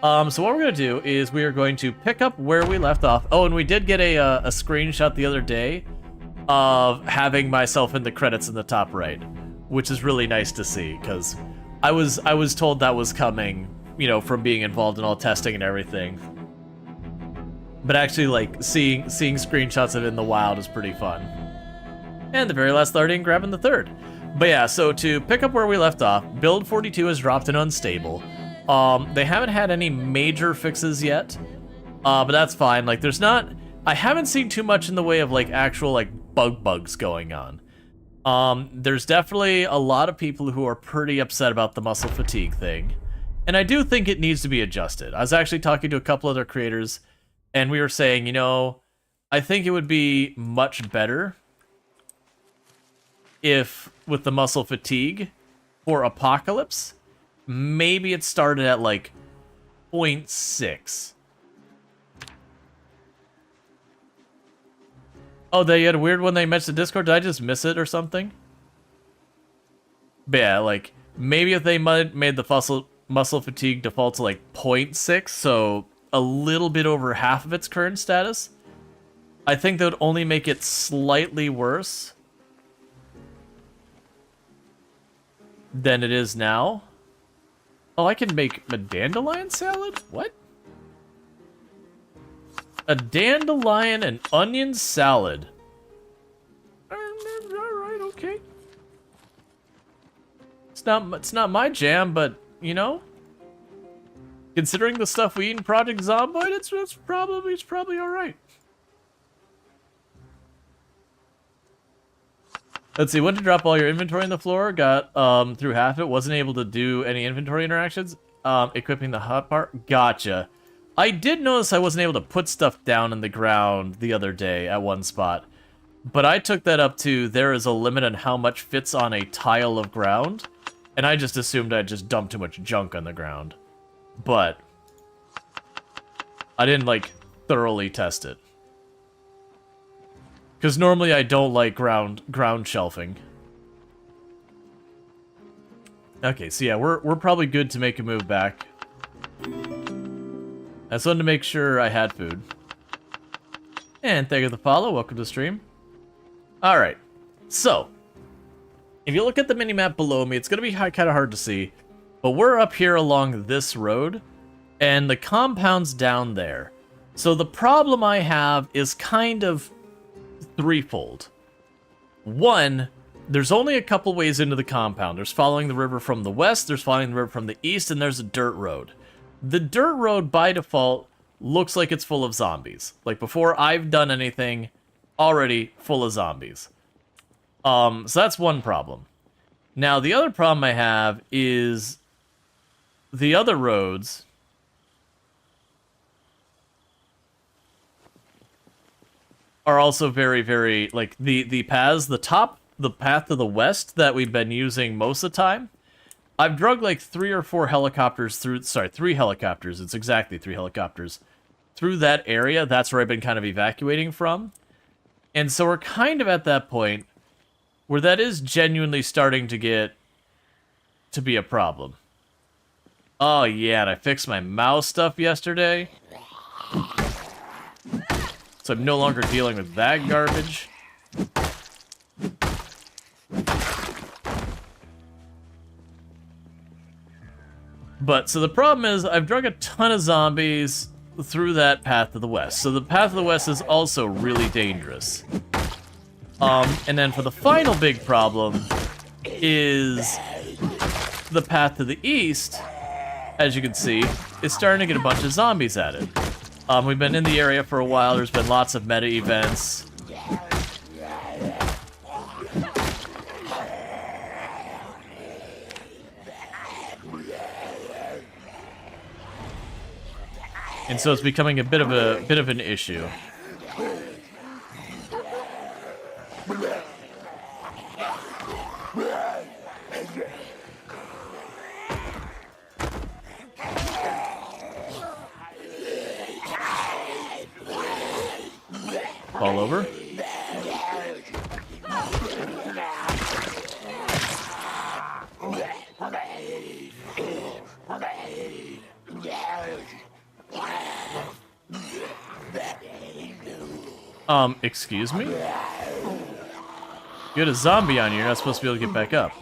So what we're gonna do is we are going to pick up where we left off. Oh, and we did get a screenshot the other day of having myself in the credits in the top right, which is really nice to see because I was told that was coming, you know, from being involved in all testing and everything. But actually, like seeing screenshots of it in the wild is pretty fun. And the very last Lardian grabbing the third. But yeah, so to pick up where we left off, build 42 has dropped in unstable. They haven't had any major fixes yet, but that's fine. Like, I haven't seen too much in the way of, like, actual, like, bugs going on. There's definitely a lot of people who are pretty upset about the muscle fatigue thing, and I do think it needs to be adjusted. I was actually talking to a couple other creators, and we were saying, you know, I think it would be much better if, with the muscle fatigue for Apocalypse, maybe it started at, like, 0.6. Oh, they had a weird one they mentioned in Discord. Did I just miss it or something? But yeah, like, maybe if they made the muscle fatigue default to, like, 0.6, so a little bit over half of its current status, I think that would only make it slightly worse than it is now. Oh, I can make a dandelion salad? What? A dandelion and onion salad. Alright, okay. It's not my jam, but, you know, considering the stuff we eat in Project Zomboid, it's probably alright. Let's see, when to drop all your inventory on the floor, got through half of it, wasn't able to do any inventory interactions. Equipping the hotbar, gotcha. I did notice I wasn't able to put stuff down in the ground the other day at one spot, but I took that up to there is a limit on how much fits on a tile of ground, and I just assumed I'd just dumped too much junk on the ground. But I didn't, like, thoroughly test it. Because normally I don't like ground shelving. Okay, so yeah, we're probably good to make a move back. I just wanted to make sure I had food. And thank you for the follow. Welcome to the stream. Alright, so if you look at the minimap below me, it's going to be kind of hard to see, but we're up here along this road, and the compound's down there. So the problem I have is kind of threefold. One, there's only a couple ways into the compound. There's following the river from the west, there's following the river from the east, and there's a dirt road. The dirt road, by default, looks like it's full of zombies. Like, before I've done anything, already full of zombies. So that's one problem. Now, the other problem I have is the other roads are also very, very, like, the paths, the path to the west that we've been using most of the time, I've drugged like 3 or 4 helicopters through, sorry, 3 helicopters, it's exactly 3 helicopters, through that area. That's where I've been kind of evacuating from. And so we're kind of at that point where that is genuinely starting to get to be a problem. Oh yeah, and I fixed my mouse stuff yesterday. So I'm no longer dealing with that garbage. But, so the problem is, I've drug a ton of zombies through that path to the west. So the path to the west is also really dangerous. And then for the final big problem is the path to the east, as you can see, is starting to get a bunch of zombies at it. We've been in the area for a while, there's been lots of meta events. And so it's becoming a bit of an issue. Fall over. Excuse me? You had a zombie on you, you're not supposed to be able to get back up.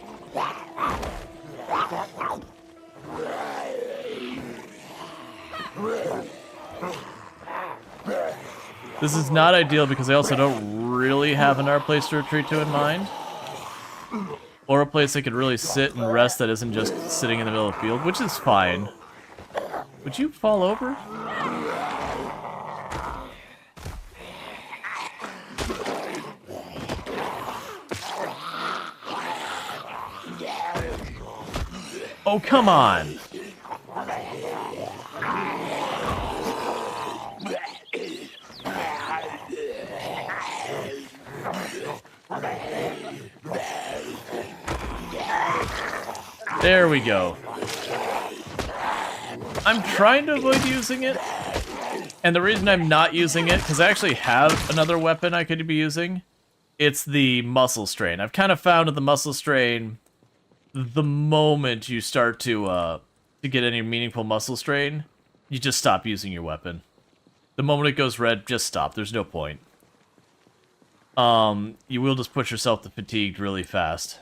This is not ideal because I also don't really have another place to retreat to in mind. Or a place I could really sit and rest that isn't just sitting in the middle of the field, which is fine. Would you fall over? Oh, come on! There we go. I'm trying to avoid using it. And the reason I'm not using it, because I actually have another weapon I could be using, it's the muscle strain. I've kind of found with the muscle strain, the moment you start to get any meaningful muscle strain, you just stop using your weapon. The moment it goes red, just stop. There's no point. You will just push yourself to fatigued really fast.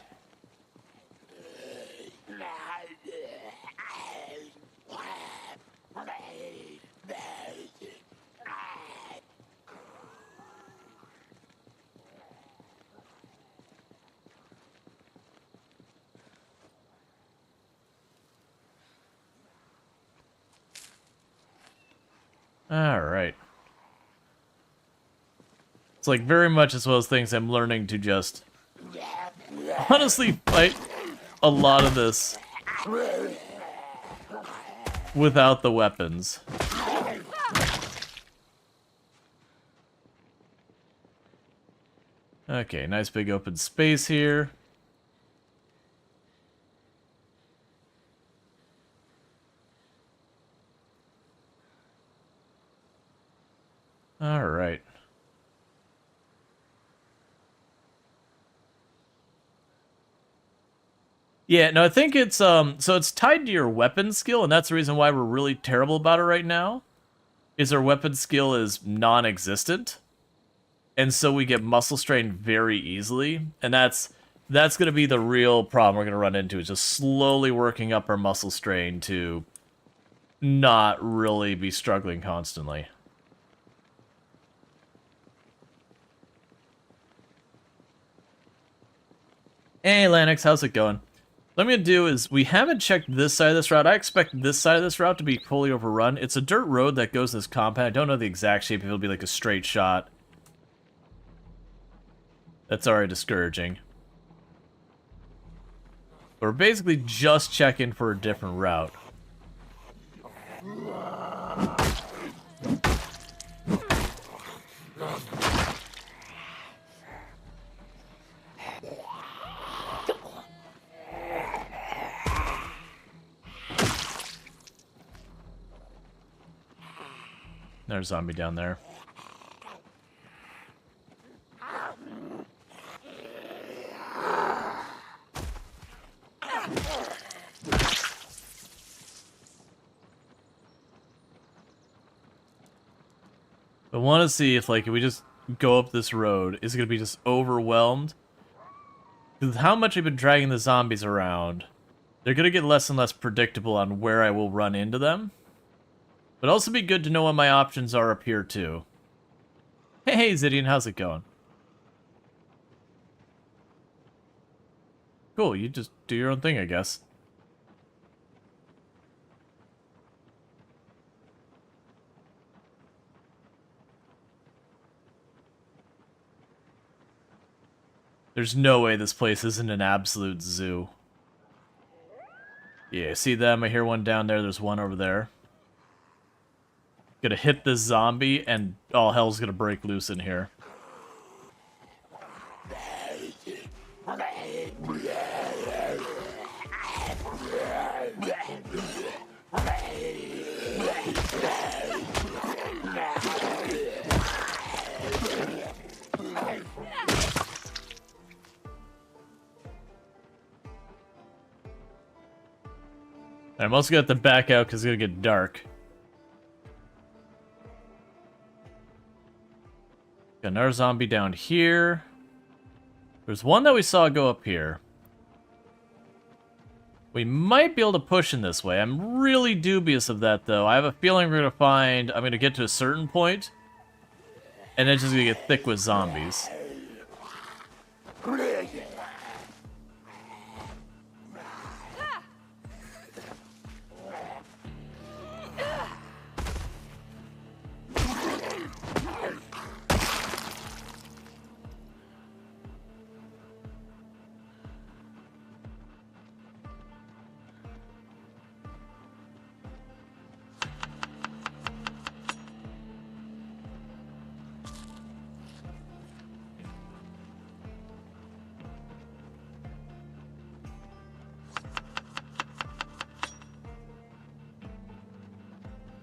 Alright. It's like very much as well as things I'm learning to just honestly fight a lot of this without the weapons. Okay, nice big open space here. All right. Yeah, no, I think it's so it's tied to your weapon skill, and that's the reason why we're really terrible about it right now. Is our weapon skill is non-existent. And so we get muscle strain very easily, and that's going to be the real problem we're going to run into, is just slowly working up our muscle strain to not really be struggling constantly. Hey, Lanix, how's it going? What I'm going to do is, we haven't checked this side of this route. I expect this side of this route to be fully overrun. It's a dirt road that goes in this compound. I don't know the exact shape, if it'll be like a straight shot. That's already discouraging. But we're basically just checking for a different route. There's a zombie down there. I want to see if, like, if we just go up this road, is it going to be just overwhelmed? Because how much I've been dragging the zombies around, they're going to get less and less predictable on where I will run into them. But also be good to know what my options are up here, too. Hey, Zidian, how's it going? Cool, you just do your own thing, I guess. There's no way this place isn't an absolute zoo. Yeah, see them? I hear one down there. There's one over there. Gonna hit this zombie, and all hell's gonna break loose in here. I'm also gonna have to back out because it's gonna get dark. Got another zombie down here. There's one that we saw go up here. We might be able to push in this way. I'm really dubious of that, though. I have a feeling we're going to find... I'm going to get to a certain point, and it's just going to get thick with zombies.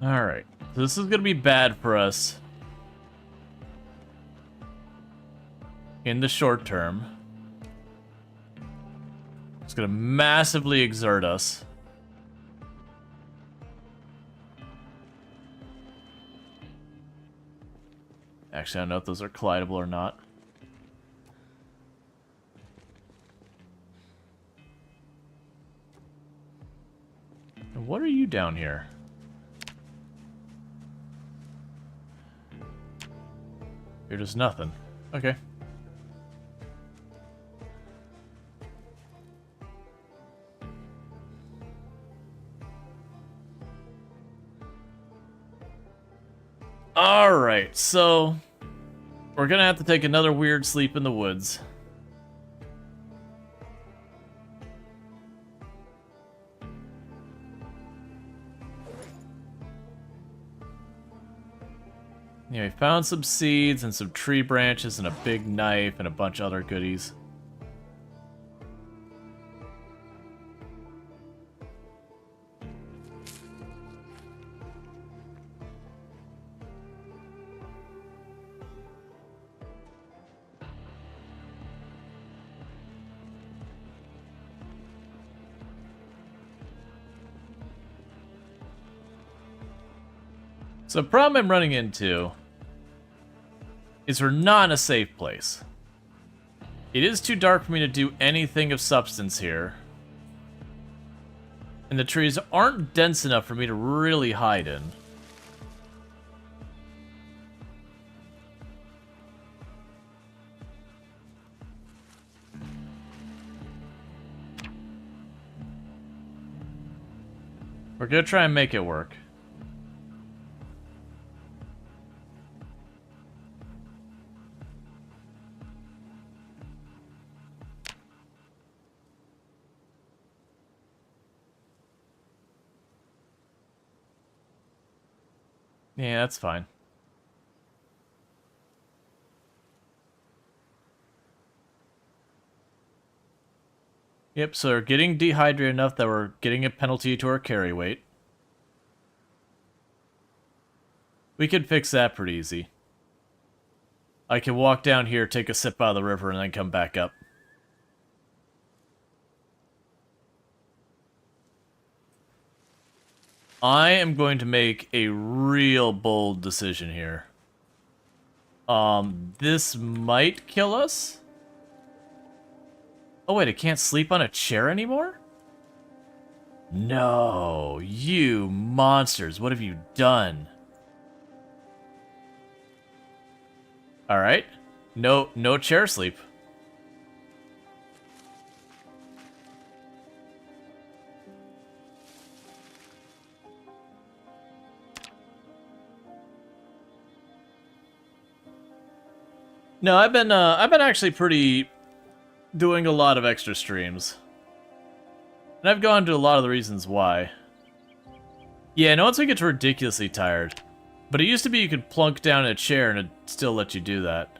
Alright, so this is going to be bad for us in the short term. It's going to massively exert us. Actually, I don't know if those are collidable or not. And what are you down here? You're just nothing. Okay. Alright, so we're gonna have to take another weird sleep in the woods. Yeah, we found some seeds and some tree branches and a big knife and a bunch of other goodies. So the problem I'm running into is we're not in a safe place. It is too dark for me to do anything of substance here. And the trees aren't dense enough for me to really hide in. We're gonna try and make it work. Yeah, that's fine. Yep, so we're getting dehydrated enough that we're getting a penalty to our carry weight. We could fix that pretty easy. I can walk down here, take a sip out of the river, and then come back up. I am going to make a real bold decision here. This might kill us? Oh wait, I can't sleep on a chair anymore? No, you monsters, what have you done? Alright, no chair sleep. No, I've been actually doing a lot of extra streams. And I've gone to a lot of the reasons why. Yeah, no, once we get ridiculously tired. But it used to be you could plunk down in a chair and it'd still let you do that.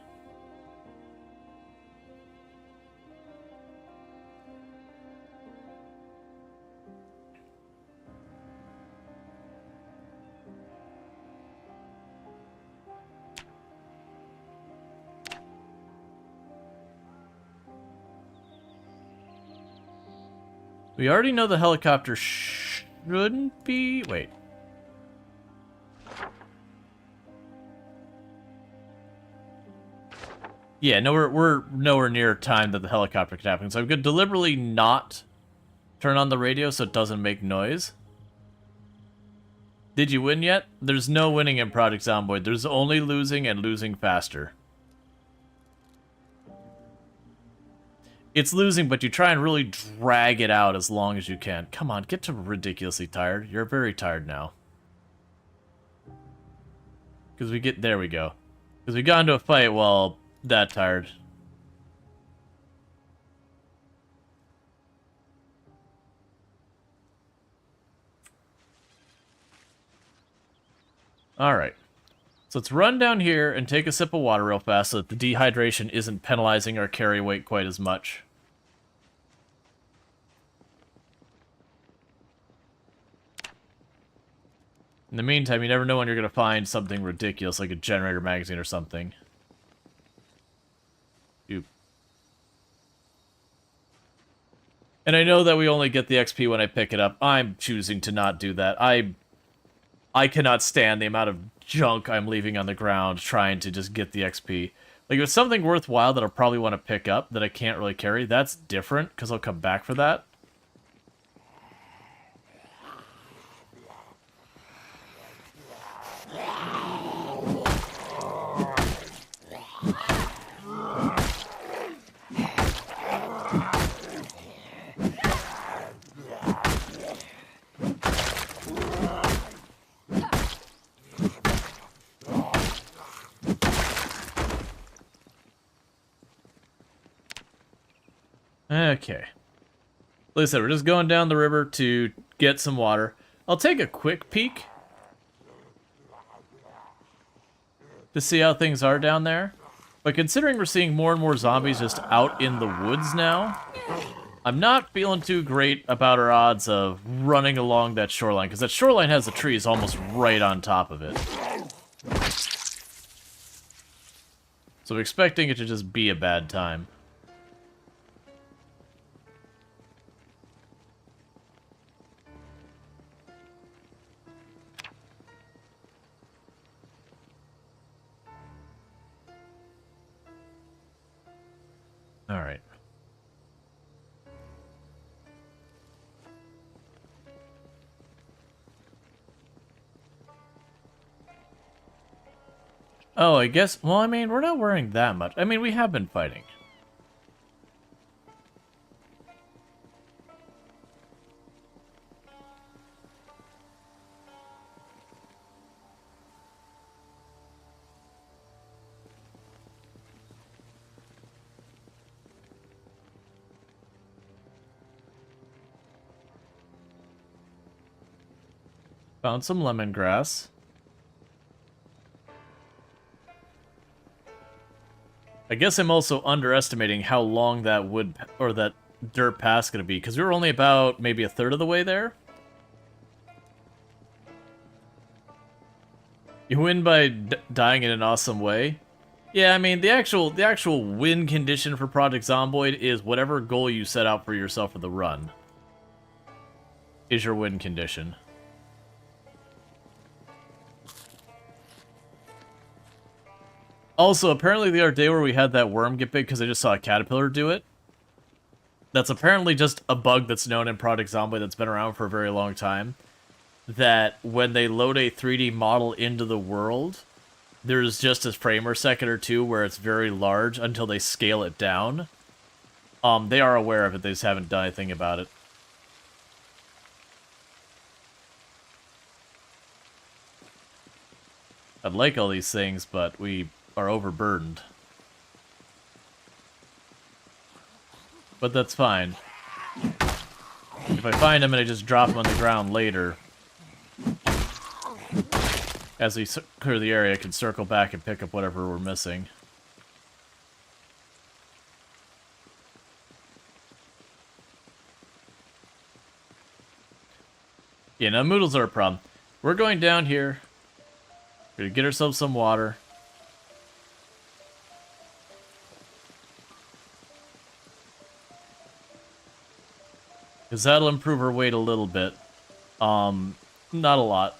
We already know the helicopter shouldn't be... Wait. Yeah, no, we're nowhere near time that the helicopter could happen, so I'm gonna deliberately not turn on the radio so it doesn't make noise. Did you win yet? There's no winning in Project Zomboid. There's only losing and losing faster. It's losing, but you try and really drag it out as long as you can. Come on, get to ridiculously tired. You're very tired now. Because there we go. Because we got into a fight while that tired. Alright. So let's run down here and take a sip of water real fast so that the dehydration isn't penalizing our carry weight quite as much. In the meantime, you never know when you're going to find something ridiculous, like a generator magazine or something. Oop. And I know that we only get the XP when I pick it up. I'm choosing to not do that. I cannot stand the amount of junk I'm leaving on the ground trying to just get the XP. Like, if it's something worthwhile that I'll probably want to pick up that I can't really carry, that's different, because I'll come back for that. Okay. Like I said, we're just going down the river to get some water. I'll take a quick peek to see how things are down there. But considering we're seeing more and more zombies just out in the woods now, I'm not feeling too great about our odds of running along that shoreline, because that shoreline has the trees almost right on top of it. So I'm expecting it to just be a bad time. Alright. Oh, I guess, well, I mean, we're not worrying that much. I mean, we have been fighting. Found some lemongrass. I guess I'm also underestimating how long that wood or that dirt path's gonna be, because we were only about maybe a third of the way there. You win by dying in an awesome way. Yeah, I mean the actual win condition for Project Zomboid is whatever goal you set out for yourself for the run is your win condition. Also, apparently the other day where we had that worm get big because I just saw a caterpillar do it, that's apparently just a bug that's known in Project Zomboid that's been around for a very long time, that when they load a 3D model into the world, there's just a frame or second or two where it's very large until they scale it down. They are aware of it, they just haven't done anything about it. I'd like all these things, but we are overburdened. But that's fine. If I find them and I just drop them on the ground later, as we clear the area, I can circle back and pick up whatever we're missing. Yeah, now noodles are a problem. We're going down here. We're gonna get ourselves some water. Because that'll improve her weight a little bit. Not a lot.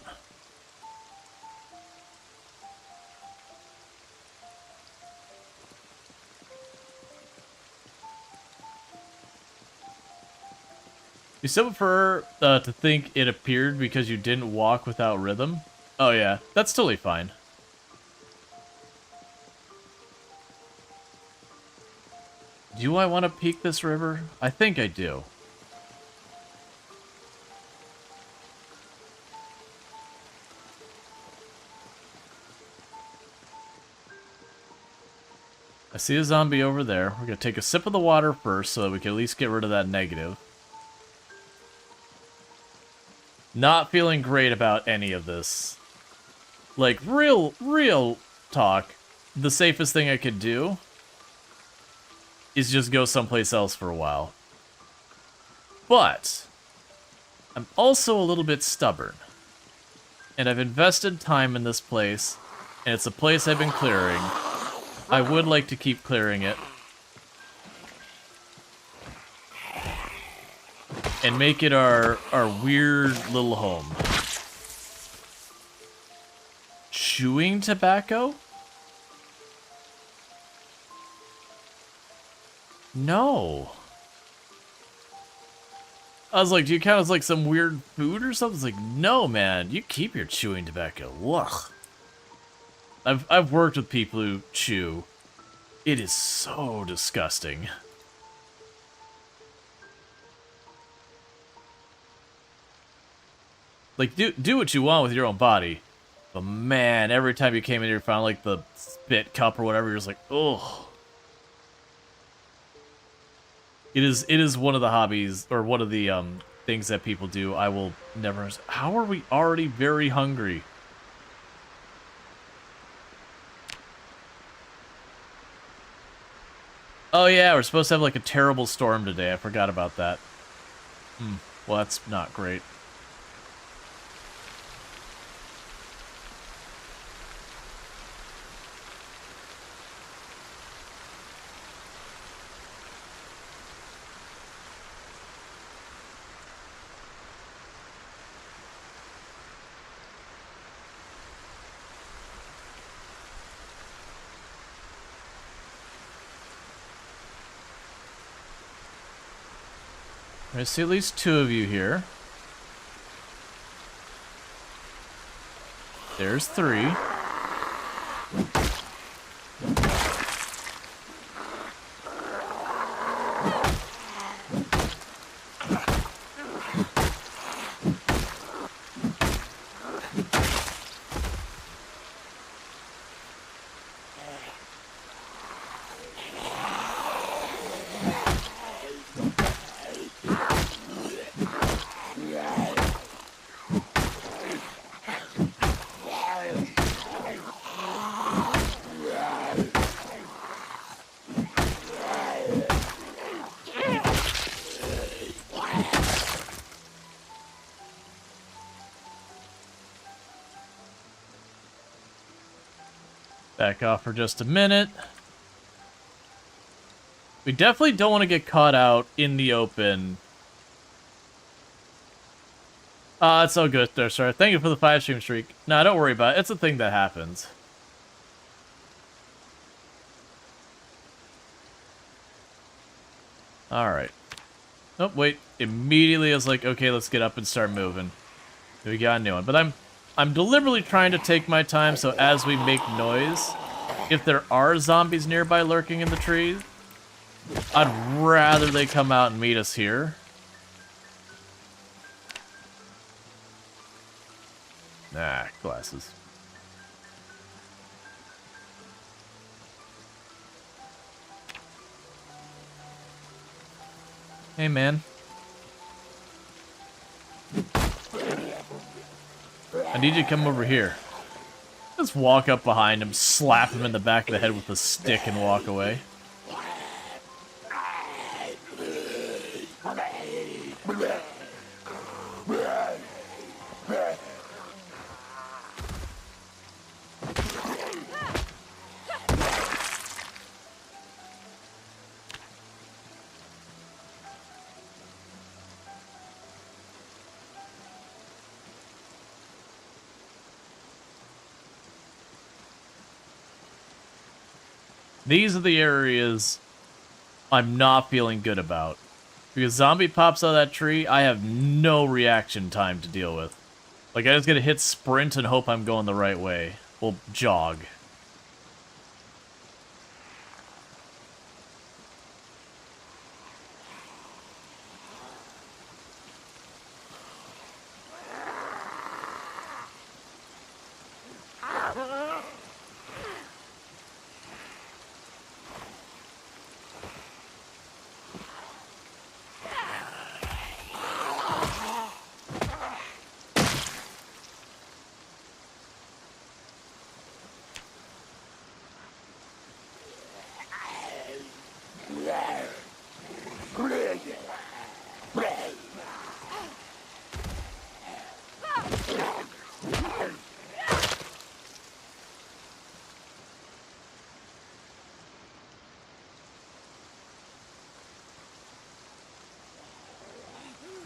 You still prefer to think it appeared because you didn't walk without rhythm? Oh yeah, that's totally fine. Do I want to peek this river? I think I do. I see a zombie over there. We're going to take a sip of the water first so that we can at least get rid of that negative. Not feeling great about any of this. Like, real talk, the safest thing I could do is just go someplace else for a while. But I'm also a little bit stubborn. And I've invested time in this place, and it's a place I've been clearing. I would like to keep clearing it. And make it our weird little home. Chewing tobacco? No. I was like, do you count as like some weird food or something? It's like, no, man. You keep your chewing tobacco. Ugh. I've worked with people who chew. It is so disgusting. Like, do what you want with your own body. But man, every time you came in here, you found like the spit cup or whatever, you're just like, ugh. It is one of the hobbies, or one of the things that people do. I will never. How are we already very hungry? Oh yeah, we're supposed to have like a terrible storm today. I forgot about that. Well, that's not great. I see at least 2 of you here. There's 3. Back off for just a minute. We definitely don't want to get caught out in the open. It's so good there, sir. Thank you for the 5-stream streak. No, don't worry about it. It's a thing that happens. Alright. Oh, wait. Immediately I was like, okay, let's get up and start moving. We got a new one. But I'm deliberately trying to take my time, so as we make noise, if there are zombies nearby lurking in the trees, I'd rather they come out and meet us here. Nah, glasses. Hey, man. I need you to come over here. Just walk up behind him, slap him in the back of the head with a stick, and walk away. These are the areas I'm not feeling good about. Because zombie pops out of that tree, I have no reaction time to deal with. Like, I just gotta hit sprint and hope I'm going the right way. Well, jog.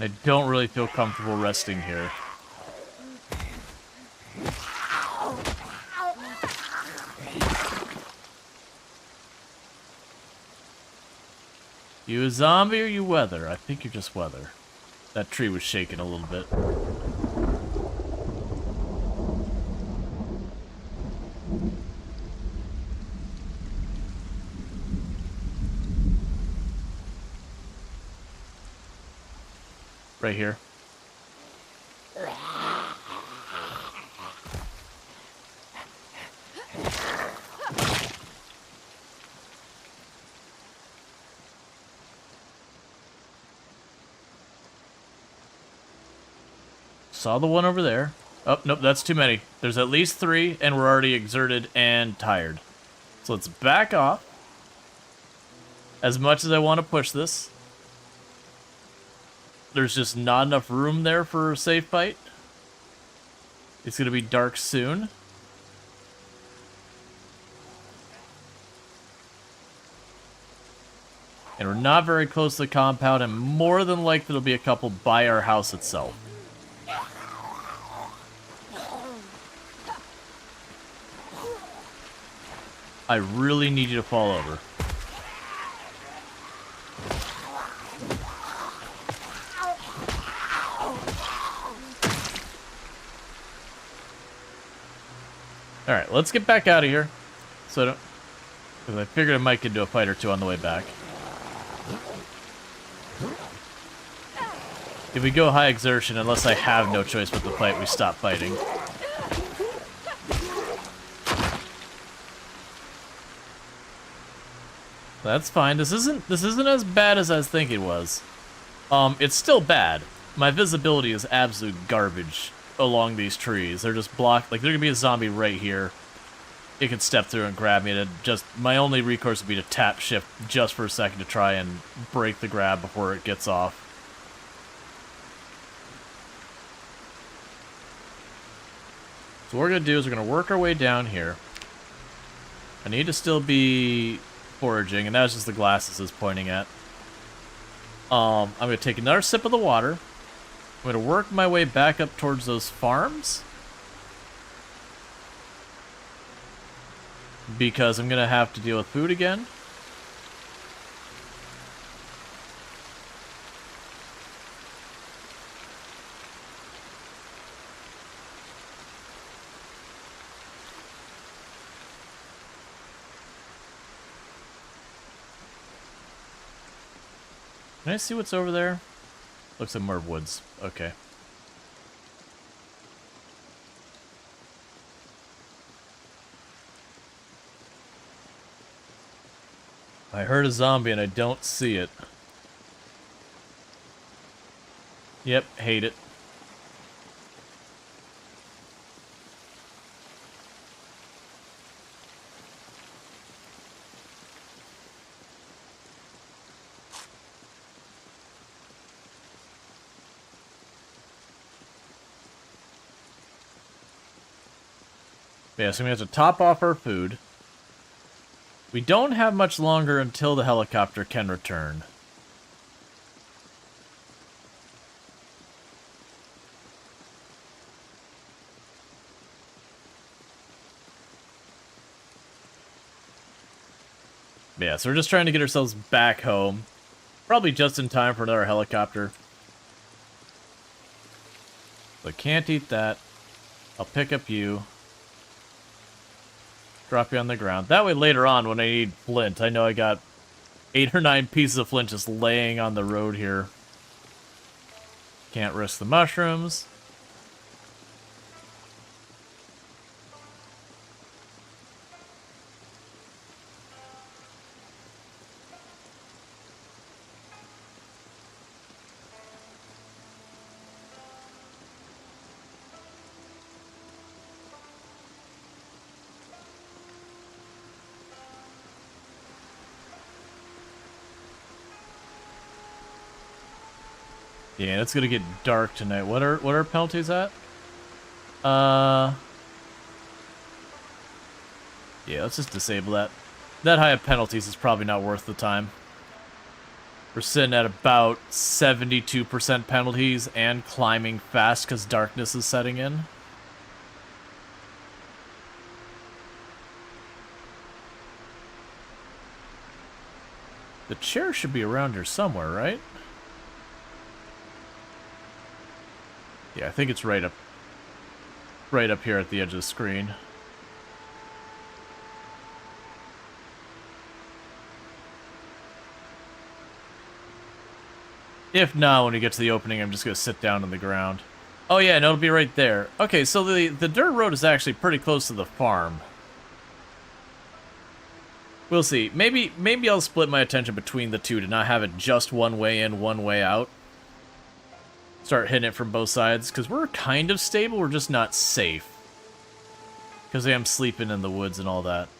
I don't really feel comfortable resting here. You a zombie or you weather? I think you're just weather. That tree was shaking a little bit. Right here. Saw the one over there. Oh, nope, that's too many. There's at least 3, and we're already exerted and tired. So let's back off. As much as I want to push this, there's just not enough room there for a safe fight. It's going to be dark soon. And we're not very close to the compound, and more than likely there'll be a couple by our house itself. I really need you to fall over. Alright, let's get back out of here. So I don't... Because I figured I might get into a fight or two on the way back. If we go high exertion, unless I have no choice but to fight, we stop fighting. That's fine. This isn't as bad as I was thinking it was. It's still bad. My visibility is absolute garbage along these trees. They're just blocked. Like, there could be a zombie right here. It could step through and grab me, and my only recourse would be to tap shift just for a second to try and break the grab before it gets off. So what we're gonna do is we're gonna work our way down here. I need to still be foraging, and that's just the glasses is pointing at. I'm gonna take another sip of the water. I'm gonna work my way back up towards those farms, because I'm gonna have to deal with food again. Can I see what's over there? Looks like more woods. Okay. I heard a zombie and I don't see it. Yep, hate it. Yeah, so we have to top off our food. We don't have much longer until the helicopter can return. Yeah, so we're just trying to get ourselves back home. Probably just in time for another helicopter. So can't eat that. I'll pick up you. Drop you on the ground. That way later on when I need flint, I know I got 8 or 9 pieces of flint just laying on the road here. Can't risk the mushrooms. Yeah, it's gonna get dark tonight. What are penalties at? Yeah, let's just disable that. That high of penalties is probably not worth the time. We're sitting at about 72% penalties and climbing fast because darkness is setting in. The chair should be around here somewhere, right? Yeah, I think it's right up here at the edge of the screen. If not, when we get to the opening, I'm just gonna sit down on the ground. Oh yeah, and it'll be right there. Okay, so the dirt road is actually pretty close to the farm. We'll see. Maybe I'll split my attention between the two to not have it just one way in, one way out. Start hitting it from both sides, because we're kind of stable, we're just not safe. Because I am sleeping in the woods and all that.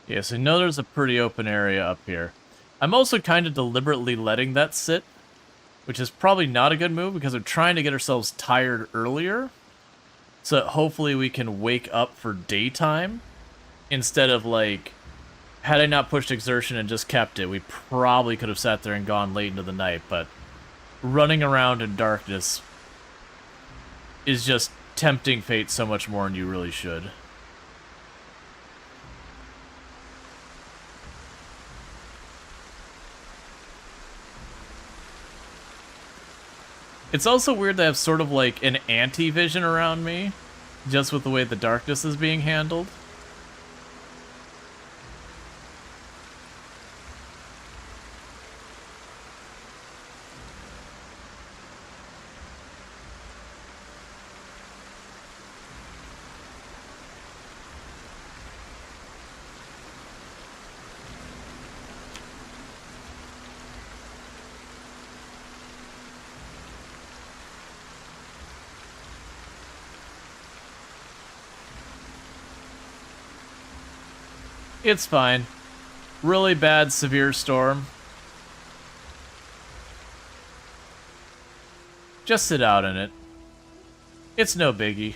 Yeah, so I know there's a pretty open area up here. I'm also kind of deliberately letting that sit, which is probably not a good move because we're trying to get ourselves tired earlier, so that hopefully we can wake up for daytime instead of, like, had I not pushed exertion and just kept it, we probably could have sat there and gone late into the night, but running around in darkness is just tempting fate so much more than you really should. It's also weird to have sort of like an anti-vision around me, just with the way the darkness is being handled. It's fine. Really bad, severe storm. Just sit out in it. It's no biggie.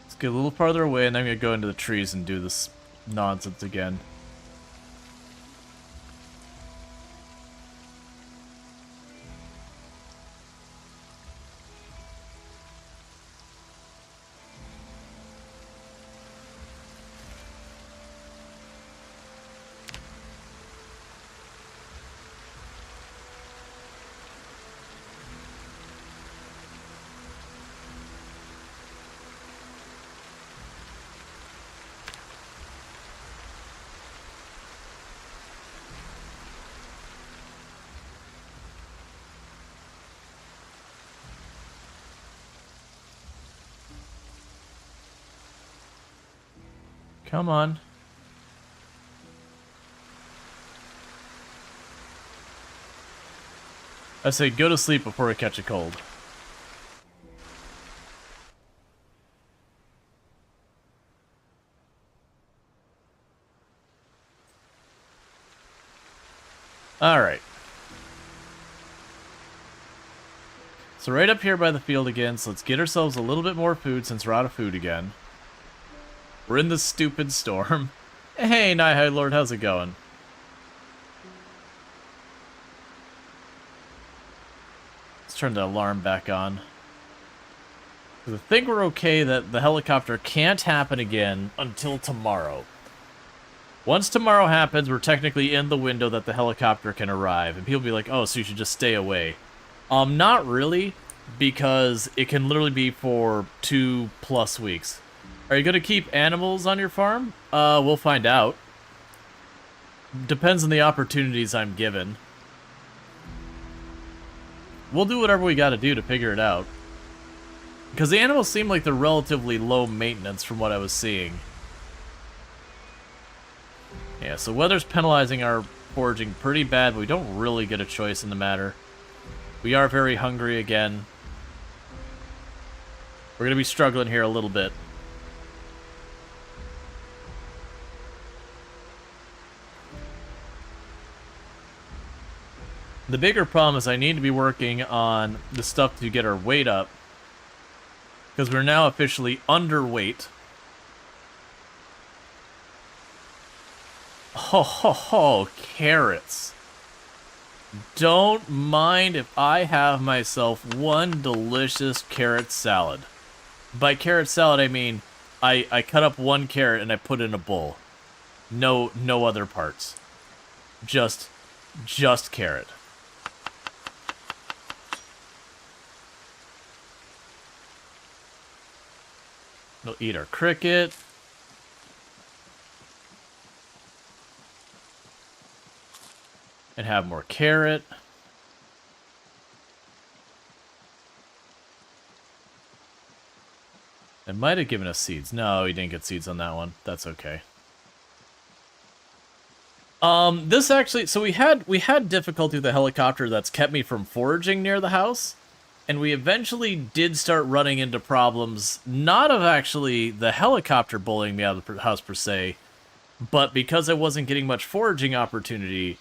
Let's get a little farther away and then I'm gonna go into the trees and do this nonsense again. Come on. I say go to sleep before I catch a cold. Alright. So right up here by the field again, so let's get ourselves a little bit more food since we're out of food again. We're in this stupid storm. Hey, Night Lord, how's it going? Let's turn the alarm back on. I think we're okay that the helicopter can't happen again until tomorrow. Once tomorrow happens, we're technically in the window that the helicopter can arrive. And people be like, oh, so you should just stay away. Not really, because it can literally be for 2+ weeks. Are you going to keep animals on your farm? We'll find out. Depends on the opportunities I'm given. We'll do whatever we got to do to figure it out. Because the animals seem like they're relatively low maintenance from what I was seeing. Yeah, so weather's penalizing our foraging pretty bad, but we don't really get a choice in the matter. We are very hungry again. We're going to be struggling here a little bit. The bigger problem is I need to be working on the stuff to get our weight up. Because we're now officially underweight. Ho ho ho, carrots. Don't mind if I have myself one delicious carrot salad. By carrot salad, I mean I cut up one carrot and I put it in a bowl. No other parts. Just carrot. We'll eat our cricket. And have more carrot. It might have given us seeds. No, he didn't get seeds on that one. That's okay. This actually, so we had difficulty with the helicopter that's kept me from foraging near the house. And we eventually did start running into problems, not of actually the helicopter bullying me out of the house per se, but because I wasn't getting much foraging opportunity,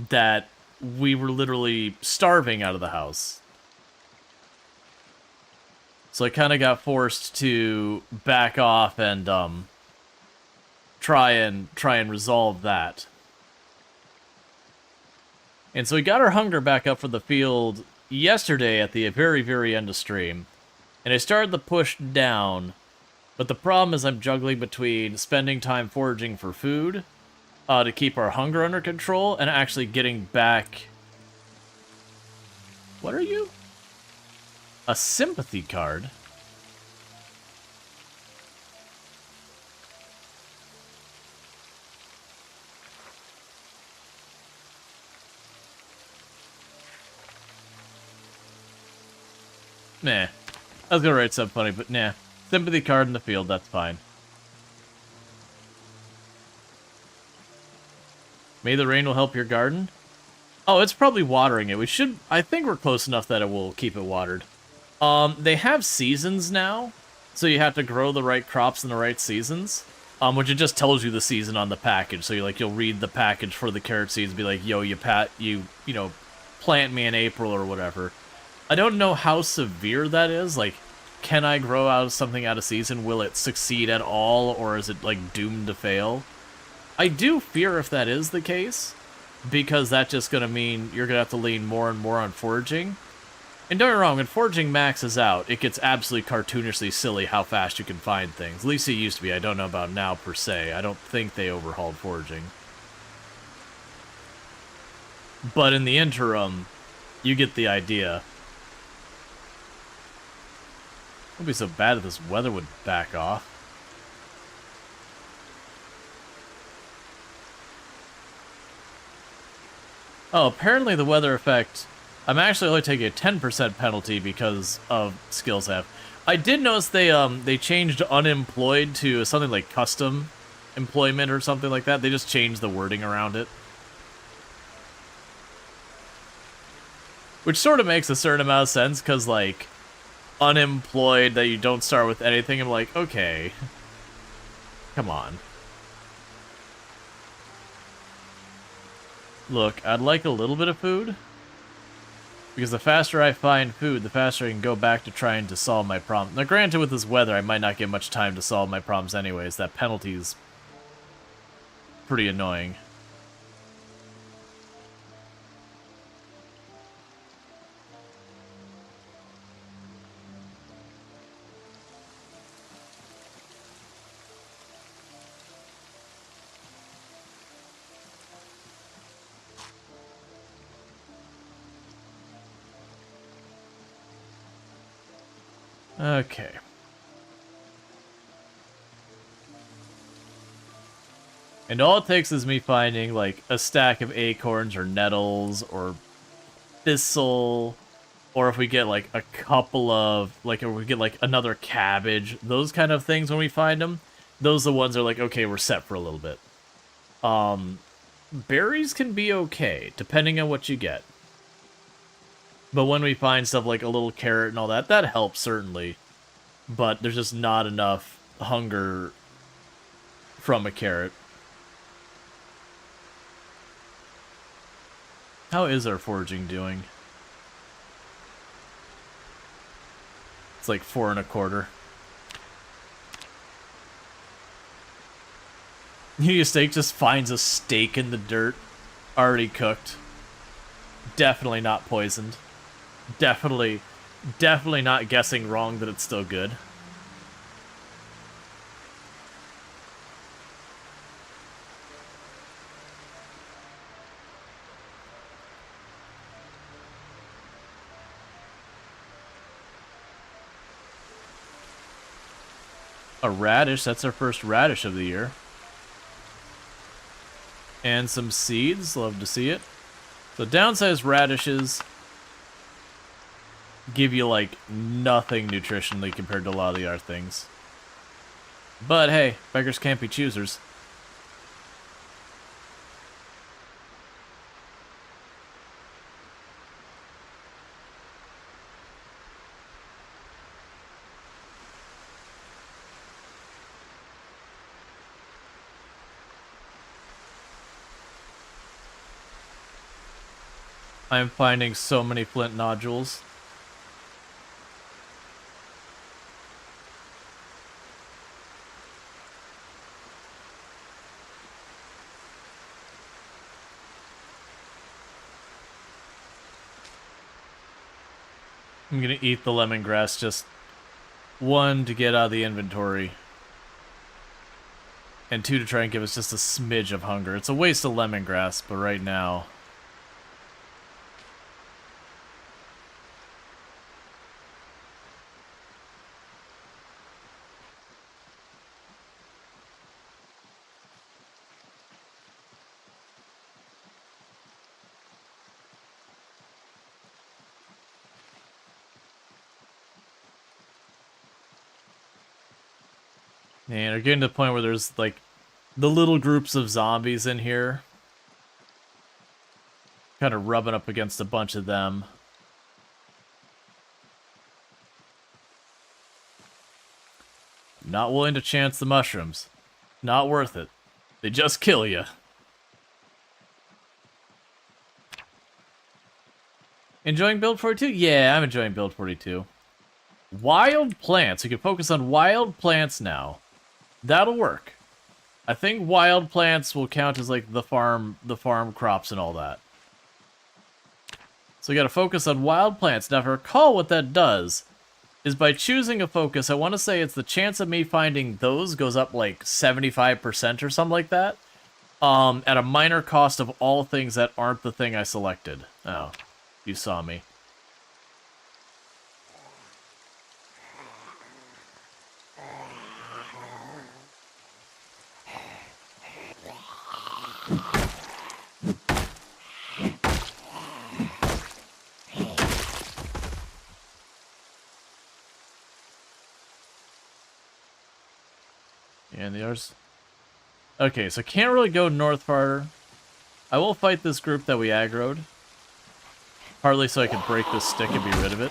that we were literally starving out of the house. So I kind of got forced to back off and try and resolve that. And so we got our hunger back up for the field yesterday at the very, very end of stream, and I started the push down, but the problem is I'm juggling between spending time foraging for food to keep our hunger under control and actually getting back... What are you? A sympathy card? Nah. I was gonna write something funny, but nah. Sympathy card in the field, that's fine. Maybe the rain will help your garden? Oh, it's probably watering it. We should... I think we're close enough that it will keep it watered. They have seasons now, so you have to grow the right crops in the right seasons. Which it just tells you the season on the package. So you'll read the package for the carrot seeds and be like, yo, you know, plant me in April or whatever. I don't know how severe that is. Like, can I grow out something out of season? Will it succeed at all, or is it, like, doomed to fail? I do fear if that is the case, because that's just going to mean you're going to have to lean more and more on foraging. And don't get me wrong, when foraging maxes out, it gets absolutely cartoonishly silly how fast you can find things. At least it used to be. I don't know about now, per se. I don't think they overhauled foraging. But in the interim, you get the idea. It wouldn't be so bad if this weather would back off. Oh, apparently the weather effect... I'm actually only taking a 10% penalty because of skills I have. I did notice they changed unemployed to something like custom employment or something like that. They just changed the wording around it. Which sort of makes a certain amount of sense, because, like, unemployed, that you don't start with anything, I'm like, okay. Come on. Look, I'd like a little bit of food. Because the faster I find food, the faster I can go back to trying to solve my problem. Now, granted, with this weather, I might not get much time to solve my problems anyways. That penalty's pretty annoying. Okay. And all it takes is me finding, like, a stack of acorns or nettles or thistle, or if we get, like, a couple of, like, if we get, like, another cabbage, those kind of things when we find them, those are the ones that are like, okay, we're set for a little bit. Berries can be okay, depending on what you get. But when we find stuff like a little carrot and all that, that helps, certainly. But there's just not enough hunger from a carrot. How is our foraging doing? It's like 4 1/4. You steak just finds a steak in the dirt, already cooked. Definitely not poisoned. Definitely not guessing wrong that it's still good. A radish, that's our first radish of the year. And some seeds, love to see it. So downsized radishes give you, like, nothing nutritionally compared to a lot of the other things. But hey, beggars can't be choosers. I'm finding so many flint nodules. I'm gonna eat the lemongrass, just 1, to get out of the inventory, and 2, to try and give us just a smidge of hunger. It's a waste of lemongrass, but right now... And we're getting to the point where there's, like, the little groups of zombies in here. Kind of rubbing up against a bunch of them. Not willing to chance the mushrooms. Not worth it. They just kill you. Enjoying Build 42? Yeah, I'm enjoying Build 42. Wild plants. You can focus on wild plants now. That'll work. I think wild plants will count as, like, the farm crops and all that. So we gotta focus on wild plants. Now, if I recall what that does, is by choosing a focus, I want to say it's the chance of me finding those goes up, like, 75% or something like that. At a minor cost of all things that aren't the thing I selected. Oh, you saw me. And the others. Okay, so can't really go north farther. I will fight this group that we aggroed. Partly so I can break this stick and be rid of it.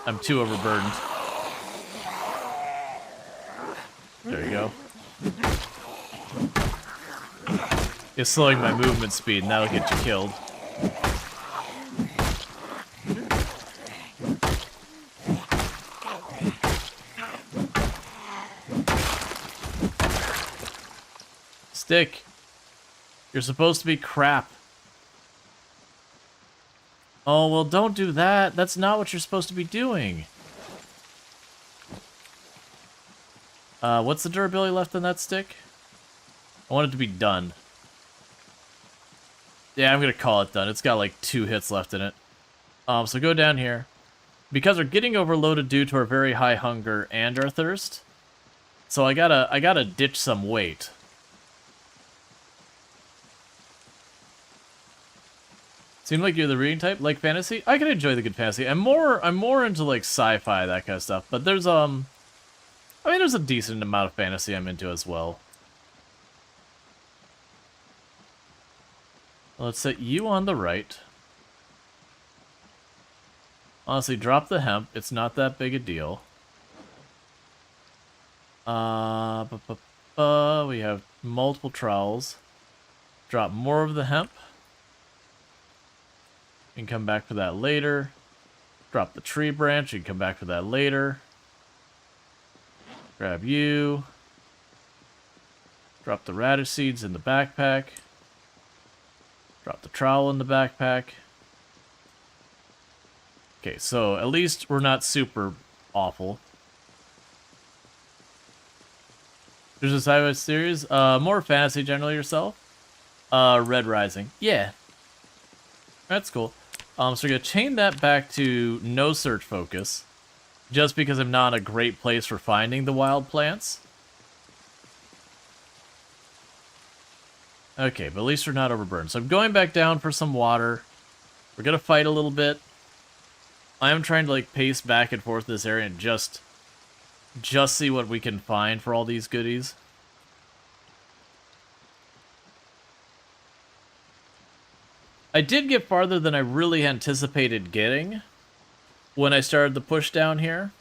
I'm too overburdened. There you go. It's slowing my movement speed, and that'll get you killed. Stick. You're supposed to be crap. Oh, well, don't do that. That's not what you're supposed to be doing. What's the durability left on that stick? I want it to be done. Yeah, I'm gonna call it done. It's got like 2 hits left in it. So go down here. Because we're getting overloaded due to our very high hunger and our thirst. So I gotta ditch some weight. Seems like you're the reading type, like fantasy. I can enjoy the good fantasy. I'm more into like sci-fi, that kind of stuff. But there's I mean, there's a decent amount of fantasy I'm into as well. Let's set you on the right. Honestly, drop the hemp. It's not that big a deal. We have multiple trowels. Drop more of the hemp. You can come back for that later. Drop the tree branch. You can come back for that later. Grab you. Drop the radish seeds in the backpack. Drop the trowel in the backpack. Okay, so at least we're not super awful. There's a sci-fi series. More fantasy generally yourself. Red Rising. Yeah. That's cool. So we're going to chain that back to no search focus. Just because I'm not in a great place for finding the wild plants. Okay, but at least we're not overburned. So I'm going back down for some water. We're going to fight a little bit. I am trying to like pace back and forth this area and just see what we can find for all these goodies. I did get farther than I really anticipated getting when I started the push down here.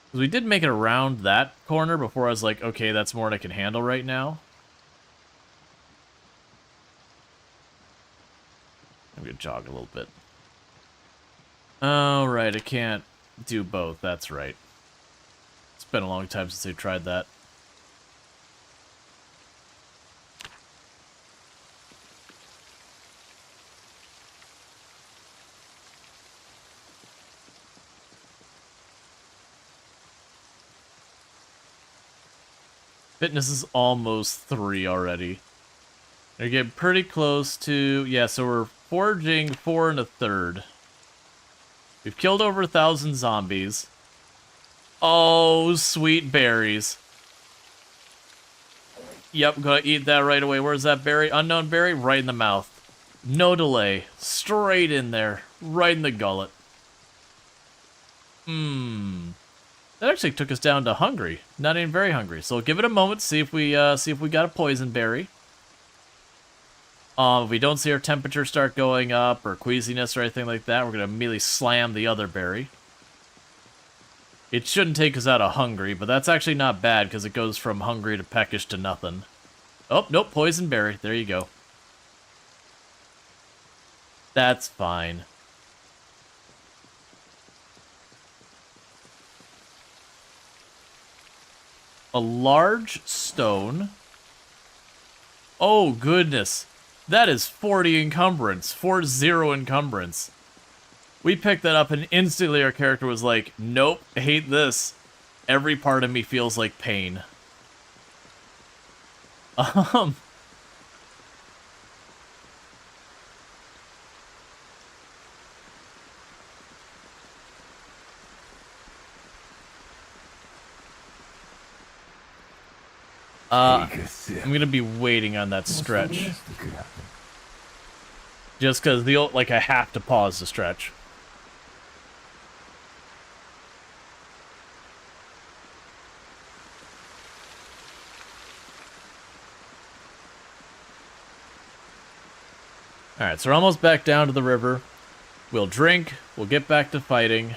Because we did make it around that corner before I was like, okay, that's more than I can handle right now. I'm going to jog a little bit. Oh, right, I can't do both. That's right. It's been a long time since I tried that. Fitness is almost 3 already. We're getting pretty close to... Yeah, so we're foraging 4 1/3. We've killed over 1,000 zombies. Oh, sweet berries. Yep, gonna eat that right away. Where's that berry? Unknown berry? Right in the mouth. No delay. Straight in there. Right in the gullet. That actually took us down to hungry. Not even very hungry. So give it a moment, see if we got a poison berry. If we don't see our temperature start going up or queasiness or anything like that, we're gonna immediately slam the other berry. It shouldn't take us out of hungry, but that's actually not bad because it goes from hungry to peckish to nothing. Oh, nope, poison berry. There you go. That's fine. A large stone. Oh, goodness. That is 40 encumbrance. 40 encumbrance. We picked that up and instantly our character was like, nope, hate this. Every part of me feels like pain. I'm gonna be waiting on that stretch. Just because I have to pause the stretch. Alright, so we're almost back down to the river. We'll drink, we'll get back to fighting.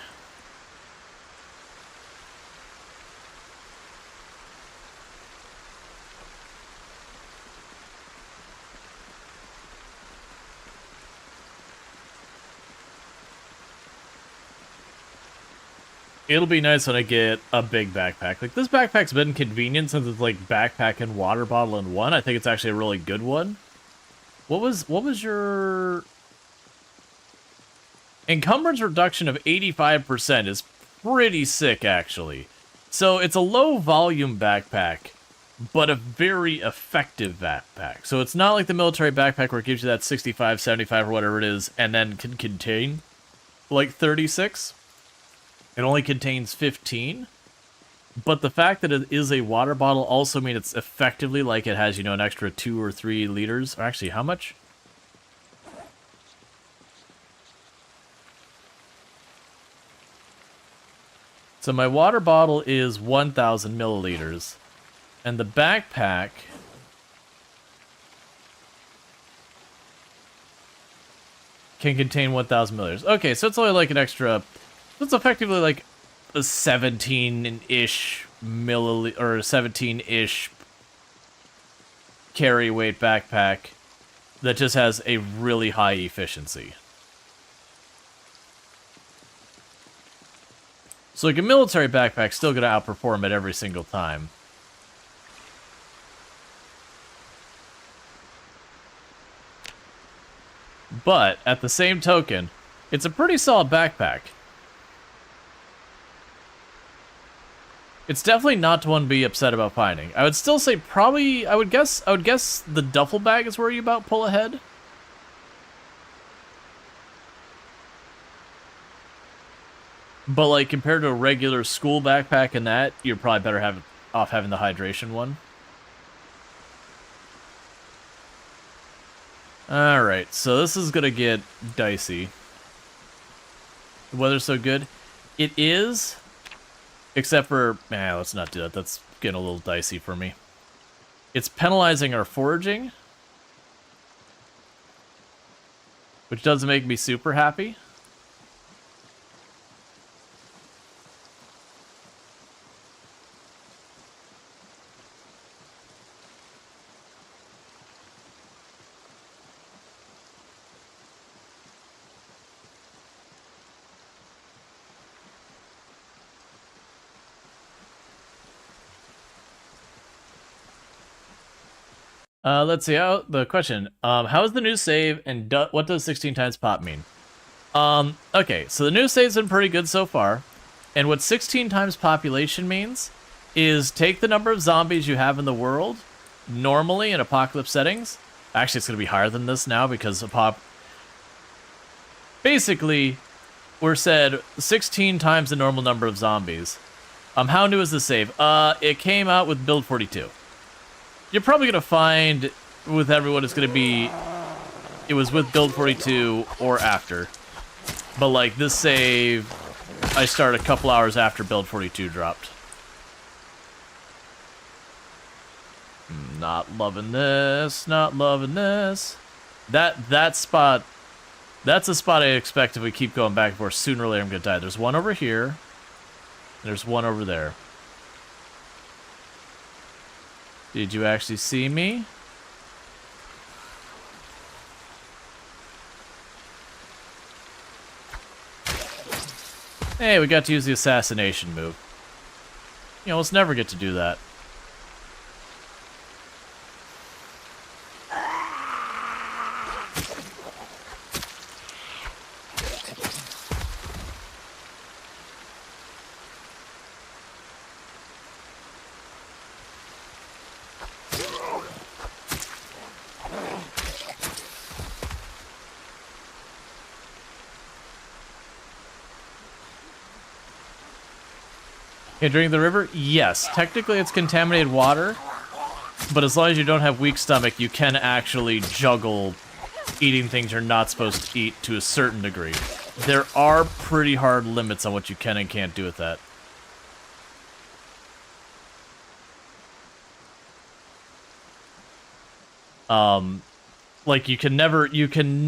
It'll be nice when I get a big backpack. Like, this backpack's been convenient since it's like backpack and water bottle in one. I think it's actually a really good one. What was your... Encumbrance reduction of 85% is pretty sick, actually. So it's a low volume backpack, but a very effective backpack. So it's not like the military backpack where it gives you that 65, 75, or whatever it is, and then can contain like 36. It only contains 15. But the fact that it is a water bottle also means it's effectively like it has, you know, an extra 2 or 3 liters. Or actually, how much? So my water bottle is 1,000 milliliters. And the backpack... can contain 1,000 milliliters. Okay, so it's only like an extra... It's effectively like a 17-ish milliliter... or 17-ish carry weight backpack that just has a really high efficiency. So like a military backpack's still going to outperform it every single time. But, at the same token, it's a pretty solid backpack. It's definitely not one to be upset about finding. I would still say probably, I would guess the duffel bag is where you about pull ahead. But like compared to a regular school backpack and that, you're probably better off having the hydration one. Alright, so this is gonna get dicey. The weather's so good. It is, except for, let's not do that. That's getting a little dicey for me. It's penalizing our foraging, which doesn't make me super happy. Let's see how the question. How is the new save and what does 16 times pop mean? Okay, so the new save's been pretty good so far. And what 16 times population means is take the number of zombies you have in the world normally in apocalypse settings. Actually, it's going to be higher than this now because basically, we're said 16 times the normal number of zombies. How new is the save? It came out with build 42. You're probably going to find with everyone it's going to be, it was with build 42 or after. But like this save, I started a couple hours after build 42 dropped. Not loving this, not loving this. That spot, that's a spot I expect if we keep going back and forth, sooner or later I'm going to die. There's one over here, there's one over there. Did you actually see me? Hey, we got to use the assassination move. You almost never get to do that. Can drink the river? Yes. Technically it's contaminated water, but as long as you don't have weak stomach, you can actually juggle eating things you're not supposed to eat to a certain degree. There are pretty hard limits on what you can and can't do with that. Like, you can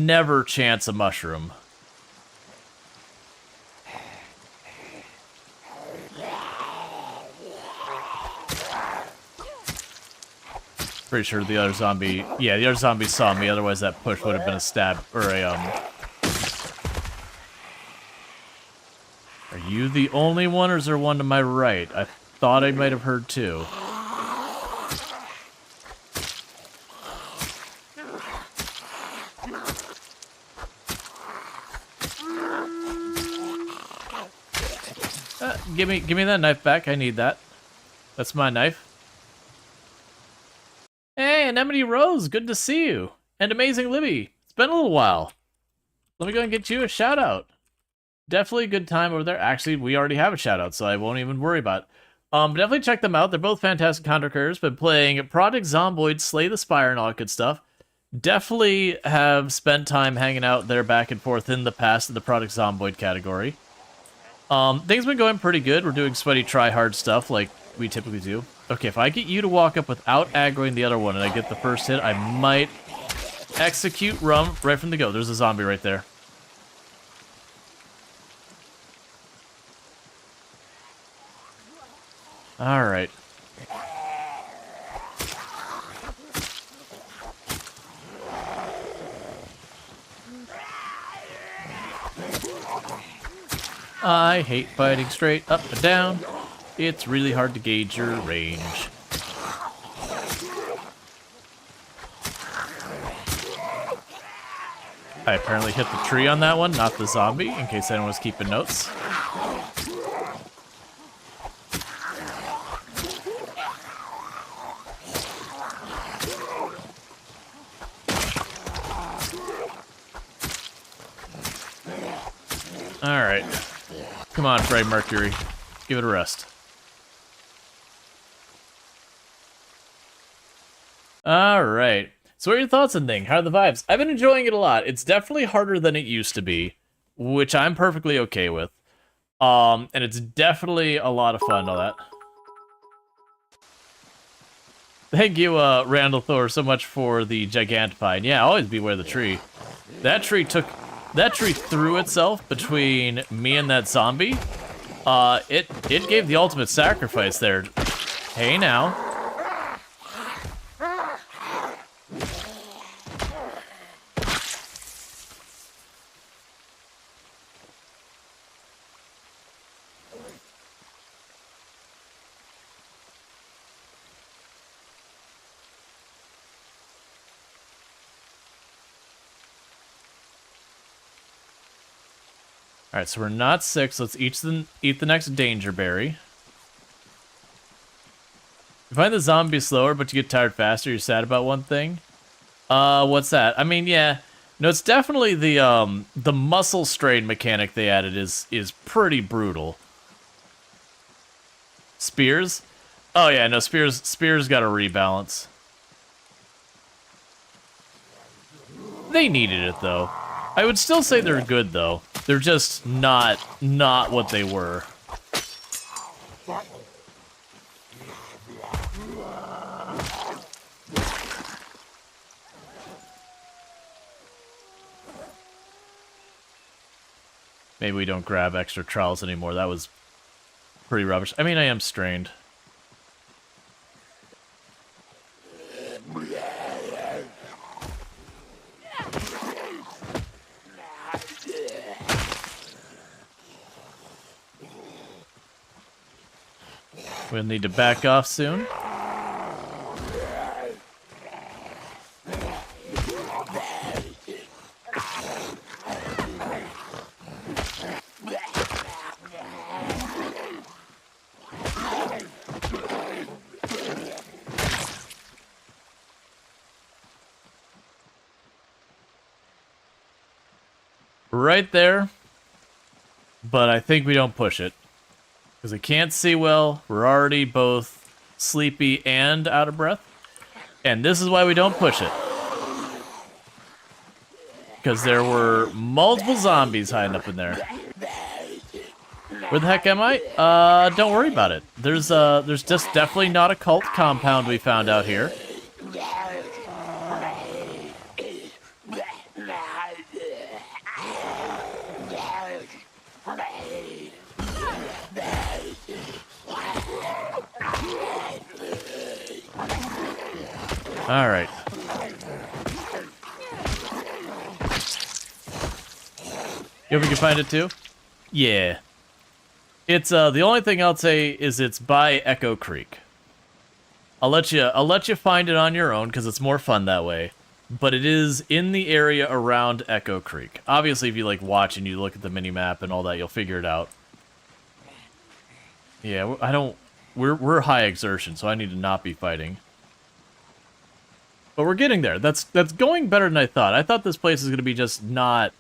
never chance a mushroom. Pretty sure the other zombie... Yeah, the other zombie saw me, otherwise that push would have been a stab... Or a, Are you the only one, or is there one to my right? I thought I might have heard two. Give me that knife back. I need that. That's my knife. Hey, Anemone Rose, good to see you. And Amazing Libby, it's been a little while. Let me go and get you a shout out. Definitely a good time over there. Actually, we already have a shout out, so I won't even worry about it. Definitely check them out. They're both fantastic content creators. Been playing Project Zomboid, Slay the Spire, and all that good stuff. Definitely have spent time hanging out there back and forth in the past in the Project Zomboid category. Things been going pretty good. We're doing sweaty try-hard stuff like we typically do. Okay, if I get you to walk up without aggroing the other one and I get the first hit, I might execute Rum right from the go. There's a zombie right there. Alright. I hate fighting straight up and down. It's really hard to gauge your range. I apparently hit the tree on that one, not the zombie, in case anyone was keeping notes. Alright. Come on, Freddie Mercury. Give it a rest. Alright. So what are your thoughts on thing? How are the vibes? I've been enjoying it a lot. It's definitely harder than it used to be, which I'm perfectly okay with. And it's definitely a lot of fun and all that. Thank you, Randall Thor, so much for the Gigantipine. Yeah, always beware the tree. That tree threw itself between me and that zombie. It gave the ultimate sacrifice there. Hey now. Alright, so we're not 6. Let's eat the next danger berry. You find the zombie slower, but you get tired faster. You're sad about one thing. What's that? I mean, yeah. No, it's definitely the muscle strain mechanic they added is pretty brutal. Spears? Oh yeah, no, Spears got a rebalance. They needed it though. I would still say they're good though. They're just not what they were. Maybe we don't grab extra trials anymore. That was pretty rubbish. I mean, I am strained. We'll need to back off soon. Right there, but I think we don't push it. Because I can't see well, we're already both sleepy and out of breath. And this is why we don't push it. Because there were multiple zombies hiding up in there. Where the heck am I? Don't worry about it. There's just definitely not a cult compound we found out here. Alright. You hope you can find it too? Yeah. It's the only thing I'll say is it's by Echo Creek. I'll let you find it on your own because it's more fun that way. But it is in the area around Echo Creek. Obviously, if you like watch and you look at the mini map and all that, you'll figure it out. Yeah, I don't. We're high exertion, so I need to not be fighting. But we're getting there. That's going better than I thought. I thought this place is gonna be just not.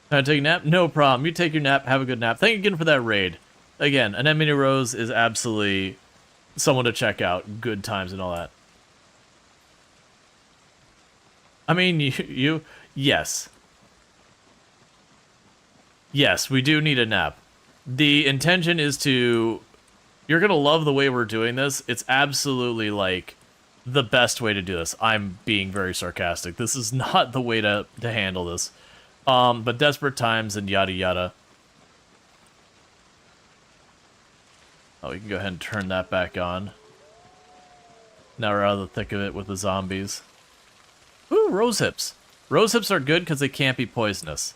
Can I take a nap? No problem. You take your nap. Have a good nap. Thank you again for that raid. Again, Anemone Rose is absolutely someone to check out. Good times and all that. I mean, yes. Yes, we do need a nap. The intention is to... You're gonna love the way we're doing this. It's absolutely, like, the best way to do this. I'm being very sarcastic. This is not the way to handle this. But desperate times and yada yada. Oh, we can go ahead and turn that back on. Now we're out of the thick of it with the zombies. Ooh, rose hips. Rose hips are good because they can't be poisonous.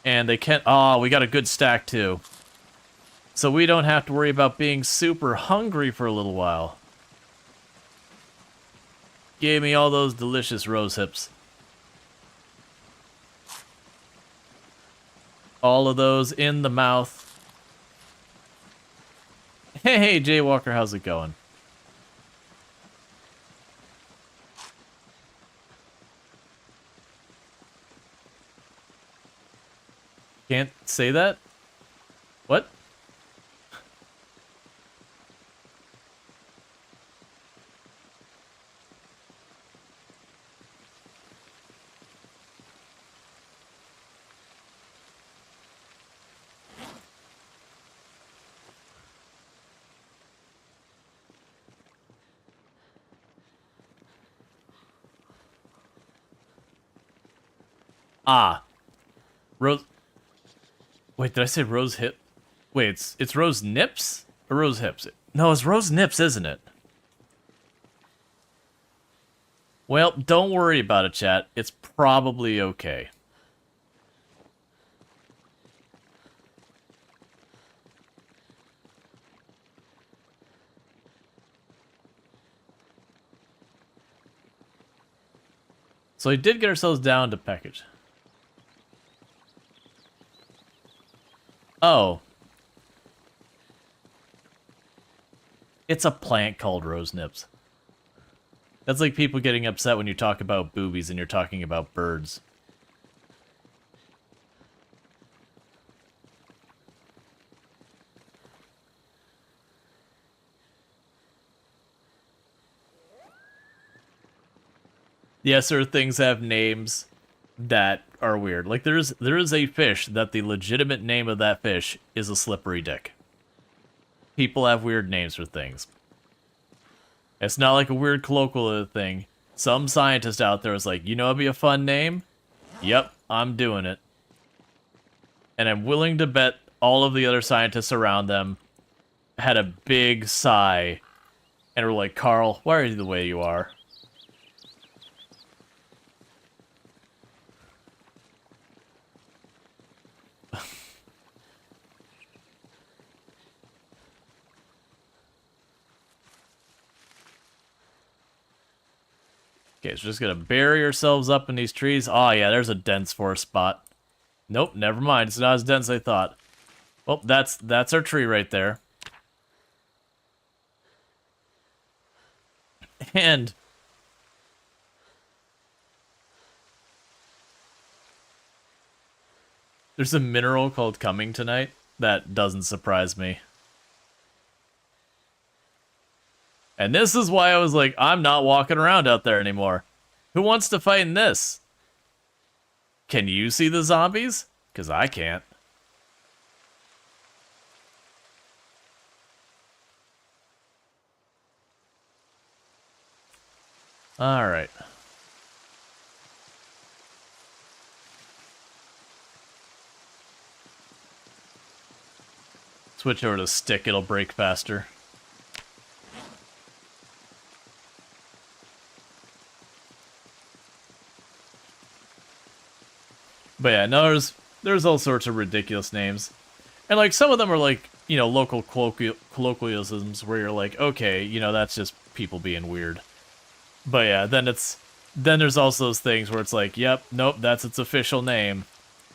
And they can't... Oh, we got a good stack too. So we don't have to worry about being super hungry for a little while. Gave me all those delicious rose hips. All of those in the mouth. Hey, Jaywalker, how's it going? Can't say that? What? Ah. Rose... Wait, did I say rose hip? Wait, it's rose nips? Or rose hips? No, it's rose nips, isn't it? Well, don't worry about it, chat. It's probably okay. So we did get ourselves down to package. Oh. It's a plant called rose nips. That's like people getting upset when you talk about boobies and you're talking about birds. Yes, there are things that have names that are weird. Like there is a fish that the legitimate name of that fish is a slippery dick. People have weird names for things. It's not like a weird colloquial thing. Some scientist out there is like, you know what'd be a fun name? Yep, I'm doing it. And I'm willing to bet all of the other scientists around them had a big sigh and were like, Carl, why are you the way you are? Okay, so just gonna bury ourselves up in these trees. Oh yeah, there's a dense forest spot. Nope, never mind. It's not as dense as I thought. Well, that's our tree right there. And there's a mineral called coming tonight. That doesn't surprise me. And this is why I was like, I'm not walking around out there anymore. Who wants to fight in this? Can you see the zombies? Because I can't. Alright. Switch over to stick, it'll break faster. But yeah, no, there's all sorts of ridiculous names. And, like, some of them are, like, you know, local colloquialisms where you're like, okay, you know, that's just people being weird. But yeah, then there's also those things where it's like, yep, nope, that's its official name.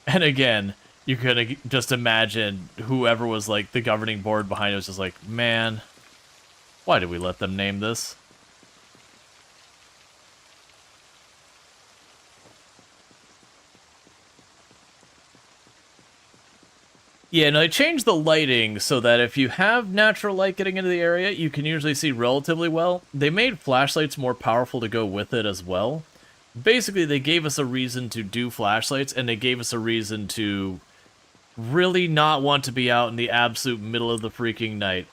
And again, you could just imagine whoever was, like, the governing board behind it was just like, man, why did we let them name this? Yeah, no, they changed the lighting so that if you have natural light getting into the area, you can usually see relatively well. They made flashlights more powerful to go with it as well. Basically, they gave us a reason to do flashlights, and they gave us a reason to really not want to be out in the absolute middle of the freaking night.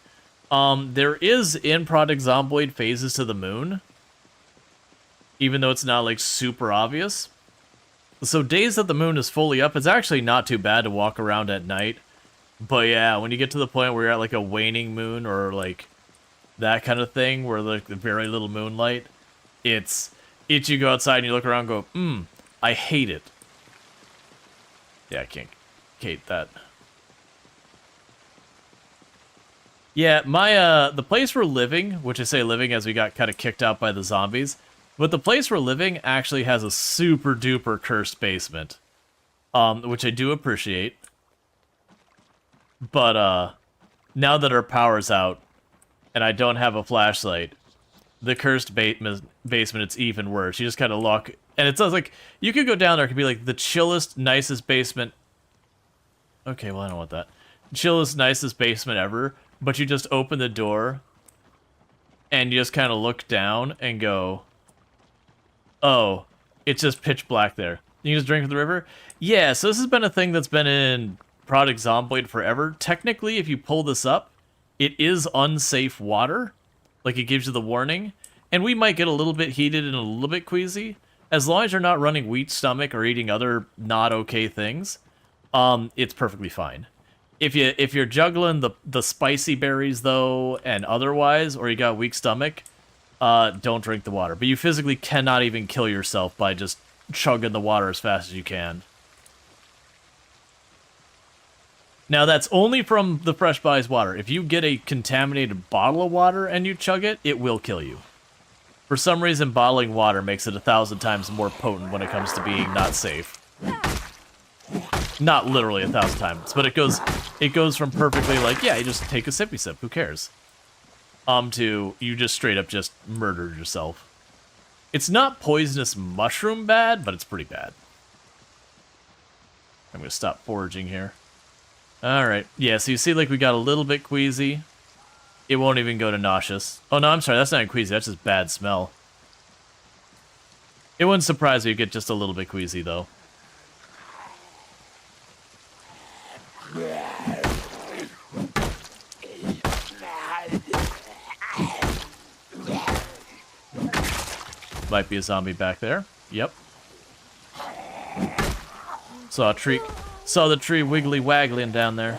There is in-product Zomboid phases to the moon, even though it's not, like, super obvious. So days that the moon is fully up, it's actually not too bad to walk around at night. But yeah, when you get to the point where you're at, like, a waning moon or, like, that kind of thing, where, like, very little moonlight, it's you go outside and you look around and go, I hate it. Yeah, I can't hate that. Yeah, the place we're living, which I say living as we got kind of kicked out by the zombies, but the place we're living actually has a super duper cursed basement, which I do appreciate. But now that our power's out and I don't have a flashlight, the cursed basement, it's even worse. You just kind of look, and it sounds like you could go down there. It could be like the chillest, nicest basement. Okay, well, I don't want that. Chillest, nicest basement ever, but you just open the door and you just kind of look down and go, oh, it's just pitch black there. You can just drink from the river? Yeah, so this has been a thing that's been in Product Zomboid forever. Technically, if you pull this up, it is unsafe water. Like, it gives you the warning. And we might get a little bit heated and a little bit queasy. As long as you're not running weak stomach or eating other not okay things, it's perfectly fine. If you're juggling the spicy berries, though, and otherwise, or you got weak stomach, don't drink the water. But you physically cannot even kill yourself by just chugging the water as fast as you can. Now, that's only from the Fresh Buys water. If you get a contaminated bottle of water and you chug it, it will kill you. For some reason, bottling water makes it 1,000 times more potent when it comes to being not safe. Not literally 1,000 times, but it goes from perfectly like, yeah, you just take a sippy sip, who cares? To you just straight up just murdered yourself. It's not poisonous mushroom bad, but it's pretty bad. I'm gonna stop foraging here. Alright, yeah, so you see, like, we got a little bit queasy. It won't even go to nauseous. Oh, no, I'm sorry, that's not queasy, that's just bad smell. It wouldn't surprise me if you get just a little bit queasy, though. Might be a zombie back there. Yep. Saw the tree wiggly waggling down there.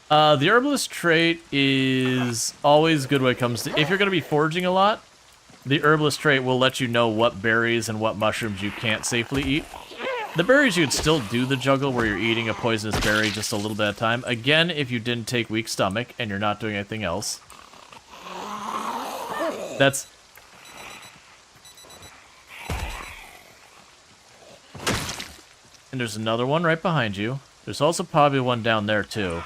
The herbalist trait is always good when it comes to, if you're going to be foraging a lot, the herbalist trait will let you know what berries and what mushrooms you can't safely eat. The berries, you could still do the juggle where you're eating a poisonous berry just a little bit at a time. Again, if you didn't take weak stomach and you're not doing anything else. That's... And there's another one right behind you. There's also probably one down there, too.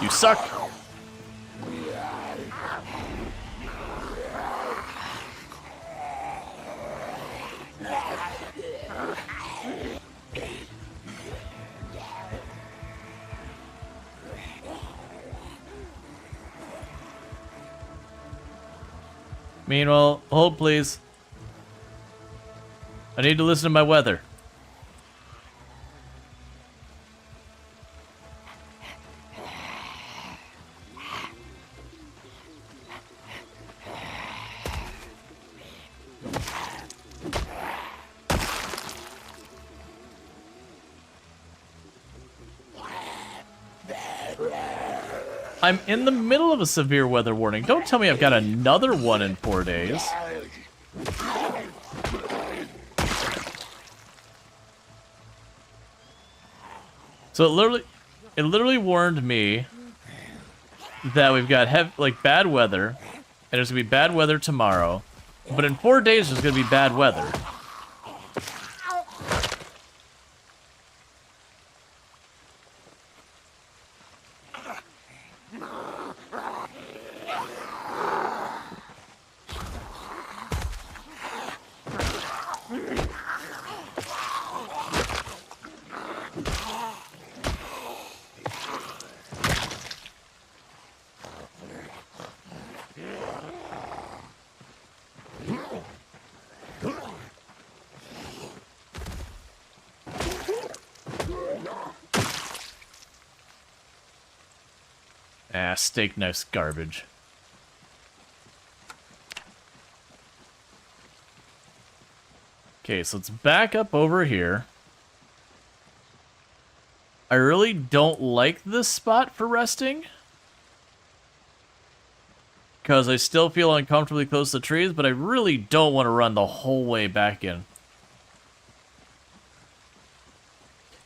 You suck! Meanwhile, hold please. I need to listen to my weather. I'm in the middle of a severe weather warning. Don't tell me I've got another one in 4 days. So it literally warned me that we've got bad weather, and there's gonna be bad weather tomorrow, but in 4 days there's gonna be bad weather. Ah, steak knife's garbage. Okay, so let's back up over here. I really don't like this spot for resting, because I still feel uncomfortably close to trees, but I really don't want to run the whole way back in.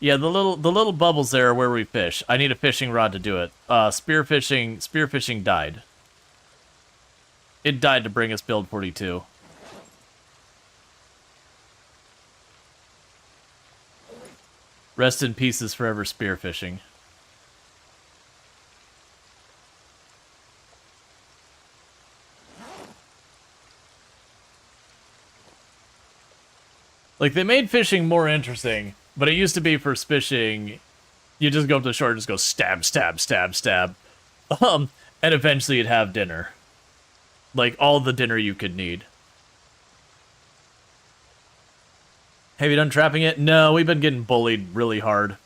Yeah, the little bubbles there are where we fish. I need a fishing rod to do it. Spearfishing died. It died to bring us build 42. Rest in pieces forever, spearfishing. Like, they made fishing more interesting, but it used to be for fishing, you just go up to the shore and just go stab, stab, stab, stab. And eventually you'd have dinner. Like, all the dinner you could need. Have you done trapping it? No, we've been getting bullied really hard.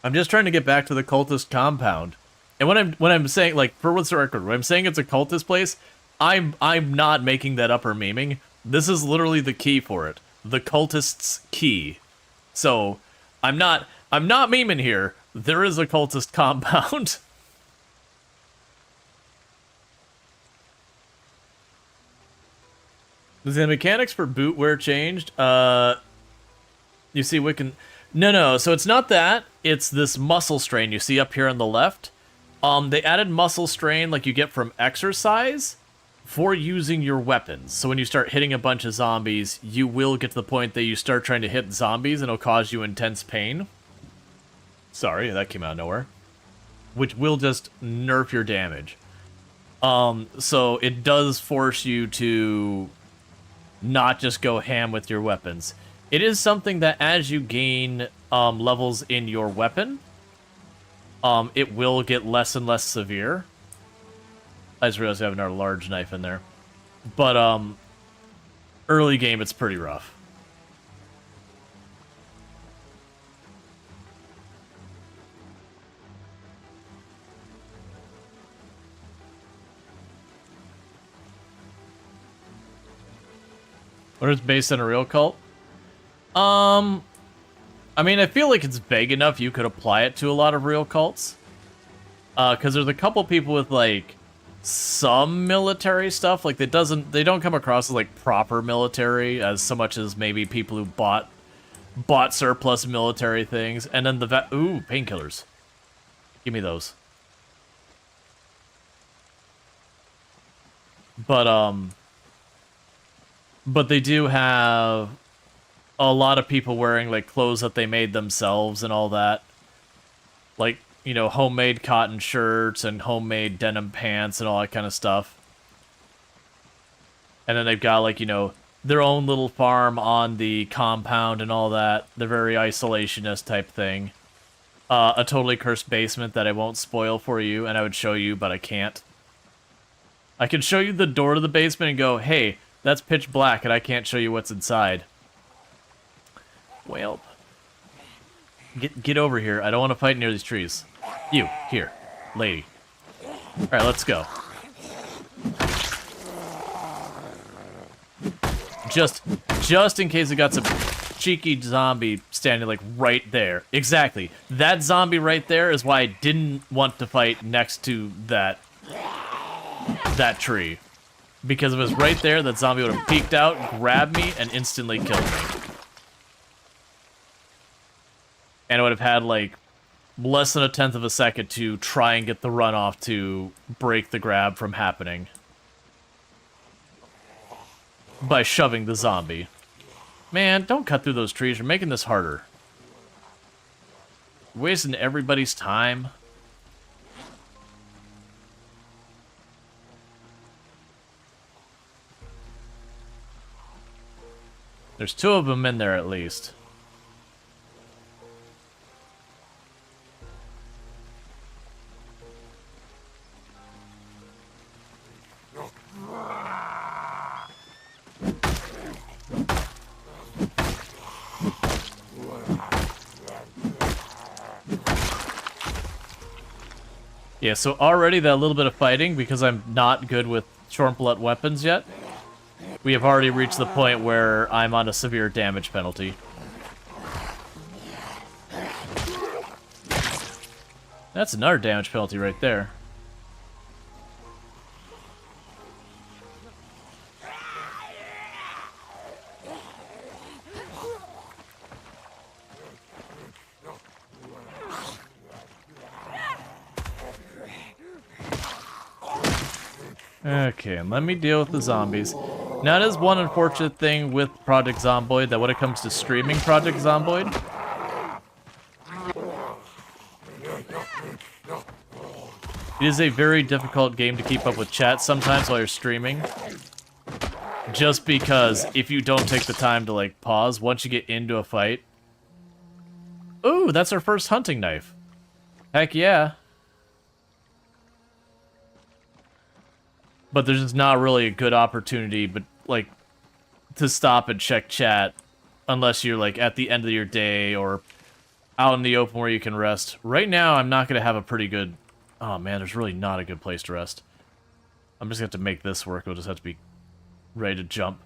I'm just trying to get back to the cultist compound. And when I'm saying, like, for what's the record, when I'm saying it's a cultist place, I'm not making that up or memeing. This is literally the key for it. The cultist's key. So, I'm not memeing here. There is a cultist compound. Has the mechanics for boot wear changed? You see Wiccan... No, so it's not that. It's this muscle strain you see up here on the left. They added muscle strain like you get from exercise for using your weapons. So when you start hitting a bunch of zombies, you will get to the point that you start trying to hit zombies and it'll cause you intense pain. Sorry, that came out of nowhere. Which will just nerf your damage. So it does force you to not just go ham with your weapons. It is something that as you gain levels in your weapon, it will get less and less severe. I just realized I have another large knife in there. But, early game, it's pretty rough. What is based on a real cult? I mean, I feel like it's vague enough you could apply it to a lot of real cults. Because there's a couple people with, like, some military stuff. Like, they don't come across as, like, proper military as so much as maybe people who bought surplus military things. And then ooh, painkillers. Give me those. But they do have a lot of people wearing, like, clothes that they made themselves and all that. Like, you know, homemade cotton shirts and homemade denim pants and all that kind of stuff. And then they've got, like, you know, their own little farm on the compound and all that. They're very isolationist type thing. A totally cursed basement that I won't spoil for you, and I would show you, but I can't. I can show you the door to the basement and go, hey, that's pitch black and I can't show you what's inside. Well, get over here. I don't want to fight near these trees. You, here, lady. Alright, let's go. Just in case it got some... cheeky zombie standing like right there. Exactly. That zombie right there is why I didn't want to fight next to that tree. Because if it was right there, that zombie would have peeked out, grabbed me, and instantly killed me. And I would have had like less than a tenth of a second to try and get the runoff to break the grab from happening. By shoving the zombie. Man, don't cut through those trees. You're making this harder. You're wasting everybody's time. There's 2 of them in there at least. Yeah, so already that little bit of fighting, because I'm not good with short-blunt weapons yet, we have already reached the point where I'm on a severe damage penalty. That's another damage penalty right there. Okay, let me deal with the zombies. Now, it is one unfortunate thing with Project Zomboid, that when it comes to streaming Project Zomboid, it is a very difficult game to keep up with chat sometimes while you're streaming. Just because if you don't take the time to, like, pause, once you get into a fight... Ooh, that's our first hunting knife. Heck yeah. But there's just not really a good opportunity, but like, to stop and check chat, unless you're like at the end of your day or out in the open where you can rest. Right now, I'm not gonna have a pretty good. Oh man, there's really not a good place to rest. I'm just gonna have to make this work. We'll just have to be ready to jump.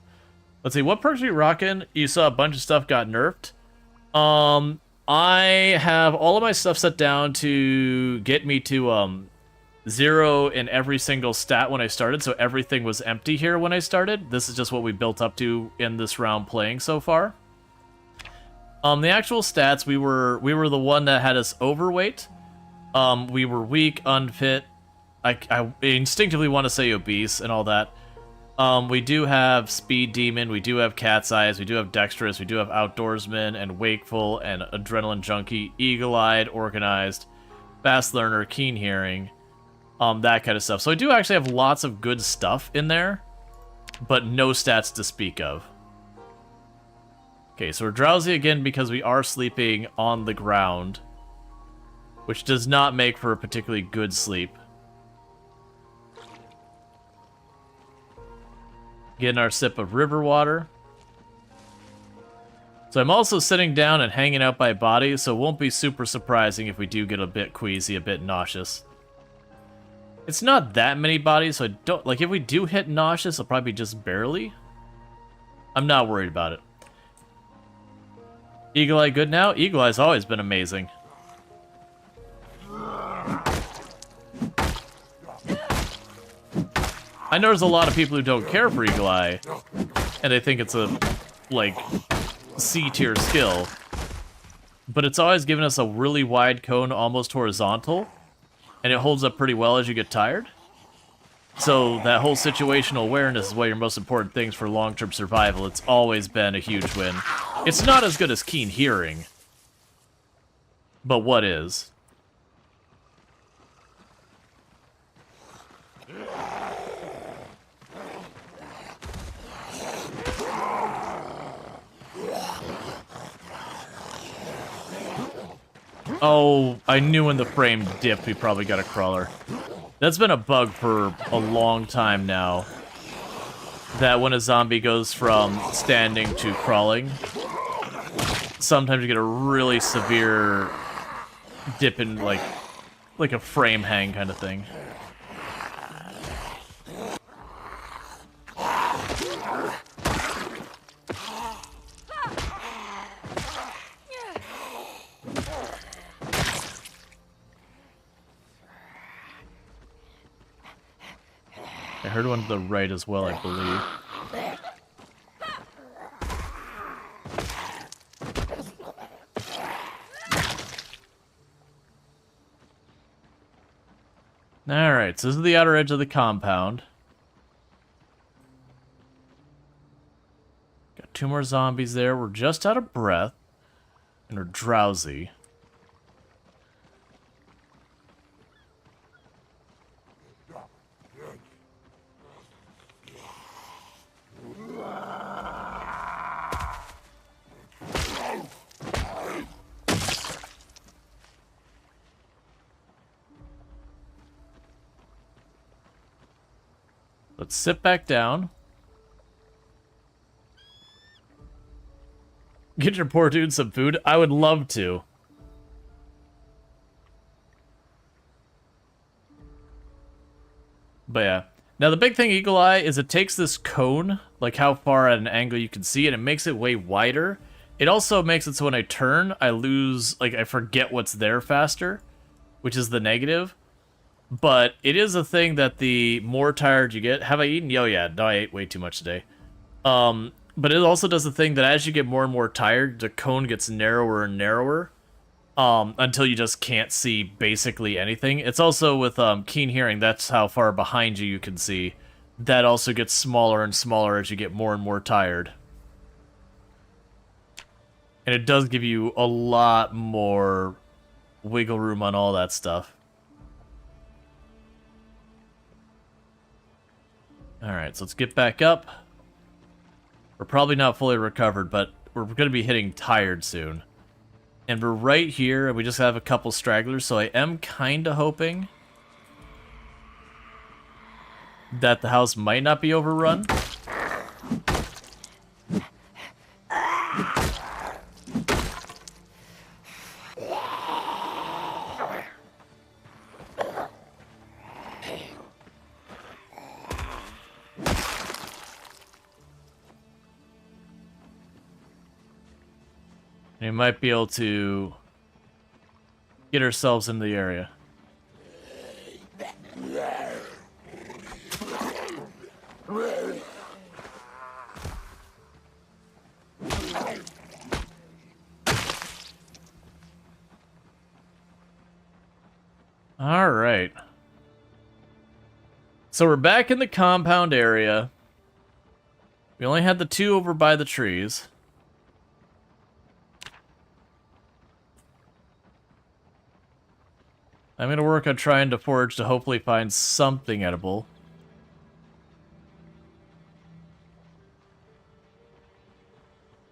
Let's see, what perks are you rocking? You saw a bunch of stuff got nerfed. I have all of my stuff set down to get me to 0 in every single stat when I started, so everything was empty here when I started. This is just what we built up to in this round playing so far. The actual stats, we were the one that had us overweight. We were weak, unfit. I instinctively want to say obese and all that. We do have Speed Demon, we do have Cat's Eyes, we do have Dexterous, we do have Outdoorsman, and Wakeful, and Adrenaline Junkie, Eagle-Eyed, Organized, Fast Learner, Keen Hearing, that kind of stuff. So I do actually have lots of good stuff in there, but no stats to speak of. Okay, so we're drowsy again because we are sleeping on the ground, which does not make for a particularly good sleep. Getting our sip of river water. So I'm also sitting down and hanging out by body, so it won't be super surprising if we do get a bit queasy, a bit nauseous. It's not that many bodies, so I don't... Like, if we do hit nauseous, it'll probably be just barely. I'm not worried about it. Eagle Eye good now? Eagle Eye's always been amazing. I know there's a lot of people who don't care for Eagle Eye, and they think it's a, like, C-tier skill. But it's always given us a really wide cone, almost horizontal, and it holds up pretty well as you get tired. So that whole situational awareness is one of your most important things for long-term survival. It's always been a huge win. It's not as good as Keen Hearing, but what is? Oh, I knew when the frame dipped we probably got a crawler. That's been a bug for a long time now. That when a zombie goes from standing to crawling, sometimes you get a really severe dip in, like a frame hang kind of thing. I heard one to the right as well, I believe. Alright, so this is the outer edge of the compound. Got 2 more zombies there. We're just out of breath. And we're drowsy. Let's sit back down. Get your poor dude some food. I would love to. But yeah. Now the big thing, Eagle Eye, is it takes this cone, like how far at an angle you can see it, and it makes it way wider. It also makes it so when I turn, I lose, like, I forget what's there faster, which is the negative. But it is a thing that the more tired you get... Have I eaten? Oh yeah, no, I ate way too much today. But it also does the thing that as you get more and more tired, the cone gets narrower and narrower. Until you just can't see basically anything. It's also with keen hearing, that's how far behind you can see. That also gets smaller and smaller as you get more and more tired. And it does give you a lot more wiggle room on all that stuff. Alright, so let's get back up. We're probably not fully recovered, but we're going to be hitting tired soon. And we're right here, and we just have a couple stragglers, so I am kind of hoping that the house might not be overrun. We might be able to get ourselves into the area. All right. So we're back in the compound area. We only had the 2 over by the trees. I'm going to work on trying to forage to hopefully find something edible.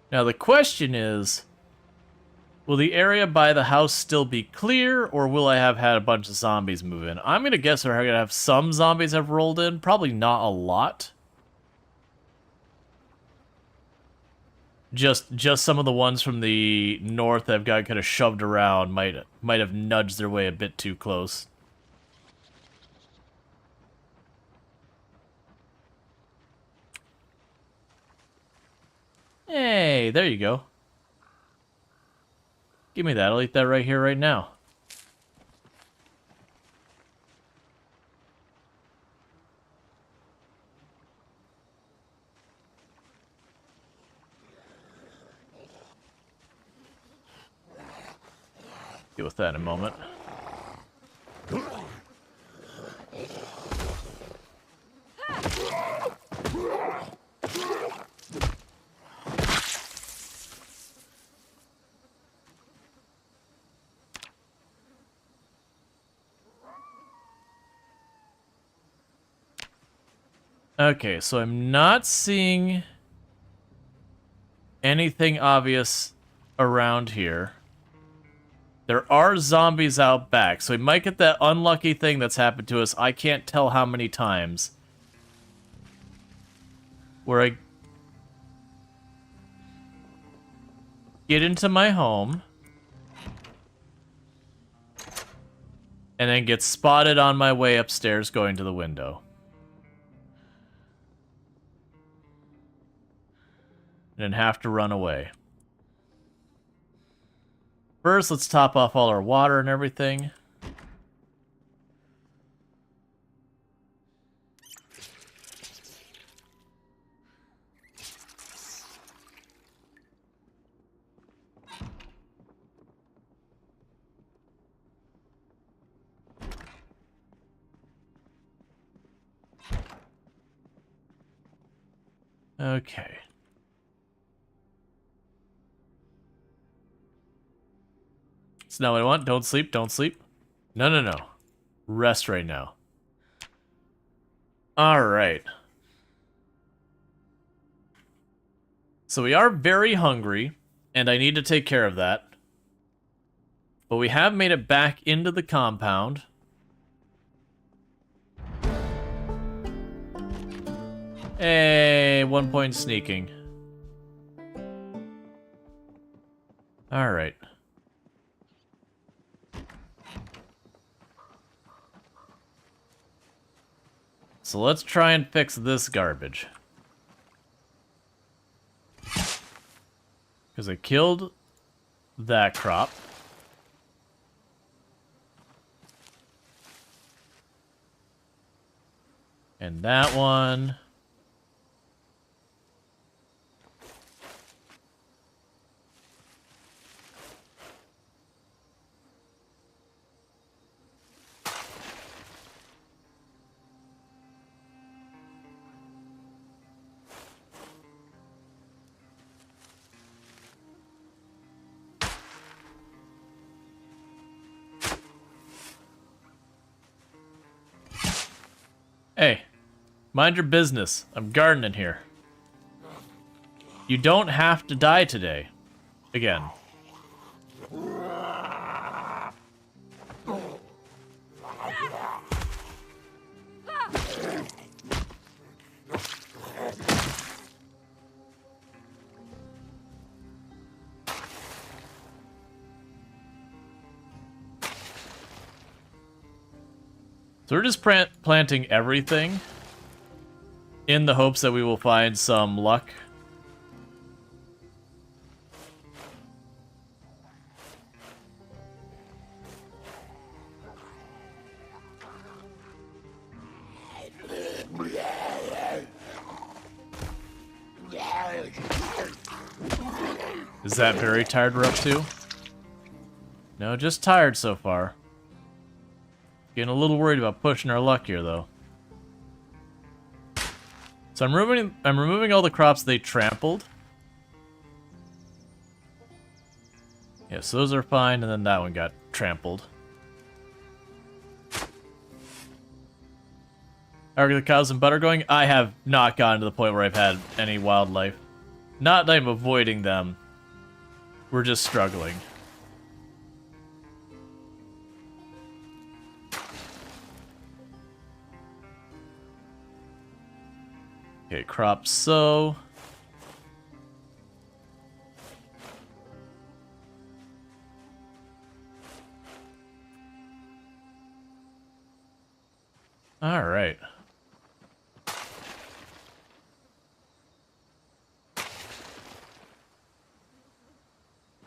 Now the question is, will the area by the house still be clear, or will I have had a bunch of zombies move in? I'm going to guess we're going to have some zombies have rolled in, probably not a lot. Just some of the ones from the north that have got kind of shoved around might have nudged their way a bit too close. Hey, there you go. Give me that. I'll eat that right here, right now. Deal with that in a moment. Okay, so I'm not seeing anything obvious around here. There are zombies out back, so we might get that unlucky thing that's happened to us. I can't tell how many times. Where I get into my home and then get spotted on my way upstairs going to the window. And then have to run away. First, let's top off all our water and everything. Okay. It's not what I want. Don't sleep. Don't sleep. No, no, no. Rest right now. All right. So we are very hungry, and I need to take care of that. But we have made it back into the compound. Hey, 1 point sneaking. All right. So let's try and fix this garbage. Because I killed that crop. And that one. Hey, mind your business. I'm gardening here. You don't have to die today. Again. So we're just planting everything in the hopes that we will find some luck. Is that very tired we're up to? No, just tired so far. Getting a little worried about pushing our luck here, though. So I'm removing all the crops they trampled. Yes, those are fine, and then that one got trampled. Are the cows and butter going? I have not gotten to the point where I've had any wildlife. Not that I'm avoiding them. We're just struggling. Okay, crop sow. All right.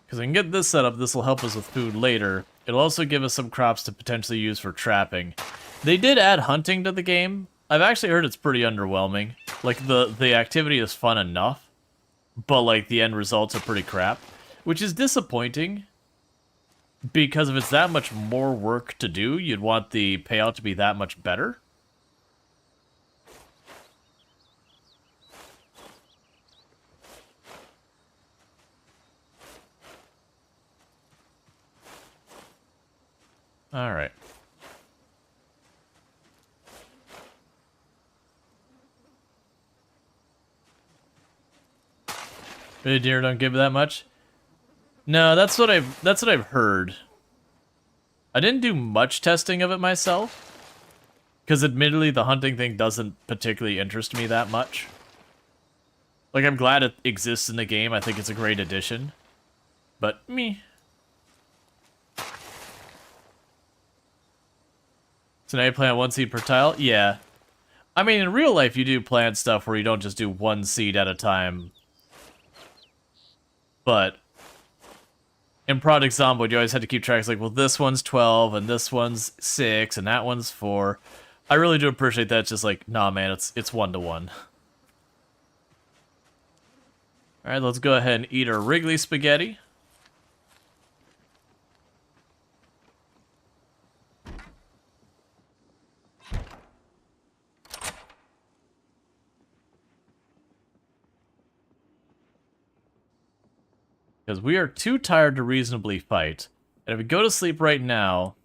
Because I can get this set up, this will help us with food later. It'll also give us some crops to potentially use for trapping. They did add hunting to the game. I've actually heard it's pretty underwhelming. Like, the activity is fun enough, but, like, the end results are pretty crap. Which is disappointing, because if it's that much more work to do, you'd want the payout to be that much better. Alright. Really, deer don't give that much? No, that's what I've heard. I didn't do much testing of it myself, because admittedly the hunting thing doesn't particularly interest me that much. Like, I'm glad it exists in the game. I think it's a great addition. But me. So now you plant one seed per tile? Yeah. I mean, in real life, you do plant stuff where you don't just do one seed at a time. But in Project Zomboid, you always had to keep track. It's like, well, this one's 12, and this one's 6, and that one's 4. I really do appreciate that. It's just like, nah, man, it's 1-to-1. Alright, let's go ahead and eat our Wrigley spaghetti. Because we are too tired to reasonably fight. And if we go to sleep right now,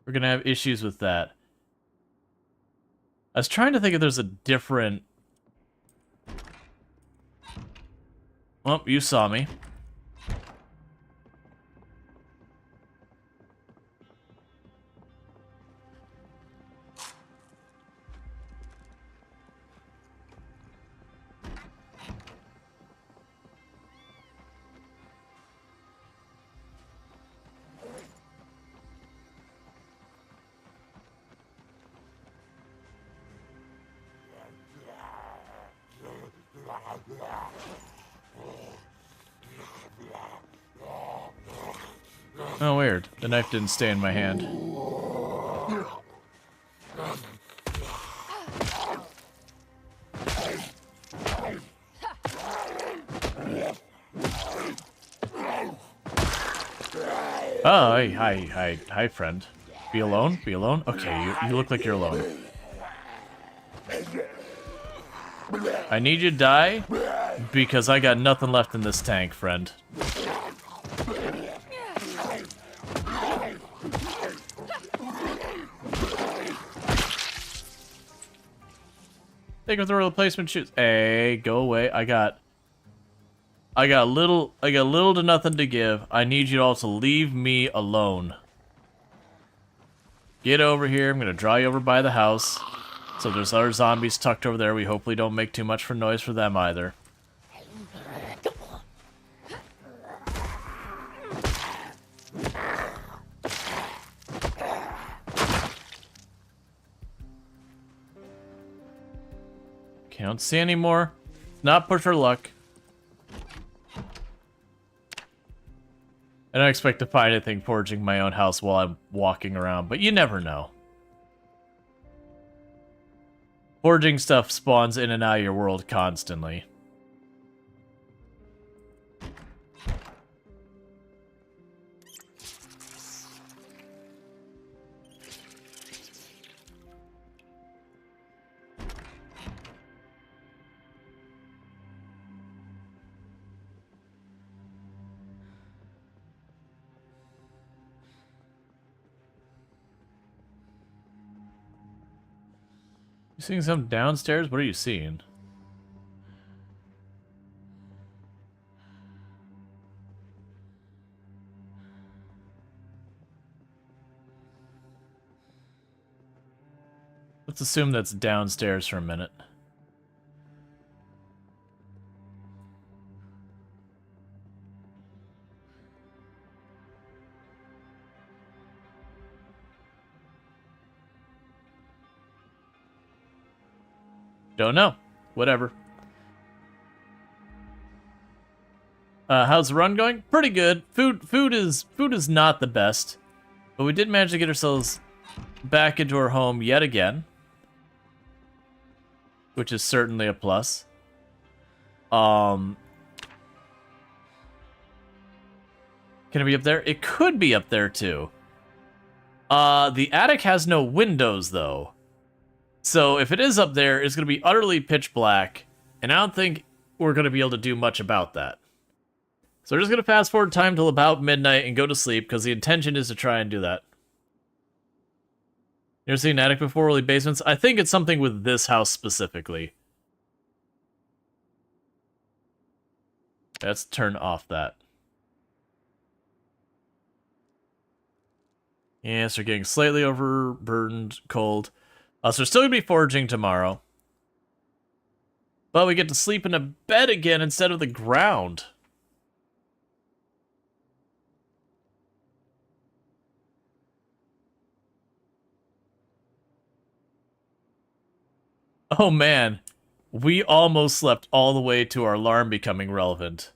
we're going to have issues with that. I was trying to think if there's a different... Oh, you saw me. Oh, weird. The knife didn't stay in my hand. Oh, hi, friend. Be alone? Be alone? Okay, you look like you're alone. I need you to die, because I got nothing left in this tank, friend. Take with the replacement shoes. Hey, go away. I got little to nothing to give. I need you all to leave me alone. Get over here. I'm gonna draw you over by the house. So there's other zombies tucked over there. We hopefully don't make too much for noise for them either. Can't see anymore. Not push her luck. I don't expect to find anything foraging my own house while I'm walking around, but you never know. Foraging stuff spawns in and out of your world constantly. You seeing something downstairs? What are you seeing? Let's assume that's downstairs for a minute. Don't know. Whatever. How's the run going? Pretty good. Food is not the best, but we did manage to get ourselves back into our home yet again, which is certainly a plus. Can it be up there? It could be up there too. The attic has no windows though. So if it is up there, it's going to be utterly pitch black, and I don't think we're going to be able to do much about that. So we're just going to fast forward time till about midnight and go to sleep, because the intention is to try and do that. You ever seen an attic before, really basements? I think it's something with this house specifically. Let's turn off that. Yes, we're getting slightly overburdened, cold. So we're still going to be foraging tomorrow. But we get to sleep in a bed again instead of the ground. Oh man, we almost slept all the way to our alarm becoming relevant.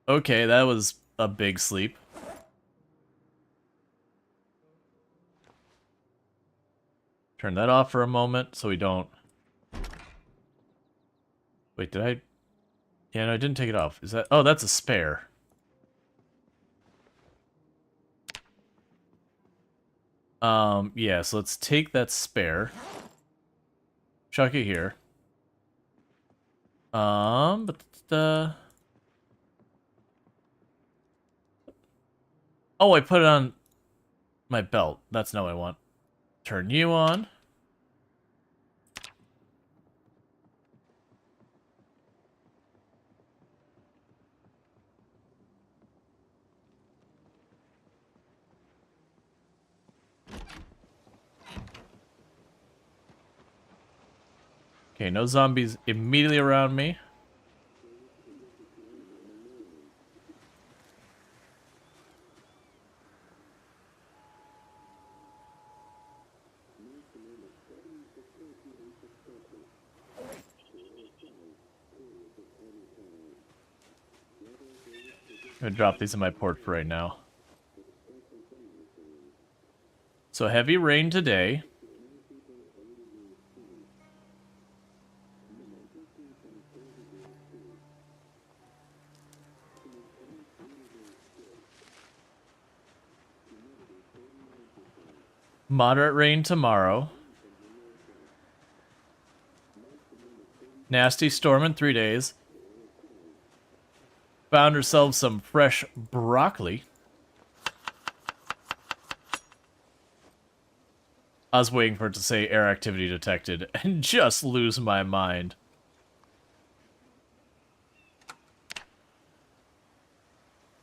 Okay, that was a big sleep. Turn that off for a moment so we don't... Wait, did I... Yeah, no, I didn't take it off. Is that... Oh, that's a spare. Yeah, so let's take that spare. Chuck it here. But Oh, I put it on my belt. That's not what I want. Turn you on. Okay, no zombies immediately around me. I'm gonna drop these in my port for right now. So heavy rain today. Moderate rain tomorrow. Nasty storm in 3 days. Found ourselves some fresh broccoli. I was waiting for it to say air activity detected and just lose my mind.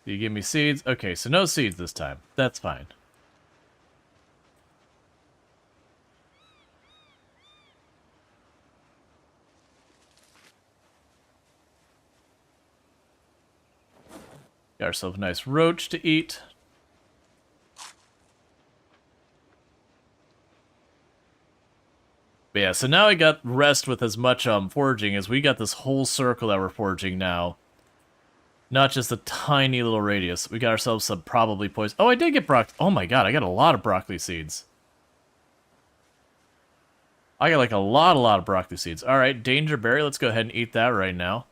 Do you give me seeds? Okay, so no seeds this time. That's fine. Got ourselves a nice roach to eat. But yeah, so now I got rest with as much foraging as we got this whole circle that we're foraging now. Not just a tiny little radius. We got ourselves some probably poison. Oh, I did get broccoli. Oh my god, I got a lot of broccoli seeds. I got like a lot of broccoli seeds. Alright, danger berry. Let's go ahead and eat that right now.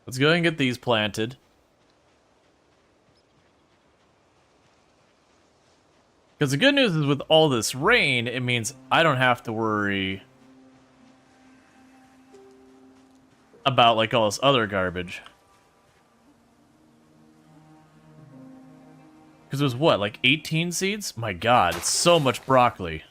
Let's go ahead and get these planted. Because the good news is with all this rain, it means I don't have to worry about like all this other garbage. Because it was what, like 18 seeds? My god, it's so much broccoli.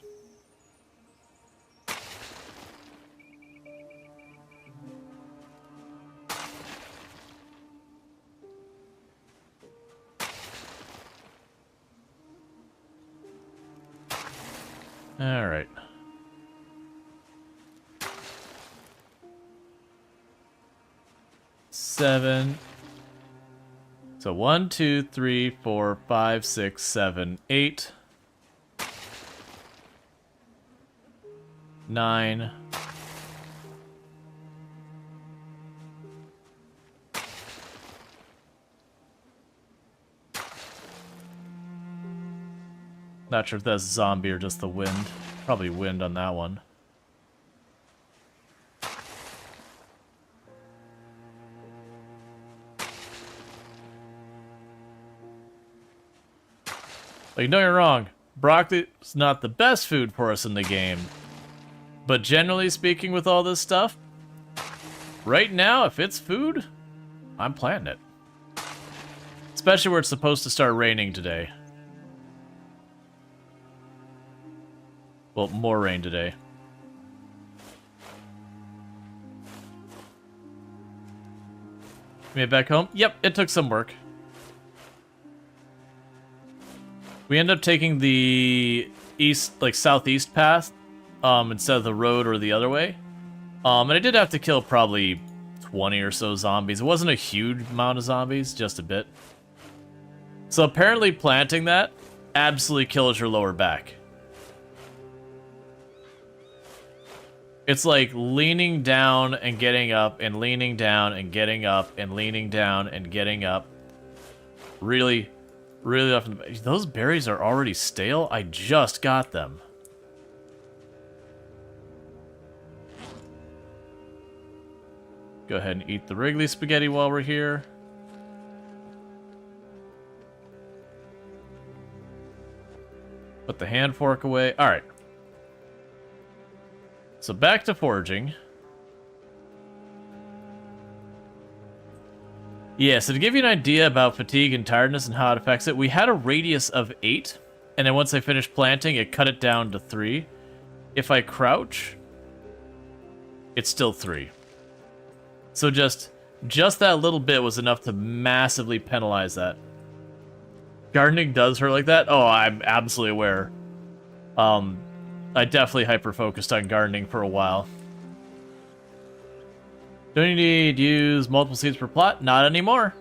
Alright. Seven. So 1, 2, 3, 4, 5, 6, 7, 8. 9. Not sure if that's zombie or just the wind. Probably wind on that one. Like, don't get me wrong, broccoli is not the best food for us in the game. But generally speaking with all this stuff, right now, if it's food, I'm planting it. Especially where it's supposed to start raining today. Well, more rain today. Made it back home? Yep, it took some work. We ended up taking the east, like southeast path, instead of the road or the other way. And I did have to kill probably 20 or so zombies. It wasn't a huge amount of zombies, just a bit. So apparently planting that absolutely kills your lower back. It's like leaning down and getting up and leaning down and getting up and leaning down and getting up. Really, really often. Those berries are already stale? I just got them. Go ahead and eat the Wrigley spaghetti while we're here. Put the hand fork away. Alright. So back to foraging. Yeah, so to give you an idea about fatigue and tiredness and how it affects it, we had a radius of 8, and then once I finished planting, it cut it down to 3. If I crouch, it's still 3. So just that little bit was enough to massively penalize that. Gardening does hurt like that? Oh, I'm absolutely aware. I definitely hyper-focused on gardening for a while. Don't you need to use multiple seeds per plot? Not anymore.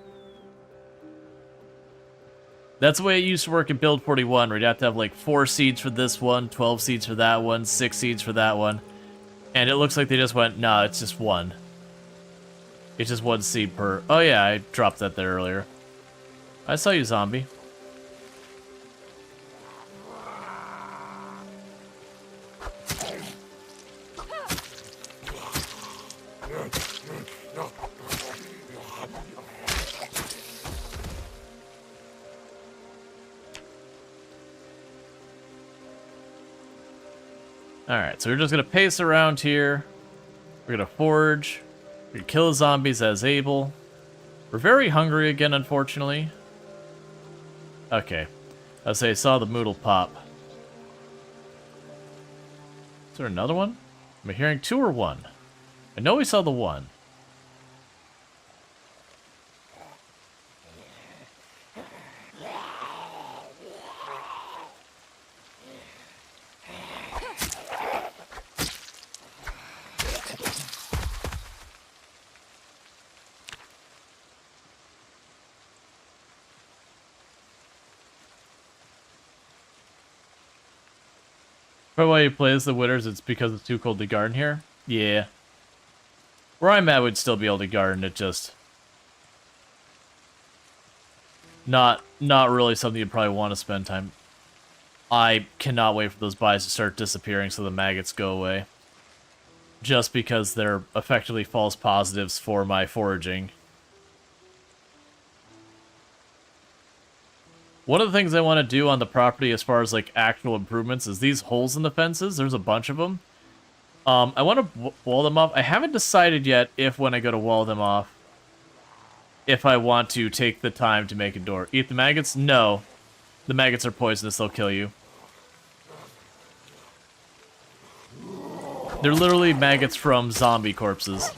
That's the way it used to work in Build 41, where you'd have to have like 4 seeds for this one, 12 seeds for that one, 6 seeds for that one. And it looks like they just went, nah, it's just 1. It's just 1 seed per... Oh yeah, I dropped that there earlier. I saw you, zombie. Alright, so we're just gonna pace around here. We're gonna forage. We're gonna kill zombies as able. We're very hungry again, unfortunately. Okay. I saw the moodle pop. Is there another one? Am I hearing 2 or 1? I know we saw the 1. Probably why you play as the winters, it's because it's too cold to garden here? Yeah. Where I'm at, we'd still be able to garden, it just... Not really something you'd probably want to spend time. I cannot wait for those buys to start disappearing so the maggots go away. Just because they're effectively false positives for my foraging. One of the things I want to do on the property as far as like actual improvements is these holes in the fences. There's a bunch of them. I want to wall them off. I haven't decided yet if when I go to wall them off, if I want to take the time to make a door. Eat the maggots? No. The maggots are poisonous. They'll kill you. They're literally maggots from zombie corpses.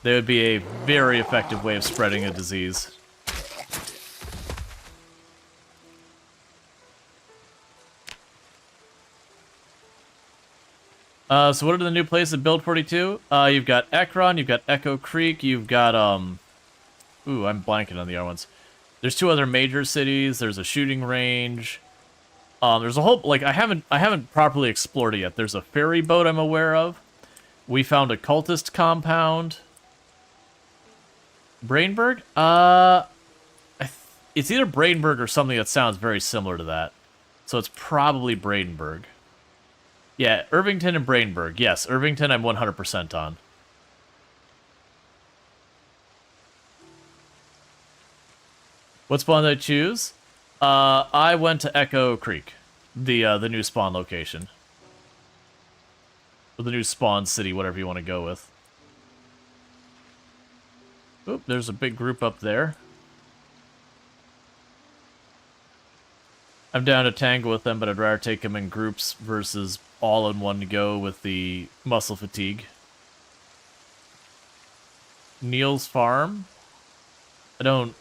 They would be a very effective way of spreading a disease. So what are the new places in Build 42? You've got Ekron, you've got Echo Creek, you've got, ooh, I'm blanking on the other ones. There's 2 other major cities, there's a shooting range. There's a whole, like, I haven't properly explored it yet. There's a ferry boat I'm aware of. We found a cultist compound. Brainberg? It's either Brainberg or something that sounds very similar to that. So it's probably Brainberg. Yeah, Irvington and Brainberg. Yes, Irvington I'm 100% on. What spawn did I choose? I went to Echo Creek, the new spawn location. Or the new spawn city, whatever you want to go with. Oop, there's a big group up there. I'm down to tangle with them, but I'd rather take them in groups versus all in one go with the muscle fatigue. Neil's farm? I don't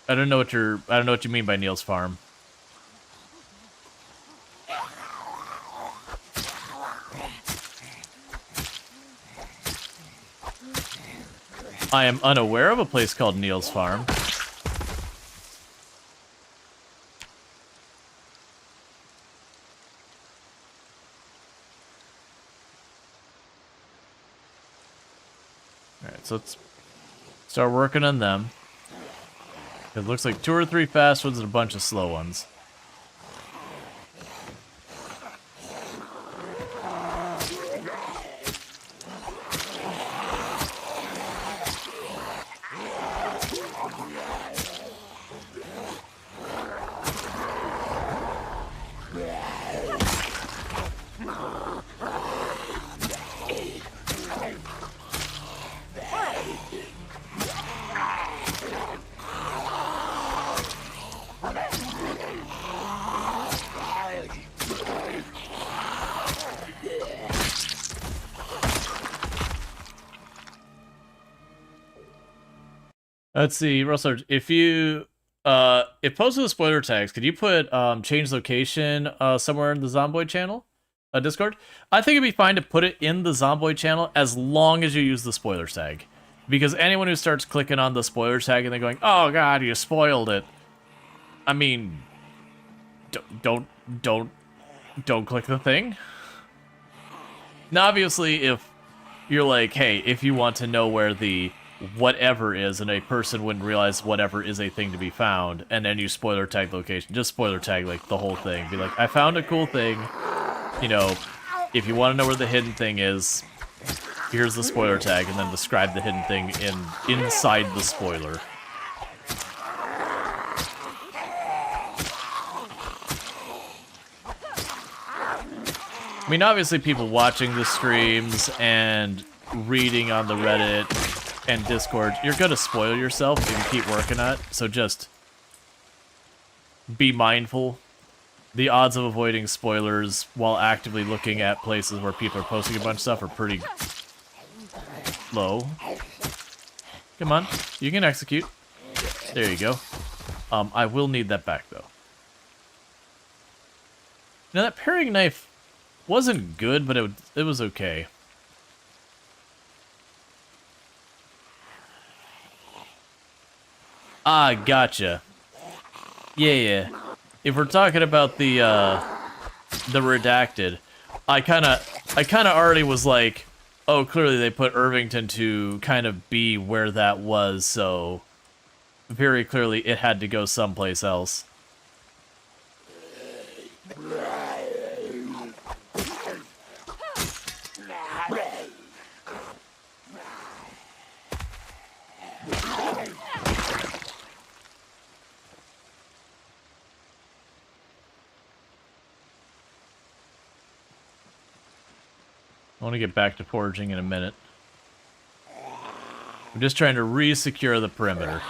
know what you mean by Neil's farm. I am unaware of a place called Neil's farm. Alright, so let's start working on them. It looks like 2 or 3 fast ones and a bunch of slow ones. Let's see, Russell, if you if posted the spoiler tags, could you put change location somewhere in the Zomboid channel? Discord? I think it'd be fine to put it in the Zomboid channel as long as you use the spoiler tag. Because anyone who starts clicking on the spoiler tag and then going, "Oh god, you spoiled it." I mean, don't click the thing. Now obviously if you're like, "Hey, if you want to know where the whatever is," and a person wouldn't realize whatever is a thing to be found, and then you spoiler tag location, just spoiler tag like the whole thing. Be like, "I found a cool thing. You know, if you want to know where the hidden thing is, here's the spoiler tag," and then describe the hidden thing inside the spoiler. I mean, obviously people watching the streams and reading on the Reddit and Discord, you're gonna spoil yourself if you keep working on it, so just be mindful. The odds of avoiding spoilers while actively looking at places where people are posting a bunch of stuff are pretty low. Come on, you can execute. There you go. I will need that back, though. Now, that paring knife wasn't good, but it was okay. Ah, gotcha. Yeah. If we're talking about the redacted, I kind of already was like, oh, clearly they put Irvington to kind of be where that was, so very clearly it had to go someplace else. I want to get back to foraging in a minute. I'm just trying to re-secure the perimeter.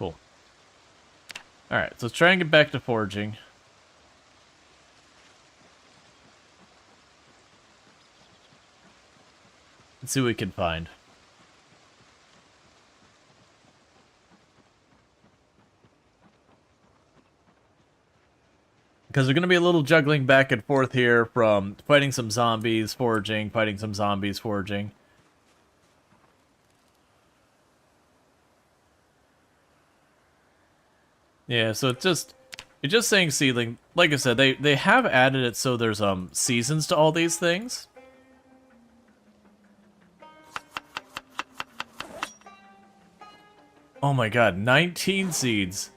Cool. Alright, so let's try and get back to foraging. Let's see what we can find. Because there's going to be a little juggling back and forth here from fighting some zombies, foraging, fighting some zombies, foraging. Yeah, so it's just saying seedling. Like I said, they have added it so there's seasons to all these things. Oh my god, 19 seeds.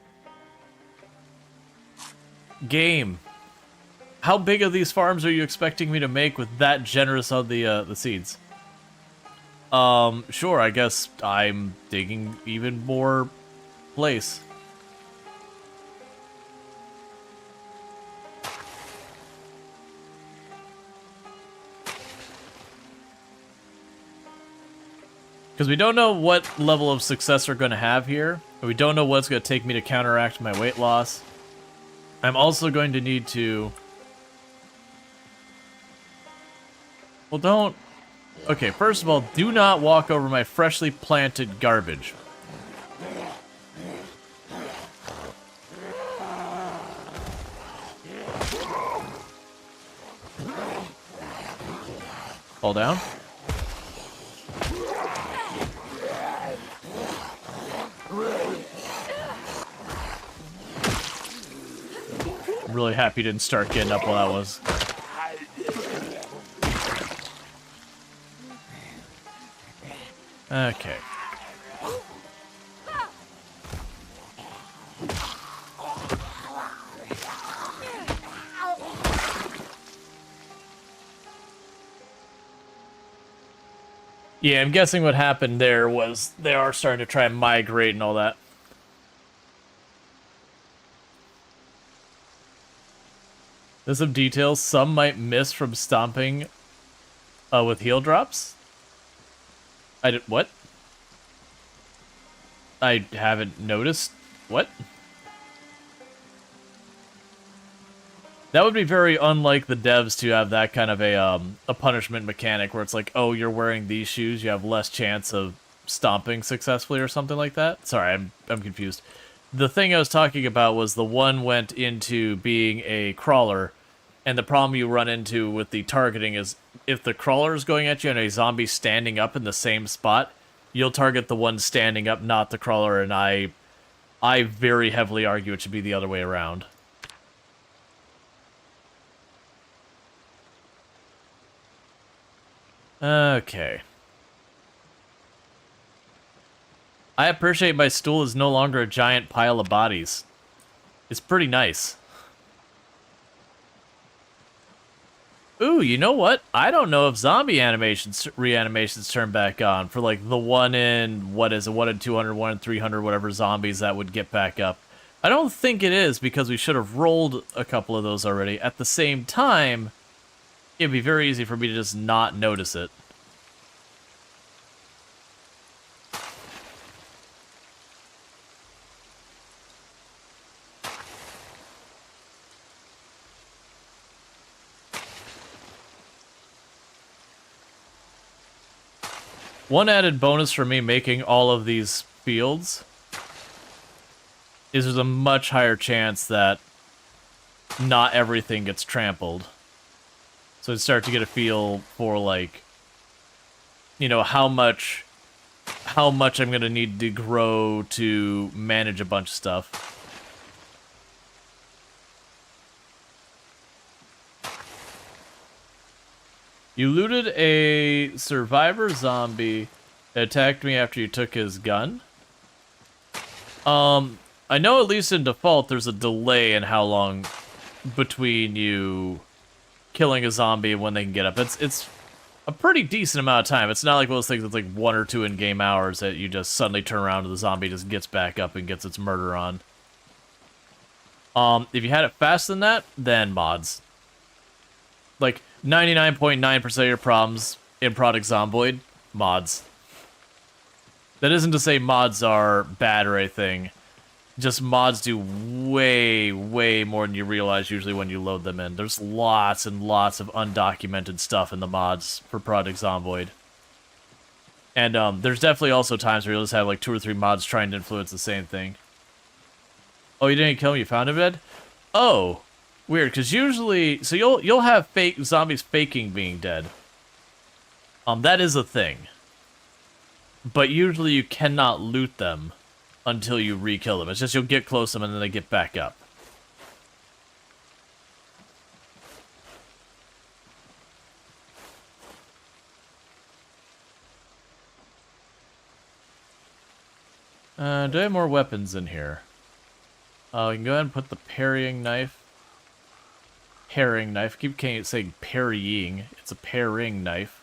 Game. How big of these farms are you expecting me to make with that generous of the seeds? Sure, I guess I'm digging even more place. Because we don't know what level of success we're going to have here. And we don't know what it's going to take me to counteract my weight loss. I'm also going to need to... Well, don't... Okay, first of all, do not walk over my freshly planted garbage. Fall down. I'm really happy you didn't start getting up while I was. Okay. Yeah, I'm guessing what happened there was they are starting to try and migrate and all that. There's some details some might miss from stomping with heal drops. What? I haven't noticed. What? That would be very unlike the devs to have that kind of a punishment mechanic where it's like, oh, you're wearing these shoes, you have less chance of stomping successfully or something like that. Sorry, I'm confused. The thing I was talking about was the one went into being a crawler, and the problem you run into with the targeting is if the crawler is going at you and a zombie standing up in the same spot, you'll target the one standing up, not the crawler, and I very heavily argue it should be the other way around. Okay. I appreciate my stool is no longer a giant pile of bodies. It's pretty nice. Ooh, you know what? I don't know if zombie reanimations turn back on for like the one in, what is it, 1 in 200, 1 in 300, whatever zombies that would get back up. I don't think it is because we should have rolled a couple of those already. At the same time, it'd be very easy for me to just not notice it. One added bonus for me making all of these fields is there's a much higher chance that not everything gets trampled. So I'd start to get a feel for, like, you know, how much I'm going to need to grow to manage a bunch of stuff. You looted a survivor zombie that attacked me after you took his gun. I know at least in default there's a delay in how long between you killing a zombie and when they can get up. It's a pretty decent amount of time. It's not like one of those things that's like 1 or 2 in-game hours that you just suddenly turn around and the zombie just gets back up and gets its murder on. If you had it faster than that, then mods. Like, 99.9% of your problems in Product Zomboid, mods. That isn't to say mods are bad or anything. Just mods do way, way more than you realize usually when you load them in. There's lots and lots of undocumented stuff in the mods for Product Zomboid. And there's definitely also times where you'll just have like 2 or 3 mods trying to influence the same thing. Oh, you didn't kill him, you found him dead? Oh. Weird, because usually, so you'll have fake zombies faking being dead. That is a thing. But usually you cannot loot them until you re-kill them. It's just you'll get close to them and then they get back up. Do I have more weapons in here? Oh, we can go ahead and put the parrying knife. Paring knife. I keep saying parrying. It's a paring knife.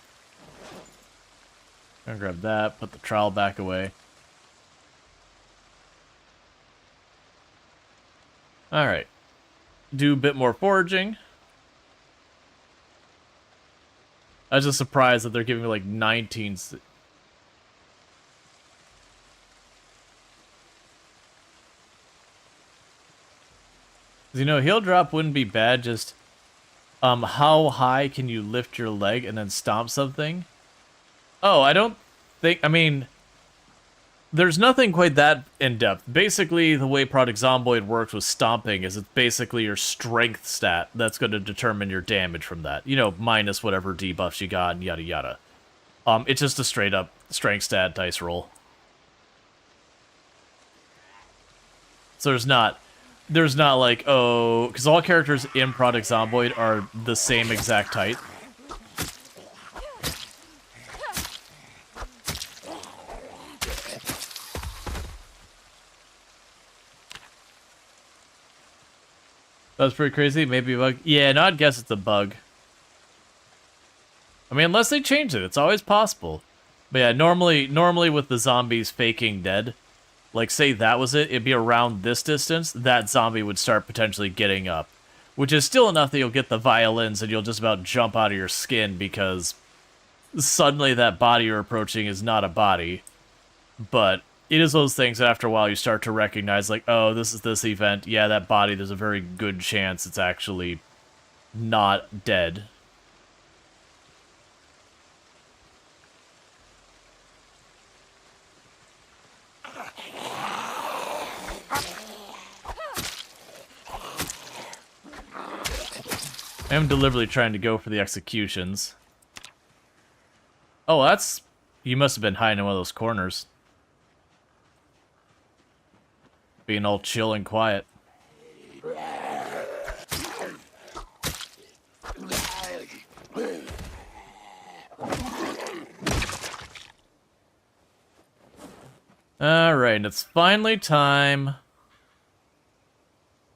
I'm gonna grab that, put the trowel back away. Alright. Do a bit more foraging. I was just surprised that they're giving me like 19... You know, heal drop wouldn't be bad, just... how high can you lift your leg and then stomp something? Oh, I don't think... I mean... There's nothing quite that in-depth. Basically, the way Product Zomboid works with stomping is it's basically your strength stat that's going to determine your damage from that. You know, minus whatever debuffs you got and yada yada. It's just a straight-up strength stat dice roll. So there's not like, oh... Because all characters in Product Zomboid are the same exact height. That's pretty crazy. Maybe a bug. Yeah, no, I'd guess it's a bug. I mean, unless they change it, it's always possible. But yeah, normally with the zombies faking dead, like say that was it, it'd be around this distance, that zombie would start potentially getting up. Which is still enough that you'll get the violins and you'll just about jump out of your skin because suddenly that body you're approaching is not a body. But it is those things that after a while you start to recognize, like, oh, this is this event. Yeah, that body, there's a very good chance it's actually not dead. I am deliberately trying to go for the executions. Oh, that's... You must have been hiding in one of those corners. Being all chill and quiet. Alright, it's finally time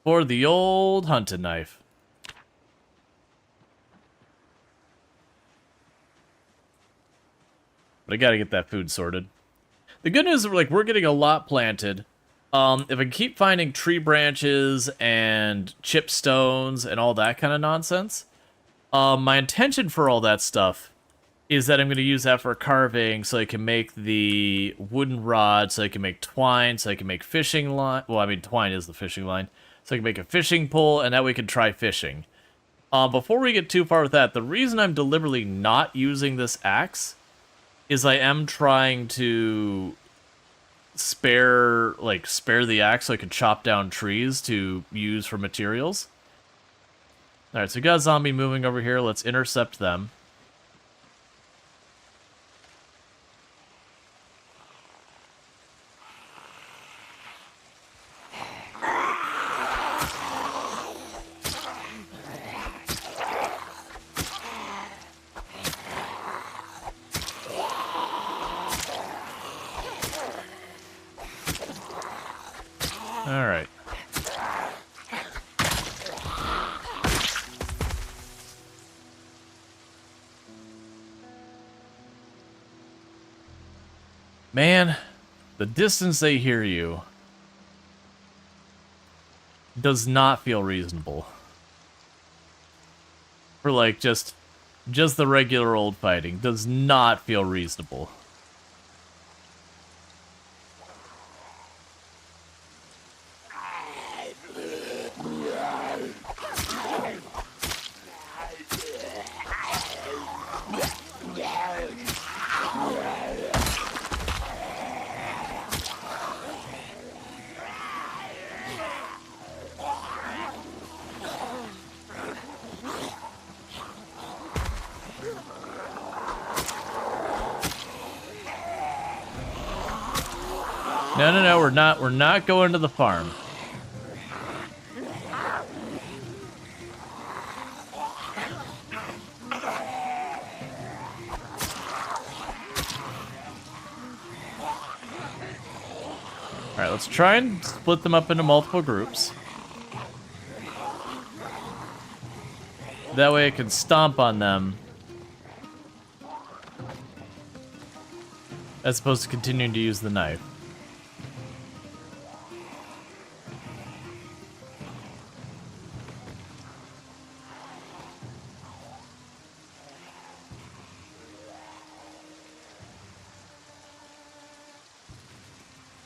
for the old hunting knife. But I gotta get that food sorted. The good news is, like, we're getting a lot planted. If I keep finding tree branches and chip stones and all that kind of nonsense, my intention for all that stuff is that I'm going to use that for carving so I can make the wooden rod, so I can make twine, so I can make fishing line. Well, I mean, twine is the fishing line. So I can make a fishing pole, and that way we can try fishing. Before we get too far with that, the reason I'm deliberately not using this axe is I am trying to spare the axe so I can chop down trees to use for materials. Alright, so we got a zombie moving over here. Let's intercept them. Alright. Man, the distance they hear you does not feel reasonable. For like just the regular old fighting does not feel reasonable. No, we're not going to the farm. Alright, let's try and split them up into multiple groups. That way I can stomp on them, as opposed to continuing to use the knife.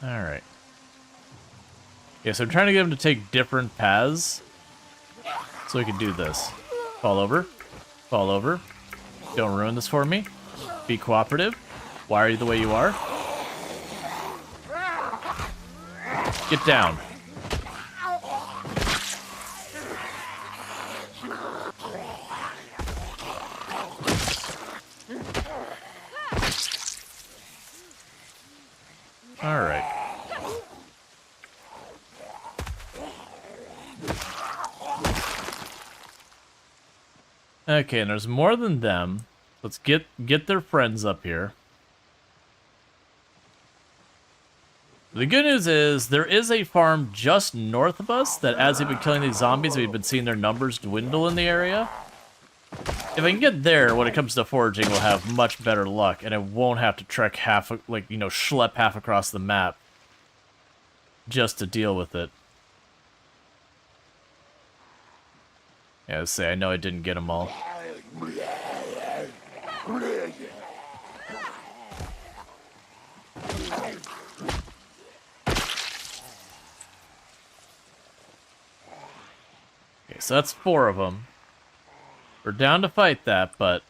Alright. Yeah, so I'm trying to get him to take different paths so we can do this. Fall over. Fall over. Don't ruin this for me. Be cooperative. Why are you the way you are? Get down. Alright. Okay, and there's more than them. Let's get their friends up here. The good news is, there is a farm just north of us that as we've been killing these zombies, we've been seeing their numbers dwindle in the area. If I can get there, when it comes to foraging, we'll have much better luck, and I won't have to trek schlep half across the map just to deal with it. Yeah, let's say, I know I didn't get them all. Okay, so that's 4 of them. We're down to fight that, but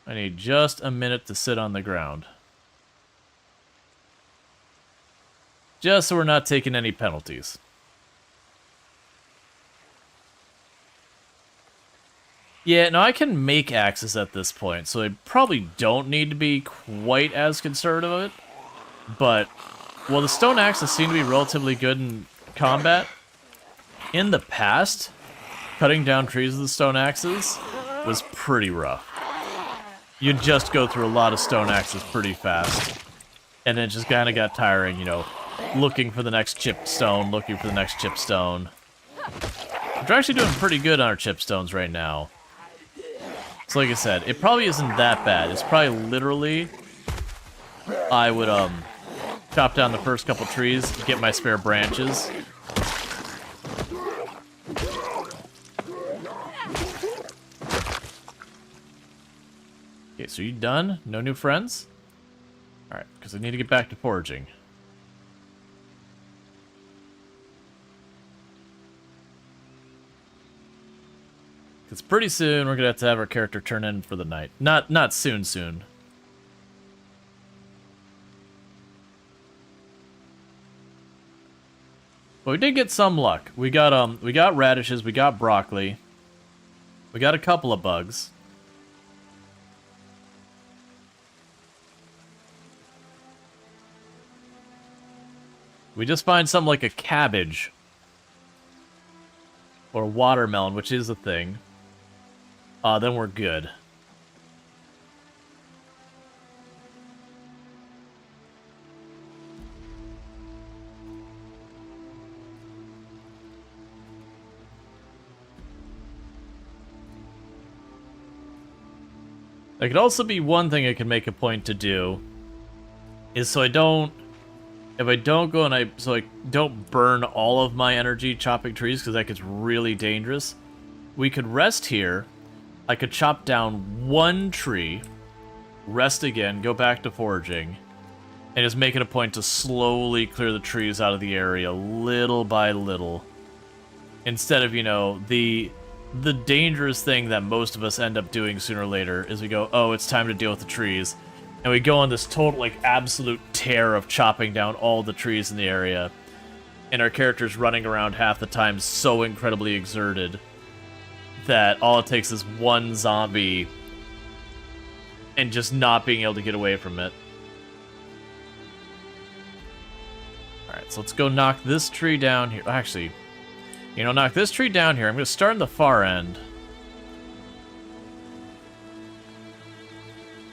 I need just a minute to sit on the ground. Just so we're not taking any penalties. Yeah, no, I can make axes at this point, so I probably don't need to be quite as conservative of it. But, well, the stone axes seem to be relatively good in combat. In the past, cutting down trees with the stone axes was pretty rough. You'd just go through a lot of stone axes pretty fast. And it just kind of got tiring, you know, looking for the next chipped stone, looking for the next chipped stone. We're actually doing pretty good on our chipstones right now. So like I said, it probably isn't that bad. It's probably literally, I would chop down the first couple trees, get my spare branches. Okay, so you done? No new friends? Alright, because I need to get back to foraging. Because pretty soon we're going to have our character turn in for the night. Not soon. But we did get some luck. We got radishes, we got broccoli. We got a couple of bugs. We just find something like a cabbage. Or a watermelon, which is a thing. Then we're good. That could also be one thing I can make a point to do. Is so I don't... If I don't go and I don't burn all of my energy chopping trees, because that gets really dangerous. We could rest here. I could chop down one tree, rest again, go back to foraging, and just make it a point to slowly clear the trees out of the area, little by little. Instead of, you know, the dangerous thing that most of us end up doing sooner or later is we go, oh, it's time to deal with the trees. And we go on this total, like, absolute tear of chopping down all the trees in the area. And our character's running around half the time so incredibly exerted that all it takes is one zombie and just not being able to get away from it. Alright, so let's go knock this tree down here. Actually, you know, knock this tree down here. I'm going to start in the far end.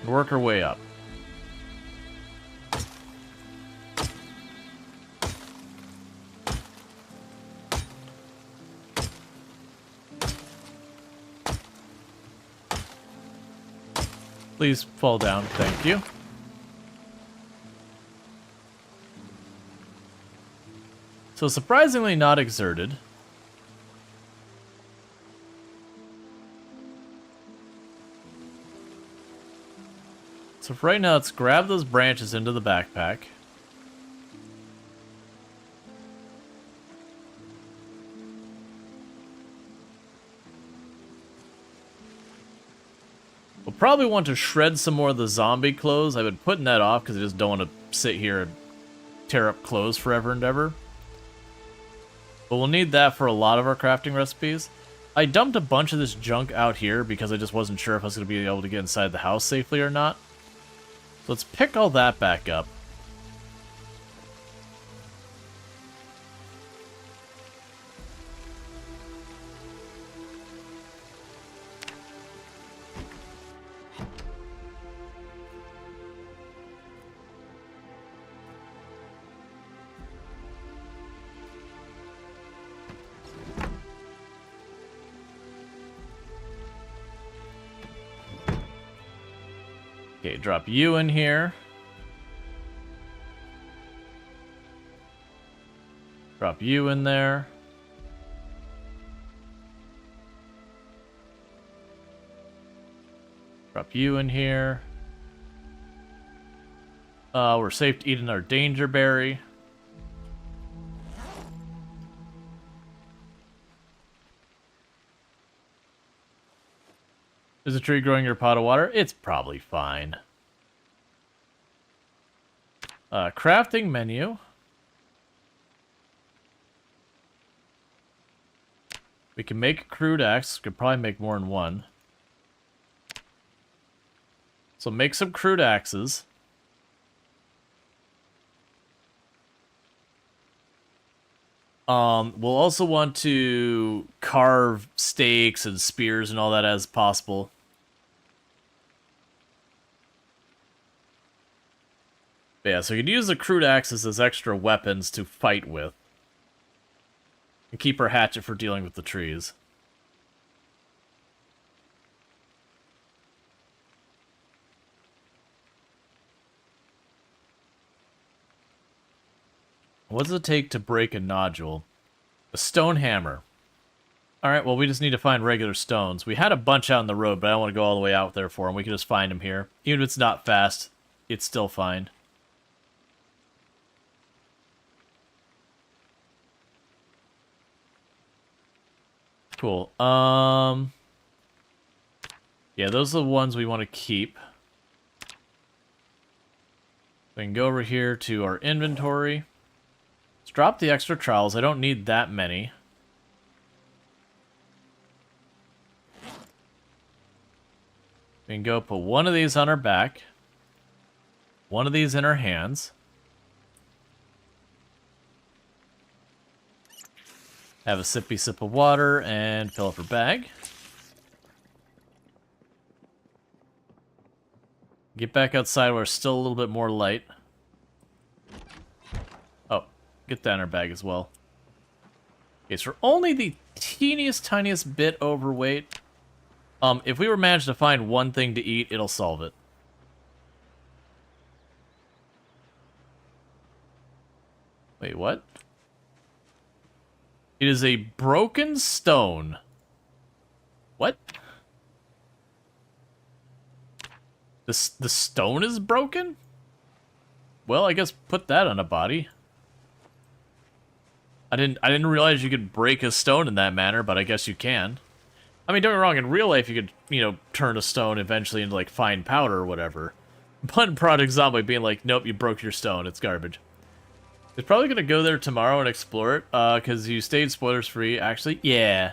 Work our way up. Please fall down, thank you. So surprisingly not exerted. So for right now, let's grab those branches into the backpack. We'll probably want to shred some more of the zombie clothes. I've been putting that off because I just don't want to sit here and tear up clothes forever and ever. But we'll need that for a lot of our crafting recipes. I dumped a bunch of this junk out here because I just wasn't sure if I was going to be able to get inside the house safely or not. So let's pick all that back up. Okay, drop you in here. Drop you in there. Drop you in here. We're safe to eat in our danger berry. Is a tree growing your pot of water? It's probably fine. Crafting menu. We can make a crude axe. Could probably make more than one. So make some crude axes. We'll also want to carve stakes and spears and all that as possible. But yeah, so you can use the crude axes as extra weapons to fight with. And keep our hatchet for dealing with the trees. What does it take to break a nodule? A stone hammer. Alright, well, we just need to find regular stones. We had a bunch out on the road, but I don't want to go all the way out there for them. We can just find them here. Even if it's not fast, it's still fine. Cool. Yeah, those are the ones we want to keep. We can go over here to our inventory. Let's drop the extra trowels. I don't need that many. We can go put one of these on our back. One of these in our hands. Have a sippy sip of water and fill up our bag. Get back outside where it's still a little bit more light. Oh, get that in our bag as well. Okay, so we're only the teeniest, tiniest bit overweight. If we were managed to find one thing to eat, it'll solve it. Wait, what? It is a broken stone. What? The stone is broken? Well, I guess put that on a body. I didn't realize you could break a stone in that manner, but I guess you can. I mean, don't get me wrong, in real life you could, you know, turn a stone eventually into, like, fine powder or whatever. But in Project Zomboid being like, nope, you broke your stone, it's garbage. It's probably gonna go there tomorrow and explore it, because you stayed spoilers-free. Actually, yeah.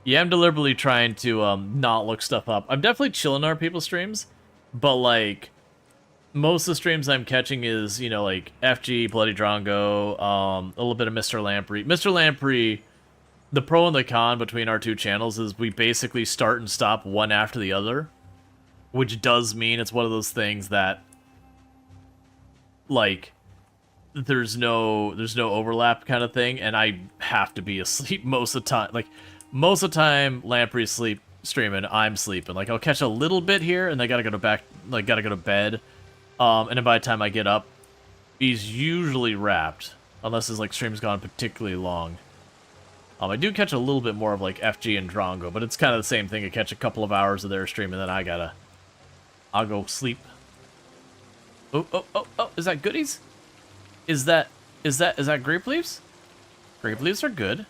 Yeah, I'm deliberately trying to, not look stuff up. I'm definitely chilling on our people's streams, but, like, most of the streams I'm catching is, you know, like, FG, Bloody Drongo, a little bit of Mr. Lamprey. Mr. Lamprey, the pro and the con between our two channels is we basically start and stop one after the other, which does mean it's one of those things that, like, there's no overlap kind of thing, and I have to be asleep most of the time. Like, most of the time, Lamprey's streaming, I'm sleeping. Like, I'll catch a little bit here, and I gotta go to bed. And then by the time I get up, he's usually wrapped, unless his, like, stream's gone particularly long. I do catch a little bit more of, like, FG and Drongo, but it's kind of the same thing. I catch a couple of hours of their stream, and then I'll go sleep. Oh, is that goodies? Is that grape leaves? Grape leaves are good.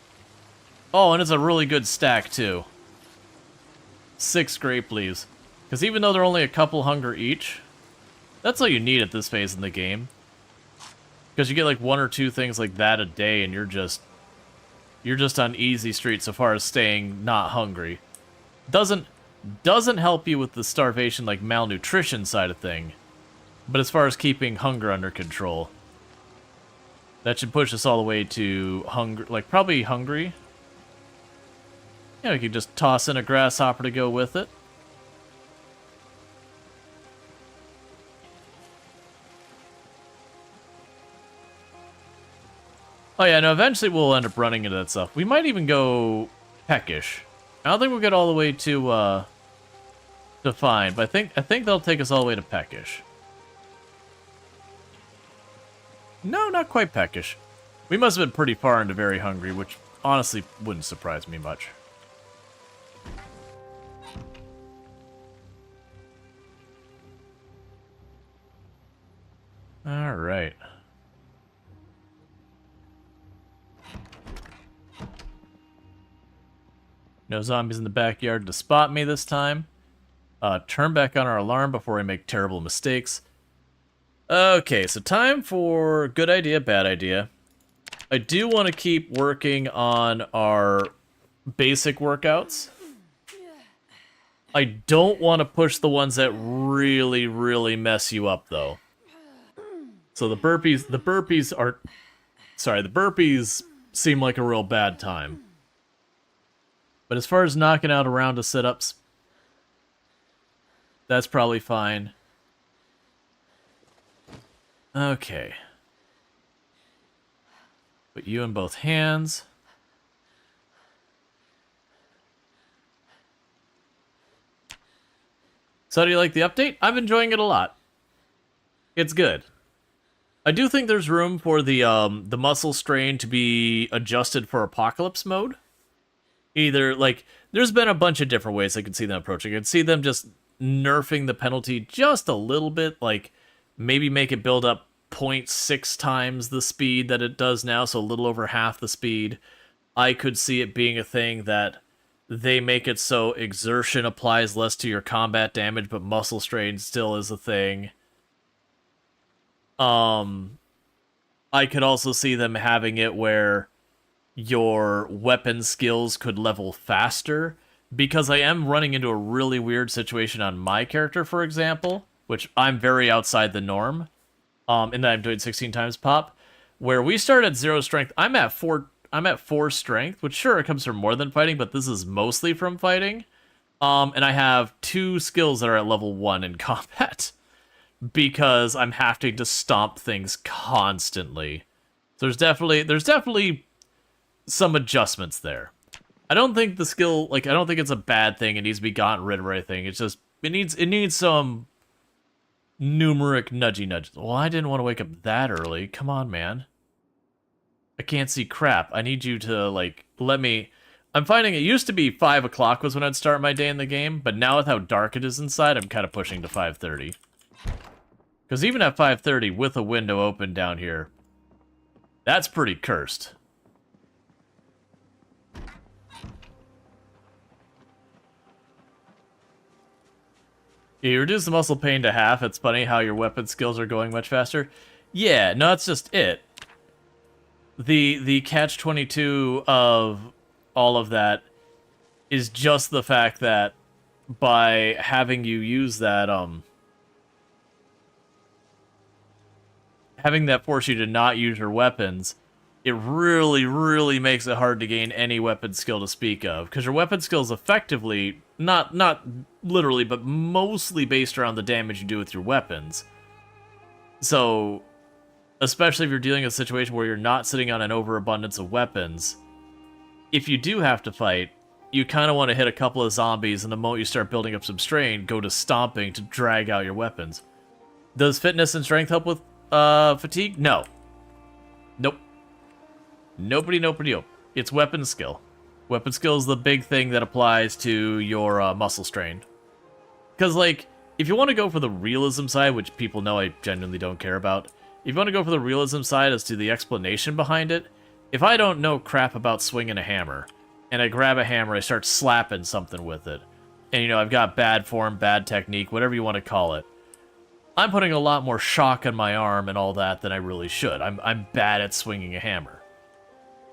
Oh, and it's a really good stack, too. 6 grape leaves. Because even though they're only a couple hunger each, that's all you need at this phase in the game. Because you get, like, 1 or 2 things like that a day, and you're just on easy street so far as staying not hungry. Doesn't help you with the starvation, like, malnutrition side of thing. But as far as keeping hunger under control, that should push us all the way to hunger, like, probably hungry. Yeah, we could just toss in a grasshopper to go with it. Oh yeah, no, eventually we'll end up running into that stuff. We might even go peckish. I don't think we'll get all the way to fine, but I think they'll take us all the way to peckish. No, not quite peckish. We must have been pretty far into very hungry, which honestly wouldn't surprise me much. Alright. No zombies in the backyard to spot me this time. Turn back on our alarm before we make terrible mistakes. Okay, so time for good idea, bad idea. I do want to keep working on our basic workouts. I don't want to push the ones that really, really mess you up, though. So the burpees are... Sorry, the burpees seem like a real bad time. But as far as knocking out a round of sit-ups, that's probably fine. Okay. Put you in both hands. So how do you like the update? I'm enjoying it a lot. It's good. I do think there's room for the muscle strain to be adjusted for apocalypse mode. Either, like, there's been a bunch of different ways I could see them approaching it. I could see them just nerfing the penalty just a little bit, like, maybe make it build up 0.6 times the speed that it does now, so a little over half the speed. I could see it being a thing that they make it so exertion applies less to your combat damage, but muscle strain still is a thing. I could also see them having it where your weapon skills could level faster, because I am running into a really weird situation on my character, for example, which I'm very outside the norm, in that I'm doing 16 times pop, where we start at 0 strength. I'm at 4 strength, which sure, it comes from more than fighting, but this is mostly from fighting. And I have 2 skills that are at level 1 in combat, because I'm having to stomp things constantly. So there's definitely some adjustments there. I don't think the skill, like, I don't think it's a bad thing. It needs to be gotten rid of or anything. It's just, it needs some numeric nudgy nudge. Well, I didn't want to wake up that early. Come on, man. I can't see crap. I need you to, like, let me... I'm finding it used to be 5 o'clock was when I'd start my day in the game, but now with how dark it is inside, I'm kind of pushing to 5:30. Because even at 5:30, with a window open down here, that's pretty cursed. Yeah, you reduce the muscle pain to half. It's funny how your weapon skills are going much faster. Yeah, no, that's just it. The catch-22 of all of that is just the fact that by having you use that, having that force you to not use your weapons, it really, really makes it hard to gain any weapon skill to speak of. Because your weapon skill is effectively, not literally, but mostly based around the damage you do with your weapons. So, especially if you're dealing with a situation where you're not sitting on an overabundance of weapons, if you do have to fight, you kind of want to hit a couple of zombies, and the moment you start building up some strain, go to stomping to drag out your weapons. Does fitness and strength help with fatigue? No. Nope. Nope. It's weapon skill. Weapon skill is the big thing that applies to your muscle strain. Because, like, if you want to go for the realism side, which people know I genuinely don't care about, if you want to go for the realism side as to the explanation behind it, if I don't know crap about swinging a hammer, and I grab a hammer, I start slapping something with it, and, you know, I've got bad form, bad technique, whatever you want to call it, I'm putting a lot more shock on my arm and all that than I really should. I'm bad at swinging a hammer.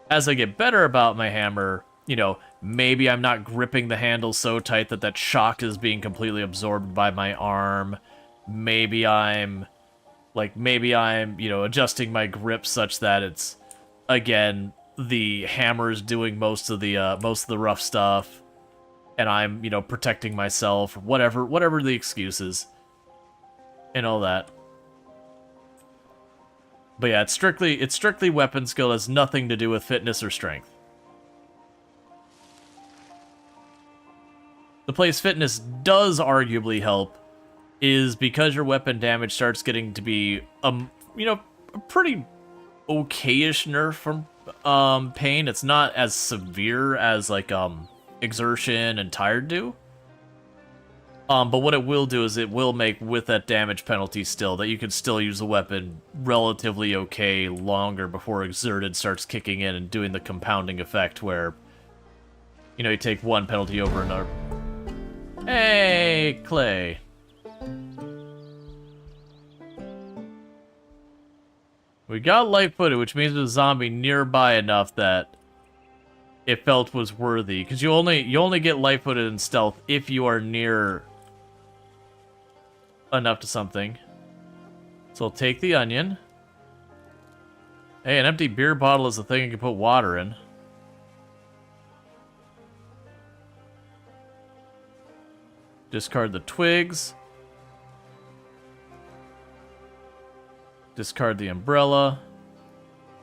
As I get better about my hammer, you know, maybe I'm not gripping the handle so tight that that shock is being completely absorbed by my arm. Maybe I'm, you know, adjusting my grip such that it's, again, the hammer's doing most of the rough stuff, and I'm, you know, protecting myself, whatever the excuse is, and all that. But yeah, it's strictly weapon skill. It has nothing to do with fitness or strength. The place fitness does arguably help is because your weapon damage starts getting to be, you know, a pretty okay-ish nerf from pain. It's not as severe as, like, exertion and tired do. But what it will do is it will make, with that damage penalty still, that you can still use a weapon relatively okay longer before exerted starts kicking in and doing the compounding effect where, you know, you take one penalty over another. Hey, Clay. We got light-footed, which means there's a zombie nearby enough that it felt was worthy. Because you only get light-footed in stealth if you are near enough to something. So I'll take the onion. Hey, an empty beer bottle is a thing you can put water in. Discard the twigs. Discard the umbrella.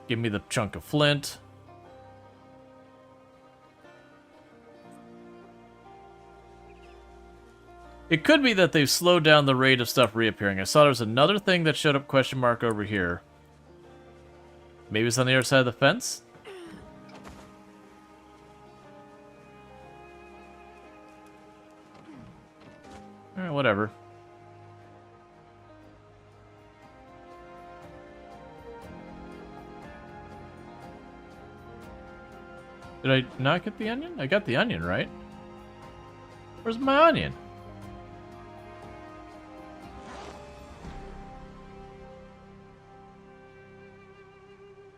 Give me the chunk of flint. It could be that they've slowed down the rate of stuff reappearing. I saw there was another thing that showed up question mark over here. Maybe it's on the other side of the fence? Alright, whatever. Did I not get the onion? I got the onion, right? Where's my onion?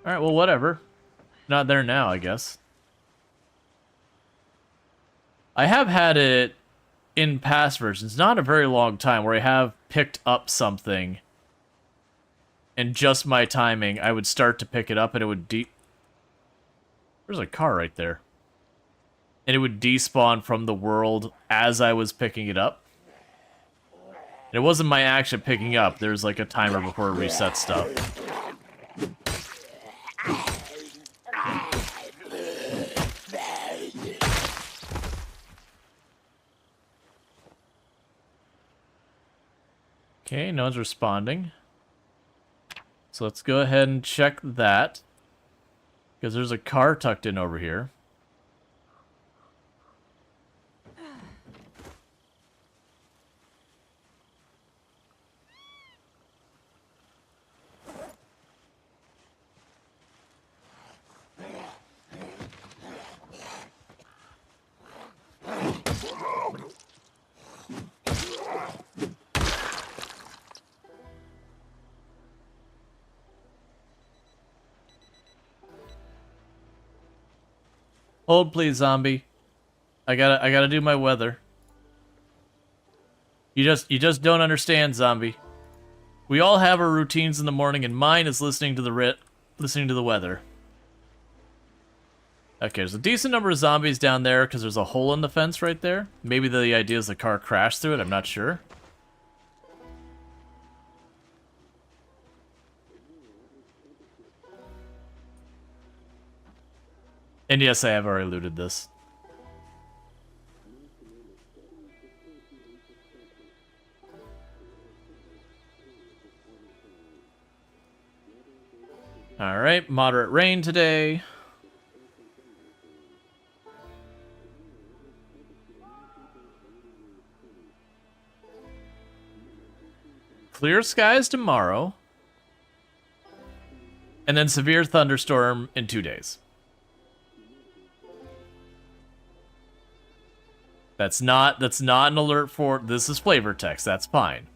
Alright, well, whatever. Not there now, I guess. I have had it in past versions, not a very long time, where I have picked up something and just my timing, I would start to pick it up and it would There's a car right there. And it would despawn from the world as I was picking it up. And it wasn't my action picking up, there's like a timer before it resets stuff. Okay, no one's responding. So let's go ahead and check that. Because there's a car tucked in over here. Hold, please, zombie. I gotta do my weather. You just don't understand, zombie. We all have our routines in the morning, and mine is listening to the weather. Okay, there's a decent number of zombies down there because there's a hole in the fence right there. Maybe the idea is the car crashed through it. I'm not sure. And yes, I have already looted this. Alright, moderate rain today. Clear skies tomorrow. And then severe thunderstorm in 2 days. That's not an alert for... This is flavor text, that's fine.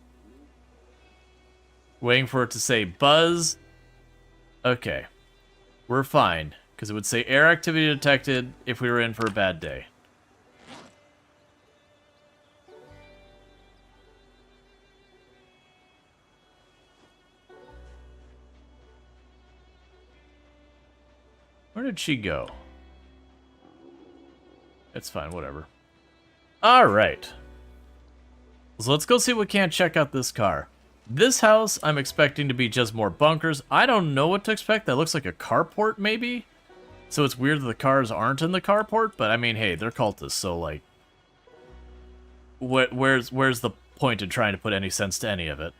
Waiting for it to say buzz. Okay. We're fine. Because it would say air activity detected if we were in for a bad day. Where did she go? It's fine, whatever. Alright. So let's go see if we can't check out this car. This house, I'm expecting to be just more bunkers. I don't know what to expect. That looks like a carport, maybe? So it's weird that the cars aren't in the carport, but I mean, hey, they're cultists, so like... Where's the point in trying to put any sense to any of it?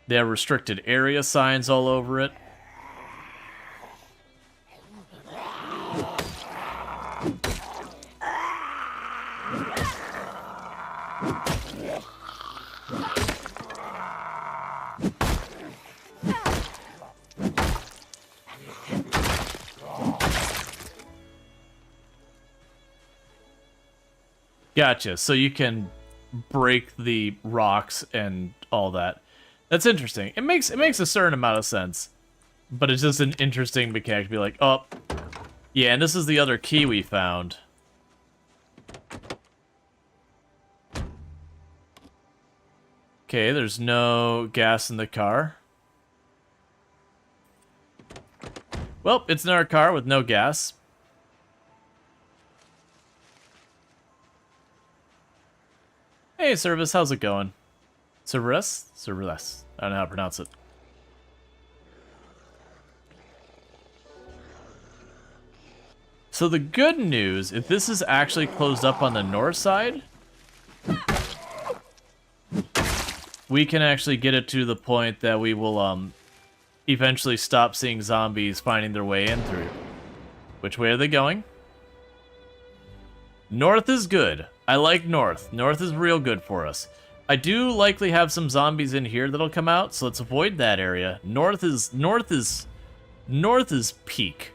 They have restricted area signs all over it. Gotcha. So you can break the rocks and all that. That's interesting. It makes a certain amount of sense, but it's just an interesting mechanic to be like, oh, yeah, and this is the other key we found. Okay, there's no gas in the car. Well, it's in our car with no gas. Hey, Service, how's it going? Cerberus? Cerberus. I don't know how to pronounce it. So the good news, if this is actually closed up on the north side, we can actually get it to the point that we will eventually stop seeing zombies finding their way in through. Which way are they going? North is good. I like north. North is real good for us. I do likely have some zombies in here that'll come out, so let's avoid that area. North is peak.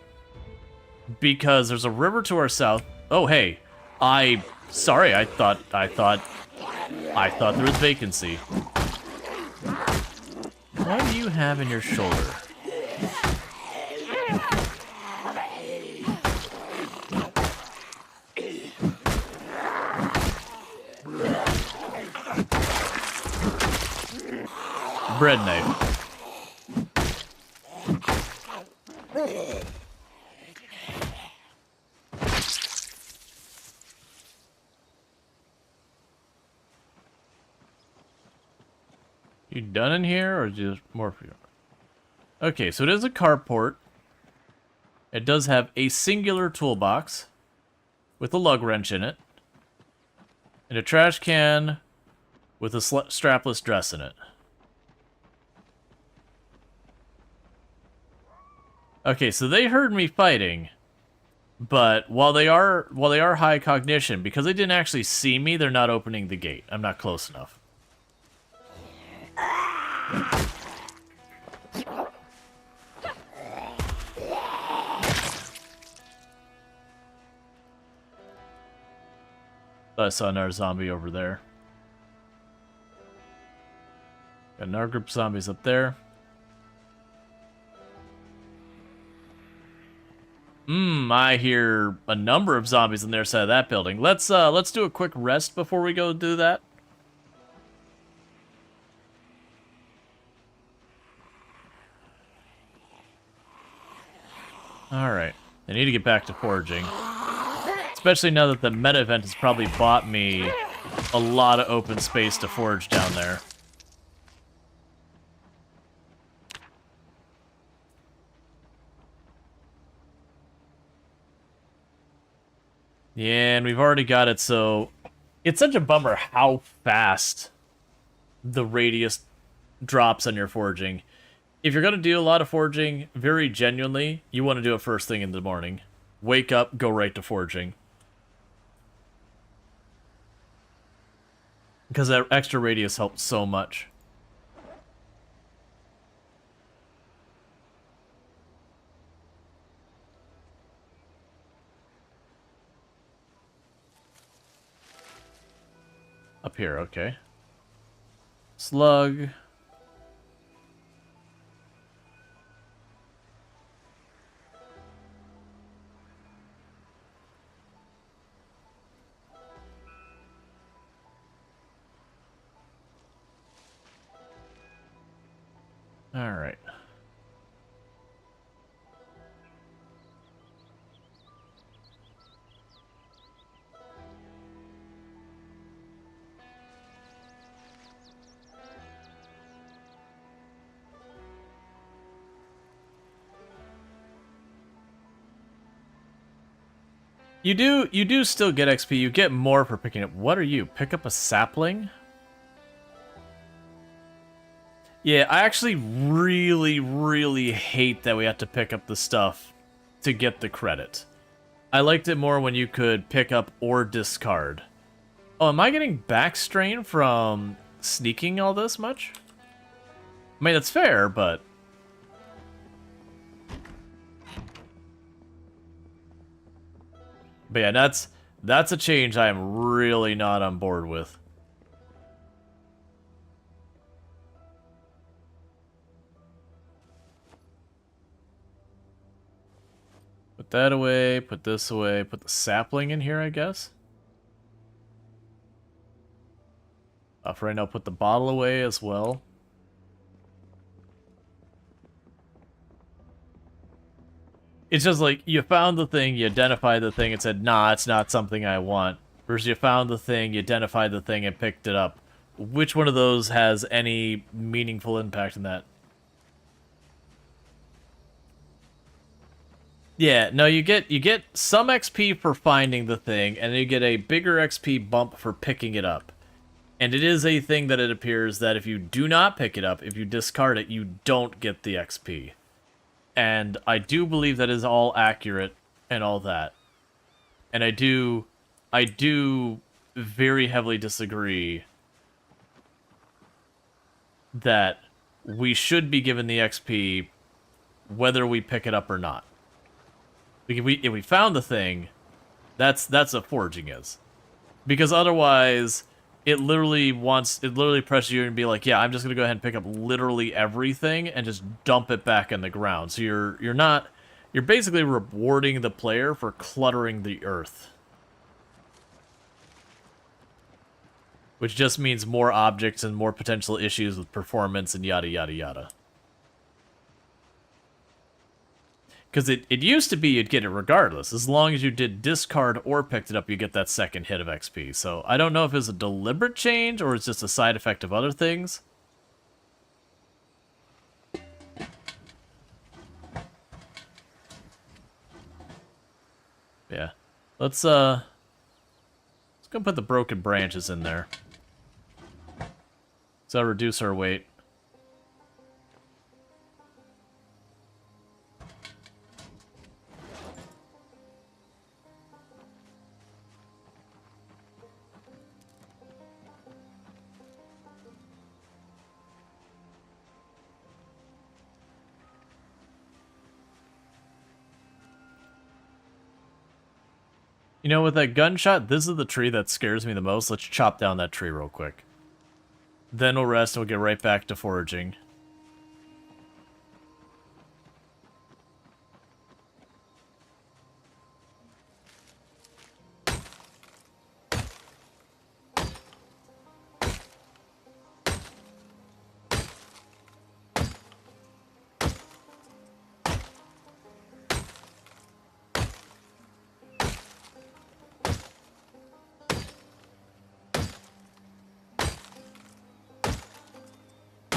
Because there's a river to our south. Oh hey. Sorry, I thought there was vacancy. What do you have in your shoulder? Bread knife. You done in here, or just more for you? Okay, so it is a carport. It does have a singular toolbox with a lug wrench in it, and a trash can with a strapless dress in it. Okay, so they heard me fighting, but while they are high cognition, because they didn't actually see me, they're not opening the gate. I'm not close enough. I saw another zombie over there. Got another group of zombies up there. I hear a number of zombies on their side of that building. Let's do a quick rest before we go do that. Alright. I need to get back to foraging. Especially now that the meta event has probably bought me a lot of open space to forage down there. Yeah, and we've already got it, so it's such a bummer how fast the radius drops on your foraging. If you're going to do a lot of foraging, very genuinely, you want to do it first thing in the morning. Wake up, go right to foraging. Because that extra radius helps so much. Up here, okay. Slug. All right. You do still get XP. You get more for picking up. What are you? Pick up a sapling? Yeah, I actually really hate that we have to pick up the stuff to get the credit. I liked it more when you could pick up or discard. Oh, am I getting back strain from sneaking all this much? I mean, that's fair, but... But yeah, That's a change I am really not on board with. Put that away, put this away, put the sapling in here, I guess. For right now, put the bottle away as well. It's just like, you found the thing, you identified the thing, and said, nah, it's not something I want. Versus you found the thing, you identified the thing, and picked it up. Which one of those has any meaningful impact in that? Yeah, no, you get some XP for finding the thing, and you get a bigger XP bump for picking it up. And it is a thing that it appears that if you do not pick it up, if you discard it, you don't get the XP. And I do believe that is all accurate and all that. And I do very heavily disagree that we should be given the XP whether we pick it up or not. If we found the thing, that's what foraging is. Because otherwise, it literally presses you and be like, yeah, I'm just gonna go ahead and pick up literally everything and just dump it back in the ground. So you're basically rewarding the player for cluttering the earth. Which just means more objects and more potential issues with performance and yada yada yada. Because it used to be you'd get it regardless. As long as you did discard or picked it up, you get that second hit of XP. So I don't know if it's a deliberate change or it's just a side effect of other things. Yeah. Let's go put the broken branches in there. So that'll reduce our weight. You know, with that gunshot, this is the tree that scares me the most. Let's chop down that tree real quick. Then we'll rest and we'll get right back to foraging.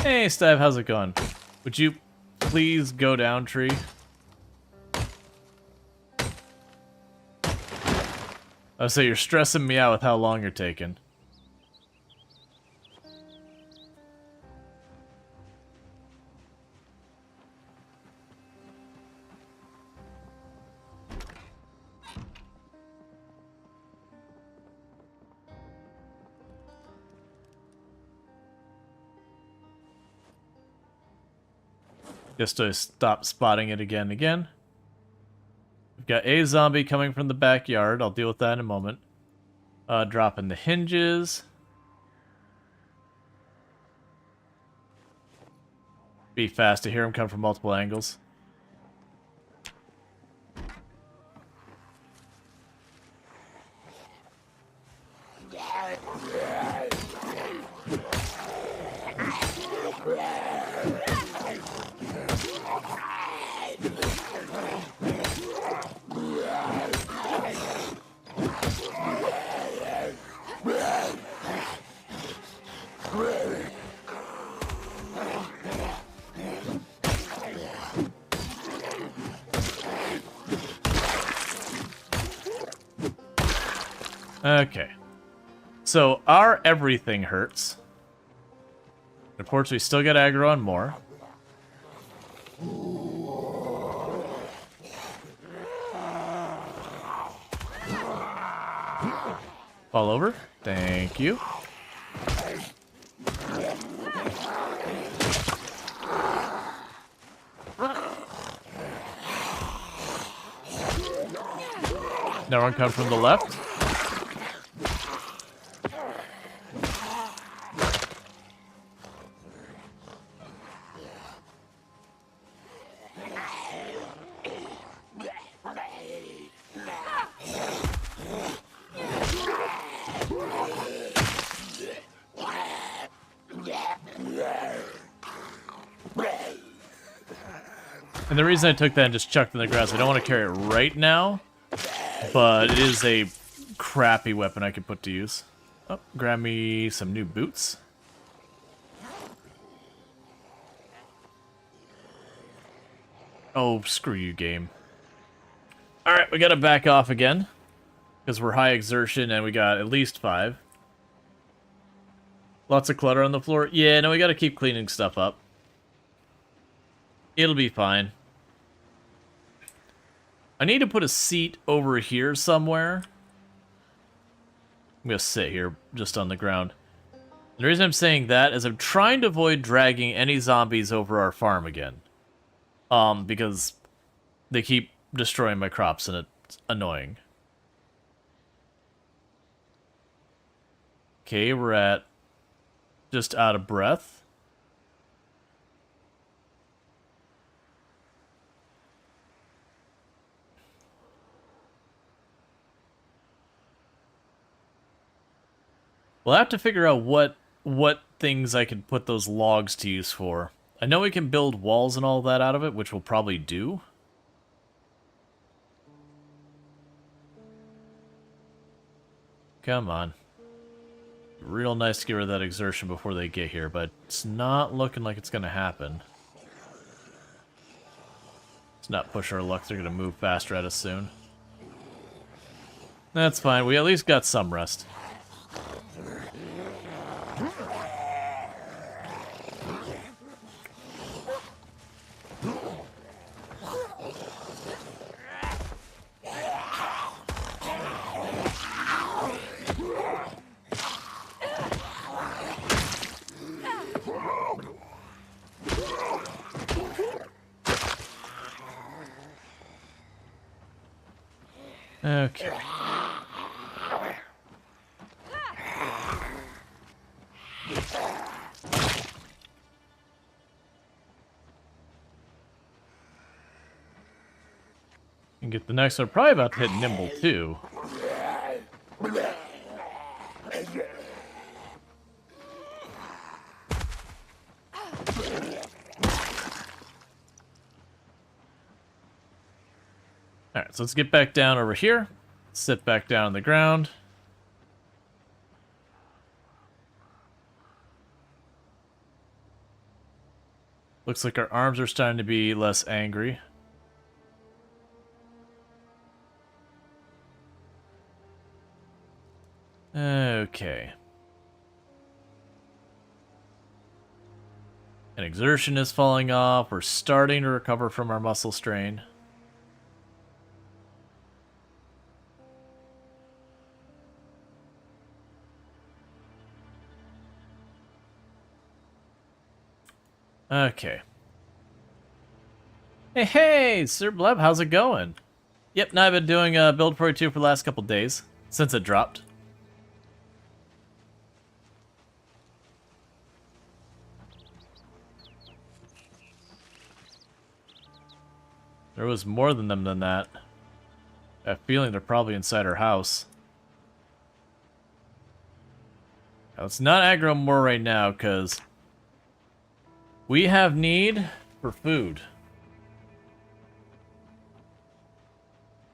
Hey, Steve, how's it going? Would you please go down, tree? Oh, so you're stressing me out with how long you're taking. Just to stop spotting it again and again. We've got a zombie coming from the backyard. I'll deal with that in a moment. Dropping the hinges. Be fast to hear him come from multiple angles. Okay. So, our everything hurts. Of course, we still get aggro on more. Fall over. Thank you. Now one come from the left. And the reason I took that and just chucked it in the grass, I don't want to carry it right now, but it is a crappy weapon I could put to use. Oh, grab me some new boots. Oh, screw you, game. Alright, we gotta back off again, because we're high exertion and we got at least 5. Lots of clutter on the floor. Yeah, no, we gotta keep cleaning stuff up. It'll be fine. I need to put a seat over here somewhere. I'm gonna sit here, just on the ground. And the reason I'm saying that is I'm trying to avoid dragging any zombies over our farm again. Because they keep destroying my crops and it's annoying. Okay, we're at just out of breath. We'll have to figure out what things I can put those logs to use for. I know we can build walls and all that out of it, which we'll probably do. Come on. Real nice to get rid of that exertion before they get here, but it's not looking like it's going to happen. Let's not push our luck. They're going to move faster at us soon. That's fine. We at least got some rest. Okay. And get the next one. Probably about to hit Nimble too. Alright, so let's get back down over here. Sit back down on the ground. Looks like our arms are starting to be less angry. Okay. And exertion is falling off. We're starting to recover from our muscle strain. Okay. Hey, Sir Bleb, how's it going? Yep, now I've been doing Build 42 for the last couple days, since it dropped. There was more than them than that. I have a feeling they're probably inside our house. Now, let's not aggro more right now, because we have need for food.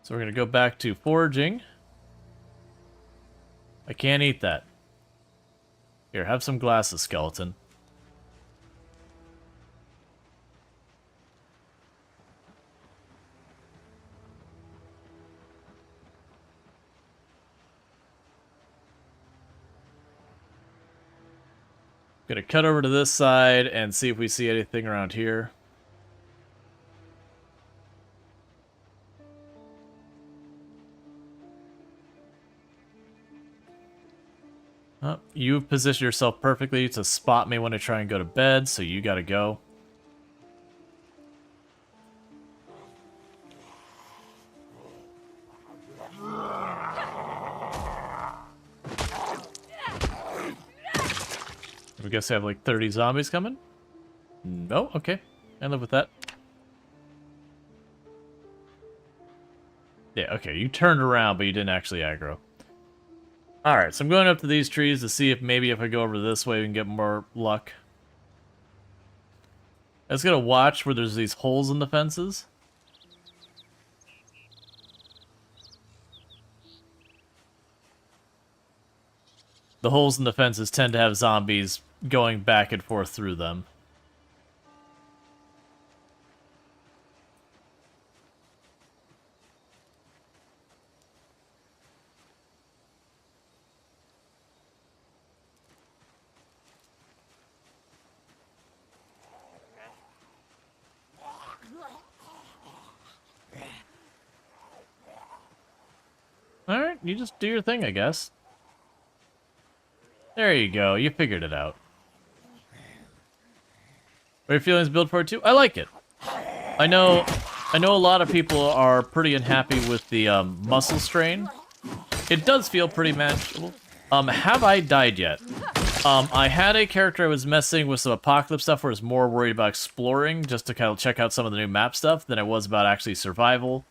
So we're going to go back to foraging. I can't eat that. Here, have some glasses, skeleton. Gonna cut over to this side and see if we see anything around here. Oh, you've positioned yourself perfectly to spot me when I try and go to bed, so you gotta go. I guess I have like 30 zombies coming? No? Okay. I live with that. Yeah, okay. You turned around, but you didn't actually aggro. Alright, so I'm going up to these trees to see if maybe if I go over this way we can get more luck. I was gonna watch where there's these holes in the fences. The holes in the fences tend to have zombies going back and forth through them. Alright, you just do your thing, I guess. There you go, you figured it out. What are your feelings build for it too? I like it. I know a lot of people are pretty unhappy with the muscle strain. It does feel pretty manageable. Have I died yet? I had a character I was messing with some apocalypse stuff where I was more worried about exploring just to kind of check out some of the new map stuff than I was about actually survival.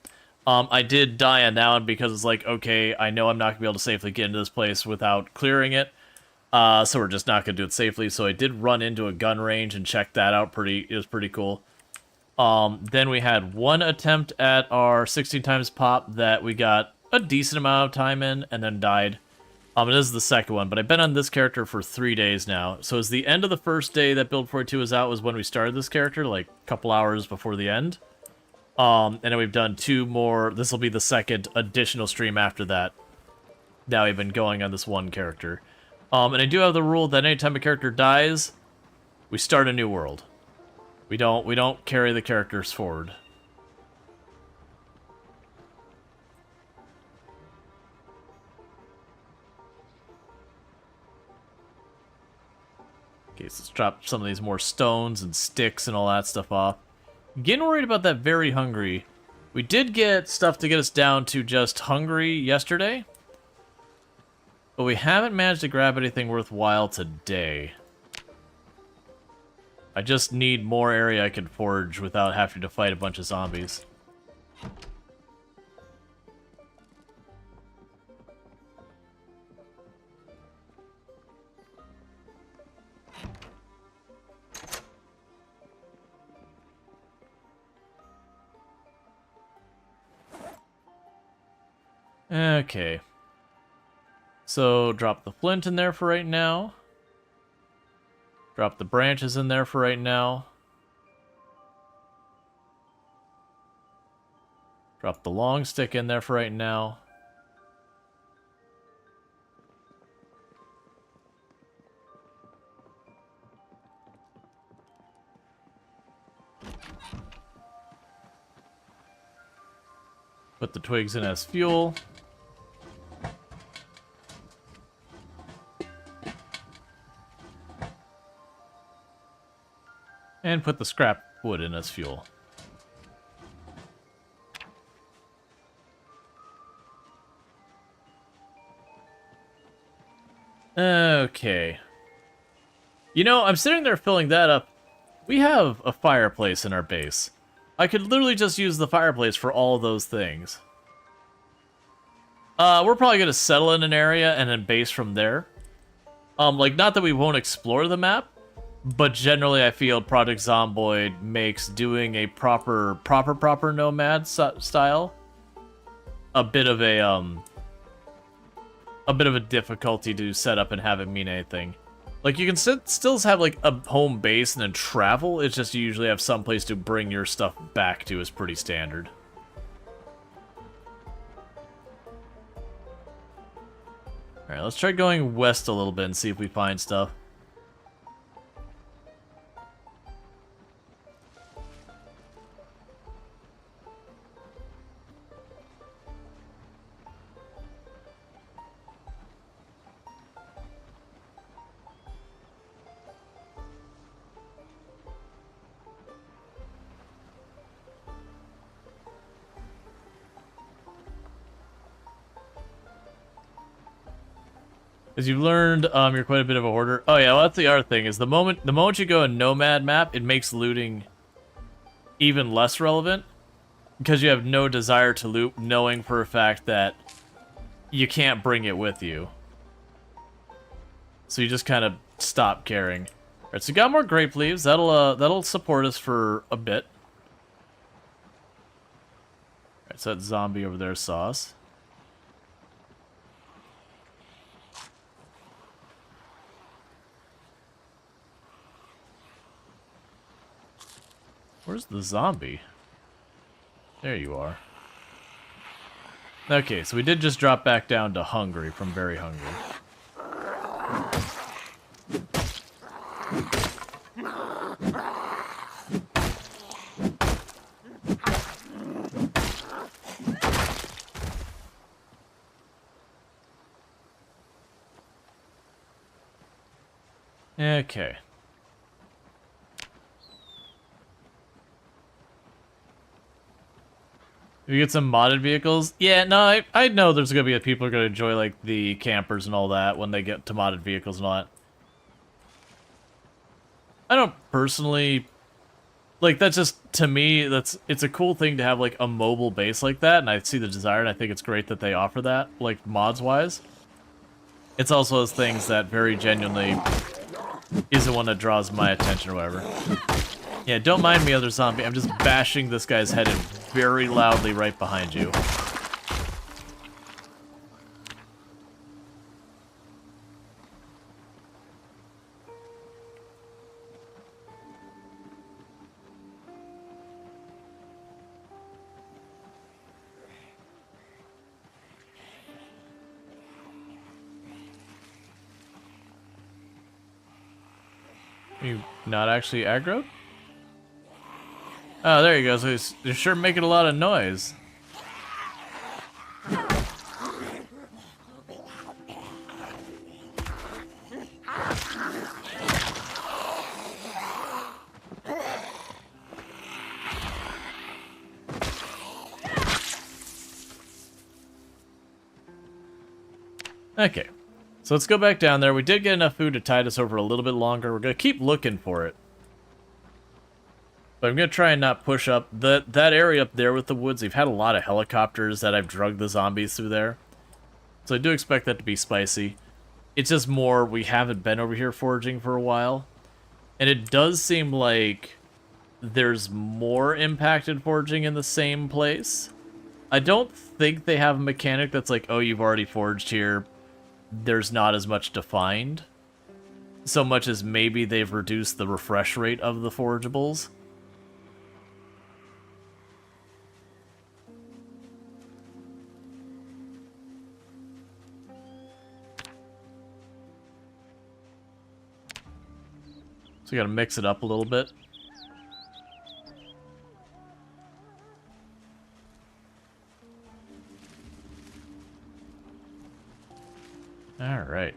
I did die on that one because it's like, okay, I know I'm not going to be able to safely get into this place without clearing it. So we're just not going to do it safely. So I did run into a gun range and check that out. It was pretty cool. Then we had one attempt at our 16 times pop that we got a decent amount of time in and then died. This is the second one, but I've been on this character for 3 days now. So as the end of the first day that Build 42 was out was when we started this character, like a couple hours before the end. And then we've done 2 more. This will be the second additional stream after that. Now we've been going on this one character. And I do have the rule that anytime a character dies, we start a new world. We don't carry the characters forward. Okay, so let's drop some of these more stones and sticks and all that stuff off. Getting worried about that very hungry. We did get stuff to get us down to just hungry yesterday. But we haven't managed to grab anything worthwhile today. I just need more area I can forage without having to fight a bunch of zombies. Okay. So, drop the flint in there for right now. Drop the branches in there for right now. Drop the long stick in there for right now. Put the twigs in as fuel. And put the scrap wood in as fuel. Okay. You know, I'm sitting there filling that up. We have a fireplace in our base. I could literally just use the fireplace for all those things. We're probably going to settle in an area and then base from there. Like, not that we won't explore the map, but generally I feel Project Zomboid makes doing a proper nomad style a bit of a difficulty to set up and have it mean anything. Like, you can still have, like, a home base and then travel. It's just you usually have some place to bring your stuff back to is pretty standard. Alright, let's try going west a little bit and see if we find stuff. As you've learned, you're quite a bit of a hoarder. Oh yeah, well, that's the other thing, is the moment you go in Nomad map, it makes looting even less relevant. Because you have no desire to loot, knowing for a fact that you can't bring it with you. So you just kind of stop caring. Alright, so we got more grape leaves. That'll support us for a bit. Alright, so that zombie over there saw us. Where's the zombie? There you are. Okay, so we did just drop back down to hungry from very hungry. Okay. We get some modded vehicles. Yeah, no, I know there's gonna be people who are gonna enjoy like the campers and all that when they get to modded vehicles and all that. I don't personally like that's just to me it's a cool thing to have like a mobile base like that, and I see the desire and I think it's great that they offer that, like mods wise. It's also those things that very genuinely is the one that draws my attention or whatever. Yeah, don't mind me, other zombie. I'm just bashing this guy's head in very loudly right behind you. You not actually aggroed? Oh, there you go. So they're sure making a lot of noise. Okay. So let's go back down there. We did get enough food to tide us over a little bit longer. We're going to keep looking for it. But I'm going to try and not push up. That area up there with the woods, we've had a lot of helicopters that I've drugged the zombies through there. So I do expect that to be spicy. It's just more, we haven't been over here foraging for a while. And it does seem like there's more impacted foraging in the same place. I don't think they have a mechanic that's like, oh, you've already foraged here. There's not as much defined. So much as maybe they've reduced the refresh rate of the forageables. So we gotta mix it up a little bit. Alright.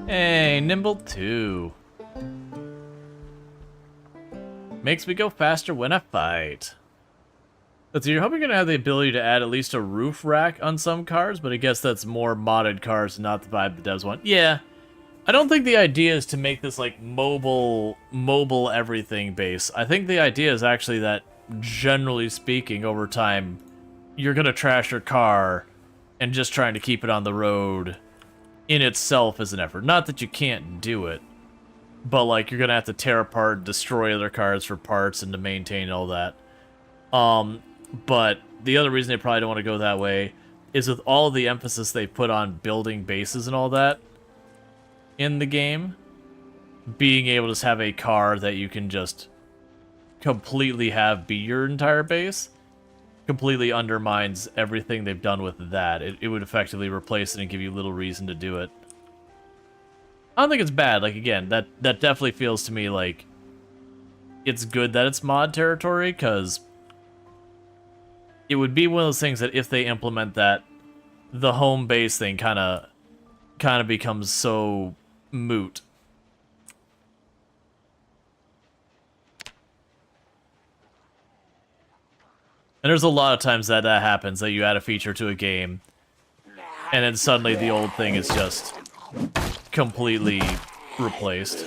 Hey, Nimble 2. Makes me go faster when I fight. So you're hoping you're gonna have the ability to add at least a roof rack on some cars, but I guess that's more modded cars, not the vibe the devs want. Yeah, I don't think the idea is to make this like mobile everything base. I think the idea is actually that, generally speaking, over time, you're gonna trash your car, and just trying to keep it on the road in itself is an effort. Not that you can't do it, but like you're gonna have to tear apart, destroy other cars for parts and to maintain all that. But the other reason they probably don't want to go that way is with all the emphasis they put on building bases and all that in the game, being able to just have a car that you can just completely have be your entire base completely undermines everything they've done with that. It would effectively replace it and give you little reason to do it. I don't think it's bad. Like, again, that definitely feels to me like it's good that it's mod territory, because it would be one of those things that if they implement that, the home base thing kind of becomes so moot. And there's a lot of times that happens, that you add a feature to a game, and then suddenly the old thing is just completely replaced.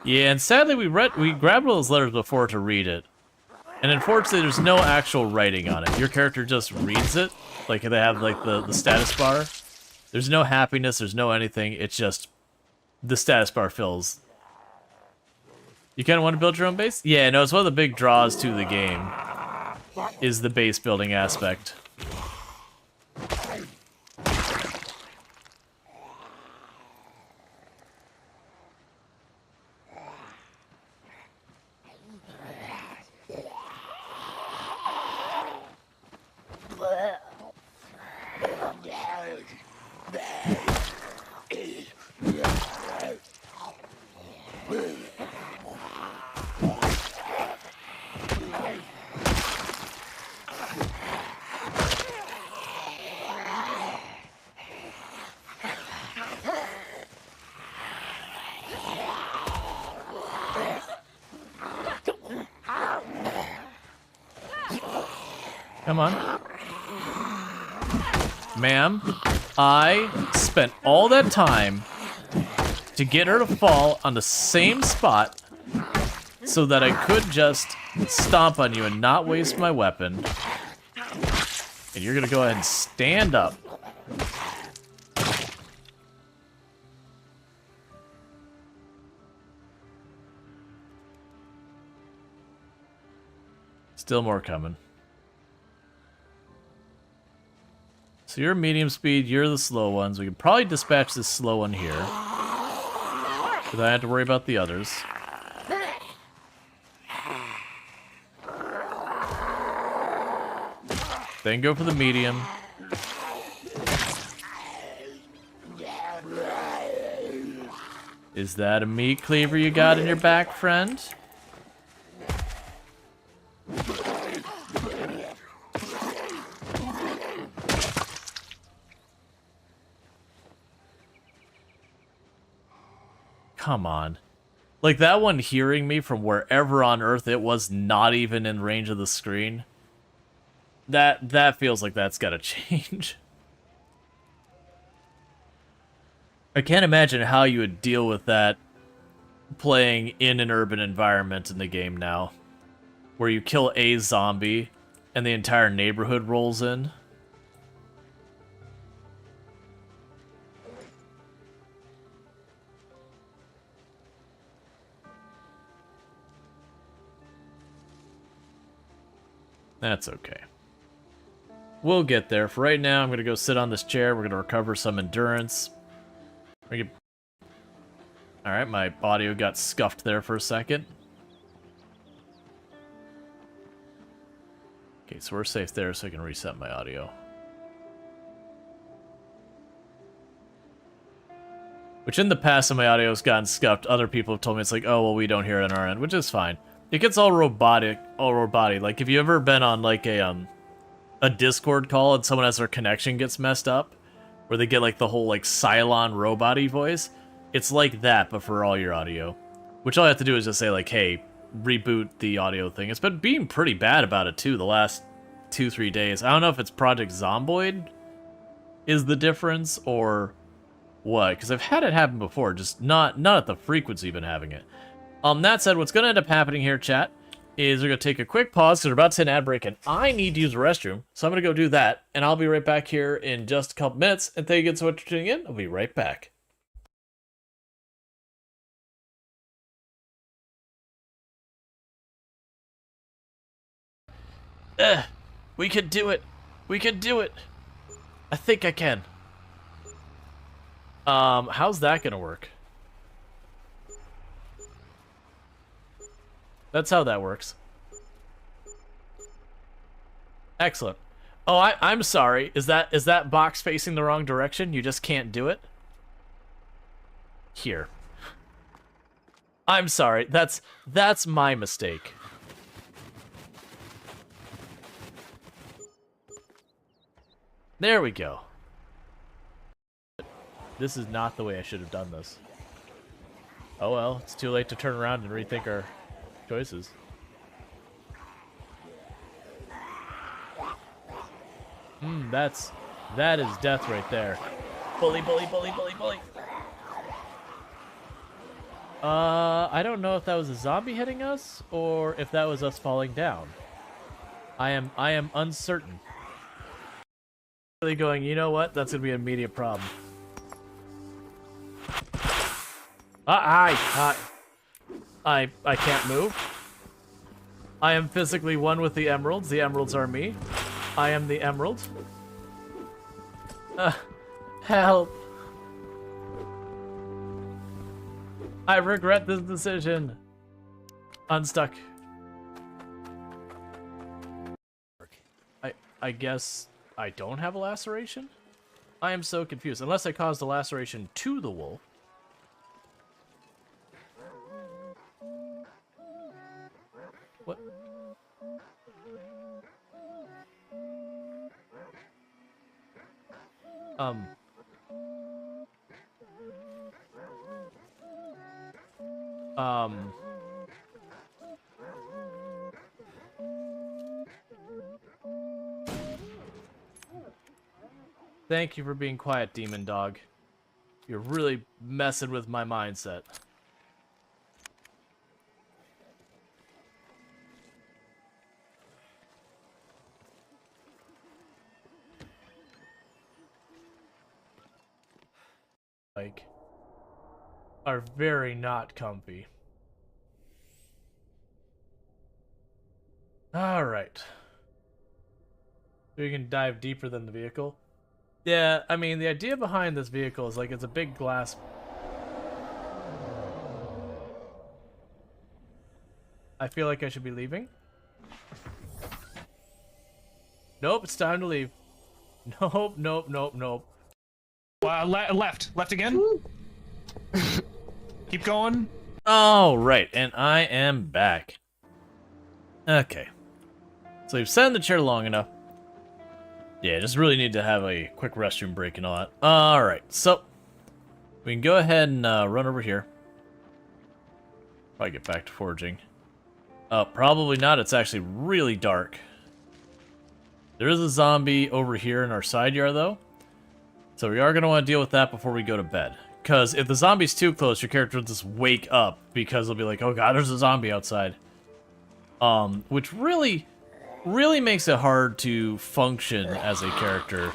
Yeah, and sadly we grabbed all those letters before to read it. And unfortunately there's no actual writing on it. Your character just reads it. Like they have like the status bar. There's no happiness, there's no anything, it's just the status bar fills. You kinda want to build your own base? Yeah, no, it's one of the big draws to the game. Is the base building aspect. Come on. Ma'am, I spent all that time to get her to fall on the same spot so that I could just stomp on you and not waste my weapon. And you're gonna go ahead and stand up. Still more coming. So you're medium speed, you're the slow ones. We can probably dispatch this slow one here. Because I have to worry about the others. Then go for the medium. Is that a meat cleaver you got in your back, friend? Come on. Like, that one hearing me from wherever on Earth it was, not even in range of the screen. That feels like that's gotta change. I can't imagine how you would deal with that playing in an urban environment in the game now. Where you kill a zombie, and the entire neighborhood rolls in. That's okay. We'll get there. For right now, I'm going to go sit on this chair. We're going to recover some endurance. Alright, my audio got scuffed there for a second. Okay, so we're safe there, so I can reset my audio. Which in the past, when my audio's gotten scuffed, other people have told me it's like, oh, well, we don't hear it on our end, which is fine. It gets all robotic. Like, if you ever been on, like, a Discord call and someone has their connection gets messed up, where they get, like, the whole, like, Cylon robot-y voice, it's like that, but for all your audio. Which all I have to do is just say, like, hey, reboot the audio thing. It's been being pretty bad about it, too, the last 2-3 days. I don't know if it's Project Zomboid is the difference, or what, because I've had it happen before, just not at the frequency you've been having it. That said, what's going to end up happening here, chat, is we're going to take a quick pause because we're about to hit an ad break and I need to use the restroom. So I'm going to go do that, and I'll be right back here in just a couple minutes. And thank you again so much for tuning in. I'll be right back. We can do it. We can do it. I think I can. How's that going to work? That's how that works. Excellent. Oh, I'm sorry. Is that box facing the wrong direction? You just can't do it? Here. I'm sorry. That's my mistake. There we go. This is not the way I should have done this. Oh well, it's too late to turn around and rethink our choices. That is death right there. Bully, bully, bully, bully, bully. I don't know if that was a zombie hitting us or if that was us falling down. I am uncertain. Really going, you know what? That's gonna be an immediate problem. I can't move. I am physically one with the emeralds. The emeralds are me. I am the emerald. Help. I regret this decision. Unstuck. I guess I don't have a laceration? I am so confused. Unless I caused a laceration to the wolf. What? Thank you for being quiet, demon dog. You're really messing with my mindset. Like, are very not comfy. Alright. So you can dive deeper than the vehicle. Yeah, I mean, the idea behind this vehicle is like it's a big glass. I feel like I should be leaving. Nope, it's time to leave. Nope, nope, nope, nope. Left again. Keep going. Oh, right, and I am back. Okay. So you've sat in the chair long enough. Yeah, just really need to have a quick restroom break and all that. Alright, so we can go ahead and run over here. Probably get back to foraging. Probably not, it's actually really dark. There is a zombie over here in our side yard, though. So we are going to want to deal with that before we go to bed. Because if the zombie's too close, your character will just wake up. Because they'll be like, oh god, there's a zombie outside. Which really makes it hard to function as a character.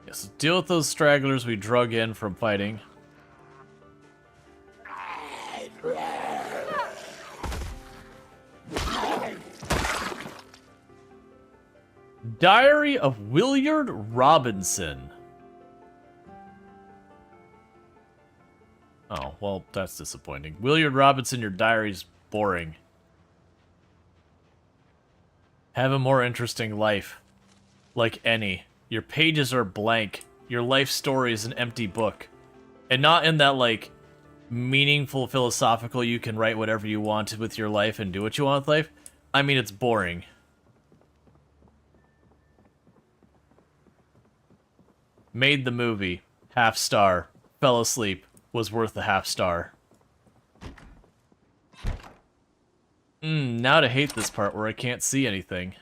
Yes, deal with those stragglers we drug in from fighting. Diary of Willard Robinson. Oh, well, that's disappointing. Willard Robinson, your diary's boring. Have a more interesting life. Like any. Your pages are blank. Your life story is an empty book. And not in that, like, meaningful, philosophical, you can write whatever you want with your life and do what you want with life. I mean, it's boring. Made the movie. Half star. Fell asleep. Was worth a half star. Now to hate this part where I can't see anything.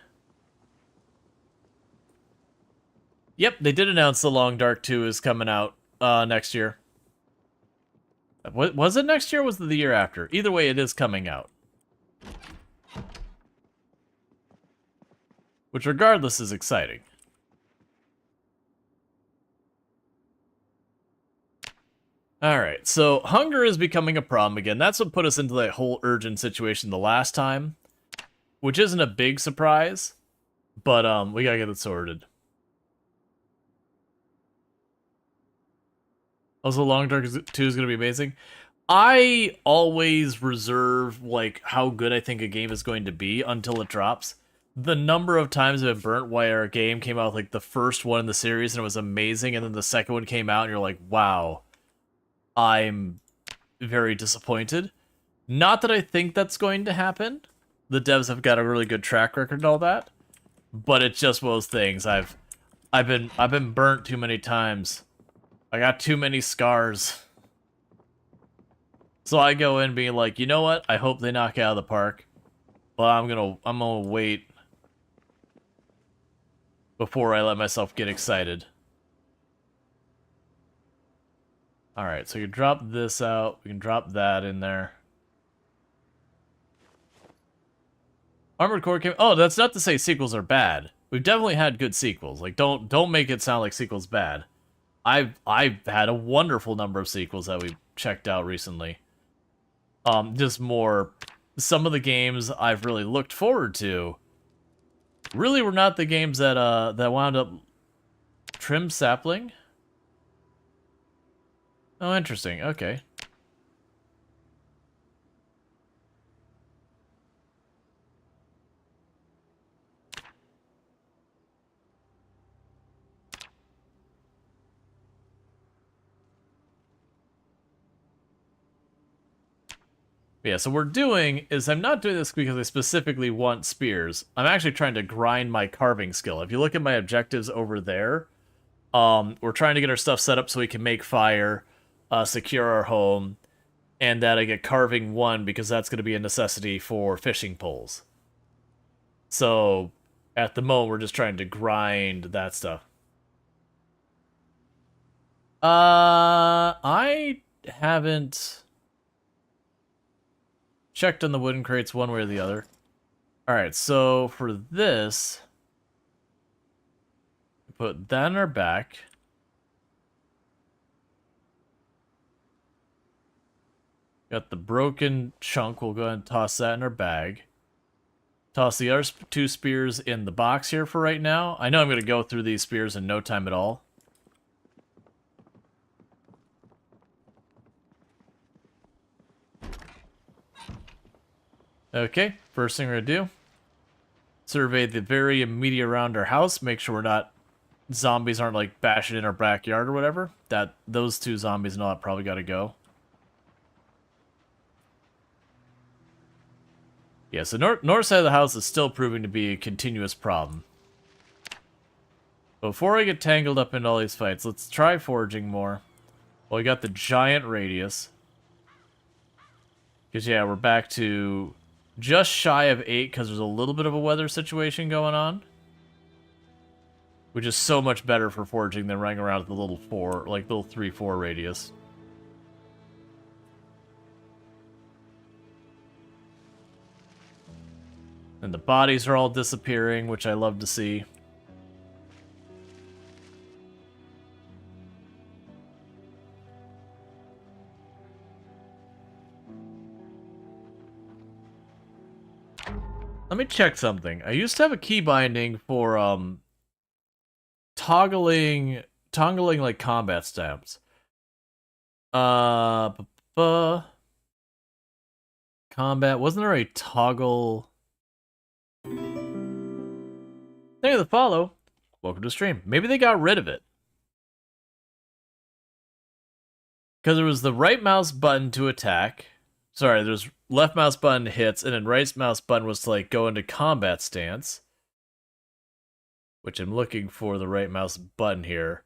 Yep, they did announce The Long Dark 2 is coming out next year. Was it next year or was it the year after? Either way, it is coming out. Which regardless is exciting. Alright, so hunger is becoming a problem again. That's what put us into that whole urgent situation the last time. Which isn't a big surprise, but we gotta get it sorted. Also, Long Dark 2 is gonna be amazing. I always reserve, like, how good I think a game is going to be until it drops. The number of times I've been burnt where a game came out, like, the first one in the series and it was amazing, and then the second one came out and you're like, wow. I'm very disappointed. Not that I think that's going to happen. The devs have got a really good track record and all that. But it's just one of those things. I've been burnt too many times. I got too many scars. So I go in being like, you know what? I hope they knock it out of the park. But I'm gonna wait before I let myself get excited. Alright, so you can drop this out. We can drop that in there. Armored Core came... Oh, that's not to say sequels are bad. We've definitely had good sequels. Like, don't make it sound like sequels bad. I've had a wonderful number of sequels that we've checked out recently. Just more... Some of the games I've really looked forward to really were not the games that that wound up... Trim sapling? Oh, interesting. Okay. Yeah, so what we're doing is I'm not doing this because I specifically want spears. I'm actually trying to grind my carving skill. If you look at my objectives over there, we're trying to get our stuff set up so we can make fire, secure our home, and that I get carving 1 because that's going to be a necessity for fishing poles. So, at the moment, we're just trying to grind that stuff. I haven't checked on the wooden crates one way or the other. Alright, so for this, put that in our back. Got the broken chunk, we'll go ahead and toss that in our bag. Toss the other 2 spears in the box here for right now. I know I'm going to go through these spears in no time at all. Okay, first thing we're going to do, survey the very immediate around our house, make sure we're not, zombies aren't like bashing in our backyard or whatever. Those 2 zombies and all that probably got to go. Yeah, so north side of the house is still proving to be a continuous problem. Before I get tangled up into all these fights, let's try foraging more. Well, we got the giant radius. Because, yeah, we're back to just shy of 8 because there's a little bit of a weather situation going on. Which is so much better for foraging than running around with the little 4, like little 3-4 radius. And the bodies are all disappearing, which I love to see. Let me check something. I used to have a key binding for toggling like combat stamps. Combat. Wasn't there a toggle? Thank you for the follow. Welcome to the stream. Maybe they got rid of it. Because there was the right mouse button to attack. Sorry, there's left mouse button hits, and then right mouse button was to like go into combat stance. Which I'm looking for the right mouse button here.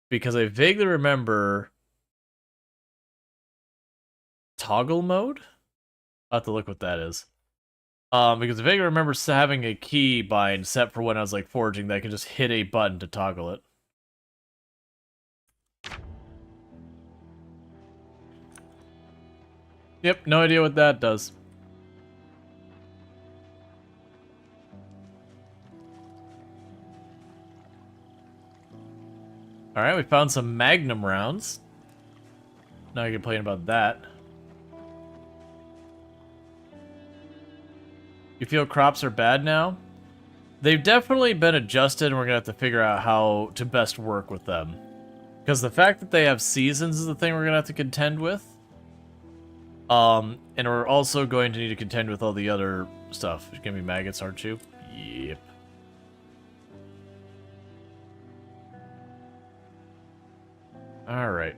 Because I vaguely remember toggle mode? I'll have to look what that is. Because I vaguely remember having a key bind set for when I was like foraging that I can just hit a button to toggle it. Yep, no idea what that does. Alright, we found some Magnum rounds. Now I can complain about that. You feel crops are bad now? They've definitely been adjusted, and we're going to have to figure out how to best work with them. Because the fact that they have seasons is the thing we're going to have to contend with. And we're also going to need to contend with all the other stuff. You're going to be maggots, aren't you? Yep. Alright.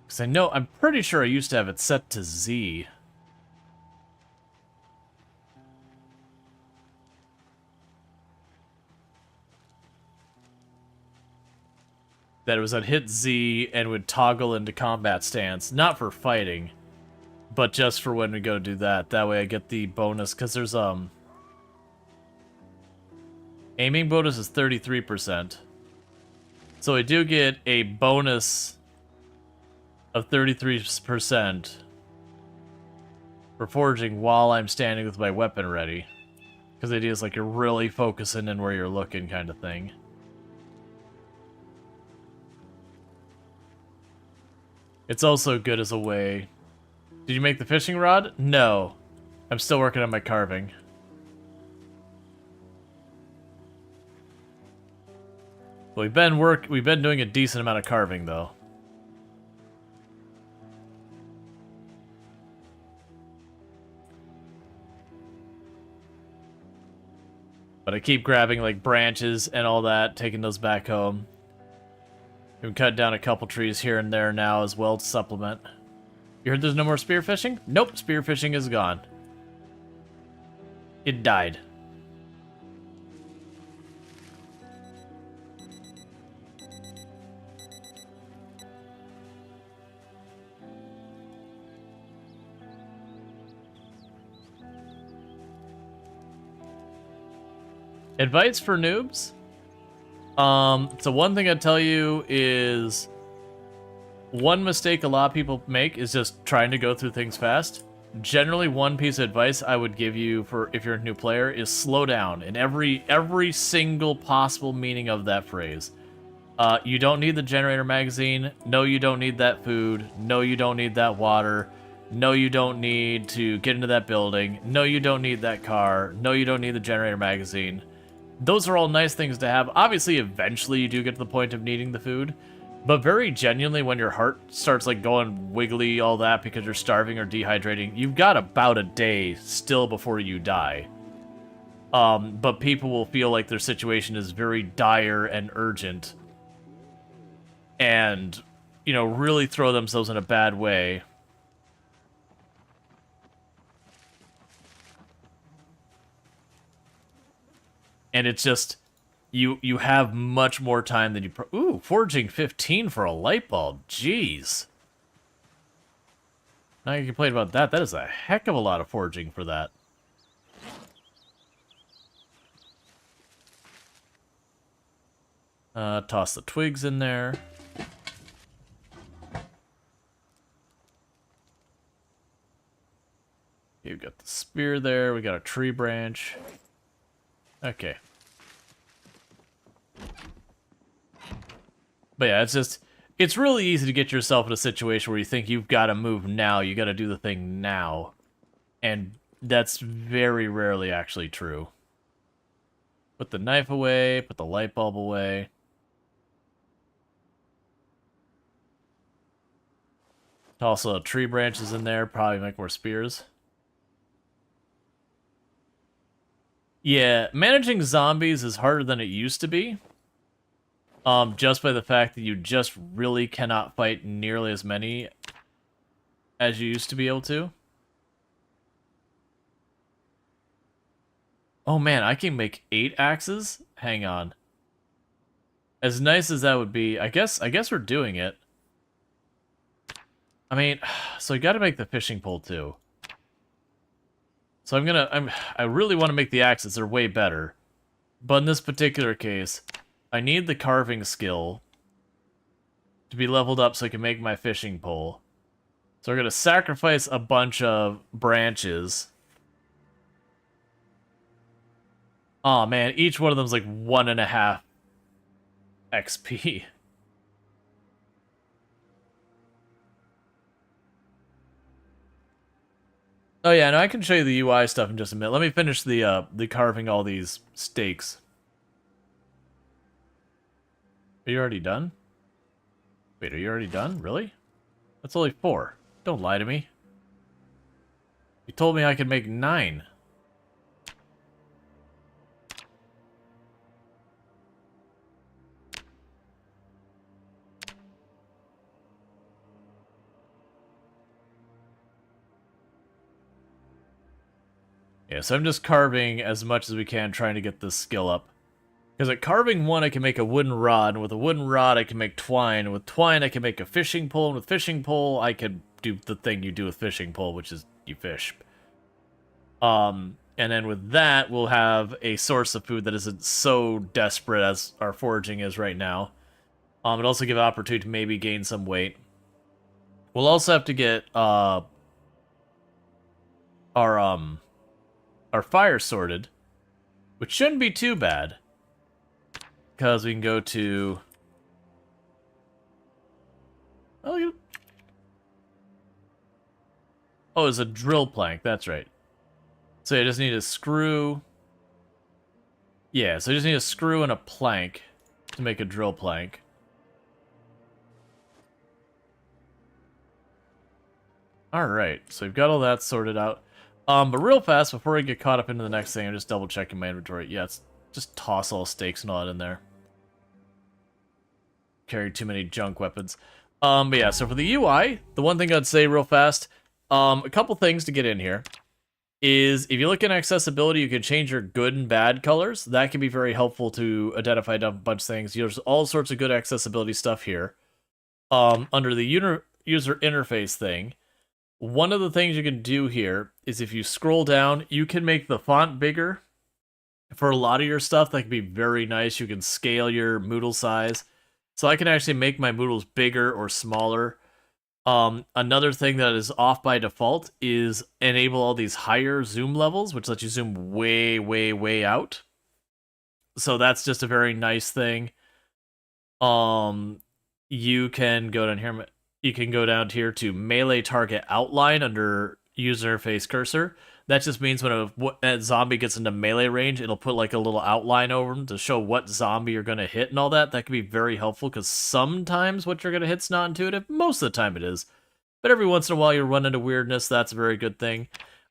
Because I know, I'm pretty sure I used to have it set to Z. that it was I'd hit Z and would toggle into combat stance, not for fighting, but just for when we go do that. That way I get the bonus, because there's, aiming bonus is 33%. So I do get a bonus of 33% for foraging while I'm standing with my weapon ready. Because the idea is like you're really focusing in where you're looking kind of thing. It's also good as a way... Did you make the fishing rod? No. I'm still working on my carving. We've been doing a decent amount of carving though. But I keep grabbing like branches and all that, taking those back home. We've cut down a couple trees here and there now as well to supplement. You heard there's no more spearfishing? Nope, spearfishing is gone. It died. Advice for noobs? So one thing I'd tell you is one mistake a lot of people make is just trying to go through things fast. Generally, one piece of advice I would give you for if you're a new player is slow down in every single possible meaning of that phrase. You don't need the generator magazine. No, you don't need that food. No, you don't need that water. No, you don't need to get into that building. No, you don't need that car. No, you don't need the generator magazine. Those are all nice things to have. Obviously, eventually you do get to the point of needing the food. But very genuinely, when your heart starts like going wiggly, all that, because you're starving or dehydrating, you've got about a day still before you die. But people will feel like their situation is very dire and urgent. And, you know, really throw themselves in a bad way. And it's just, you have much more time than you... Ooh, foraging 15 for a light bulb. Jeez. Now you complain about that. That is a heck of a lot of foraging for that. Toss the twigs in there. You've got the spear there. We got a tree branch. Okay. But yeah, it's really easy to get yourself in a situation where you think you've got to move now, you got to do the thing now. And that's very rarely actually true. Put the knife away, put the light bulb away. Also, tree branches in there, probably make more spears. Yeah, managing zombies is harder than it used to be. Just by the fact that you just really cannot fight nearly as many as you used to be able to. Oh man, I can make 8 axes? Hang on. As nice as that would be, I guess we're doing it. I mean, so you gotta make the fishing pole too. So I really want to make the axes, they're way better. But in this particular case, I need the carving skill to be leveled up so I can make my fishing pole. So we're going to sacrifice a bunch of branches. Oh man, each one of them is like 1.5 XP. Oh yeah, no, I can show you the UI stuff in just a minute. Let me finish the carving all these stakes. Are you already done? Wait, are you already done? Really? That's only 4. Don't lie to me. You told me I could make 9. Yeah, so I'm just carving as much as we can, trying to get this skill up. Because at carving 1, I can make a wooden rod, and with a wooden rod, I can make twine, and with twine, I can make a fishing pole, and with fishing pole, I can do the thing you do with fishing pole, which is you fish. And then with that, we'll have a source of food that isn't so desperate as our foraging is right now. It'll also give an opportunity to maybe gain some weight. We'll also have to get our fire sorted, which shouldn't be too bad, because we can go to oh, it's a drill plank. That's right. So you just need a screw. Yeah, so you just need a screw and a plank to make a drill plank. Alright, so we've got all that sorted out. But real fast, before we get caught up into the next thing, I'm just double checking my inventory. Yeah, it's just toss all stakes and all that in there. Carried too many junk weapons. But yeah, so for the UI, the one thing I'd say real fast, a couple things to get in here is if you look at accessibility, you can change your good and bad colors. That can be very helpful to identify a bunch of things. There's all sorts of good accessibility stuff here. Under the user interface thing, one of the things you can do here is if you scroll down, you can make the font bigger. For a lot of your stuff, that can be very nice. You can scale your Moodle size. So I can actually make my Moodles bigger or smaller. Another thing that is off by default is enable all these higher zoom levels, which lets you zoom way, way, way out. So that's just a very nice thing. You can go down here. You can go down here to melee target outline under user interface cursor. That just means when a zombie gets into melee range, it'll put like a little outline over them to show what zombie you're going to hit and all that. That can be very helpful because sometimes what you're going to hit's not intuitive. Most of the time it is. But every once in a while you run into weirdness. That's a very good thing.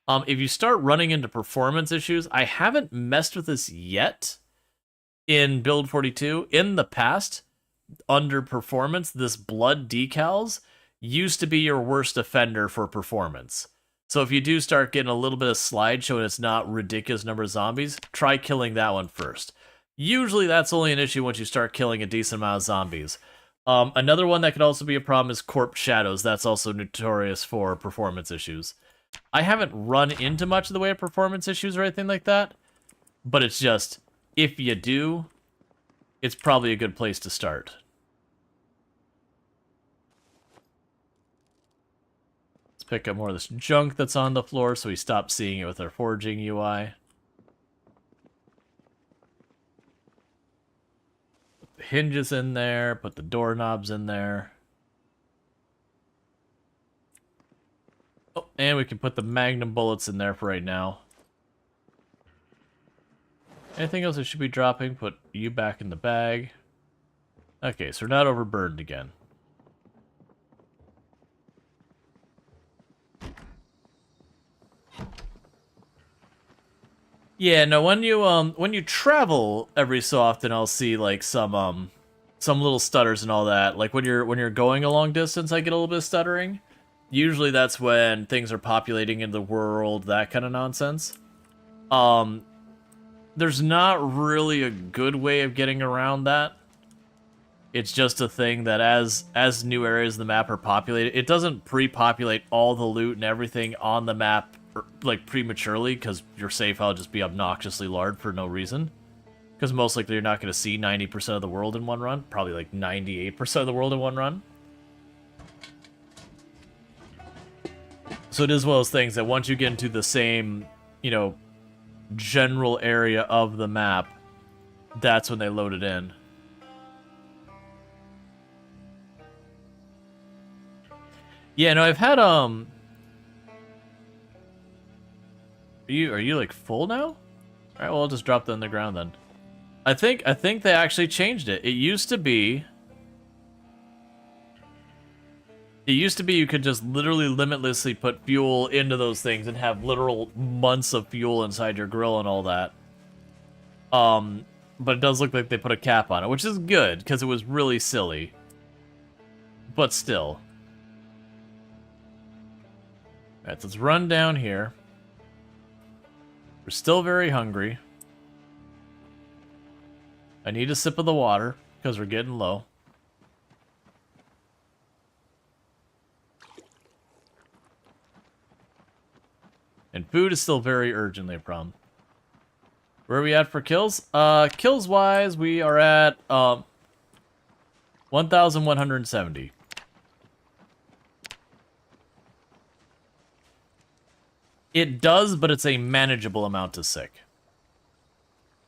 If you start running into performance issues, I haven't messed with this yet in build 42. In the past, under performance, this blood decals used to be your worst offender for performance. So if you do start getting a little bit of slide showing it's not ridiculous number of zombies, try killing that one first. Usually that's only an issue once you start killing a decent amount of zombies. Another one that could also be a problem is corpse shadows. That's also notorious for performance issues. I haven't run into much of the way of performance issues or anything like that, but it's just, if you do, it's probably a good place to start. Pick up more of this junk that's on the floor so we stop seeing it with our foraging UI. Put the hinges in there, put the doorknobs in there. Oh, and we can put the magnum bullets in there for right now. Anything else I should be dropping? Put you back in the bag. Okay, so we're not overburdened again. Yeah, no, when you travel every so often, I'll see like some little stutters and all that. Like when you're going a long distance, I get a little bit of stuttering. Usually that's when things are populating in the world, that kind of nonsense. There's not really a good way of getting around that. It's just a thing that as new areas of the map are populated, it doesn't pre-populate all the loot and everything on the map like prematurely, because your save file will just be obnoxiously large for no reason. Because most likely you're not going to see 90% of the world in one run. Probably like 98% of the world in one run. So it is one of those things that once you get into the same, you know, general area of the map, that's when they load it in. Yeah, no, I've had, Are you like full now? Alright, well I'll just drop that on the ground then. I think they actually changed it. It used to be you could just literally limitlessly put fuel into those things and have literal months of fuel inside your grill and all that. But it does look like they put a cap on it, which is good, because it was really silly. But still. Alright, so let's run down here. We're still very hungry. I need a sip of the water, because we're getting low. And food is still very urgently a problem. Where are we at for kills? Kills-wise, we are at 1,170. It does, but it's a manageable amount of sick.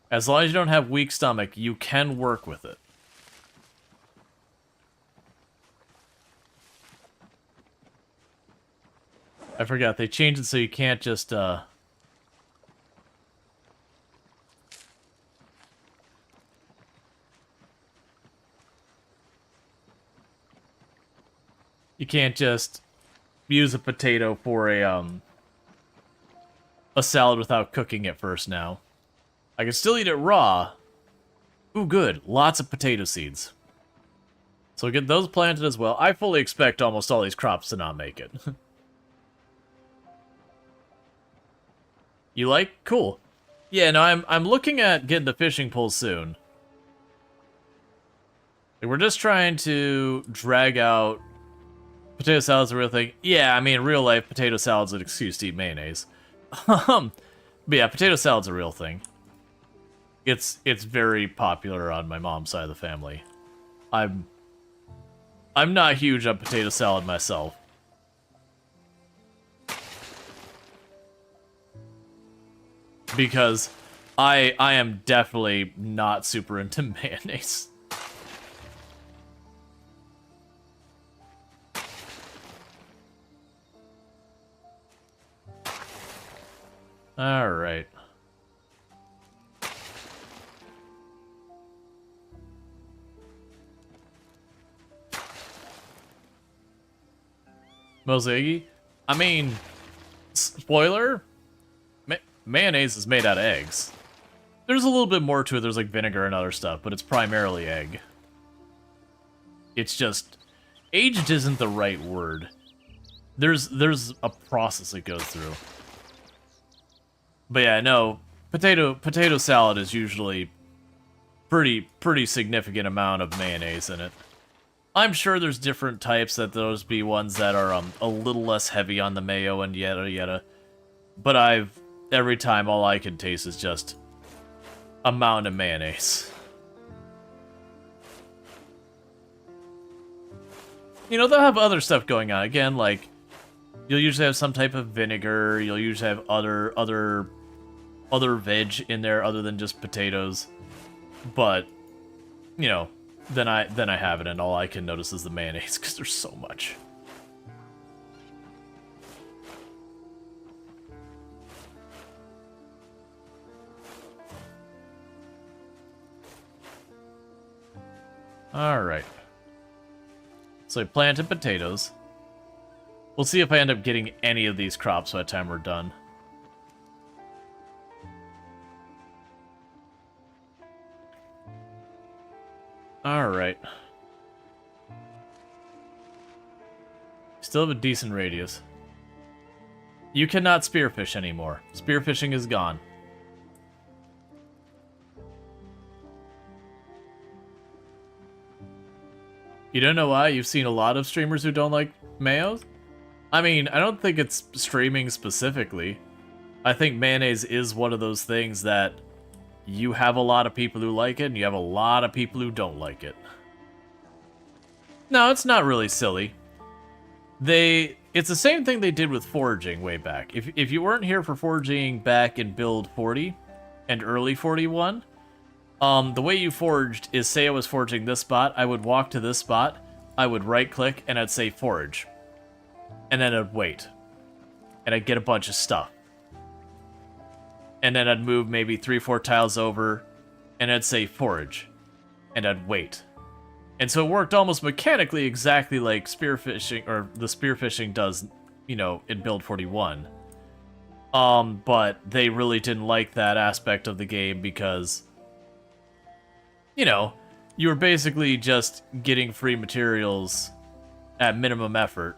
As long as you don't have weak stomach, you can work with it. I forgot, they changed it so you can't just, you can't just use a potato for a salad without cooking it first now. I can still eat it raw. Ooh, good. Lots of potato seeds. So get those planted as well. I fully expect almost all these crops to not make it. You like? Cool. Yeah, no, I'm looking at getting the fishing pole soon. We're just trying to drag out... Potato salad's a real thing. Yeah, I mean, real life, potato salad's an excuse to eat mayonnaise. But yeah, potato salad's a real thing. It's very popular on my mom's side of the family. I'm not huge on potato salad myself. Because I am definitely not super into mayonnaise. All right. Mosaic? I mean, spoiler, mayonnaise is made out of eggs. There's a little bit more to it. There's like vinegar and other stuff, but it's primarily egg. It's just, aged isn't the right word. There's a process it goes through. But yeah, no, potato salad is usually pretty significant amount of mayonnaise in it. I'm sure there's different types that those be ones that are a little less heavy on the mayo and yada yada. But every time all I can taste is just a mountain of mayonnaise. You know, they'll have other stuff going on. Again, like, you'll usually have some type of vinegar, you'll usually have other veg in there other than just potatoes. But, you know, then I have it, and all I can notice is the mayonnaise, because there's so much. Alright. So I planted potatoes. We'll see if I end up getting any of these crops by the time we're done. Alright. Still have a decent radius. You cannot spearfish anymore. Spearfishing is gone. You don't know why? You've seen a lot of streamers who don't like mayos? I mean, I don't think it's streaming specifically. I think mayonnaise is one of those things that you have a lot of people who like it, and you have a lot of people who don't like it. No, it's not really silly. It's the same thing they did with foraging way back. If you weren't here for foraging back in build 40 and early 41, the way you foraged is, say I was foraging this spot, I would walk to this spot, I would right click, and I'd say forage. And then I'd wait. And I'd get a bunch of stuff. And then I'd move maybe 3-4 tiles over, and I'd say forage. And I'd wait. And so it worked almost mechanically exactly like spearfishing, or the spearfishing does, you know, in build 41. But they really didn't like that aspect of the game because, you know, you were basically just getting free materials at minimum effort.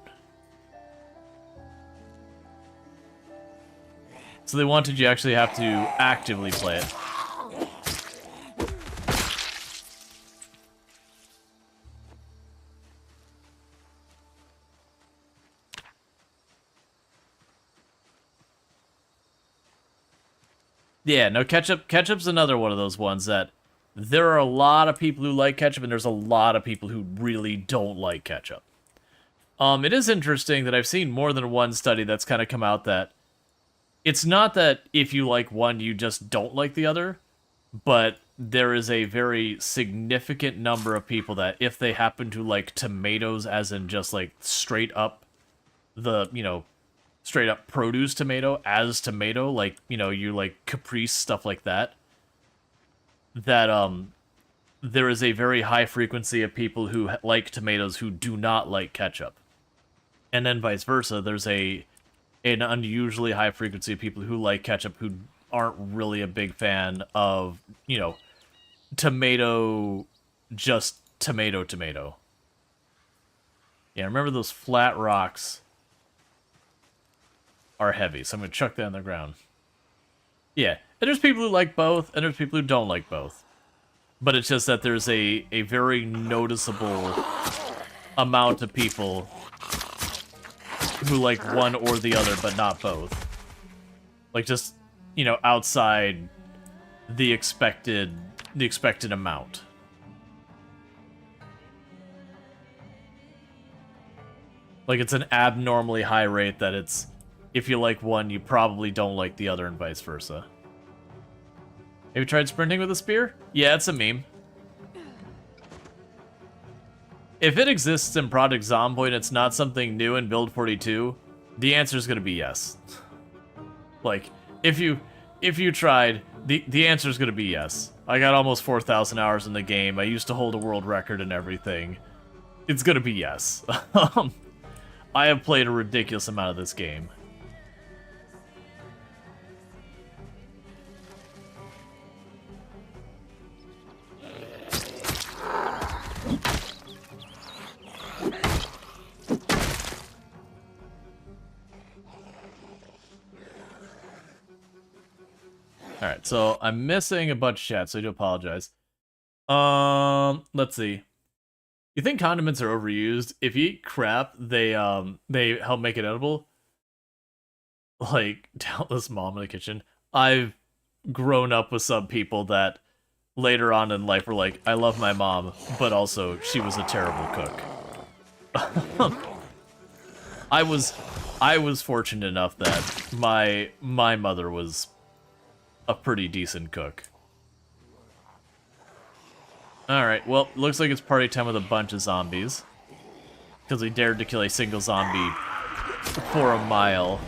So they wanted you actually have to actively play it. Yeah, no, ketchup's another one of those ones that there are a lot of people who like ketchup, and there's a lot of people who really don't like ketchup. It is interesting that I've seen more than one study that's kind of come out that it's not that if you like one, you just don't like the other, but there is a very significant number of people that if they happen to like tomatoes, as in just like straight up straight up produce tomato as tomato, like, you like caprese, stuff like that, that there is a very high frequency of people who like tomatoes who do not like ketchup. And then vice versa, there's an unusually high frequency of people who like ketchup who aren't really a big fan of, tomato, just tomato. Yeah, remember those flat rocks are heavy, so I'm going to chuck that on the ground. Yeah, and there's people who like both, and there's people who don't like both. But it's just that there's a very noticeable amount of people who like one or the other, but not both. Like, just, outside the expected amount. Like, it's an abnormally high rate that it's, if you like one, you probably don't like the other, and vice versa. Have you tried sprinting with a spear? Yeah, it's a meme. If it exists in Project Zomboid and it's not something new in Build 42, the answer is going to be yes. Like, if you tried, the answer is going to be yes. I got almost 4,000 hours in the game. I used to hold a world record and everything. It's going to be yes. I have played a ridiculous amount of this game. Alright, so I'm missing a bunch of chat, so I do apologize. Let's see. You think condiments are overused? If you eat crap, they help make it edible? Like, doubtless mom in the kitchen. I've grown up with some people that later on in life were like, I love my mom, but also she was a terrible cook. I was fortunate enough that my mother was a pretty decent cook. Alright, well, looks like it's party time with a bunch of zombies. Because we dared to kill a single zombie for a mile.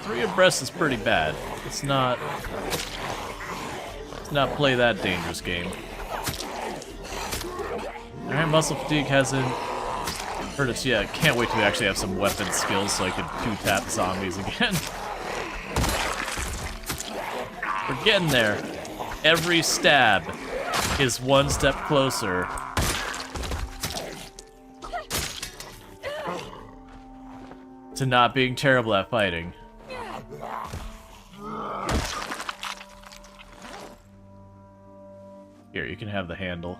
Three abreast is pretty bad. Let's not play that dangerous game. Alright, muscle fatigue hasn't hurt us yet. Can't wait till we actually have some weapon skills so I can two-tap zombies again. We're getting there. Every stab is one step closer to not being terrible at fighting. Here, you can have the handle.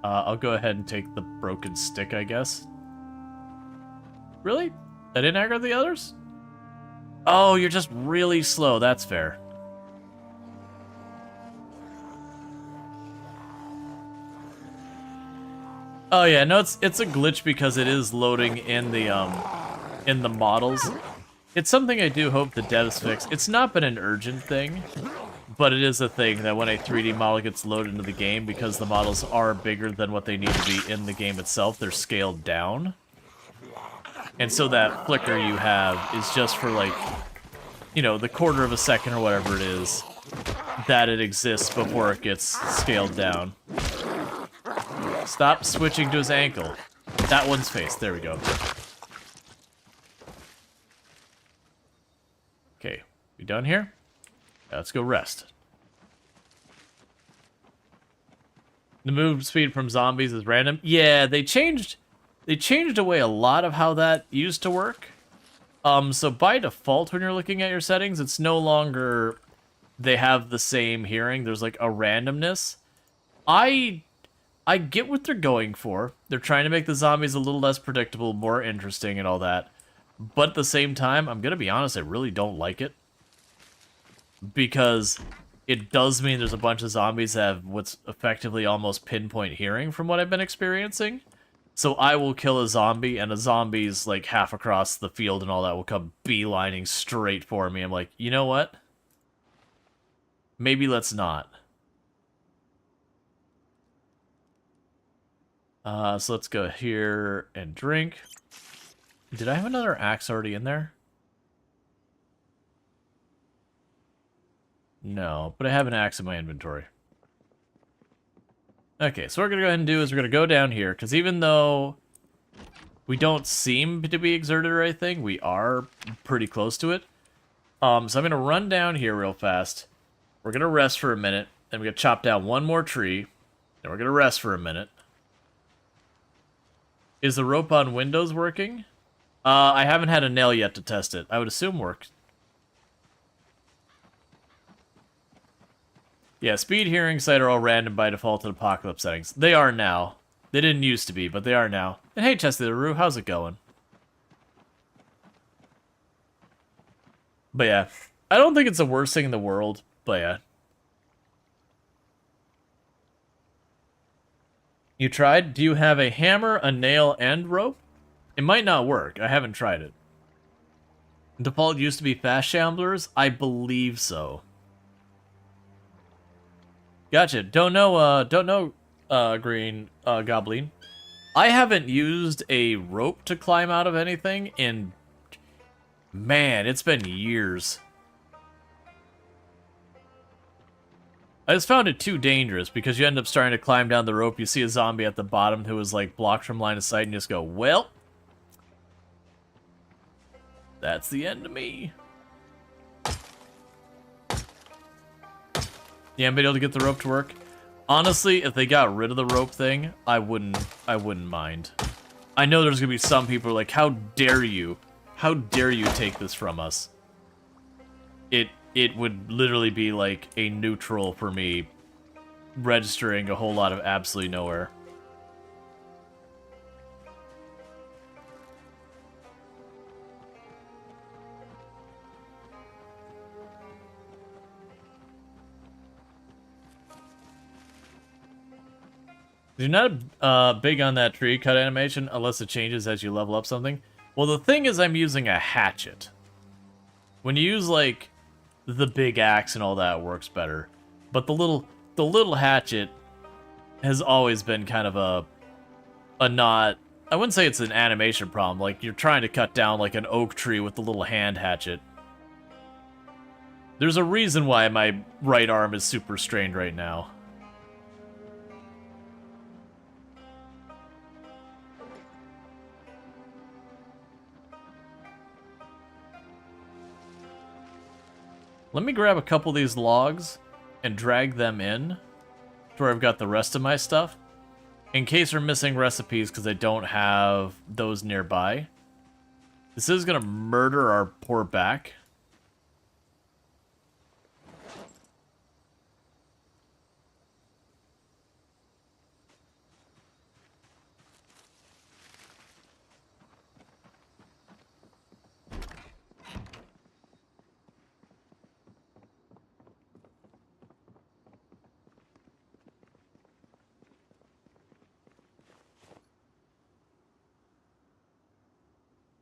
I'll go ahead and take the broken stick, I guess. Really? I didn't aggro the others? Oh, you're just really slow. That's fair. Oh yeah, no, it's a glitch because it is loading in the models. It's something I do hope the devs fix. It's not been an urgent thing, but it is a thing that when a 3D model gets loaded into the game, because the models are bigger than what they need to be in the game itself, they're scaled down. And so that flicker you have is just for, like, the quarter of a second or whatever it is that it exists before it gets scaled down. Stop switching to his ankle. That one's face. There we go. Okay, we done here? Let's go rest. The move speed from zombies is random. Yeah, they changed away a lot of how that used to work. So by default, when you're looking at your settings, it's no longer they have the same hearing. There's like a randomness. I I get what they're going for. They're trying to make the zombies a little less predictable, more interesting and all that. But at the same time, I'm going to be honest, I really don't like it. Because it does mean there's a bunch of zombies that have what's effectively almost pinpoint hearing from what I've been experiencing. So I will kill a zombie, and a zombie's like half across the field and all that will come beelining straight for me. I'm like, you know what? Maybe let's not. So let's go here and drink. Did I have another axe already in there? No, but I have an axe in my inventory. Okay, so what we're going to go ahead and do is we're going to go down here, because even though we don't seem to be exerted or anything, we are pretty close to it. So I'm going to run down here real fast. We're going to rest for a minute, then we're going to chop down one more tree, then we're going to rest for a minute. Is the rope on windows working? I haven't had a nail yet to test it. I would assume works. Yeah, speed, hearing, sight are all random by default in apocalypse settings. They are now. They didn't used to be, but they are now. And hey, Chesty the Roo, how's it going? But yeah, I don't think it's the worst thing in the world, but yeah. You tried? Do you have a hammer, a nail, and rope? It might not work. I haven't tried it. Default used to be fast shamblers? I believe so. Gotcha. Don't know, Green Goblin. I haven't used a rope to climb out of anything in... Man, it's been years. I just found it too dangerous because you end up starting to climb down the rope. You see a zombie at the bottom who is like blocked from line of sight and you just go, well, that's the end of me. Yeah, I'm able to get the rope to work. Honestly, if they got rid of the rope thing, I wouldn't mind. I know there's gonna be some people like, how dare you? How dare you take this from us? It would literally be like a neutral for me, registering a whole lot of absolutely nowhere. You're not big on that tree cut animation unless it changes as you level up something. Well, the thing is I'm using a hatchet. When you use, like, the big axe and all that works better. But the little hatchet has always been kind of a not... I wouldn't say it's an animation problem. Like, you're trying to cut down, like, an oak tree with the little hand hatchet. There's a reason why my right arm is super strained right now. Let me grab a couple of these logs and drag them in to where I've got the rest of my stuff. In case we're missing recipes because I don't have those nearby. This is going to murder our poor back.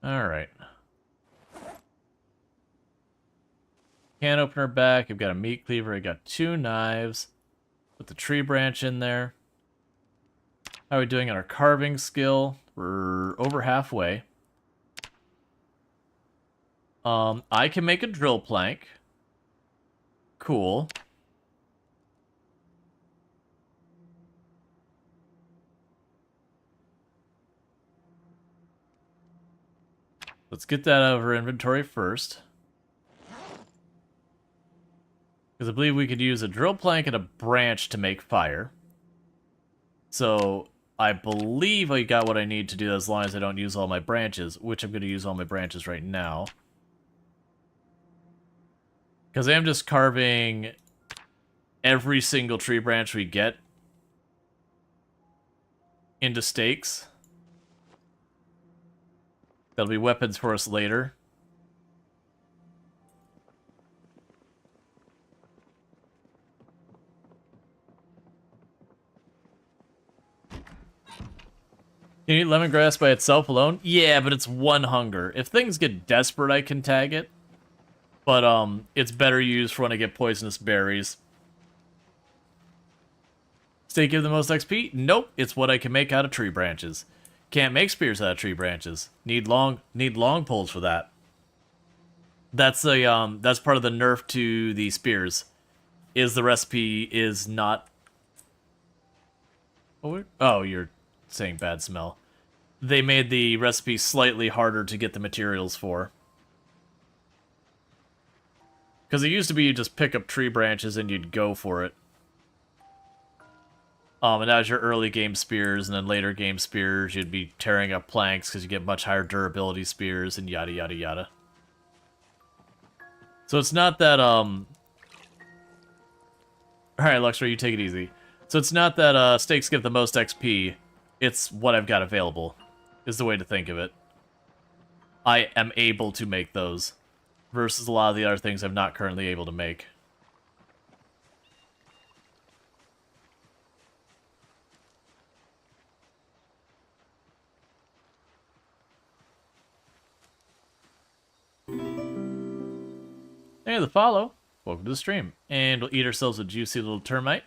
Alright. Can opener back. I've got a meat cleaver. I got 2 knives. Put the tree branch in there. How are we doing on our carving skill? We're over halfway. I can make a drill plank. Cool. Let's get that out of our inventory first. Because I believe we could use a drill plank and a branch to make fire. So, I believe I got what I need to do as long as I don't use all my branches, which I'm going to use all my branches right now. Because I am just carving every single tree branch we get. into stakes. That'll be weapons for us later. Can you eat lemongrass by itself alone? Yeah, but it's one hunger. If things get desperate, I can tag it. But, it's better used for when I get poisonous berries. Steak give the most XP? Nope, it's what I can make out of tree branches. Can't make spears out of tree branches. Need long poles for that. That's that's part of the nerf to the spears. Is the recipe is not... Oh, you're saying bad smell. They made the recipe slightly harder to get the materials for. Because it used to be you just pick up tree branches and you'd go for it. And as your early game spears and then later game spears, you'd be tearing up planks because you get much higher durability spears and yada yada yada. So it's not that, Alright, Luxray, you take it easy. So it's not that, stakes give the most XP. It's what I've got available, is the way to think of it. I am able to make those, versus a lot of the other things I'm not currently able to make. Hey, the follow. Welcome to the stream. And we'll eat ourselves a juicy little termite.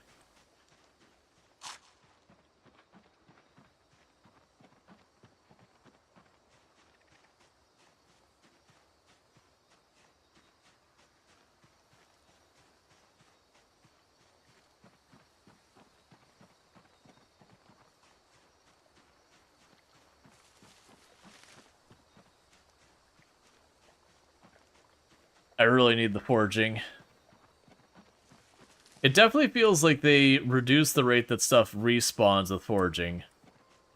I really need the foraging. It definitely feels like they reduce the rate that stuff respawns with foraging,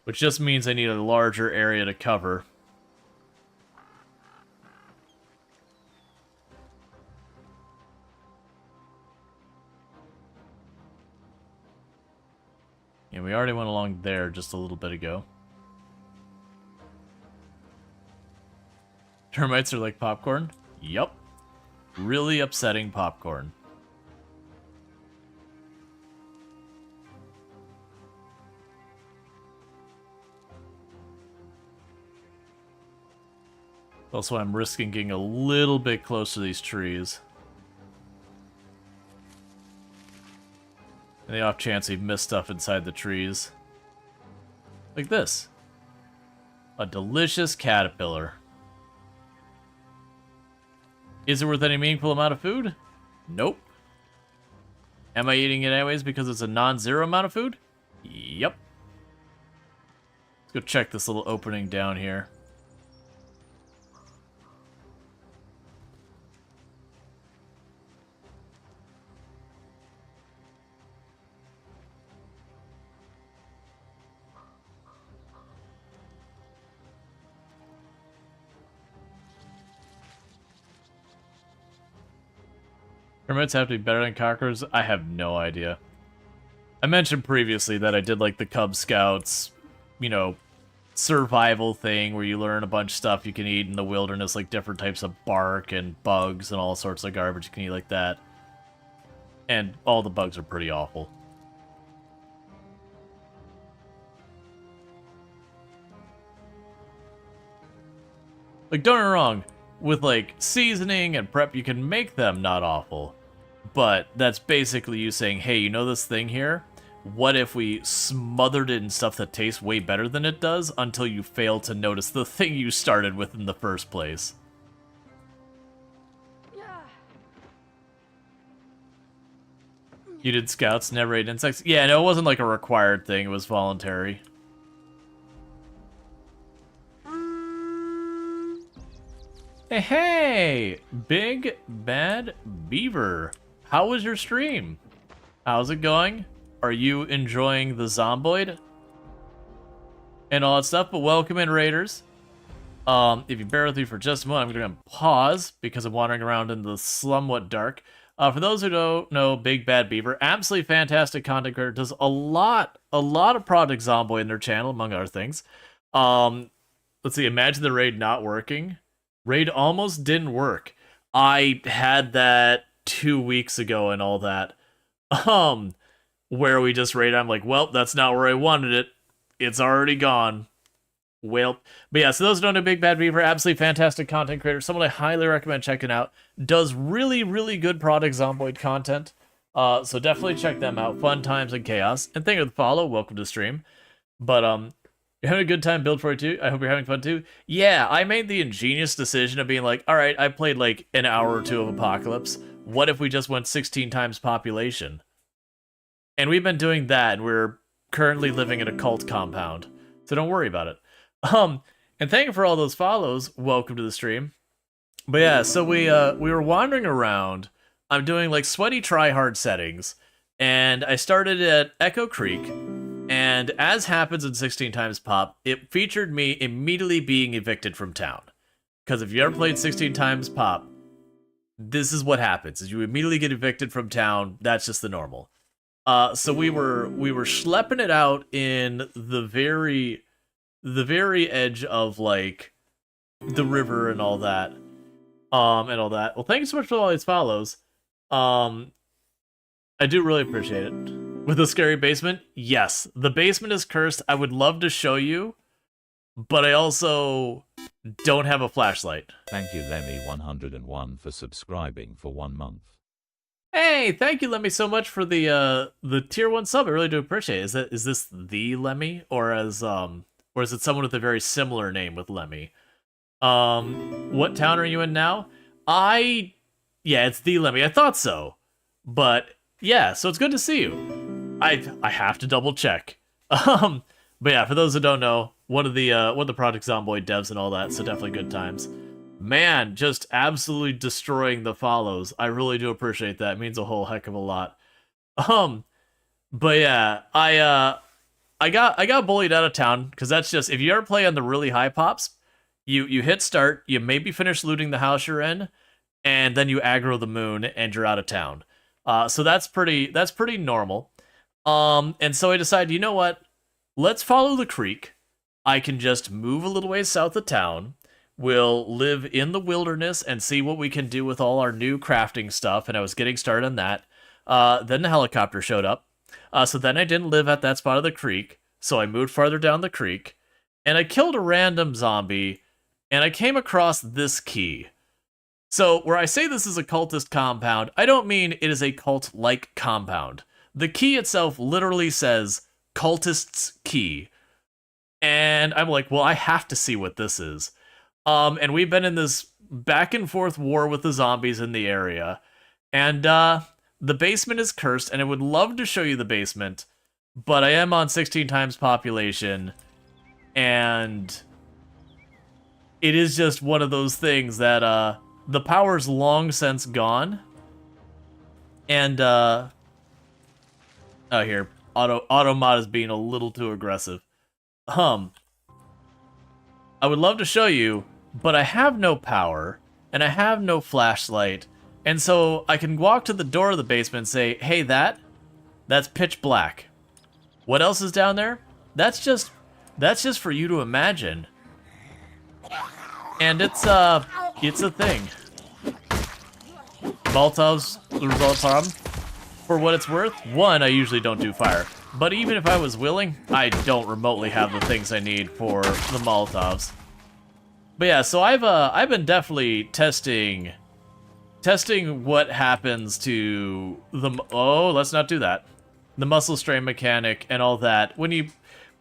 which just means I need a larger area to cover. Yeah, we already went along there just a little bit ago. Termites are like popcorn? Yup. Really upsetting popcorn. Also, I'm risking getting a little bit close to these trees. And the off chance we've missed stuff inside the trees. Like this. A delicious caterpillar. Is it worth any meaningful amount of food? Nope. Am I eating it anyways because it's a non-zero amount of food? Yep. Let's go check this little opening down here. Termites have to be better than cockroaches? I have no idea. I mentioned previously that I did like the Cub Scouts, you know, survival thing where you learn a bunch of stuff you can eat in the wilderness, like different types of bark and bugs and all sorts of garbage you can eat like that. And all the bugs are pretty awful. Like, don't get me wrong, with like seasoning and prep, you can make them not awful. But that's basically you saying, hey, you know this thing here? What if we smothered it in stuff that tastes way better than it does until you fail to notice the thing you started with in the first place? You did scouts, never ate insects? Yeah, no, it wasn't like a required thing, it was voluntary. Hey, hey! Big Bad Beaver. How was your stream? How's it going? Are you enjoying the Zomboid? And all that stuff, but welcome in, Raiders. If you bear with me for just a moment, I'm going to pause because I'm wandering around in the somewhat dark. For those who don't know, Big Bad Beaver, absolutely fantastic content creator, does a lot of Project Zomboid in their channel, among other things. Let's see, imagine the raid not working. Raid almost didn't work. I had that 2 weeks ago and all that. Where we just raid, I'm like, well, that's not where I wanted it. It's already gone. Well, but yeah, so those who don't know Big Bad Beaver, absolutely fantastic content creator, someone I highly recommend checking out. Does really, really good Project Zomboid content. So definitely check them out. Fun times and chaos. And thank you for the follow. Welcome to the stream. But you're having a good time, Build 42. I hope you're having fun too. Yeah, I made the ingenious decision of being like, all right, I played like an hour or two of Apocalypse. What if we just went 16 times population? And we've been doing that, and we're currently living in a cult compound. So don't worry about it. And thank you for all those follows. Welcome to the stream. But yeah, so we were wandering around. I'm doing like sweaty try-hard settings, and I started at Echo Creek, and as happens in 16 times pop, it featured me immediately being evicted from town. Because if you ever played 16 times pop, this is what happens: is you immediately get evicted from town. That's just the normal. So we were schlepping it out in the very edge of like the river and all that. Well, thank you so much for all these follows. I do really appreciate it. With the scary basement, yes, the basement is cursed. I would love to show you, but I also don't have a flashlight. Thank you, Lemmy101, for subscribing for 1 month. Hey, thank you, Lemmy, so much for the tier 1 sub. I really do appreciate it. Is this the Lemmy, or is it someone with a very similar name with Lemmy? What town are you in now? Yeah, it's the Lemmy. I thought so, but yeah, so it's good to see you. I have to double check. But yeah, for those who don't know, one of the Project Zomboid devs and all that, so definitely good times. Man, just absolutely destroying the follows. I really do appreciate that. It means a whole heck of a lot. But yeah, I got bullied out of town, because that's just, if you ever play on the really high pops, you hit start, you maybe finish looting the house you're in, and then you aggro the moon and you're out of town. So that's pretty normal. And so I decided, you know what? Let's follow the creek. I can just move a little ways south of town. We'll live in the wilderness and see what we can do with all our new crafting stuff. And I was getting started on that. Then the helicopter showed up. So then I didn't live at that spot of the creek. So I moved farther down the creek. And I killed a random zombie. And I came across this key. So where I say this is a cultist compound, I don't mean it is a cult-like compound. The key itself literally says Cultists Key. And I'm like, well, I have to see what this is. And we've been in this back and forth war with the zombies in the area. And the basement is cursed, and I would love to show you the basement, but I am on 16 times population, and it is just one of those things that the power's long since gone. And oh, here, Automod is being a little too aggressive. I would love to show you, but I have no power, and I have no flashlight, and so I can walk to the door of the basement and say, hey, that's pitch black. What else is down there? That's just for you to imagine. And it's a thing. Molotovs resolve problem. For what it's worth, one, I usually don't do fire. But even if I was willing, I don't remotely have the things I need for the Molotovs. But yeah, so I've been definitely testing what happens to the, oh, let's not do that. The muscle strain mechanic and all that when you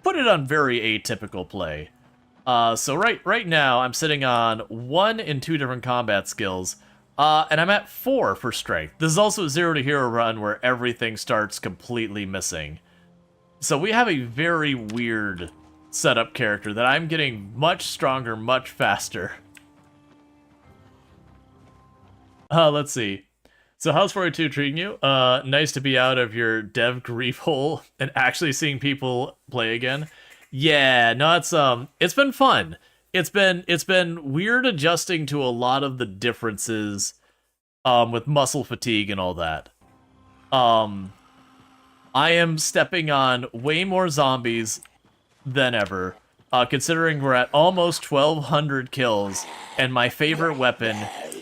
put it on very atypical play. So right now I'm sitting on 1 and 2 different combat skills, and I'm at 4 for strength. This is also a 0 to hero run where everything starts completely missing. So we have a very weird setup character that I'm getting much stronger, much faster. Let's see. So how's 42 treating you? Nice to be out of your dev grief hole and actually seeing people play again. Yeah, no, it's been fun. It's been weird adjusting to a lot of the differences with muscle fatigue and all that. I am stepping on way more zombies than ever, considering we're at almost 1,200 kills, and my favorite weapon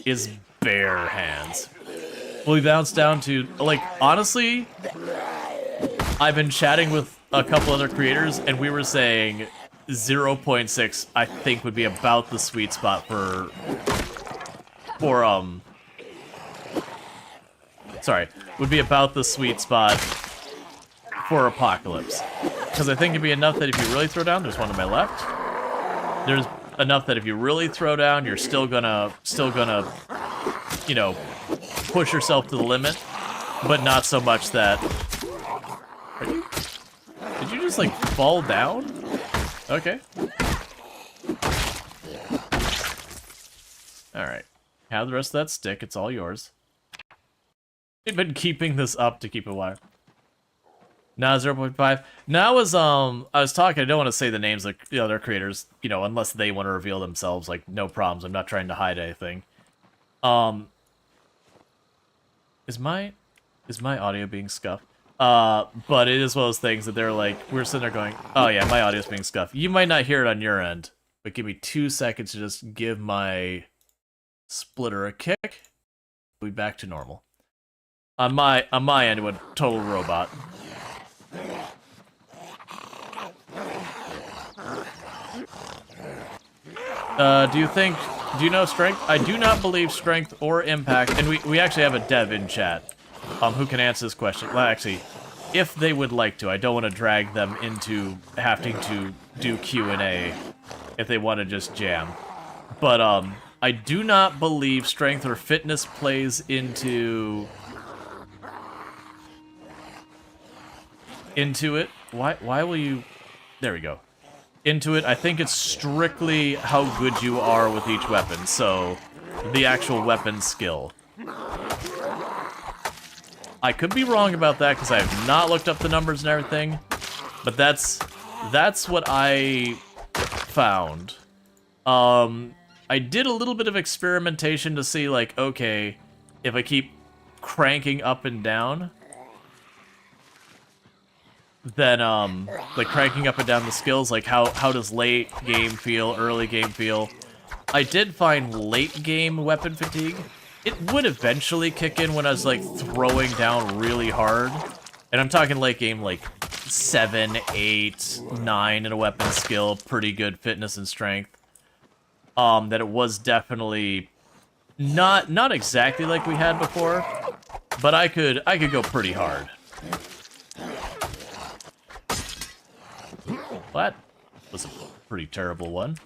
is bare hands. We bounced down to, like, honestly, I've been chatting with a couple other creators, and we were saying 0.6, I think, would be about the sweet spot would be about the sweet spot for Apocalypse. Because I think it'd be enough that if you really throw down, there's one to my left. There's enough that if you really throw down, you're still gonna, you know, push yourself to the limit, but not so much that... Did you just, like, fall down? Okay. Alright. Have the rest of that stick, it's all yours. I've been keeping this up to keep it wire. Now 0.5. Now I was talking, I don't want to say the names of the other creators, you know, unless they want to reveal themselves, like, no problems, I'm not trying to hide anything. Is my audio being scuffed? But it is one of those things that they're like, we're sitting there going, oh yeah, my audio's being scuffed. You might not hear it on your end, but give me 2 seconds to just give my splitter a kick. We'll be back to normal. On my end, it went total robot. Do you know strength? I do not believe strength or impact, and we actually have a dev in chat who can answer this question. Well, actually, if they would like to. I don't want to drag them into having to do Q&A if they want to just jam. But I do not believe strength or fitness plays into it. Why will you... There we go. Into it, I think it's strictly how good you are with each weapon, so the actual weapon skill. I could be wrong about that because I have not looked up the numbers and everything, but that's what I found. I did a little bit of experimentation to see, like, okay, if I keep cranking up and down, then, like, cranking up and down the skills, like, how does late game feel, early game feel? I did find late game weapon fatigue. It would eventually kick in when I was, like, throwing down really hard. And I'm talking late game, like, 7, 8, 9 in a weapon skill, pretty good fitness and strength. That it was definitely not exactly like we had before, but I could go pretty hard. That was a pretty terrible one.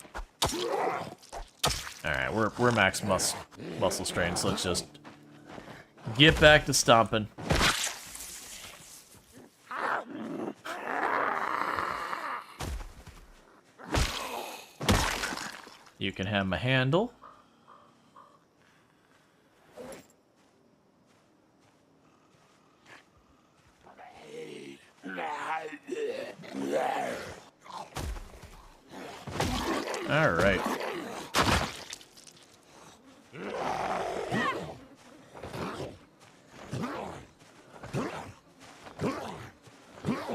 Alright, we're max muscle strain, so let's just get back to stomping. You can have my handle. All right.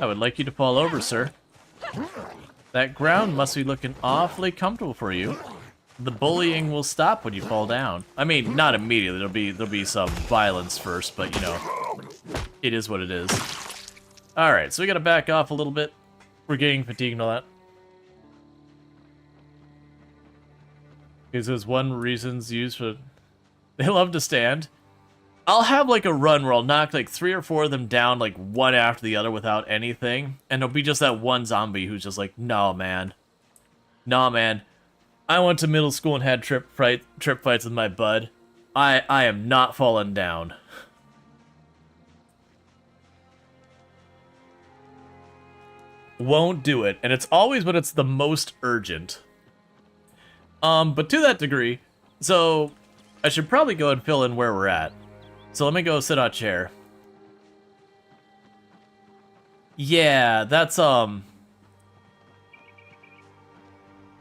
I would like you to fall over, sir. That ground must be looking awfully comfortable for you. The bullying will stop when you fall down. I mean, not immediately. There'll be some violence first, but you know, it is what it is. All right, so we gotta back off a little bit. We're getting fatigued and all that. Is this one reasons used for... They love to stand. I'll have like a run where I'll knock like 3 or 4 of them down like one after the other without anything. And it'll be just that one zombie who's just like, nah, man. Nah, man. I went to middle school and had trip fights with my bud. I am not falling down. Won't do it. And it's always when it's the most urgent. But to that degree, so I should probably go and fill in where we're at. So let me go sit on a chair. Yeah, that's, I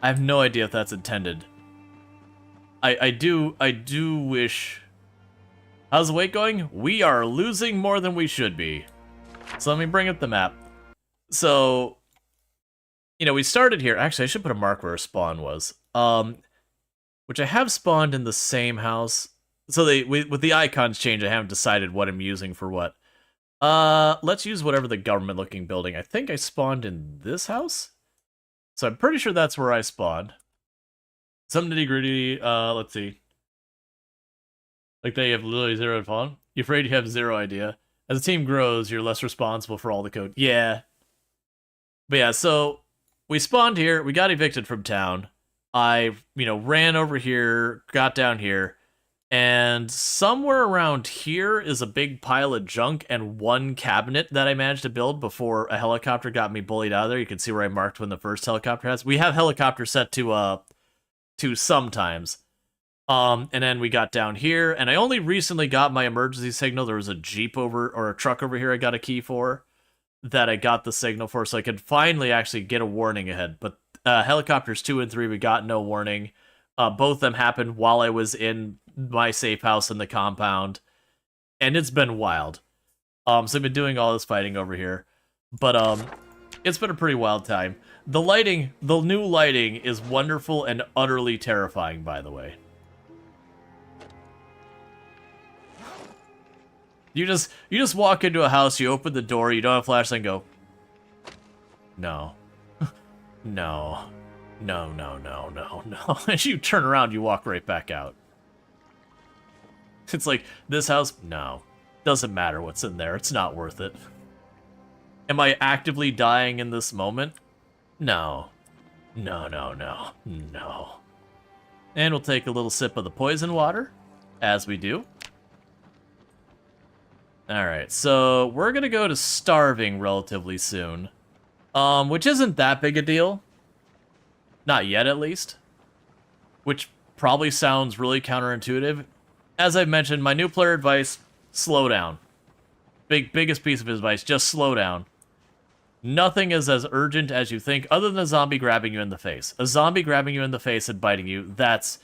have no idea if that's intended. I do wish How's the weight going? We are losing more than we should be. So let me bring up the map. So, you know, we started here. Actually, I should put a mark where our spawn was. Which I have spawned in the same house. So with the icons change, I haven't decided what I'm using for what. Let's use whatever the government-looking building. I think I spawned in this house? So I'm pretty sure that's where I spawned. Some nitty-gritty, let's see. Like they have literally zero fun. You're afraid you have zero idea. As the team grows, you're less responsible for all the code. Yeah. But yeah, so we spawned here. We got evicted from town. I, ran over here, got down here, and somewhere around here is a big pile of junk and one cabinet that I managed to build before a helicopter got me bullied out of there. You can see where I marked when the first helicopter has. We have helicopter set to sometimes. And then we got down here, and I only recently got my emergency signal. There was a Jeep or a truck over here I got a key for that I got the signal for, so I could finally actually get a warning ahead. But helicopters 2 and 3, we got no warning. Both of them happened while I was in my safe house in the compound, and it's been wild. So I've been doing all this fighting over here, but it's been a pretty wild time. The new lighting is wonderful and utterly terrifying, by the way. You just walk into a house, you open the door, you don't have a flashlight, and go, no. No. No, no, no, no, no. As you turn around, you walk right back out. It's like, this house? No. Doesn't matter what's in there. It's not worth it. Am I actively dying in this moment? No. No, no, no. No. And we'll take a little sip of the poison water, as we do. Alright, so we're gonna go to starving relatively soon. Which isn't that big a deal. Not yet, at least. Which probably sounds really counterintuitive. As I've mentioned, my new player advice, slow down. Biggest piece of advice, just slow down. Nothing is as urgent as you think, other than a zombie grabbing you in the face. A zombie grabbing you in the face and biting you, that's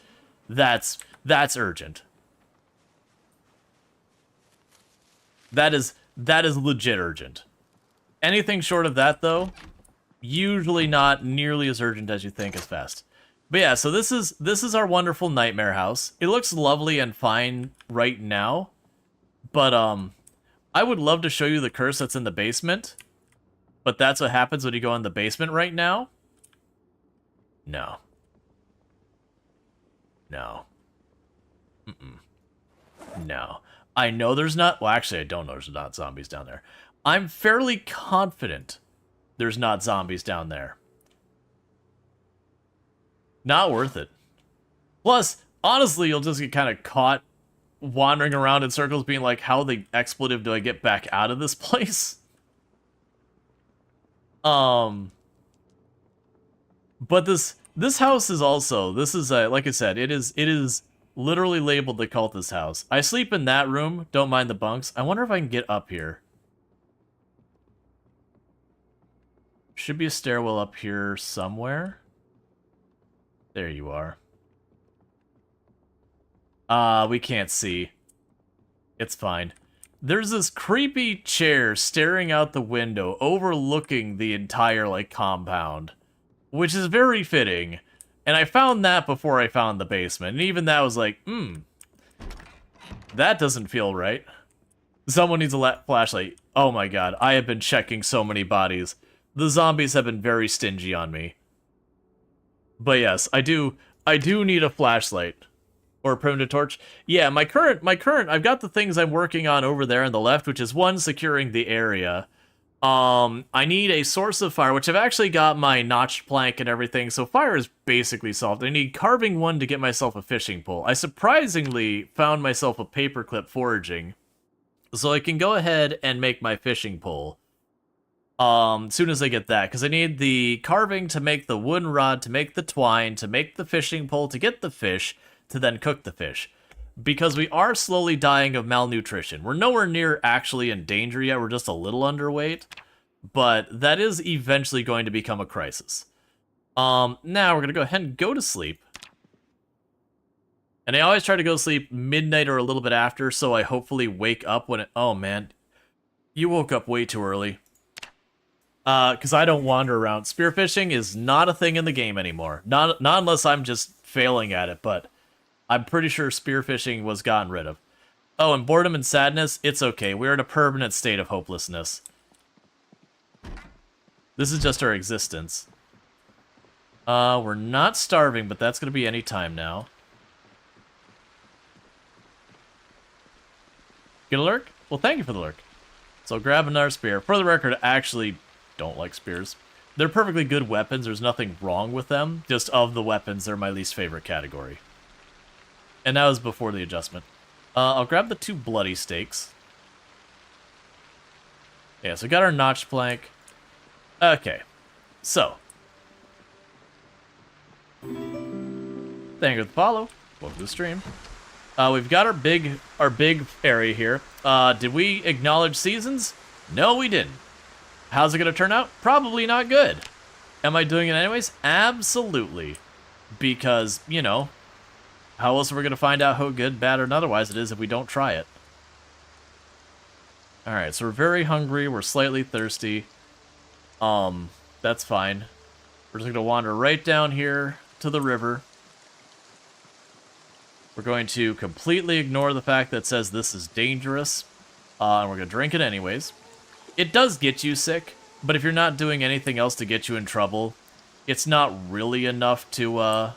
urgent. That is legit urgent. Anything short of that, though, usually not nearly as urgent as you think as fast. But yeah, so this is our wonderful nightmare house. It looks lovely and fine right now, but I would love to show you the curse that's in the basement, but that's what happens when you go in the basement right now. No. No. No. I know there's not... Well, actually, I don't know there's not zombies down there. I'm fairly confident there's not zombies down there. Not worth it. Plus, honestly, you'll just get kind of caught wandering around in circles being like, how the expletive do I get back out of this place? But this house is also... This is, like I said, it is literally labeled the Cultist house. I sleep in that room, don't mind the bunks. I wonder if I can get up here. Should be a stairwell up here somewhere. There you are. We can't see. It's fine. There's this creepy chair staring out the window, overlooking the entire, like, compound. Which is very fitting. And I found that before I found the basement. And even that was like, that doesn't feel right. Someone needs a flashlight. Oh my god, I have been checking so many bodies. The zombies have been very stingy on me. But yes, I do need a flashlight. Or a primitive torch. Yeah, my current, I've got the things I'm working on over there on the left, which is one, securing the area. I need a source of fire, which I've actually got my notched plank and everything, so fire is basically solved. I need carving one to get myself a fishing pole. I surprisingly found myself a paperclip foraging, so I can go ahead and make my fishing pole. Soon as I get that, because I need the carving to make the wooden rod, to make the twine, to make the fishing pole, to get the fish, to then cook the fish. Because we are slowly dying of malnutrition. We're nowhere near actually in danger yet, we're just a little underweight. But that is eventually going to become a crisis. Now we're going to go ahead and go to sleep. And I always try to go to sleep midnight or a little bit after, so I hopefully wake up when it... Oh, man. You woke up way too early. Because I don't wander around. Spearfishing is not a thing in the game anymore. Not unless I'm just failing at it, but I'm pretty sure spearfishing was gotten rid of. Oh, and boredom and sadness, it's okay. We're in a permanent state of hopelessness. This is just our existence. We're not starving, but that's going to be any time now. Get a lurk? Well, thank you for the lurk. So grab another spear. For the record, I actually don't like spears. They're perfectly good weapons. There's nothing wrong with them. Just of the weapons, they're my least favorite category. And that was before the adjustment. I'll grab the 2 bloody stakes. Yeah, so we got our notch plank. Okay, so. Thank you for the follow. Welcome to the stream. We've got our big area here. Did we acknowledge seasons? No, we didn't. How's it going to turn out? Probably not good. Am I doing it anyways? Absolutely. Because, you know, how else are we going to find out how good, bad, or otherwise it is if we don't try it? Alright, so we're very hungry. We're slightly thirsty. That's fine. We're just going to wander right down here to the river. We're going to completely ignore the fact that it says this is dangerous. And we're going to drink it anyways. It does get you sick, but if you're not doing anything else to get you in trouble, it's not really enough to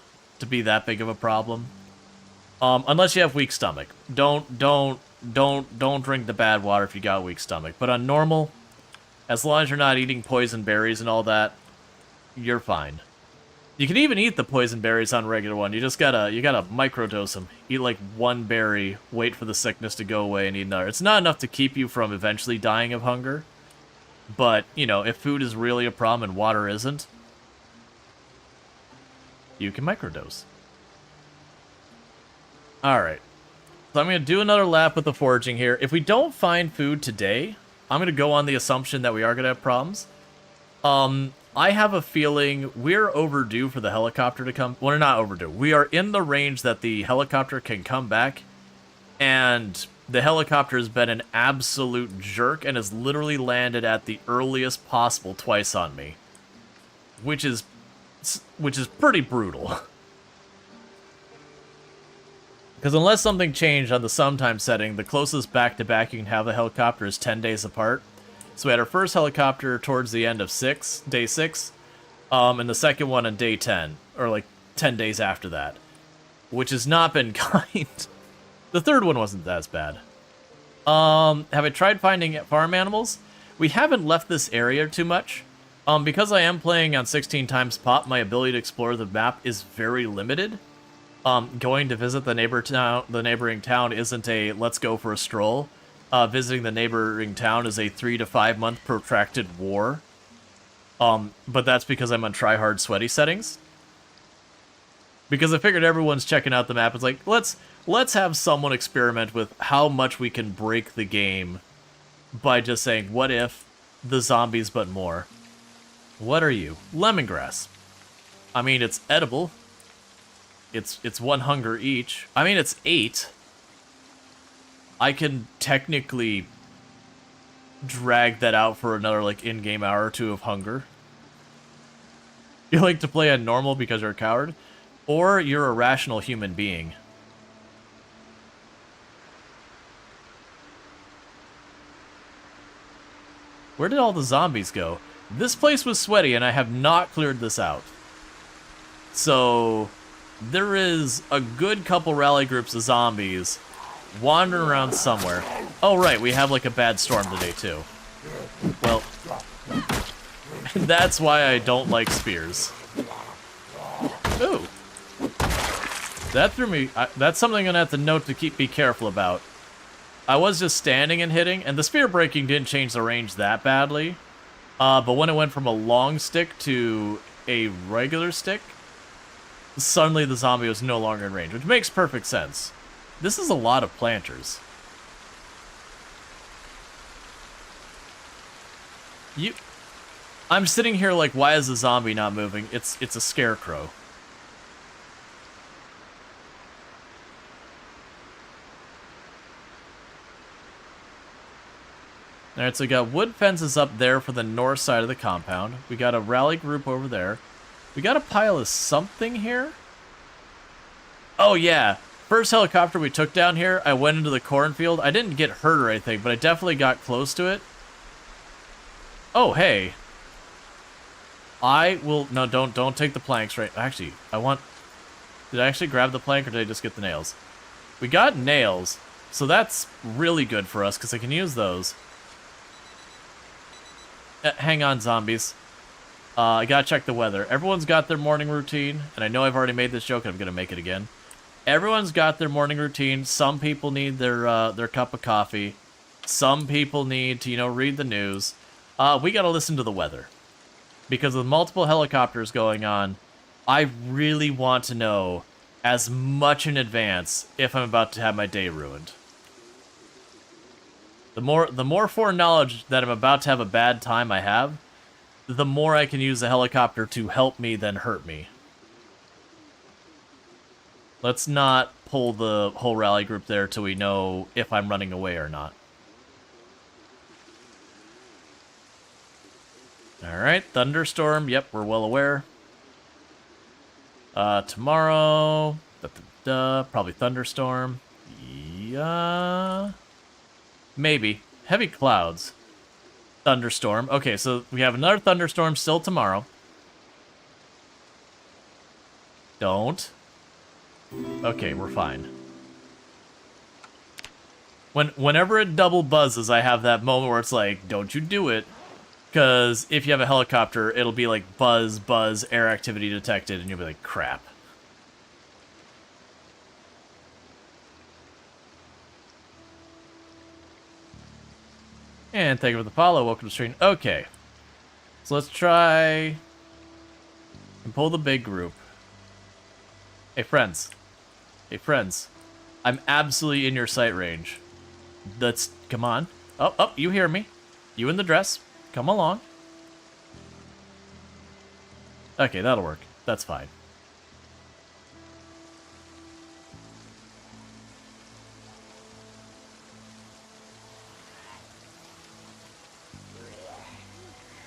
be that big of a problem. Unless you have weak stomach. Don't drink the bad water if you got weak stomach. But on normal, as long as you're not eating poison berries and all that, you're fine. You can even eat the poison berries on regular one. You gotta microdose them. Eat like 1 berry, wait for the sickness to go away, and eat another. It's not enough to keep you from eventually dying of hunger. But, you know, if food is really a problem and water isn't, you can microdose. Alright. So I'm gonna do another lap with the foraging here. If we don't find food today, I'm gonna go on the assumption that we are gonna have problems. I have a feeling we're overdue for the helicopter to come. Well, we're not overdue. We are in the range that the helicopter can come back. And the helicopter has been an absolute jerk and has literally landed at the earliest possible twice on me. Which is pretty brutal. Because unless something changed on the sometime setting, the closest back-to-back you can have the helicopter is 10 days apart. So we had our first helicopter towards the end of day 6, and the second one on day 10, or like 10 days after that, which has not been kind. The third one wasn't as bad. Have I tried finding farm animals? We haven't left this area too much. Because I am playing on 16 times pop, my ability to explore the map is very limited. Going to visit the neighboring town isn't a let's go for a stroll. Visiting the neighboring town is a 3 to 5 month protracted war. But that's because I'm on try-hard sweaty settings. Because I figured everyone's checking out the map. It's like, let's have someone experiment with how much we can break the game by just saying, what if the zombies but more? What are you? Lemongrass. I mean, it's edible. It's 1 hunger each. I mean, it's 8. I can technically drag that out for another, like, in-game hour or 2 of hunger. You like to play on normal because you're a coward? Or you're a rational human being. Where did all the zombies go? This place was sweaty, and I have not cleared this out. So, there is a good couple rally groups of zombies wandering around somewhere. Oh, right, we have like a bad storm today, too. Well, that's why I don't like spears. Ooh. That threw me. That's something I'm gonna have to note to be careful about. I was just standing and hitting, and the spear breaking didn't change the range that badly. But when it went from a long stick to a regular stick, suddenly the zombie was no longer in range, which makes perfect sense. This is a lot of planters. I'm sitting here like, why is the zombie not moving? It's a scarecrow. Alright, so we got wood fences up there for the north side of the compound. We got a rally group over there. We got a pile of something here. Oh, yeah. First helicopter we took down here, I went into the cornfield. I didn't get hurt or anything, but I definitely got close to it. Oh, hey. I will... No, don't take the planks right... Actually, I want... Did I actually grab the plank or did I just get the nails? We got nails, so that's really good for us because I can use those. Hang on, zombies. I gotta check the weather. Everyone's got their morning routine, and I know I've already made this joke, and I'm gonna make it again. Everyone's got their morning routine. Some people need their cup of coffee. Some people need to, you know, read the news. We gotta listen to the weather. Because with multiple helicopters going on, I really want to know as much in advance if I'm about to have my day ruined. The more foreknowledge that I'm about to have a bad time I have, the more I can use the helicopter to help me than hurt me. Let's not pull the whole rally group there till we know if I'm running away or not. Alright, thunderstorm. Yep, we're well aware. Tomorrow... probably thunderstorm. Yeah... Maybe. Heavy clouds. Thunderstorm. Okay, so we have another thunderstorm still tomorrow. Don't. Okay, we're fine. Whenever it double buzzes, I have that moment where it's like, don't you do it. Because if you have a helicopter, it'll be like buzz, buzz, air activity detected, and you'll be like, crap. And thank you for the follow. Welcome to the stream. Okay. So let's try and pull the big group. Hey, friends. Hey, friends. I'm absolutely in your sight range. Let's... Come on. Oh, you hear me. You in the dress. Come along. Okay, that'll work. That's fine.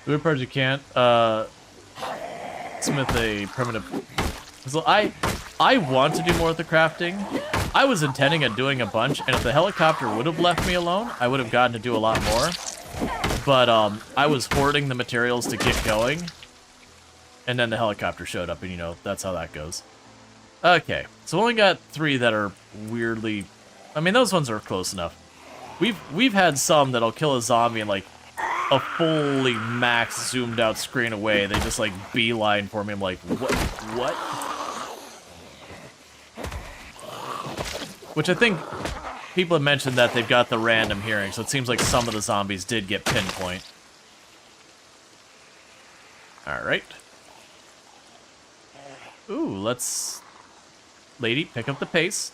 Do a project you can't. Smith a primitive. So I want to do more with the crafting. I was intending on doing a bunch, and if the helicopter would have left me alone, I would have gotten to do a lot more. But I was hoarding the materials to get going, and then the helicopter showed up, and you know that's how that goes. Okay, so we only got 3 that are weirdly. I mean, those ones are close enough. We've had some that'll kill a zombie in like a fully max zoomed out screen away. They just like beeline for me. I'm like, what? Which I think people have mentioned that they've got the random hearing, so it seems like some of the zombies did get pinpoint. Alright. Ooh, let's... Lady, pick up the pace.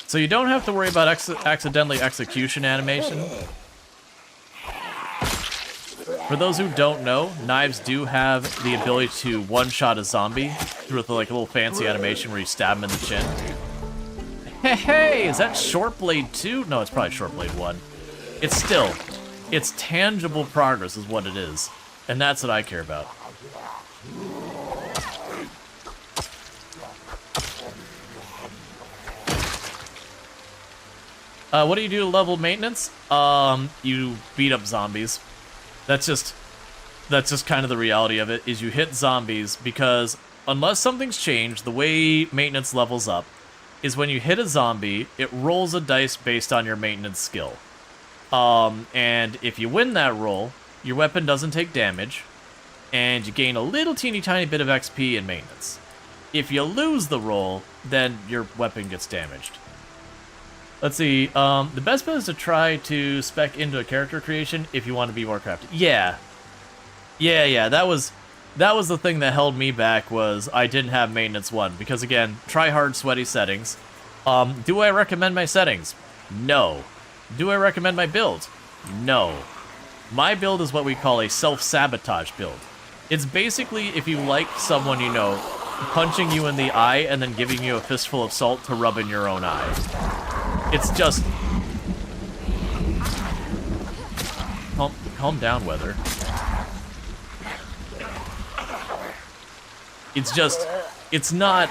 So you don't have to worry about accidentally execution animation. For those who don't know, knives do have the ability to one-shot a zombie through like a little fancy animation where you stab him in the chin. Hey, is that short blade 2? No, it's probably short blade 1. It's tangible progress is what it is. And that's what I care about. What do you do to level maintenance? You beat up zombies. That's just kind of the reality of it, is you hit zombies, because unless something's changed, the way maintenance levels up is when you hit a zombie, it rolls a dice based on your maintenance skill. And if you win that roll, your weapon doesn't take damage, and you gain a little teeny tiny bit of XP in maintenance. If you lose the roll, then your weapon gets damaged. Let's see, the best bet is to try to spec into a character creation if you want to be more crafty. Yeah, that was the thing that held me back, was I didn't have maintenance 1, because again, try hard sweaty settings. Do I recommend my settings? No. Do I recommend my build? No. My build is what we call a self-sabotage build. It's basically if you like someone you know punching you in the eye and then giving you a fistful of salt to rub in your own eye. It's just... Calm down, Weather. It's just... It's not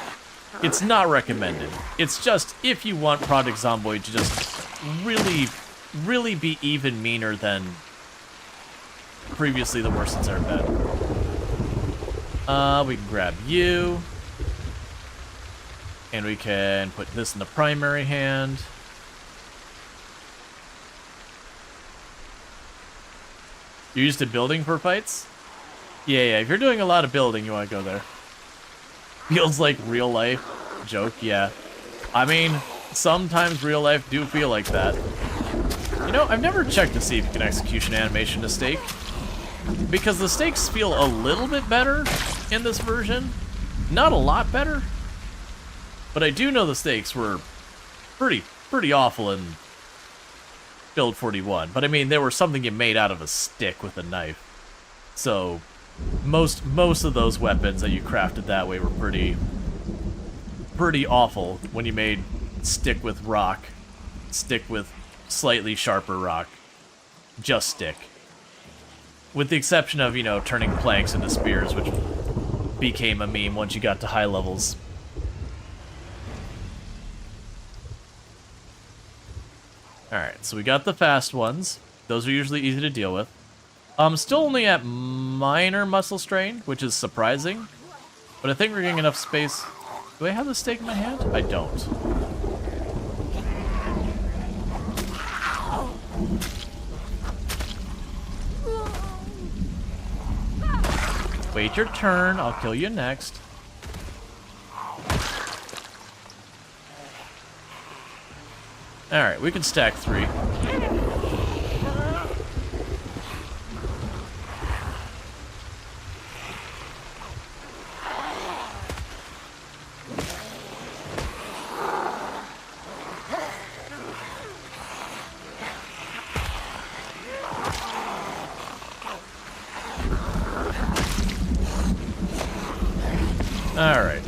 recommended. It's just if you want Project Zomboid to just really be even meaner than previously the worst it's ever been. We can grab you. And we can put this in the primary hand. You're used to building for fights? Yeah, if you're doing a lot of building, you want to go there. Feels like real life. Joke, yeah. I mean, sometimes real life do feel like that. You know, I've never checked to see if you can execution animation a stake. Because the stakes feel a little bit better in this version. Not a lot better. But I do know the stakes were pretty awful in Build 41. But I mean, they were something you made out of a stick with a knife. So, most of those weapons that you crafted that way were pretty awful when you made stick with rock. Stick with slightly sharper rock. Just stick. With the exception of, you know, turning planks into spears, which became a meme once you got to high levels. Alright, so we got the fast ones. Those are usually easy to deal with. Still only at minor muscle strain, which is surprising. But I think we're getting enough space. Do I have the stake in my hand? I don't. Wait your turn, I'll kill you next. Alright, we can stack 3. Alright.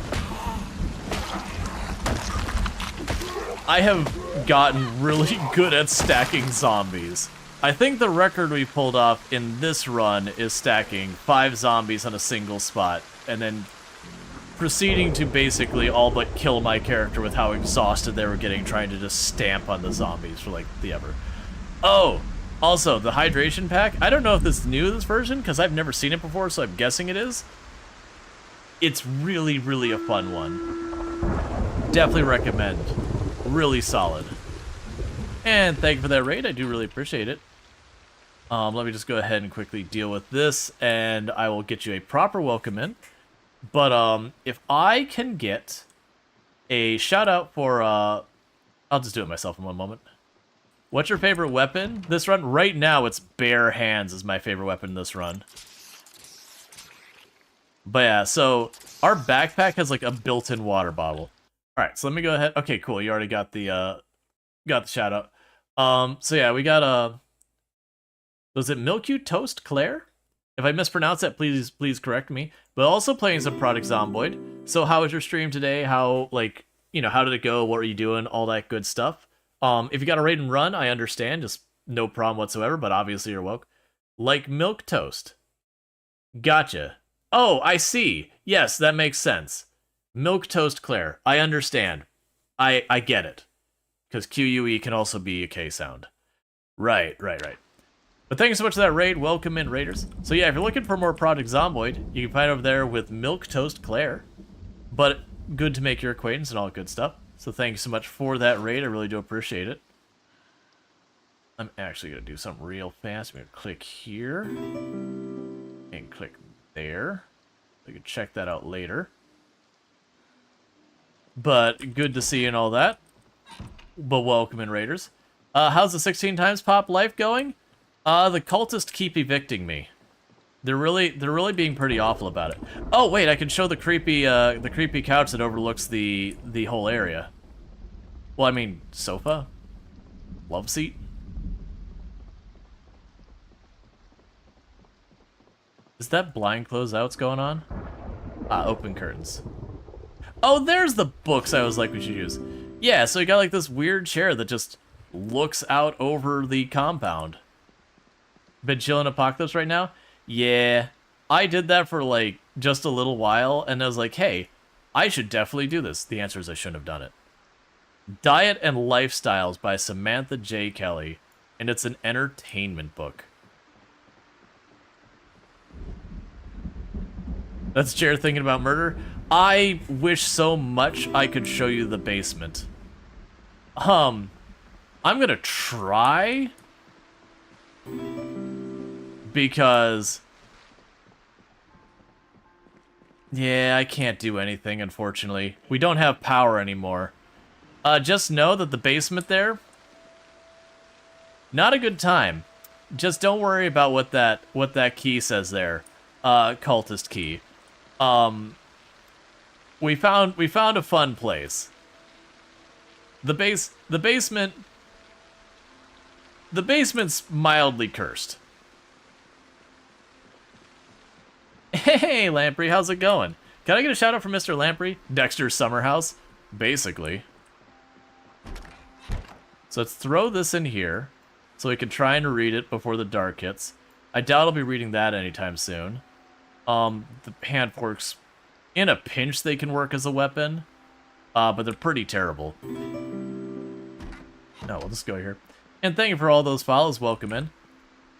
I have gotten really good at stacking zombies. I think the record we pulled off in this run is stacking 5 zombies on a single spot, and then proceeding to basically all but kill my character with how exhausted they were getting trying to just stamp on the zombies for like the ever. Oh, also, the hydration pack, I don't know if it's new to this version, because I've never seen it before, so I'm guessing it is. It's really a fun one. Definitely recommend. Really solid. And thank you for that raid. I do really appreciate it. Let me just go ahead and quickly deal with this, and I will get you a proper welcome in. But if I can get a shout out for, I'll just do it myself in one moment. What's your favorite weapon this run? Right now, it's bare hands is my favorite weapon in this run. But yeah, so our backpack has like a built-in water bottle. All right, so let me go ahead. Okay, cool. You already got the shout out. So yeah, we got was it Milk You Toast Claire? If I mispronounce that, please correct me. But also playing some Project Zomboid. So how was your stream today? How, like, you know, how did it go? What were you doing? All that good stuff. If you got a raid and run, I understand. Just no problem whatsoever, but obviously you're woke. Like milk toast. Gotcha. Oh, I see. Yes, that makes sense. Milk Toast Claire. I understand. I get it. Because QUE can also be a K sound. Right. But thank you so much for that raid. Welcome in, raiders. So yeah, if you're looking for more Project Zomboid, you can find over there with Milk Toast Claire. But good to make your acquaintance and all good stuff. So thank you so much for that raid. I really do appreciate it. I'm actually going to do something real fast. I'm going to click here. And click there. We can check that out later. But good to see you and all that. But welcome in, raiders. How's the 16 times pop life going? The cultists keep evicting me. They're really being pretty awful about it. Oh wait, I can show the creepy couch that overlooks the whole area. Well, I mean, sofa? Love seat? Is that blind close out's going on? Open curtains. Oh, there's the books I was like we should use. Yeah, so you got like this weird chair that just looks out over the compound. Been chilling Apocalypse right now? Yeah, I did that for like just a little while, and I was like, hey, I should definitely do this. The answer is I shouldn't have done it. Diet and Lifestyles by Samantha J. Kelly, and it's an entertainment book. That's Chair thinking about murder. I wish so much I could show you the basement. I'm gonna try, because yeah, I can't do anything, unfortunately. We don't have power anymore. Just know that the basement there, not a good time. Just don't worry about what that key says there. Cultist key. We found a fun place. The basement's mildly cursed. Hey, Lamprey, how's it going? Can I get a shout out from Mr. Lamprey? Dexter's summer house, basically. So let's throw this in here so we can try and read it before the dark hits. I doubt I'll be reading that anytime soon. The hand forks, in a pinch, they can work as a weapon, but they're pretty terrible. No, we'll just go here. And thank you for all those follows. Welcome in.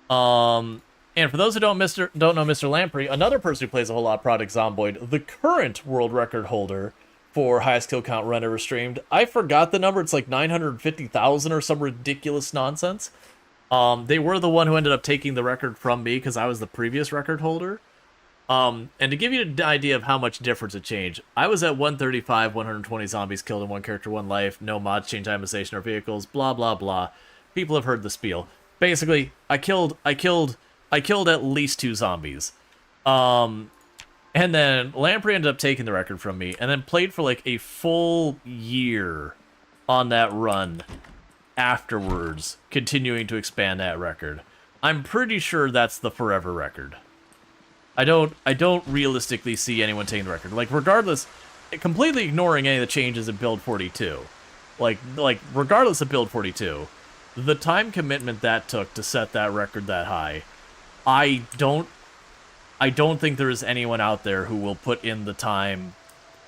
And for those who don't know Mr. Lamprey, another person who plays a whole lot of Product Zomboid, the current world record holder for highest kill count run ever streamed. I forgot the number. It's like 950,000 or some ridiculous nonsense. They were the one who ended up taking the record from me because I was the previous record holder. And to give you an idea of how much difference it changed, I was at 135, 120 zombies killed in one character, one life, no mods, change animation or vehicles, blah, blah, blah. People have heard the spiel. Basically, I killed at least 2 zombies. And then Lamprey ended up taking the record from me, and then played for like a full year on that run afterwards, continuing to expand that record. I'm pretty sure that's the forever record. I don't realistically see anyone taking the record. Like, regardless, completely ignoring any of the changes in Build 42. Like regardless of Build 42, the time commitment that took to set that record that high, I don't think there is anyone out there who will put in the time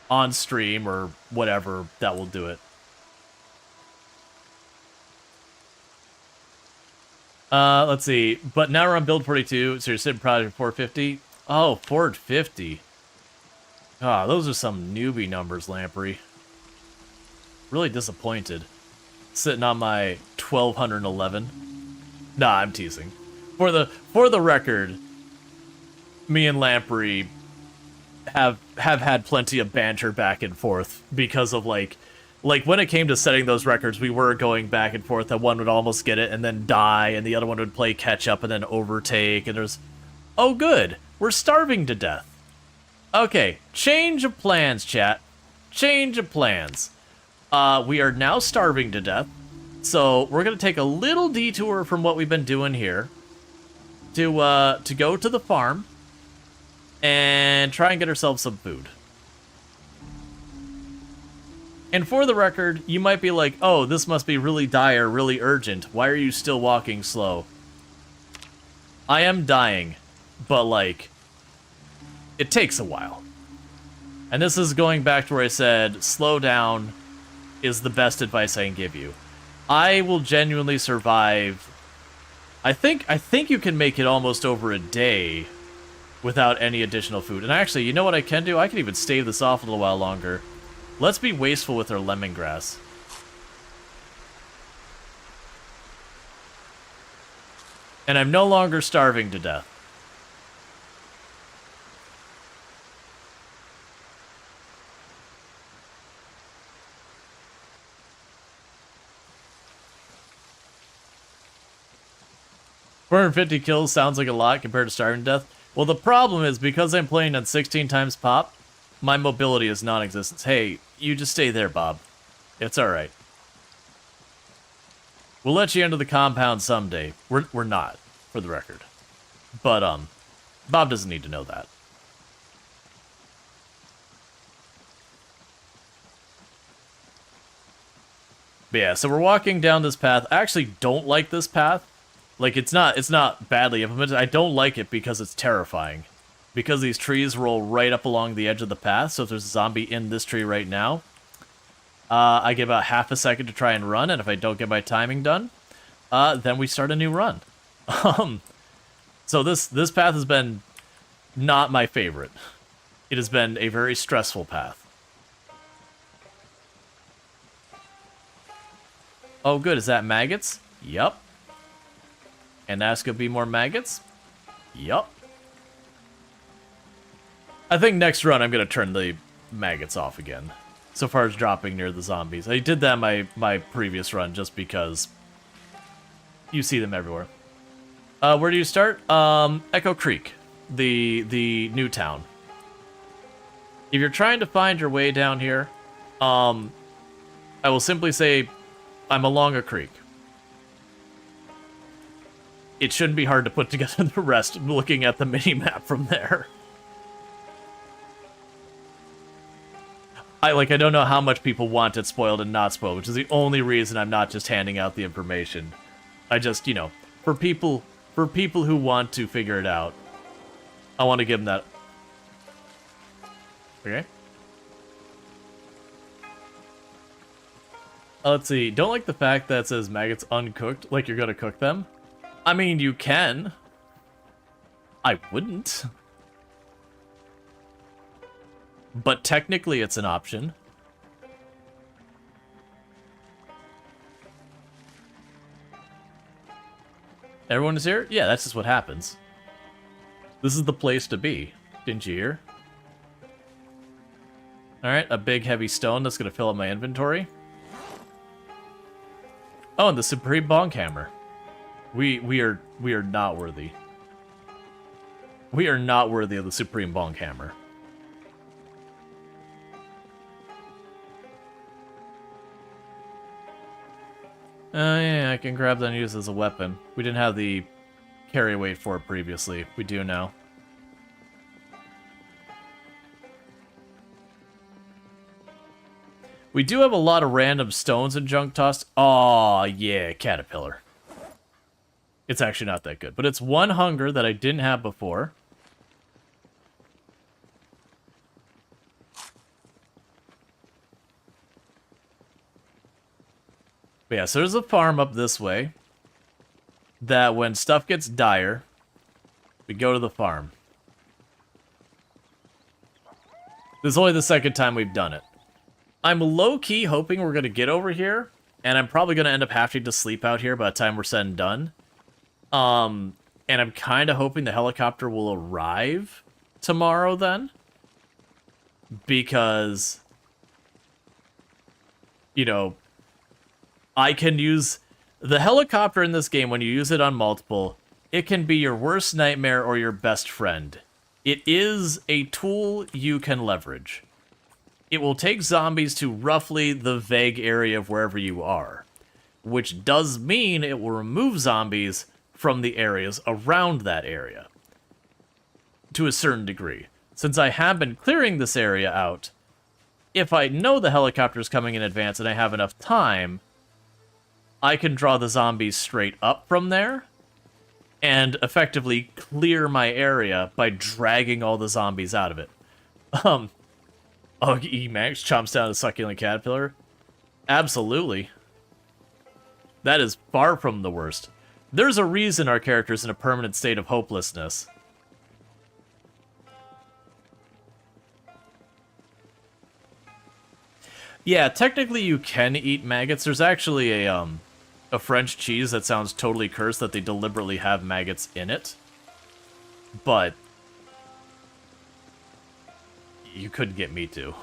on stream or whatever that will do it. Let's see. But now we're on build 42, so you're sitting probably 450. Oh, 450. Ah, those are some newbie numbers, Lamprey. Really disappointed. Sitting on my 1211. Nah, I'm teasing. For the record, me and Lamprey have had plenty of banter back and forth because of like when it came to setting those records, we were going back and forth, that one would almost get it and then die, and the other one would play catch up and then overtake, and there's, oh good, we're starving to death. Okay, change of plans, chat. Change of plans. We are now starving to death, so we're gonna take a little detour from what we've been doing here to go to the farm and try and get ourselves some food. And for the record, you might be like, oh, this must be really dire, really urgent. Why are you still walking slow? I am dying, but like, it takes a while. And this is going back to where I said, slow down is the best advice I can give you. I will genuinely survive. I think you can make it almost over a day without any additional food. And actually, you know what I can do? I can even stave this off a little while longer. Let's be wasteful with our lemongrass. And I'm no longer starving to death. $450 kills sounds like a lot compared to starving to death. Well, the problem is, because I'm playing on 16 times pop, my mobility is non-existent. Hey, you just stay there, Bob. It's alright. We'll let you into the compound someday. We're not, for the record. But, Bob doesn't need to know that. But yeah, so we're walking down this path. I actually don't like this path. Like, it's not badly implemented. I don't like it because it's terrifying. Because these trees roll right up along the edge of the path, so if there's a zombie in this tree right now, I get about half a second to try and run, and if I don't get my timing done, then we start a new run. So this path has been not my favorite. It has been a very stressful path. Oh good, is that maggots? Yup. And that's gonna be more maggots? Yup. I think next run I'm gonna turn the maggots off again. So far as dropping near the zombies. I did that my previous run just because you see them everywhere. Where do you start? Echo Creek, the new town. If you're trying to find your way down here, I will simply say I'm along a creek. It shouldn't be hard to put together the rest looking at the mini-map from there. I don't know how much people want it spoiled and not spoiled, which is the only reason I'm not just handing out the information. I just, you know, for people who want to figure it out, I want to give them that. Okay. Let's see. Don't like the fact that it says maggots uncooked, like you're gonna cook them. I mean, you can. I wouldn't. But technically it's an option. Everyone is here? Yeah, that's just what happens. This is the place to be. Didn't you hear? Alright, a big heavy stone that's gonna fill up my inventory. Oh, and the Supreme Bonk Hammer. We are not worthy. We are not worthy of the Supreme Bonk Hammer. Yeah, I can grab that and use it as a weapon. We didn't have the carry weight for it previously. We do now. We do have a lot of random stones and junk tossed. Aw, yeah, caterpillar. It's actually not that good, but it's one hunger that I didn't have before. But yeah, so there's a farm up this way that when stuff gets dire, we go to the farm. This is only the second time we've done it. I'm low-key hoping we're going to get over here, and I'm probably going to end up having to sleep out here by the time we're said and done. And I'm kind of hoping the helicopter will arrive tomorrow then. Because, you know, I can use the helicopter in this game when you use it on multiple. It can be your worst nightmare or your best friend. It is a tool you can leverage. It will take zombies to roughly the vague area of wherever you are, which does mean it will remove zombies from the areas around that area to a certain degree. Since I have been clearing this area out, if I know the helicopter's coming in advance and I have enough time, I can draw the zombies straight up from there and effectively clear my area by dragging all the zombies out of it. Oh, Emax chomps down a succulent caterpillar? Absolutely. That is far from the worst. There's a reason our character's in a permanent state of hopelessness. Yeah, technically you can eat maggots. There's actually a French cheese that sounds totally cursed that they deliberately have maggots in it. But you couldn't get me to.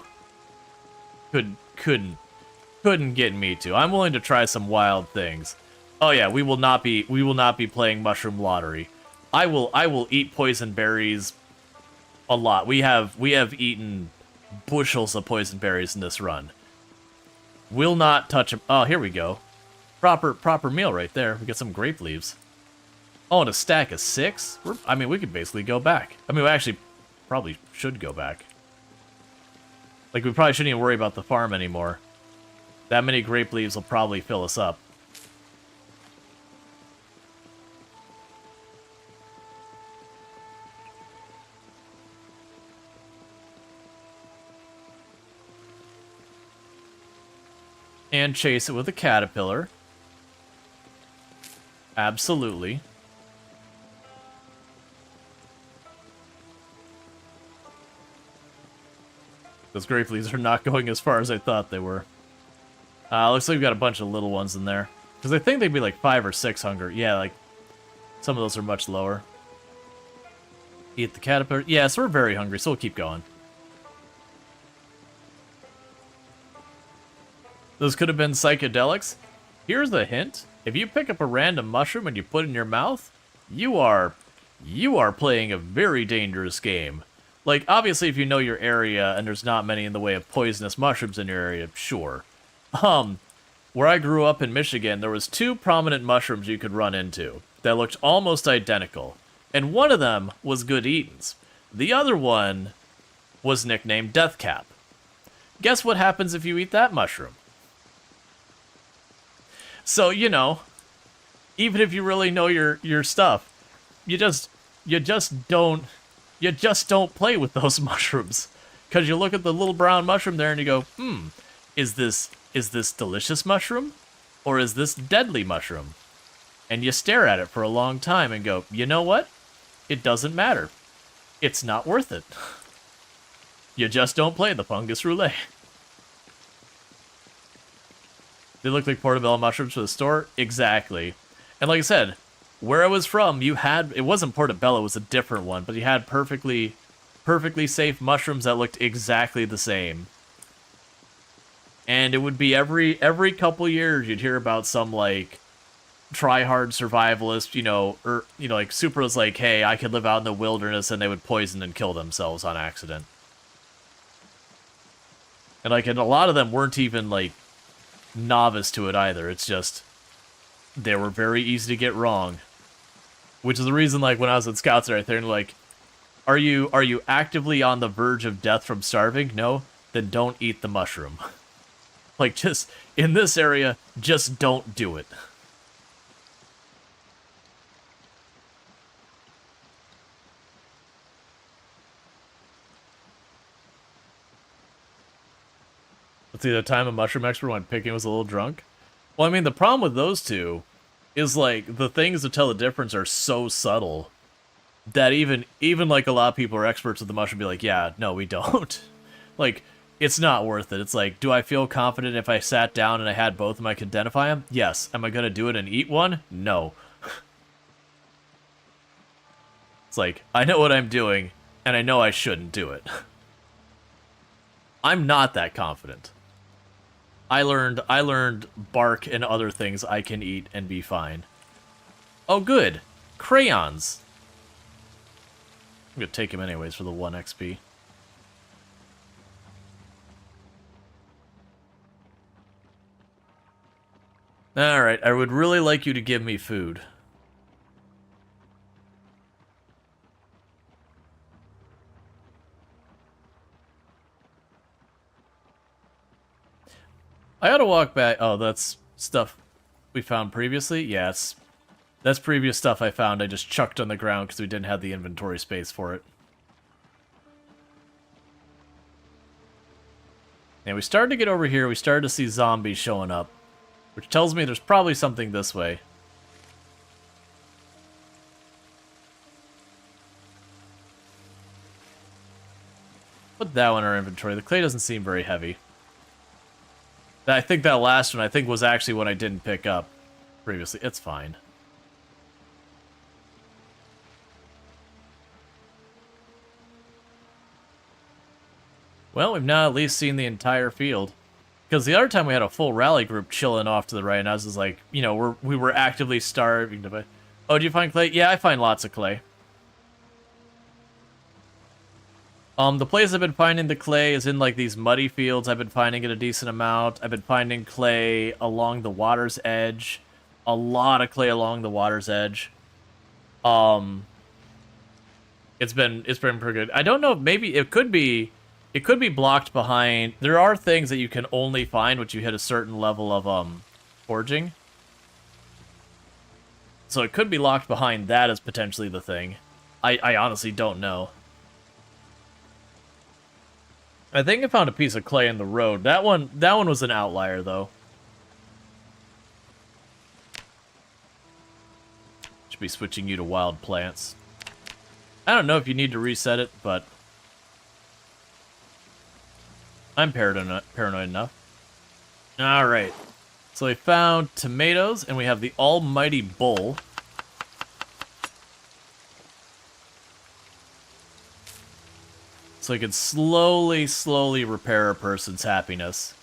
Couldn't get me to. I'm willing to try some wild things. Oh yeah, we will not be playing Mushroom Lottery. I will eat poison berries a lot. We have eaten bushels of poison berries in this run. Will not touch them. Oh, here we go. Proper meal right there. We got some grape leaves. Oh, and a stack of 6? I mean, we could basically go back. I mean, we actually probably should go back. Like, we probably shouldn't even worry about the farm anymore. That many grape leaves will probably fill us up. And chase it with a caterpillar. Absolutely. Those grape leaves are not going as far as I thought they were. Looks like we've got a bunch of little ones in there. Because I think they'd be like 5 or 6 hunger. Yeah, like, some of those are much lower. Eat the caterpillar. Yeah, so we're very hungry, so we'll keep going. Those could have been psychedelics. Here's a hint. If you pick up a random mushroom and you put it in your mouth, you are playing a very dangerous game. Like, obviously, if you know your area and there's not many in the way of poisonous mushrooms in your area, sure. Where I grew up in Michigan, there was 2 prominent mushrooms you could run into that looked almost identical. And one of them was good eatins. The other one was nicknamed Deathcap. Guess what happens if you eat that mushroom? So, you know, even if you really know your stuff, you just don't play with those mushrooms. Because you look at the little brown mushroom there and you go, is this delicious mushroom? Or is this deadly mushroom? And you stare at it for a long time and go, you know what? It doesn't matter. It's not worth it. You just don't play the fungus roulette. They look like portobello mushrooms for the store? Exactly. And like I said, where I was from, it wasn't portobello, it was a different one, but you had perfectly safe mushrooms that looked exactly the same. And it would be every couple years you'd hear about some, like, try-hard survivalist, like, Supra's like, hey, I could live out in the wilderness, and they would poison and kill themselves on accident. And, like, and a lot of them weren't even, like, novice to it either. It's just, they were very easy to get wrong. Which is the reason, like, when I was at Scouts right there, and like, are you actively on the verge of death from starving? No? Then don't eat the mushroom. Like, just, in this area, just don't do it. Let's see, the time a mushroom expert went picking was a little drunk. Well, I mean, the problem with those two is, like, the things that tell the difference are so subtle that even like, a lot of people are experts with the mushroom be like, yeah, no, we don't. Like, it's not worth it. It's like, do I feel confident if I sat down and I had both of them, I could identify them? Yes. Am I going to do it and eat one? No. It's like, I know what I'm doing, and I know I shouldn't do it. I'm not that confident. I learned bark and other things I can eat and be fine. Oh, good. Crayons. I'm gonna take him anyways for the 1 XP. Alright, I would really like you to give me food. I gotta walk back. Oh, that's stuff we found previously? Yeah, that's previous stuff I found. I just chucked on the ground because we didn't have the inventory space for it. And we started to get over here. We started to see zombies showing up, which tells me there's probably something this way. Put that one in our inventory. The clay doesn't seem very heavy. I think that last one, was actually one I didn't pick up previously. It's fine. Well, we've now at least seen the entire field. Because the other time we had a full rally group chilling off to the right, and I was just like, we were actively starving to... Oh, do you find clay? Yeah, I find lots of clay. The place I've been finding the clay is in, like, these muddy fields. I've been finding it a decent amount. I've been finding clay along the water's edge. A lot of clay along the water's edge. It's been pretty good. I don't know, maybe it could be It could be blocked behind... There are things that you can only find once you hit a certain level of, foraging. So it could be locked behind that as potentially the thing. I honestly don't know. I think I found a piece of clay in the road. That one was an outlier, though. Should be switching you to wild plants. I don't know if you need to reset it, but... I'm paranoid enough. Alright. So we found tomatoes, and we have the almighty bull. So you can slowly repair a person's happiness.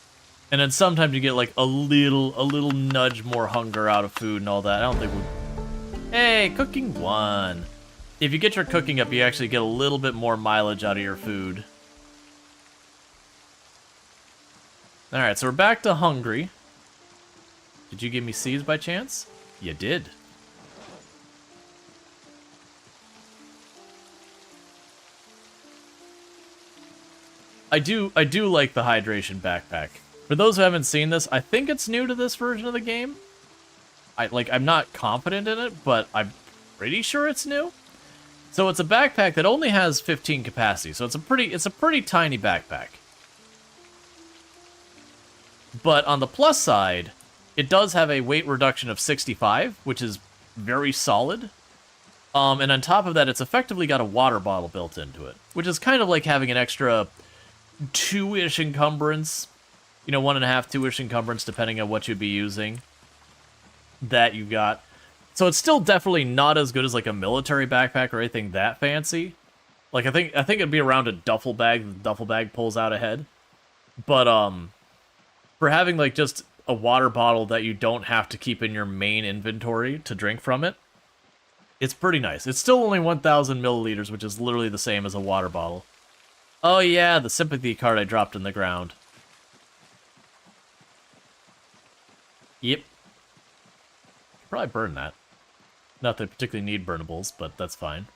And then sometimes you get like a little nudge more hunger out of food and all that. I don't think we... Hey, cooking 1. If you get your cooking up, you actually get a little bit more mileage out of your food. Alright, so we're back to hungry. Did you give me seeds by chance? You did. I do like the hydration backpack. For those who haven't seen this, I think it's new to this version of the game. I'm not confident in it, but I'm pretty sure it's new. So it's a backpack that only has 15 capacity, so it's a pretty tiny backpack. But on the plus side, it does have a weight reduction of 65, which is very solid. And on top of that, it's effectively got a water bottle built into it, which is kind of like having an extra 2-ish encumbrance, you know, 1.5, 2-ish encumbrance, depending on what you'd be using, that you got. So it's still definitely not as good as like a military backpack or anything that fancy. Like I think it'd be around a duffel bag. The duffel bag pulls out ahead, but for having like just a water bottle that you don't have to keep in your main inventory to drink from it, it's pretty nice. It's still only 1,000 milliliters, which is literally the same as a water bottle. Oh yeah, the sympathy card I dropped in the ground. Yep. Probably burn that. Not that I particularly need burnables, but that's fine.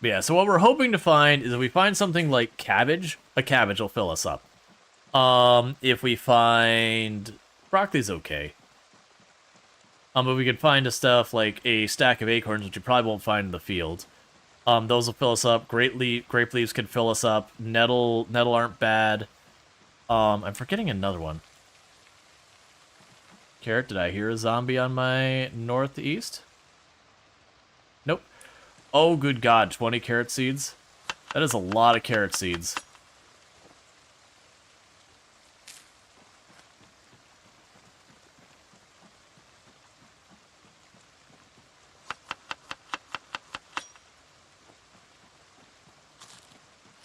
But yeah, so what we're hoping to find is if we find something like cabbage, a cabbage will fill us up. If we find... broccoli's okay. But we could find a stuff like a stack of acorns, which you probably won't find in the field. Those will fill us up. Grape leaves can fill us up. Nettle aren't bad. I'm forgetting another one. Carrot, did I hear a zombie on my northeast? Nope. Oh, good God, 20 carrot seeds? That is a lot of carrot seeds.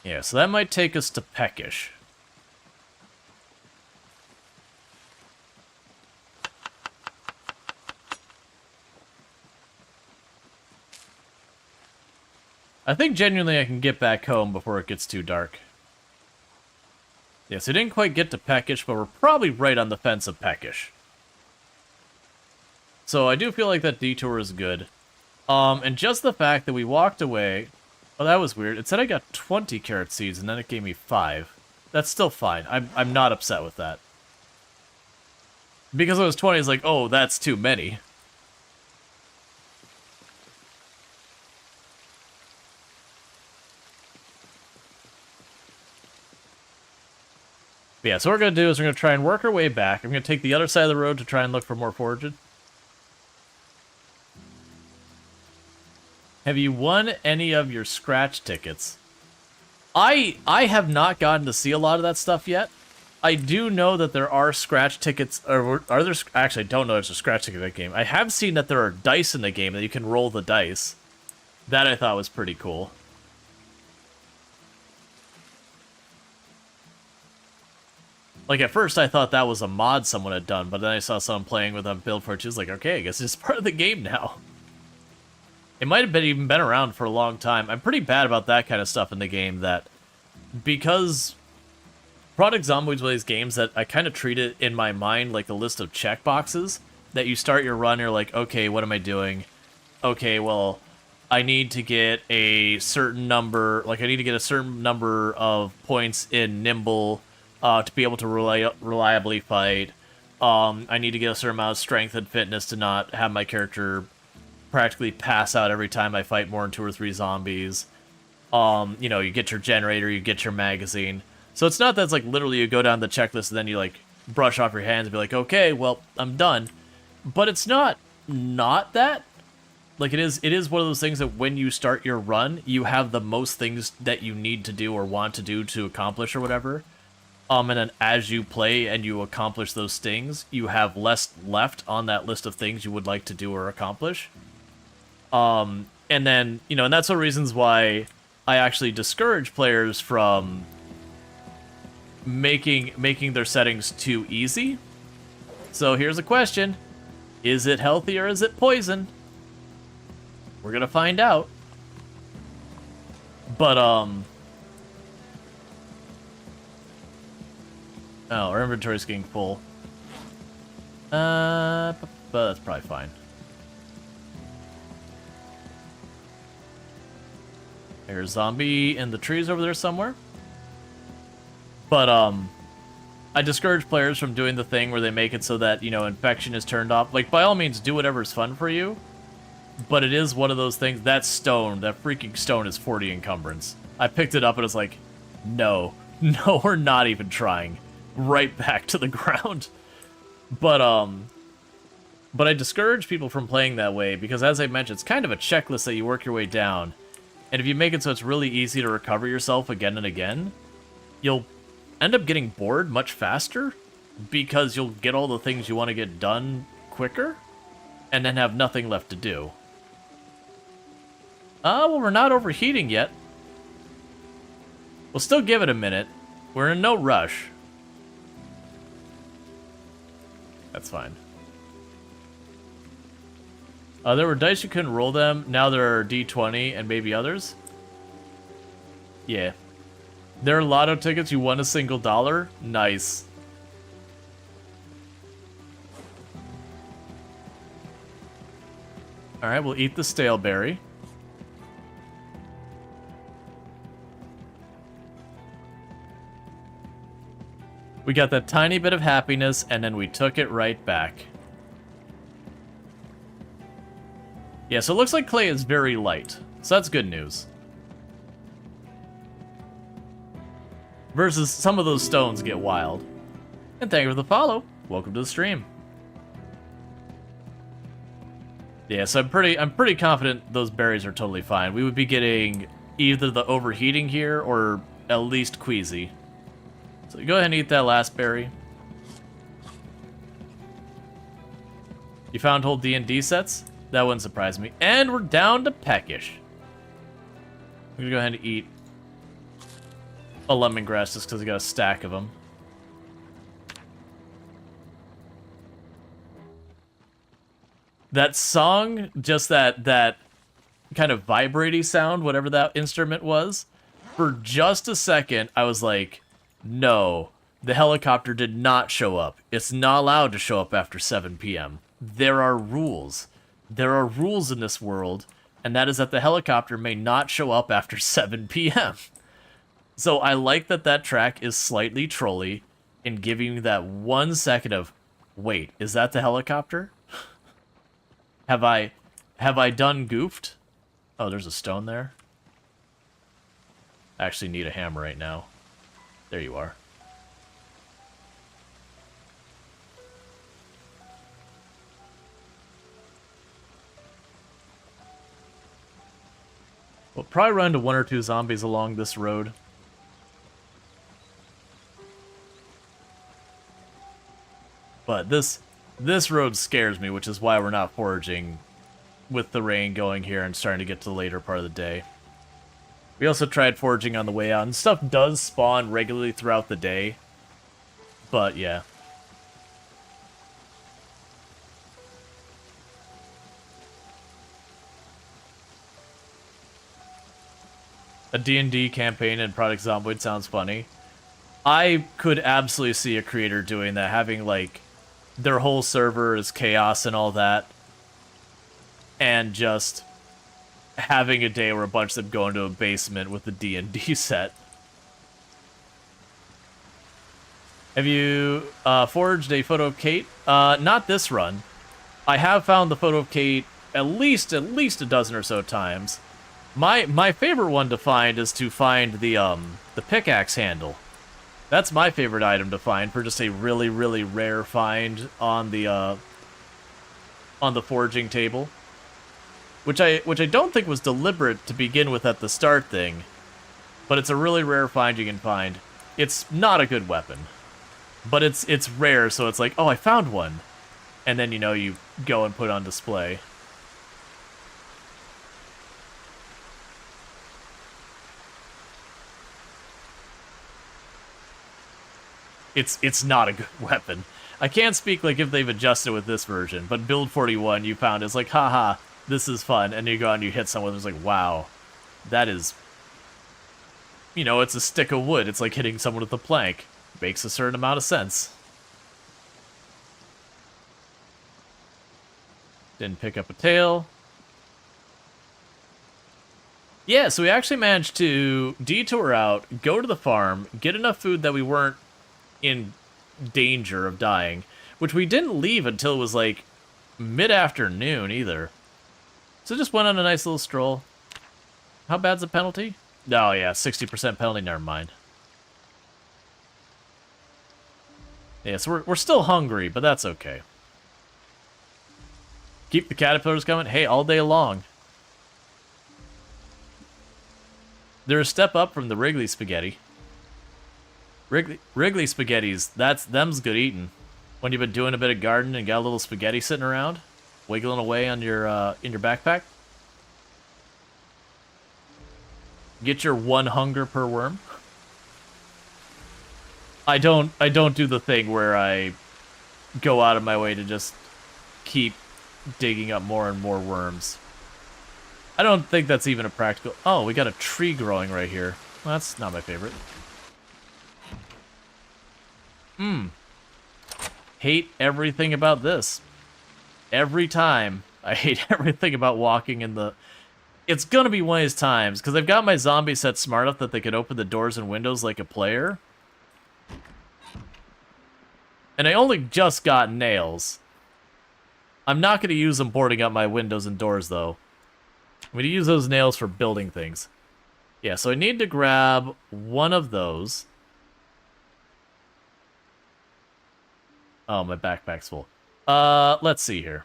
Yeah, so that might take us to peckish. I think genuinely I can get back home before it gets too dark. Yes, we didn't quite get to peckish, but we're probably right on the fence of peckish. So I do feel like that detour is good. And just the fact that we walked away... Oh, that was weird. It said I got 20 carrot seeds, and then it gave me 5. That's still fine. I'm not upset with that. Because it was 20, it's like, oh, that's too many. But yeah, so what we're going to do is we're going to try and work our way back. I'm going to take the other side of the road to try and look for more foraging. Have you won any of your scratch tickets? I have not gotten to see a lot of that stuff yet. I do know that there are scratch tickets, or are there... Actually, I don't know there's a scratch ticket in that game. I have seen that there are dice in the game, that you can roll the dice. That I thought was pretty cool. Like, at first I thought that was a mod someone had done, but then I saw someone playing with a build for it. She was like, okay, I guess it's part of the game now. It might have even been around for a long time. I'm pretty bad about that kind of stuff in the game, that because Project Zomboid's one of these games that I kind of treat it in my mind like a list of checkboxes, that you start your run, you're like, okay, what am I doing? Okay, well, I need to get a certain number, like I need to get a certain number of points in Nimble to be able to reliably fight. I need to get a certain amount of strength and fitness to not have my character practically pass out every time I fight more than 2 or 3 zombies. You know, you get your generator, you get your magazine. So it's not that it's like literally you go down the checklist and then you like brush off your hands and be like, okay, well, I'm done. But it's not that. Like it is one of those things that when you start your run, you have the most things that you need to do or want to do to accomplish or whatever. And then as you play and you accomplish those things, you have less left on that list of things you would like to do or accomplish. And then, you know, and that's one of the reasons why I actually discourage players from making their settings too easy. So here's a question. Is it healthy or is it poison? We're gonna find out. But, oh, our inventory's getting full. But that's probably fine. There's a zombie in the trees over there somewhere. But, I discourage players from doing the thing where they make it so that, you know, infection is turned off. Like, by all means, do whatever's fun for you. But it is one of those things, that stone, that freaking stone is 40 encumbrance. I picked it up and it's like, no, we're not even trying. Right back to the ground. But I discourage people from playing that way because, as I mentioned, it's kind of a checklist that you work your way down. And if you make it so it's really easy to recover yourself again and again, you'll end up getting bored much faster because you'll get all the things you want to get done quicker and then have nothing left to do. Well, we're not overheating yet. We'll still give it a minute. We're in no rush. That's fine. There were dice you couldn't roll them. Now there are D20 and maybe others. Yeah. There are lotto tickets you won $1. Nice. Alright, we'll eat the stale berry. We got that tiny bit of happiness, and then we took it right back. Yeah, so it looks like clay is very light. So that's good news. Versus some of those stones get wild. And thank you for the follow. Welcome to the stream. Yeah, so I'm pretty confident those berries are totally fine. We would be getting either the overheating here or at least queasy. So go ahead and eat that last berry. You found whole D&D sets? That wouldn't surprise me. And we're down to peckish. I'm gonna go ahead and eat a lemongrass just because I got a stack of them. That song, just that kind of vibraty sound, whatever that instrument was, for just a second, I was like, no, the helicopter did not show up. It's not allowed to show up after 7 p.m. There are rules. There are rules in this world, and that is that the helicopter may not show up after 7 p.m. So I like that track is slightly trolly in giving you that 1 second of, wait, is that the helicopter? Have I done goofed? Oh, there's a stone there. I actually need a hammer right now. There you are. We'll probably run into 1 or 2 zombies along this road. But this road scares me, which is why we're not foraging with the rain going here and starting to get to the later part of the day. We also tried foraging on the way out, and stuff does spawn regularly throughout the day. But, yeah. A D&D campaign in Project Zomboid sounds funny. I could absolutely see a creator doing that, having, like, their whole server is chaos and all that. And just having a day where a bunch of them go into a basement with the D&D set. Have you forged a photo of Kate? Not this run. I have found the photo of Kate at least a dozen or so times. My favorite one to find is to find the pickaxe handle. That's my favorite item to find for just a really, really rare find on the foraging table. Which I don't think was deliberate to begin with at the start thing. But it's a really rare find you can find. It's not a good weapon. But it's rare, so it's like, oh, I found one. And then, you know, you go and put it on display. It's not a good weapon. I can't speak like if they've adjusted with this version, but build 41 you found is like, haha, this is fun, and you go and you hit someone who's like, wow, that is, you know, it's a stick of wood. It's like hitting someone with a plank. Makes a certain amount of sense. Didn't pick up a tail. Yeah, so we actually managed to detour out, go to the farm, get enough food that we weren't in danger of dying, which we didn't leave until it was like mid-afternoon either. So just went on a nice little stroll. How bad's the penalty? Oh yeah, 60% penalty, never mind. Yeah, so we're still hungry, but that's okay. Keep the caterpillars coming. Hey, all day long. They're a step up from the Wrigley spaghetti. Wrigley spaghettis, them's good eating. When you've been doing a bit of gardening and got a little spaghetti sitting around, wiggling away on your in your backpack. Get your 1 hunger per worm. I don't do the thing where I go out of my way to just keep digging up more and more worms. I don't think that's even a practical... Oh, we got a tree growing right here. Well, that's not my favorite. Hate everything about this. Every time, I hate everything about walking in the... It's gonna be one of these times, because I've got my zombie set smart enough that they could open the doors and windows like a player. And I only just got nails. I'm not going to use them boarding up my windows and doors, though. I'm going to use those nails for building things. Yeah, so I need to grab one of those. Oh, my backpack's full. Let's see here.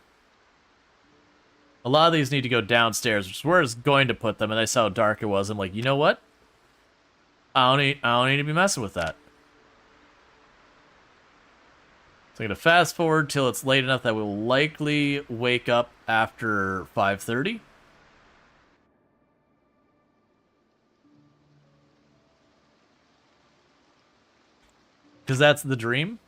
A lot of these need to go downstairs, which is where I was going to put them, and I saw how dark it was. I'm like, you know what? I don't need to be messing with that. So I'm going to fast forward till it's late enough that we'll likely wake up after 5:30. Because that's the dream.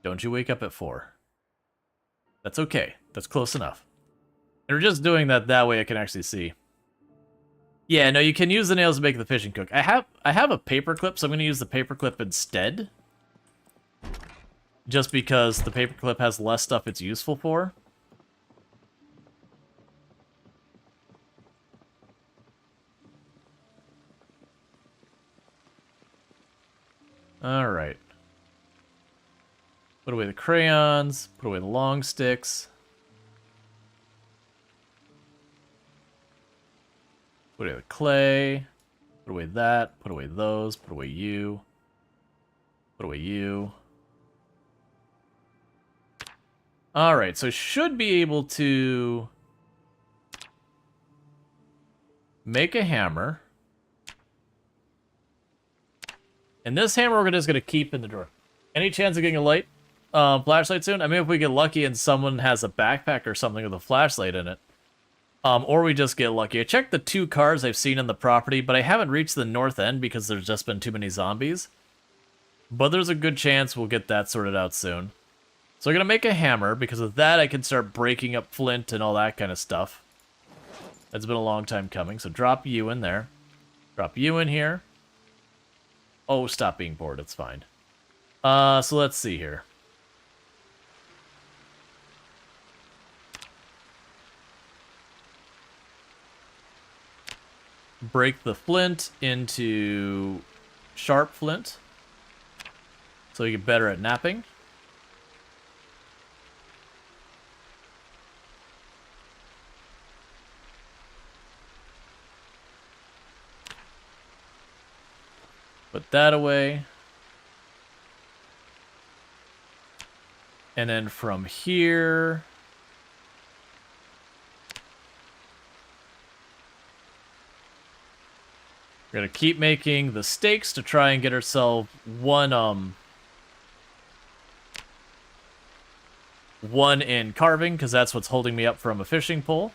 Don't you wake up at 4. That's okay. That's close enough. And we're just doing that way I can actually see. Yeah, no, you can use the nails to make the fishing hook. I have a paperclip, so I'm going to use the paperclip instead. Just because the paperclip has less stuff it's useful for. Alright. Put away the crayons, put away the long sticks. Put away the clay, put away that, put away those, put away you, put away you. Alright, so should be able to make a hammer. And this hammer we're just going to keep in the drawer. Any chance of getting a light flashlight soon? I mean, if we get lucky and someone has a backpack or something with a flashlight in it. Or we just get lucky. I checked the 2 cars I've seen on the property, but I haven't reached the north end because there's just been too many zombies. But there's a good chance we'll get that sorted out soon. So I'm going to make a hammer, because with that I can start breaking up flint and all that kind of stuff. That's been a long time coming, so drop you in there. Drop you in here. Oh, stop being bored, it's fine. So let's see here. break the flint into sharp flint so we get better at napping. Put that away. And then from here, we're gonna keep making the stakes to try and get ourselves one in carving, because that's what's holding me up from a fishing pole.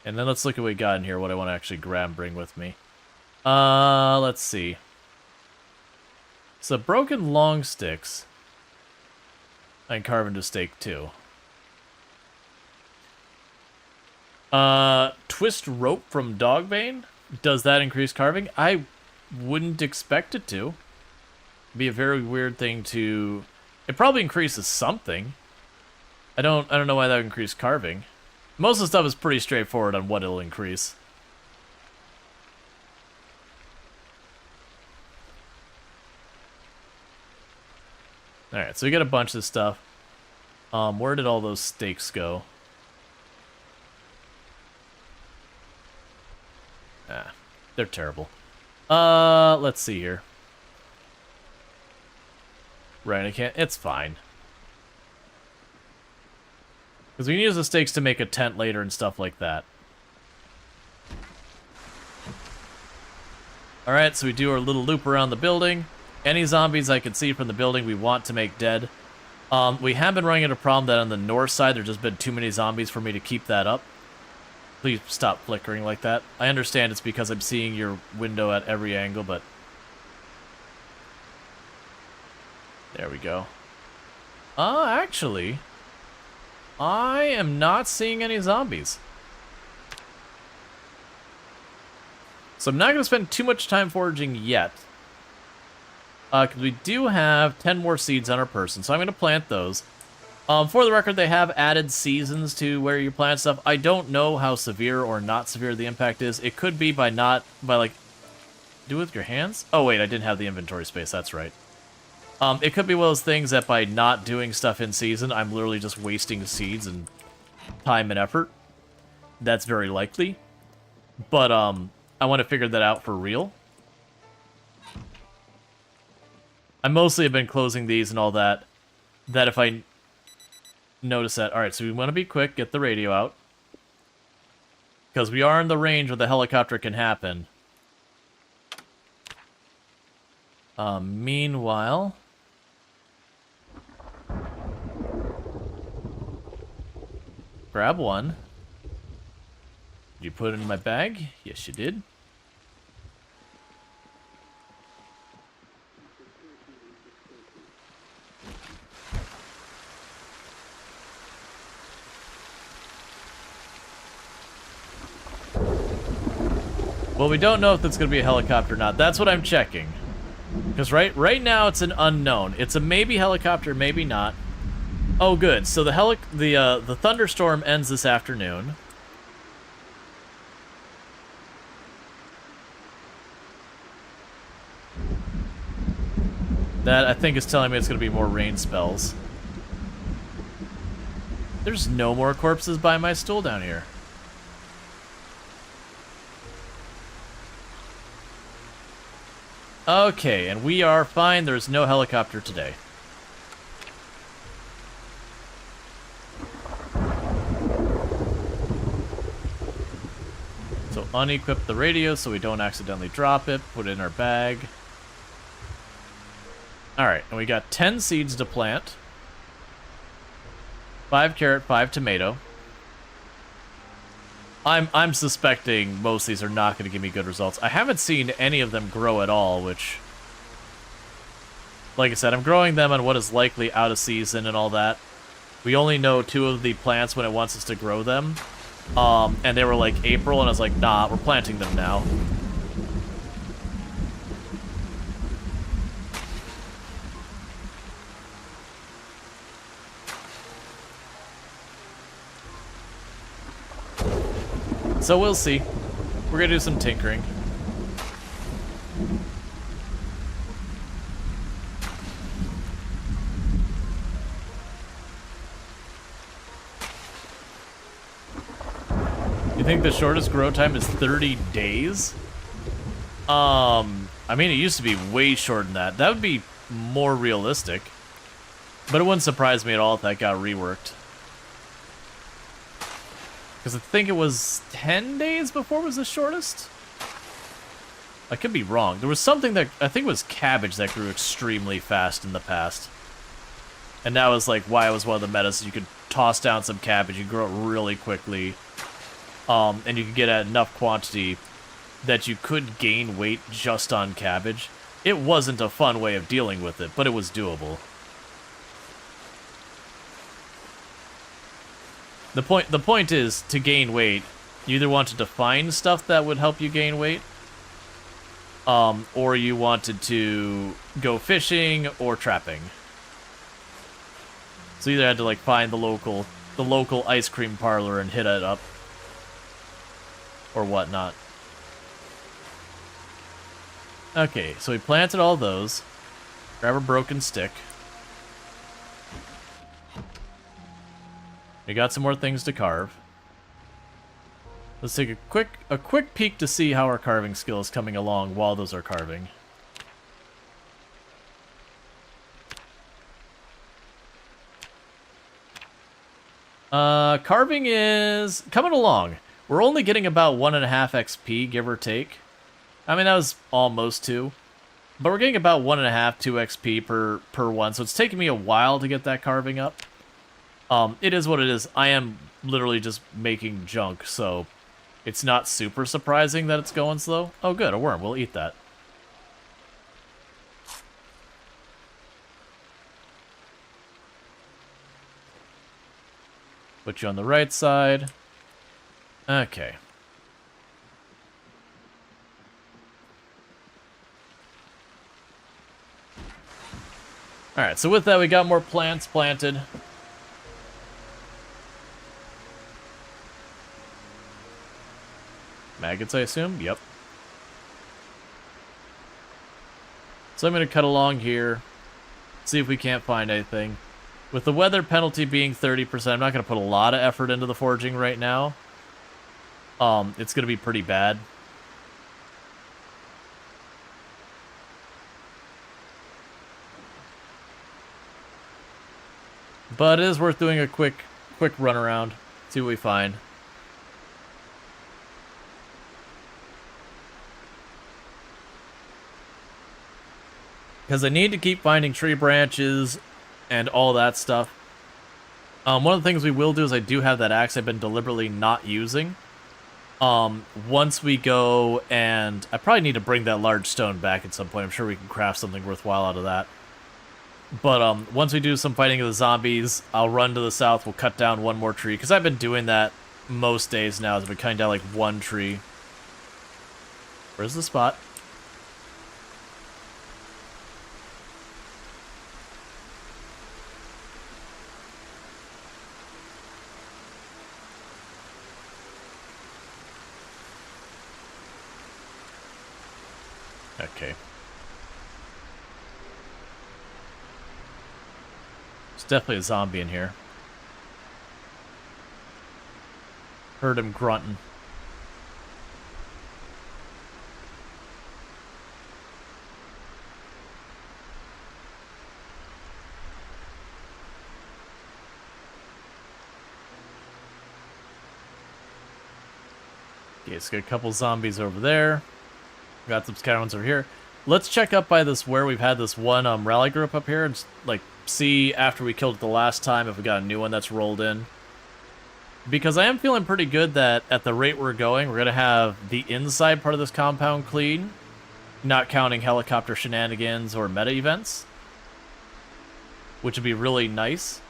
And then let's look at what we got in here, what I want to actually grab and bring with me. Let's see. So broken long sticks, I can carve into stake too. Twist rope from Dogbane, does that increase carving? I wouldn't expect it to. It'd be a very weird thing to. It probably increases something. I don't know why that would increase carving. Most of the stuff is pretty straightforward on what it'll increase. Alright, so we got a bunch of stuff. Where did all those stakes go? Ah, they're terrible. Let's see here. Right, I can't. It's fine. Because we can use the stakes to make a tent later and stuff like that. Alright, so we do our little loop around the building. Any zombies I can see from the building we want to make dead. We have been running into a problem that on the north side there's just been too many zombies for me to keep that up. Please stop flickering like that. I understand it's because I'm seeing your window at every angle, but... There we go. Actually... I am not seeing any zombies. So I'm not going to spend too much time foraging yet. Because we do have 10 more seeds on our person, so I'm going to plant those. For the record, they have added seasons to where you plant stuff. I don't know how severe or not severe the impact is. It could be by like... Do it with your hands? Oh, wait, I didn't have the inventory space, that's right. It could be one of those things that by not doing stuff in season, I'm literally just wasting seeds and time and effort. That's very likely. But, I want to figure that out for real. I mostly have been closing these and all that. That if I notice that... Alright, so we want to be quick, get the radio out. Because we are in the range where the helicopter can happen. Meanwhile... Grab one. Did you put it in my bag? Yes, you did. Well, we don't know if that's going to be a helicopter or not. That's what I'm checking. Because right now it's an unknown. It's a maybe helicopter, maybe not. Oh, good. So the thunderstorm ends this afternoon. That, I think, is telling me it's going to be more rain spells. There's no more corpses by my stool down here. Okay, and we are fine. There's no helicopter today. So unequip the radio so we don't accidentally drop it. Put it in our bag. Alright, and we got 10 seeds to plant. 5 carrot, 5 tomato. I'm suspecting most of these are not going to give me good results. I haven't seen any of them grow at all, which... Like I said, I'm growing them on what is likely out of season and all that. We only know 2 of the plants when it wants us to grow them. And they were like April, and I was like, nah, we're planting them now. So we'll see. We're gonna do some tinkering. You think the shortest grow time is 30 days? I mean, it used to be way shorter than that. That would be more realistic. But it wouldn't surprise me at all if that got reworked. Because I think it was 10 days before was the shortest? I could be wrong. There was something that, I think it was cabbage that grew extremely fast in the past. And that was like why it was one of the metas. You could toss down some cabbage, you grow it really quickly. And you could get at enough quantity that you could gain weight just on cabbage. It wasn't a fun way of dealing with it, but it was doable. The point is, to gain weight, you either wanted to find stuff that would help you gain weight, or you wanted to go fishing or trapping. So you either had to like find the local ice cream parlor and hit it up, or whatnot. Okay, so we planted all those. Grab a broken stick. We got some more things to carve. Let's take a quick peek to see how our carving skill is coming along while those are carving. Carving is coming along. We're only getting about 1.5 XP, give or take. I mean, that was almost 2. But we're getting about 1.5, 2 XP per one, so it's taking me a while to get that carving up. It is what it is. I am literally just making junk, so it's not super surprising that it's going slow. Oh good, a worm. We'll eat that. Put you on the right side. Okay. Alright, so with that we got more plants planted. Maggots, I assume? Yep. So I'm going to cut along here, see if we can't find anything. With the weather penalty being 30%, I'm not going to put a lot of effort into the foraging right now. It's going to be pretty bad. But it is worth doing a quick run around, see what we find. Because I need to keep finding tree branches and all that stuff. One of the things we will do is I do have that axe I've been deliberately not using. Once we go and... I probably need to bring that large stone back at some point. I'm sure we can craft something worthwhile out of that. But once we do some fighting of the zombies, I'll run to the south. We'll cut down one more tree. Because I've been doing that most days now. I've been cutting down like one tree. Where's the spot? Okay. There's definitely a zombie in here. Heard him grunting. Okay, it's got a couple zombies over there. Got some scatter ones over here. Let's check up by this where we've had this one rally group up here and like see after we killed it the last time if we got a new one that's rolled in. Because I am feeling pretty good that at the rate we're going, we're going to have the inside part of this compound clean, not counting helicopter shenanigans or meta events, which would be really nice.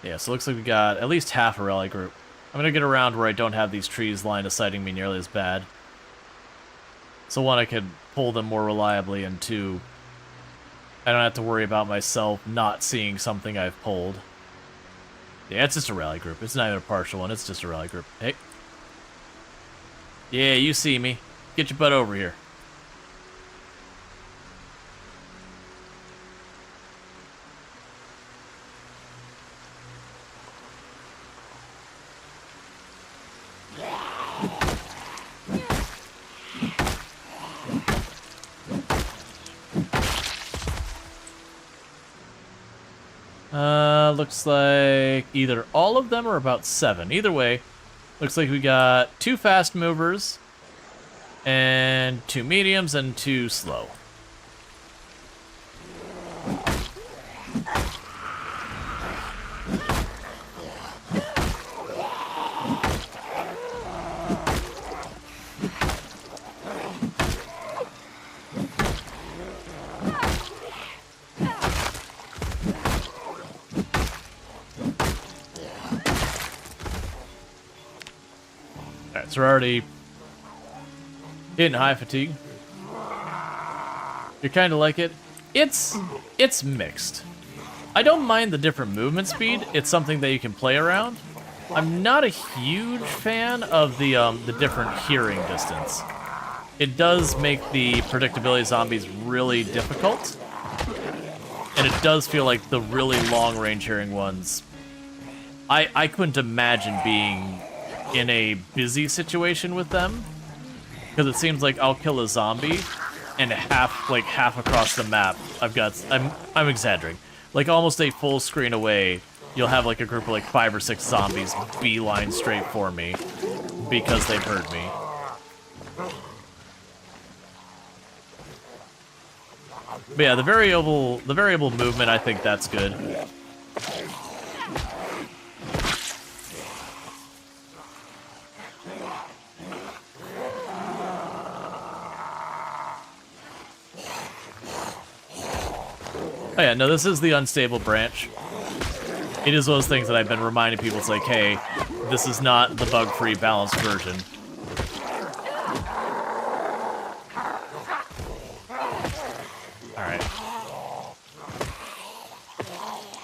Yeah, so it looks like we got at least half a rally group. I'm going to get around where I don't have these trees line of sighting me nearly as bad. So one, I could pull them more reliably, and two, I don't have to worry about myself not seeing something I've pulled. Yeah, it's just a rally group. It's not even a partial one, it's just a rally group. Hey. Yeah, you see me. Get your butt over here. Looks like either all of them or about 7. Either way, looks like we got 2 fast movers and 2 mediums and 2 slow. Alright, so we're already hitting high fatigue. You kind of like it? It's mixed. I don't mind the different movement speed. It's something that you can play around. I'm not a huge fan of the different hearing distance. It does make the predictability of zombies really difficult. And it does feel like the really long-range hearing ones... I couldn't imagine being in a busy situation with them. Because it seems like I'll kill a zombie, and half across the map, I'm exaggerating. Like almost a full screen away, you'll have like a group of like 5 or 6 zombies beeline straight for me because they've heard me. But yeah, the variable movement, I think that's good. Oh yeah, no, this is the unstable branch. It is one of those things that I've been reminding people, it's like, hey, this is not the bug-free balanced version. Alright.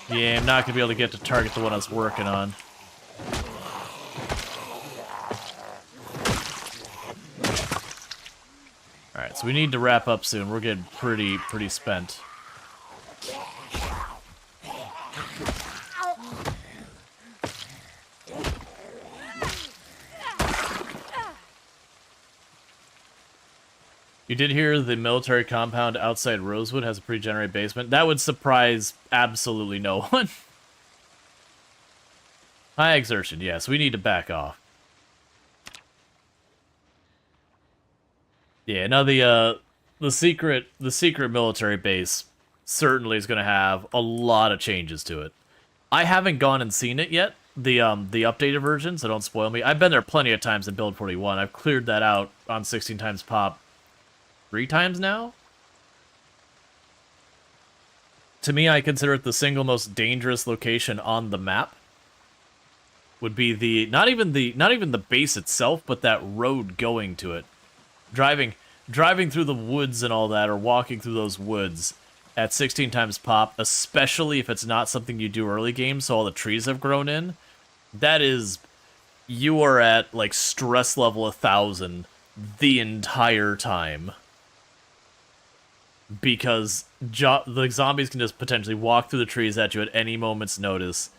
Yeah, I'm not gonna be able to get to target the one I was working on. Alright, so we need to wrap up soon. We're getting pretty spent. You did hear the military compound outside Rosewood has a pre-generated basement. That would surprise absolutely no one. High exertion, yes. We need to back off. Yeah, no, the secret military base certainly is going to have a lot of changes to it. I haven't gone and seen it yet, the updated version, so don't spoil me. I've been there plenty of times in Build 41. I've cleared that out on 16 times pop 3 times now? To me, I consider it the single most dangerous location on the map. Would be the not even the base itself, but that road going to it. Driving through the woods and all that, or walking through those woods at 16 times pop, especially if it's not something you do early game, so all the trees have grown in. That is, you are at like stress level 1000 the entire time. Because the zombies can just potentially walk through the trees at you at any moment's notice,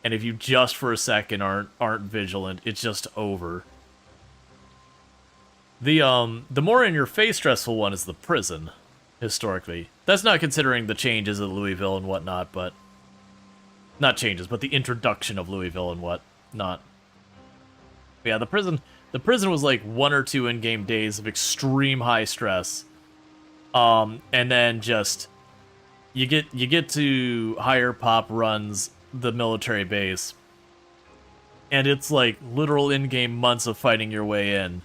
and if you just for a second aren't vigilant, it's just over. The more in-your-face stressful one is the prison, historically. That's not considering the changes of Louisville and whatnot, but not changes, but the introduction of Louisville and whatnot. But yeah, the prison was like 1 or 2 in-game days of extreme high stress. And then just you get to higher pop runs the military base, and it's like literal in-game months of fighting your way in,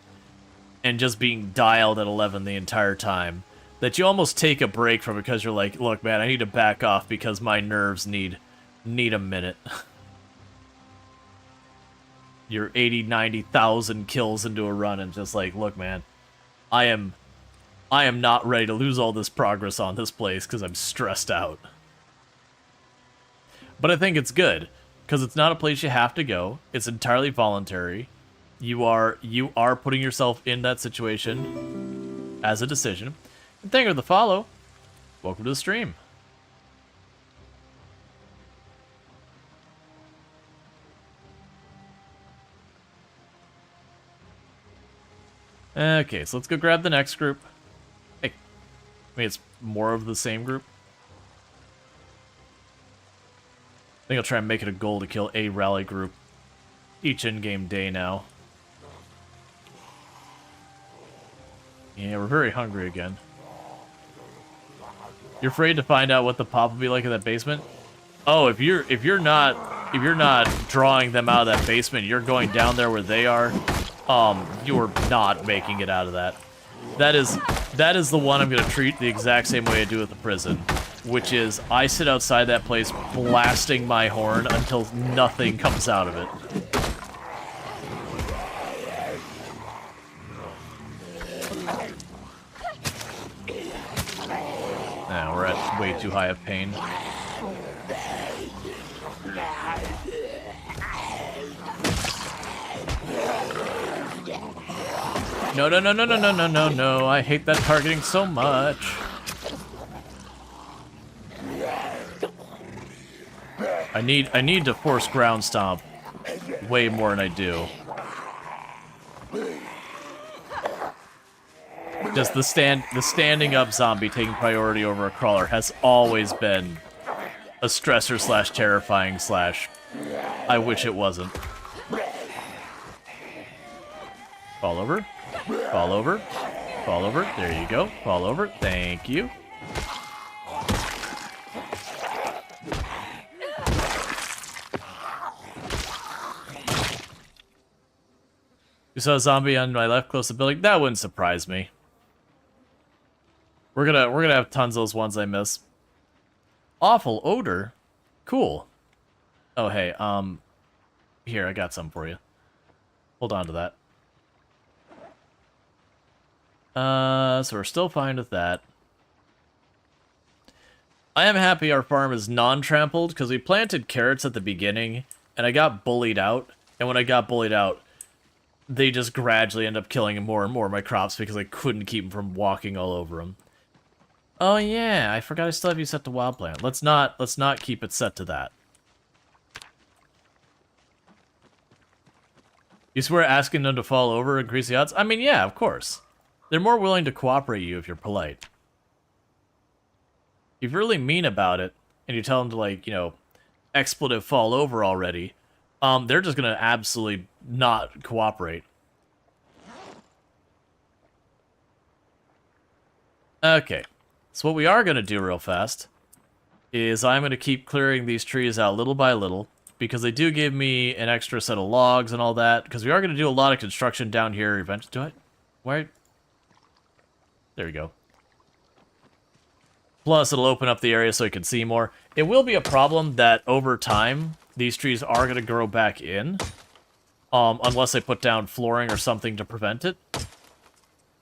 and just being dialed at 11 the entire time, that you almost take a break from it because you're like, look, man, I need to back off because my nerves need a minute. You're 80,000-90,000 kills into a run, and just like, look, man, I am not ready to lose all this progress on this place because I'm stressed out. But I think it's good, because it's not a place you have to go. It's entirely voluntary. You are putting yourself in that situation as a decision. And thank you for the follow. Welcome to the stream. Okay, so let's go grab the next group. Hey, I mean, it's more of the same group. I think I'll try and make it a goal to kill a rally group each in-game day now. Yeah, we're very hungry again. You're afraid to find out what the pop will be like in that basement? Oh, if you're not drawing them out of that basement, you're going down there where they are. You're not making it out of that. That is the one I'm gonna treat the exact same way I do at the prison, which is I sit outside that place blasting my horn until nothing comes out of it. Now we're at way too high of pain. No, no, no, no, no, no, no, no, no. I hate that targeting so much. I need to force ground stomp way more than I do. Just the standing up zombie taking priority over a crawler has always been a stressor slash terrifying slash I wish it wasn't. Fall over. Fall over. Fall over. There you go. Fall over. Thank you. You saw a zombie on my left close to the building? That wouldn't surprise me. We're gonna have tons of those ones I miss. Awful odor? Cool. Oh hey, here, I got some for you. Hold on to that. So we're still fine with that. I am happy our farm is non-trampled, because we planted carrots at the beginning, and I got bullied out, and when I got bullied out, they just gradually end up killing more and more of my crops because I couldn't keep them from walking all over them. Oh yeah, I forgot I still have you set to wild plant. Let's not keep it set to that. You swear asking them to fall over increase the odds? I mean, yeah, of course. They're more willing to cooperate you if you're polite. If you're really mean about it, and you tell them to, like, you know, expletive fall over already, they're just gonna absolutely not cooperate. Okay. So what we are gonna do real fast is I'm gonna keep clearing these trees out little by little, because they do give me an extra set of logs and all that, because we are gonna do a lot of construction down here eventually. Do I? Why? There we go. Plus, it'll open up the area so you can see more. It will be a problem that over time, these trees are going to grow back in. Unless I put down flooring or something to prevent it.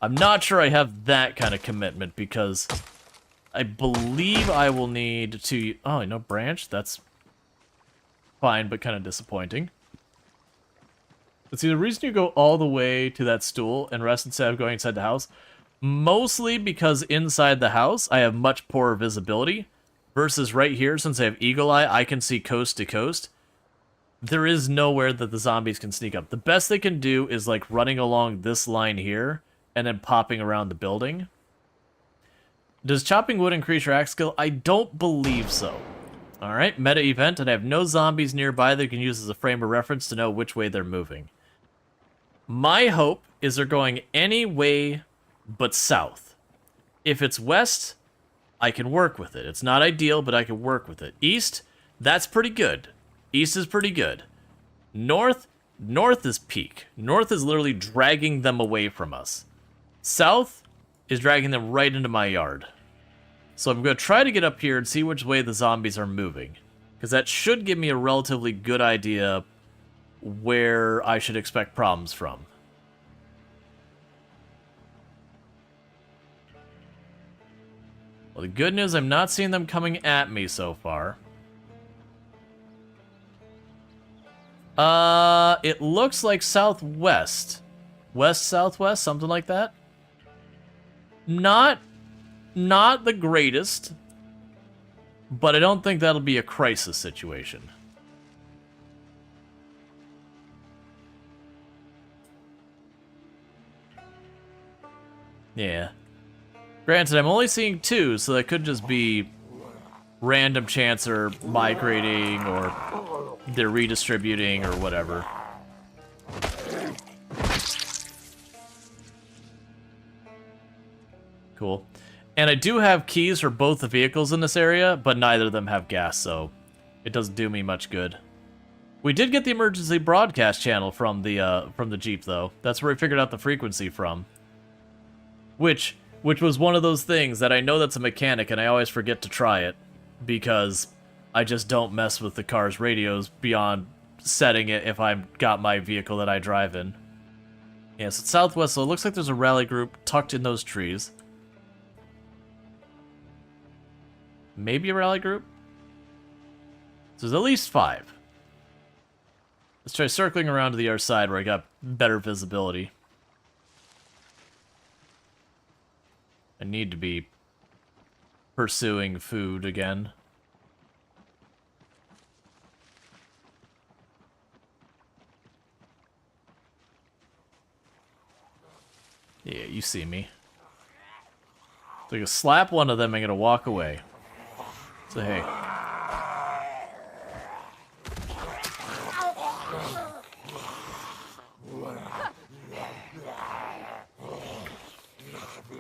I'm not sure I have that kind of commitment, because I believe I will need to... Oh, no branch? That's fine, but kind of disappointing. But see, the reason you go all the way to that stool and rest instead of going inside the house... Mostly because inside the house, I have much poorer visibility, versus right here, since I have Eagle Eye, I can see coast to coast. There is nowhere that the zombies can sneak up. The best they can do is, like, running along this line here, and then popping around the building. Does chopping wood increase your axe skill? I don't believe so. Alright, meta event, and I have no zombies nearby that you can use as a frame of reference to know which way they're moving. My hope is they're going any way but south. If it's west, I can work with it. It's not ideal, but I can work with it. East, that's pretty good. East is pretty good. North is peak. North is literally dragging them away from us. South is dragging them right into my yard. So I'm going to try to get up here and see which way the zombies are moving, because that should give me a relatively good idea where I should expect problems from. Well, the good news, I'm not seeing them coming at me so far. It looks like southwest. West-southwest, something like that. Not the greatest, but I don't think that'll be a crisis situation. Yeah. Granted, I'm only seeing 2, so that could just be random chancer migrating, or they're redistributing, or whatever. Cool. And I do have keys for both the vehicles in this area, but neither of them have gas, so it doesn't do me much good. We did get the emergency broadcast channel from the Jeep, though. That's where we figured out the frequency from. Which was one of those things that I know that's a mechanic, and I always forget to try it, because I just don't mess with the car's radios beyond setting it if I've got my vehicle that I drive in. Yes, it's southwest, so it looks like there's a rally group tucked in those trees. Maybe a rally group? So there's at least 5. Let's try circling around to the other side where I got better visibility. I need to be pursuing food again. Yeah, you see me. So I can slap one of them and I'm gonna walk away. So hey.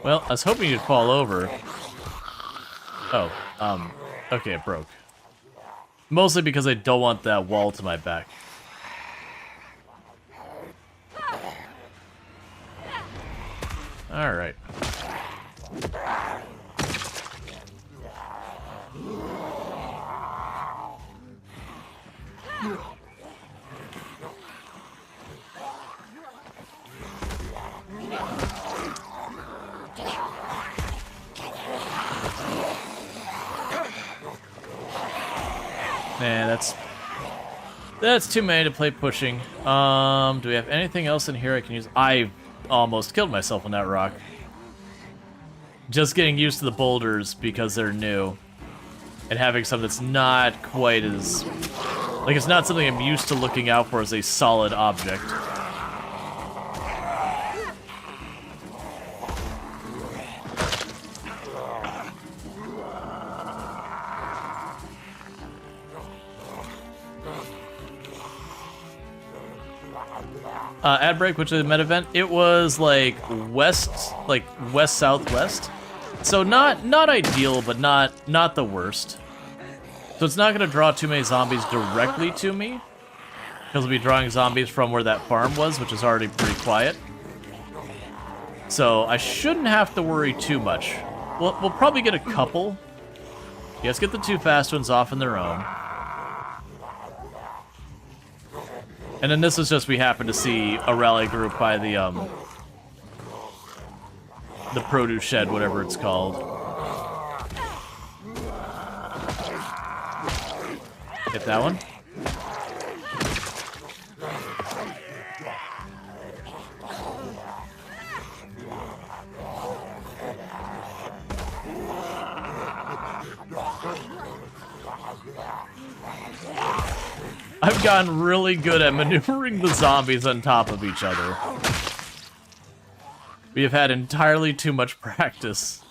Well, I was hoping you'd fall over. Oh, okay, it broke. Mostly because I don't want that wall to my back. Alright. Man, that's too many to play pushing. Do we have anything else in here I can use? I almost killed myself on that rock. Just getting used to the boulders because they're new. And having something that's not quite as... like, it's not something I'm used to looking out for as a solid object. Ad break, which is a med event. It was like west-southwest. So not ideal, but not the worst. So it's not gonna draw too many zombies directly to me, because I'll be drawing zombies from where that farm was, which is already pretty quiet. So I shouldn't have to worry too much. We'll probably get a couple. Let's get the 2 fast ones off on their own. And then this is just, we happen to see a rally group by the produce shed, whatever it's called. Hit that one. I've gotten really good at maneuvering the zombies on top of each other. We have had entirely too much practice.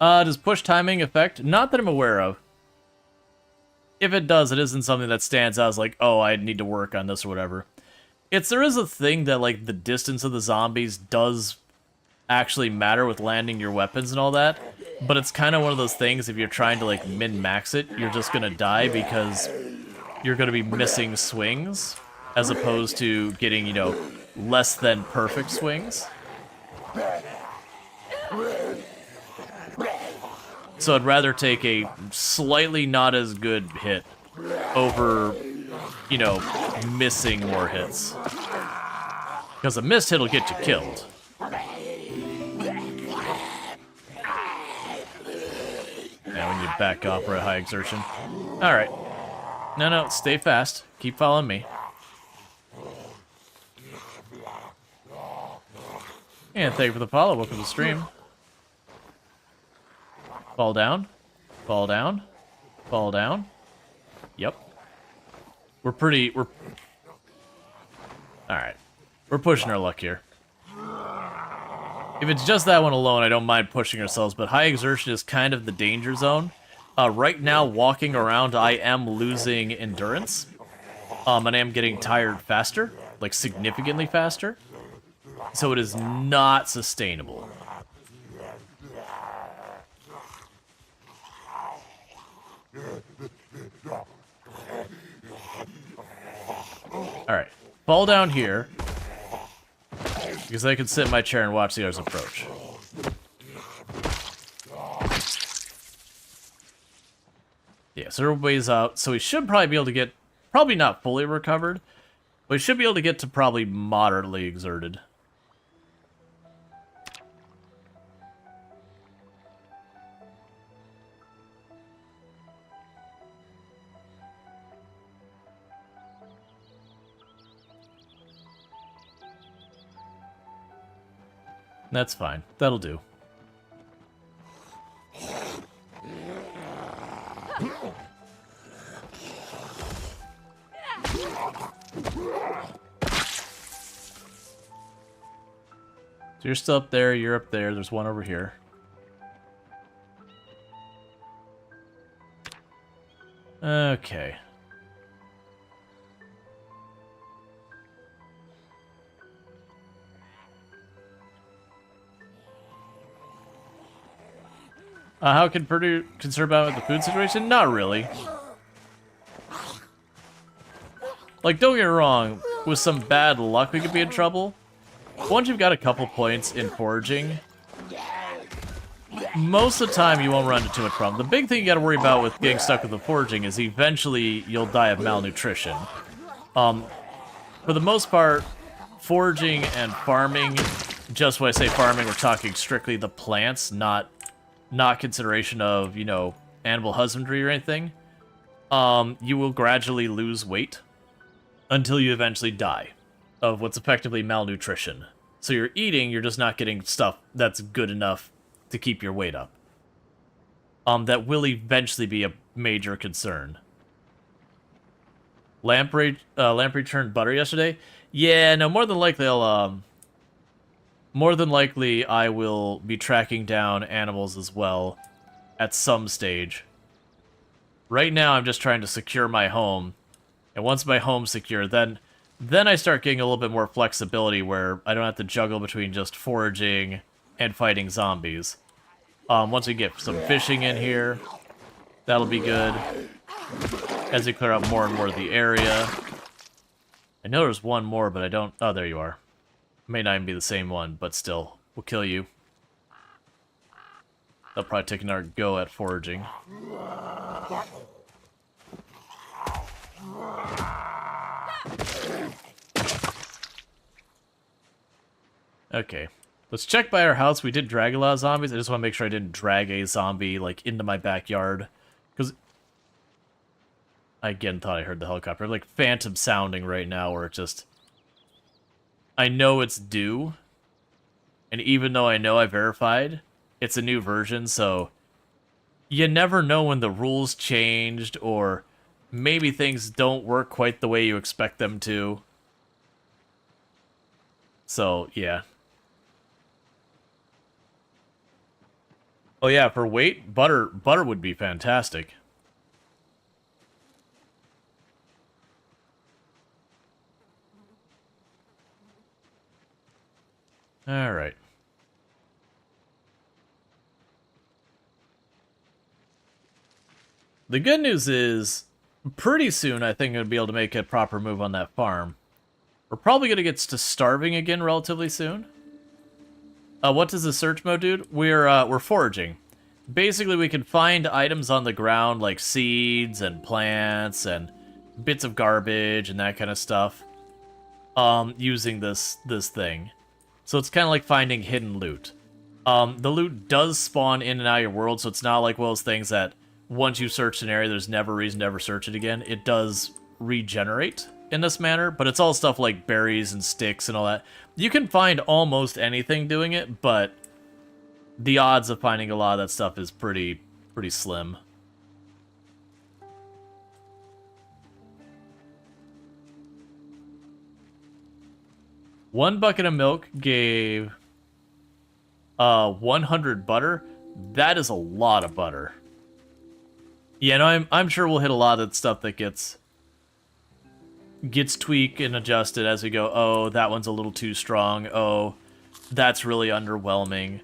Does push timing affect? Not that I'm aware of. If it does, it isn't something that stands out as like, oh, I need to work on this or whatever. There is a thing that, like, the distance of the zombies does actually matter with landing your weapons and all that, but it's kind of one of those things, if you're trying to, like, min-max it, you're just gonna die because you're gonna be missing swings, as opposed to getting, you know, less than perfect swings. So I'd rather take a slightly not as good hit over you know, missing more hits. Because a missed hit will get you killed. Now we need to back off. We're at high exertion. Alright. No, stay fast. Keep following me. And thank you for the follow. Welcome to the stream. Fall down. Fall down. Fall down. Yep. We're... Alright. We're pushing our luck here. If it's just that one alone, I don't mind pushing ourselves, but high exertion is kind of the danger zone. Right now, walking around, I am losing endurance. And I am getting tired faster, like significantly faster. So it is not sustainable. Alright, fall down here. Because I can sit in my chair and watch the others approach. Yeah, so everybody's out. So we should probably be able to get, probably not fully recovered, but we should be able to get to probably moderately exerted. That's fine. That'll do. So you're still up there, you're up there, there's one over here. Okay. How can Purdue concern about the food situation? Not really. Like, don't get me wrong, with some bad luck we could be in trouble. Once you've got a couple points in foraging, most of the time you won't run into too much problem. The big thing you gotta worry about with getting stuck with the foraging is eventually you'll die of malnutrition. For the most part, foraging and farming, just when I say farming, we're talking strictly the plants, not consideration of, you know, animal husbandry or anything. You will gradually lose weight until you eventually die of what's effectively malnutrition. So you're eating, you're just not getting stuff that's good enough to keep your weight up. That will eventually be a major concern. Lamprey returned butter yesterday? Yeah, no, more than likely I will be tracking down animals as well at some stage. Right now, I'm just trying to secure my home. And once my home's secure, then I start getting a little bit more flexibility where I don't have to juggle between just foraging and fighting zombies. Once we get some fishing in here, that'll be good. As we clear out more and more of the area. I know there's one more, but I don't... Oh, there you are. May not even be the same one, but still, we'll kill you. They'll probably take another go at foraging. Okay. Let's check by our house. We did drag a lot of zombies. I just want to make sure I didn't drag a zombie, like, into my backyard. Because I again thought I heard the helicopter. Like, phantom sounding right now, where it just... I know it's due. And even though I know I verified, it's a new version, so... You never know when the rules changed, or maybe things don't work quite the way you expect them to. So, yeah. Oh yeah, for weight, butter would be fantastic. All right. The good news is, pretty soon I think I'm going to be able to make a proper move on that farm. We're probably going to get to starving again relatively soon. What does the search mode do? We're foraging. Basically, we can find items on the ground like seeds and plants and bits of garbage and that kind of stuff using this thing. So it's kind of like finding hidden loot. The loot does spawn in and out of your world, so it's not like one of those things that once you search an area, there's never a reason to ever search it again. It does regenerate in this manner, but it's all stuff like berries and sticks and all that. You can find almost anything doing it, but the odds of finding a lot of that stuff is pretty slim. One bucket of milk gave 100 butter. That is a lot of butter. Yeah, no, I'm sure we'll hit a lot of that stuff that gets tweaked and adjusted as we go. Oh, that one's a little too strong. Oh, that's really underwhelming.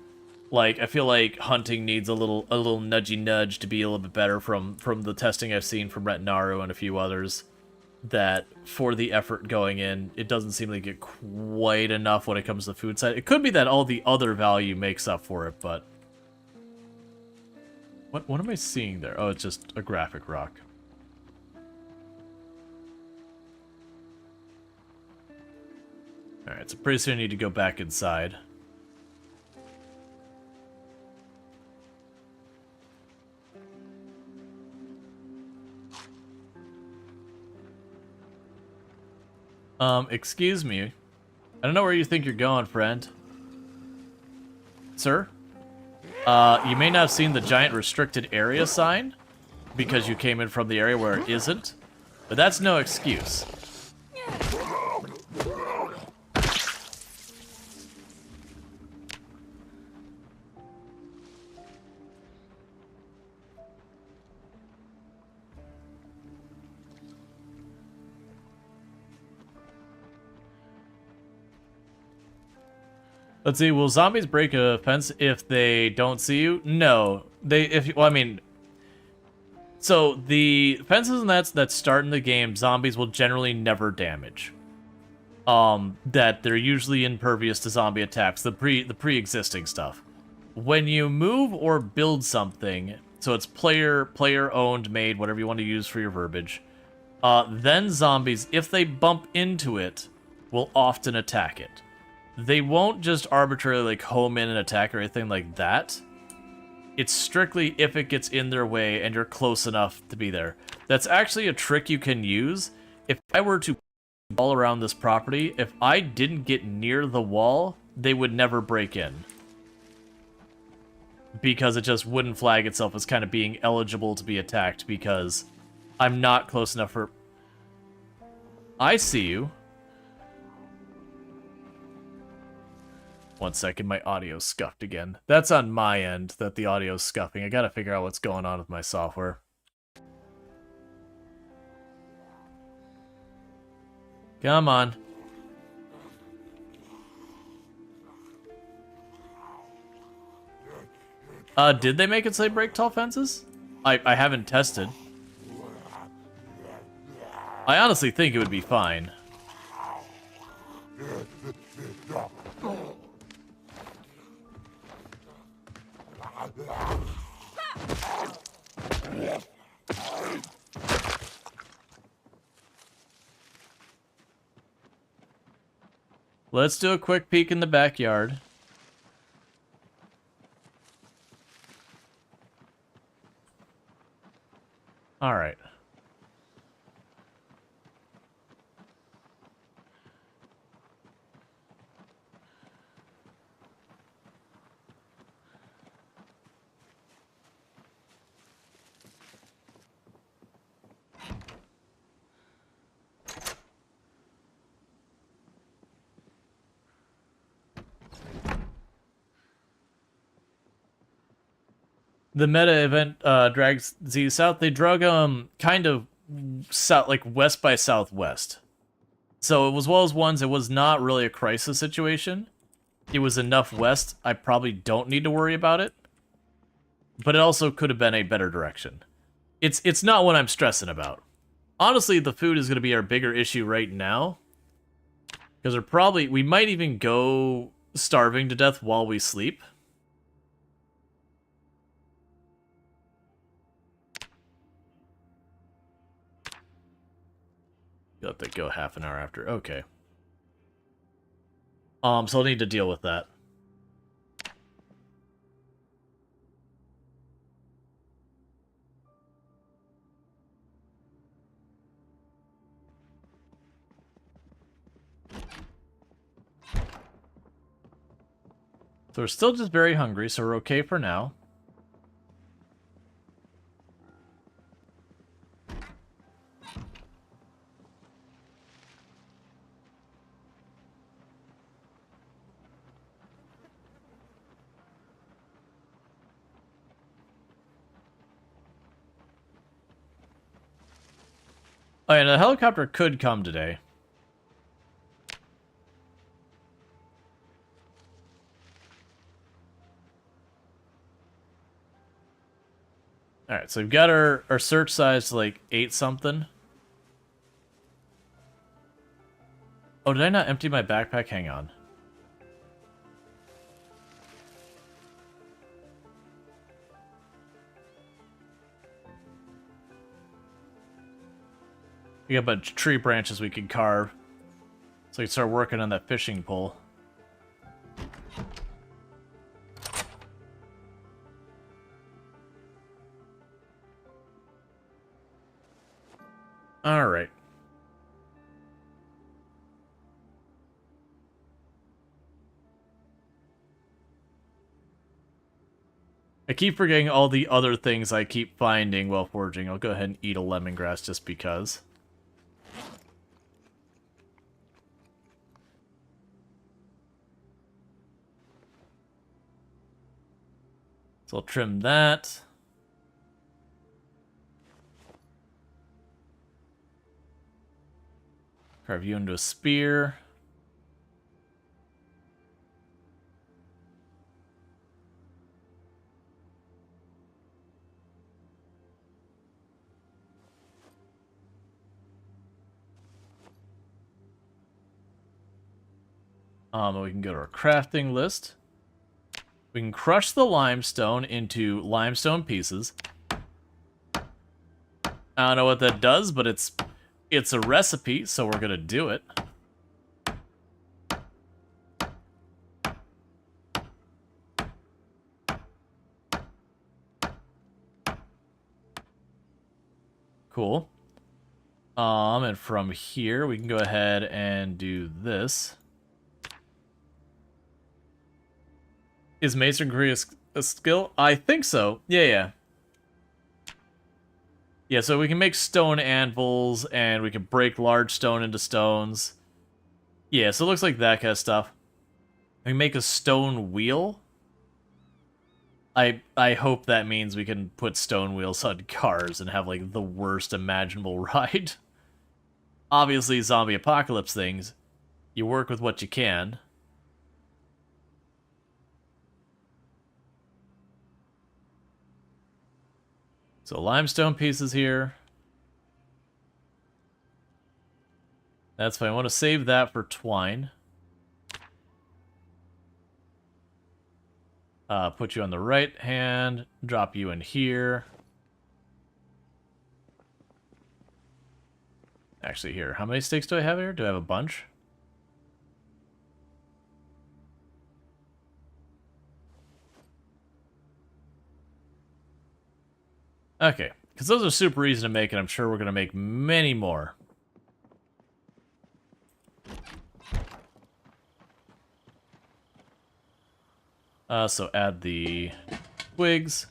Like, I feel like hunting needs a little nudgy nudge to be a little bit better from the testing I've seen from Retinaru and a few others. That for the effort going in, it doesn't seem like it quite enough when it comes to the food side. It could be that all the other value makes up for it, but what am I seeing there? Oh, it's just a graphic rock. Alright, so pretty soon I need to go back inside. Excuse me. I don't know where you think you're going, friend. Sir? You may not have seen the giant restricted area sign because you came in from the area where it isn't, but that's no excuse. Let's see, will zombies break a fence if they don't see you? No. So the fences and that start in the game, zombies will generally never damage. That they're usually impervious to zombie attacks, the pre-existing stuff. When you move or build something, so it's player owned, made, whatever you want to use for your verbiage, then zombies, if they bump into it, will often attack it. They won't just arbitrarily like home in and attack or anything like that. It's strictly if it gets in their way and you're close enough to be there. That's actually a trick you can use. If I were to wall around this property, if I didn't get near the wall, they would never break in. Because it just wouldn't flag itself as kind of being eligible to be attacked because I'm not close enough for... I see you. One second, my audio's scuffed again. That's on my end, that the audio's scuffing. I gotta figure out what's going on with my software. Come on. Did they make it say break tall fences? I haven't tested. I honestly think it would be fine. Let's do a quick peek in the backyard. All right. The meta event drags Z south. They drug kind of south, like west by southwest. So it was well as ones. It was not really a crisis situation. It was enough west. I probably don't need to worry about it. But it also could have been a better direction. It's not what I'm stressing about. Honestly, the food is going to be our bigger issue right now. Because we might even go starving to death while we sleep. Let that go half an hour after. Okay. So I'll need to deal with that. So we're still just very hungry, so we're okay for now. Oh, and a helicopter could come today. Alright, so we've got our search size to like 8 something. Oh, did I not empty my backpack? Hang on. We got a bunch of tree branches we can carve. So we can start working on that fishing pole. Alright. I keep forgetting all the other things I keep finding while foraging. I'll go ahead and eat a lemongrass just because. So I'll trim that. Carve you into a spear. We can go to our crafting list. We can crush the limestone into limestone pieces. I don't know what that does, but it's a recipe, so we're gonna do it. Cool. And from here we can go ahead and do this. Is masonry a skill? I think so. Yeah. Yeah, so we can make stone anvils, and we can break large stone into stones. Yeah, so it looks like that kind of stuff. We can make a stone wheel. I hope that means we can put stone wheels on cars and have, like, the worst imaginable ride. Obviously, zombie apocalypse things, you work with what you can. So limestone pieces here. That's fine. I want to save that for twine. Put you on the right hand. Drop you in here. Actually, here. How many sticks do I have here? Do I have a bunch? Okay. Because those are super easy to make, and I'm sure we're going to make many more. So add the twigs.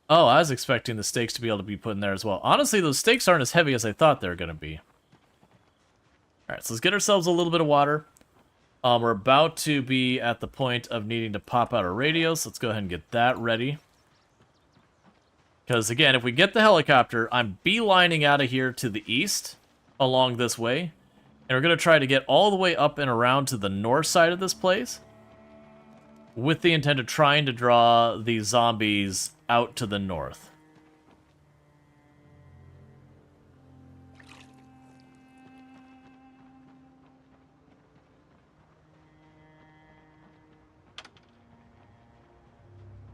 Oh, I was expecting the stakes to be able to be put in there as well. Honestly, those stakes aren't as heavy as I thought they were going to be. Alright, so let's get ourselves a little bit of water. We're about to be at the point of needing to pop out our radios. Let's go ahead and get that ready. Because, again, if we get the helicopter, I'm beelining out of here to the east along this way. And we're going to try to get all the way up and around to the north side of this place, with the intent of trying to draw the zombies out to the north.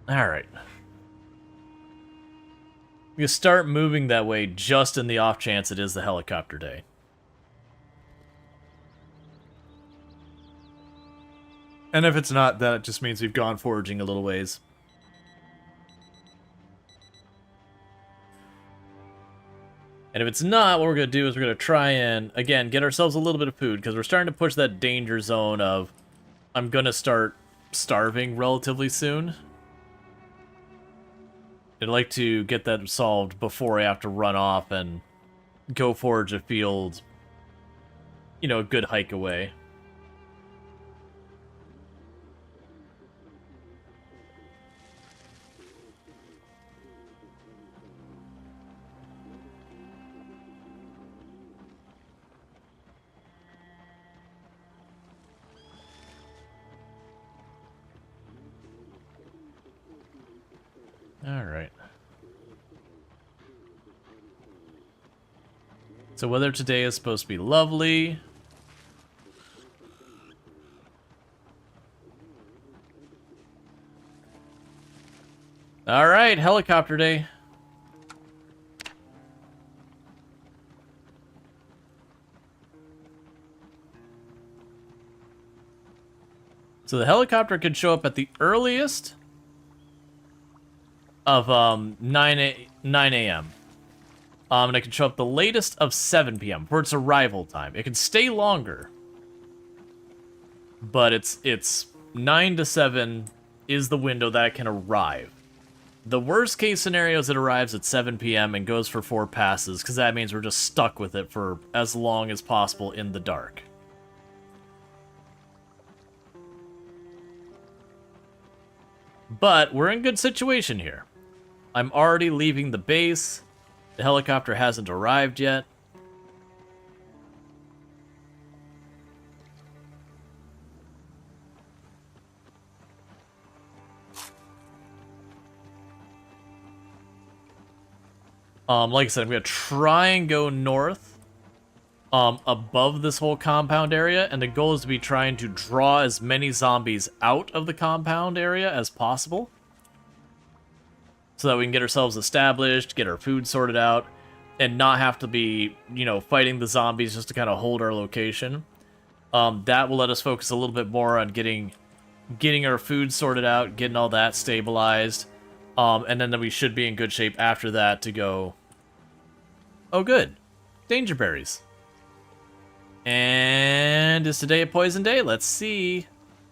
Alright. You start moving that way just in the off chance it is the helicopter day. And if it's not, that just means we've gone foraging a little ways. And if it's not, what we're going to do is we're going to try and, again, get ourselves a little bit of food, because we're starting to push that danger zone of I'm going to start starving relatively soon. I'd like to get that solved before I have to run off and go forage a field, you know, a good hike away. Alright. So weather today is supposed to be lovely. Alright, helicopter day. So the helicopter could show up at the earliest of 9 a.m. And it can show up the latest of 7 p.m. for its arrival time. It can stay longer, but it's 9 to 7 is the window that it can arrive. The worst case scenario is it arrives at 7 p.m. and goes for 4 passes, because that means we're just stuck with it for as long as possible in the dark. But we're in good situation here. I'm already leaving the base. The helicopter hasn't arrived yet. Like I said, I'm going to try and go north above this whole compound area, and the goal is to be trying to draw as many zombies out of the compound area as possible, so that we can get ourselves established, get our food sorted out, and not have to be, you know, fighting the zombies just to kind of hold our location. That will let us focus a little bit more on getting our food sorted out, getting all that stabilized, and then we should be in good shape after that to go. Oh, good. Danger berries. And is today a poison day? Let's see.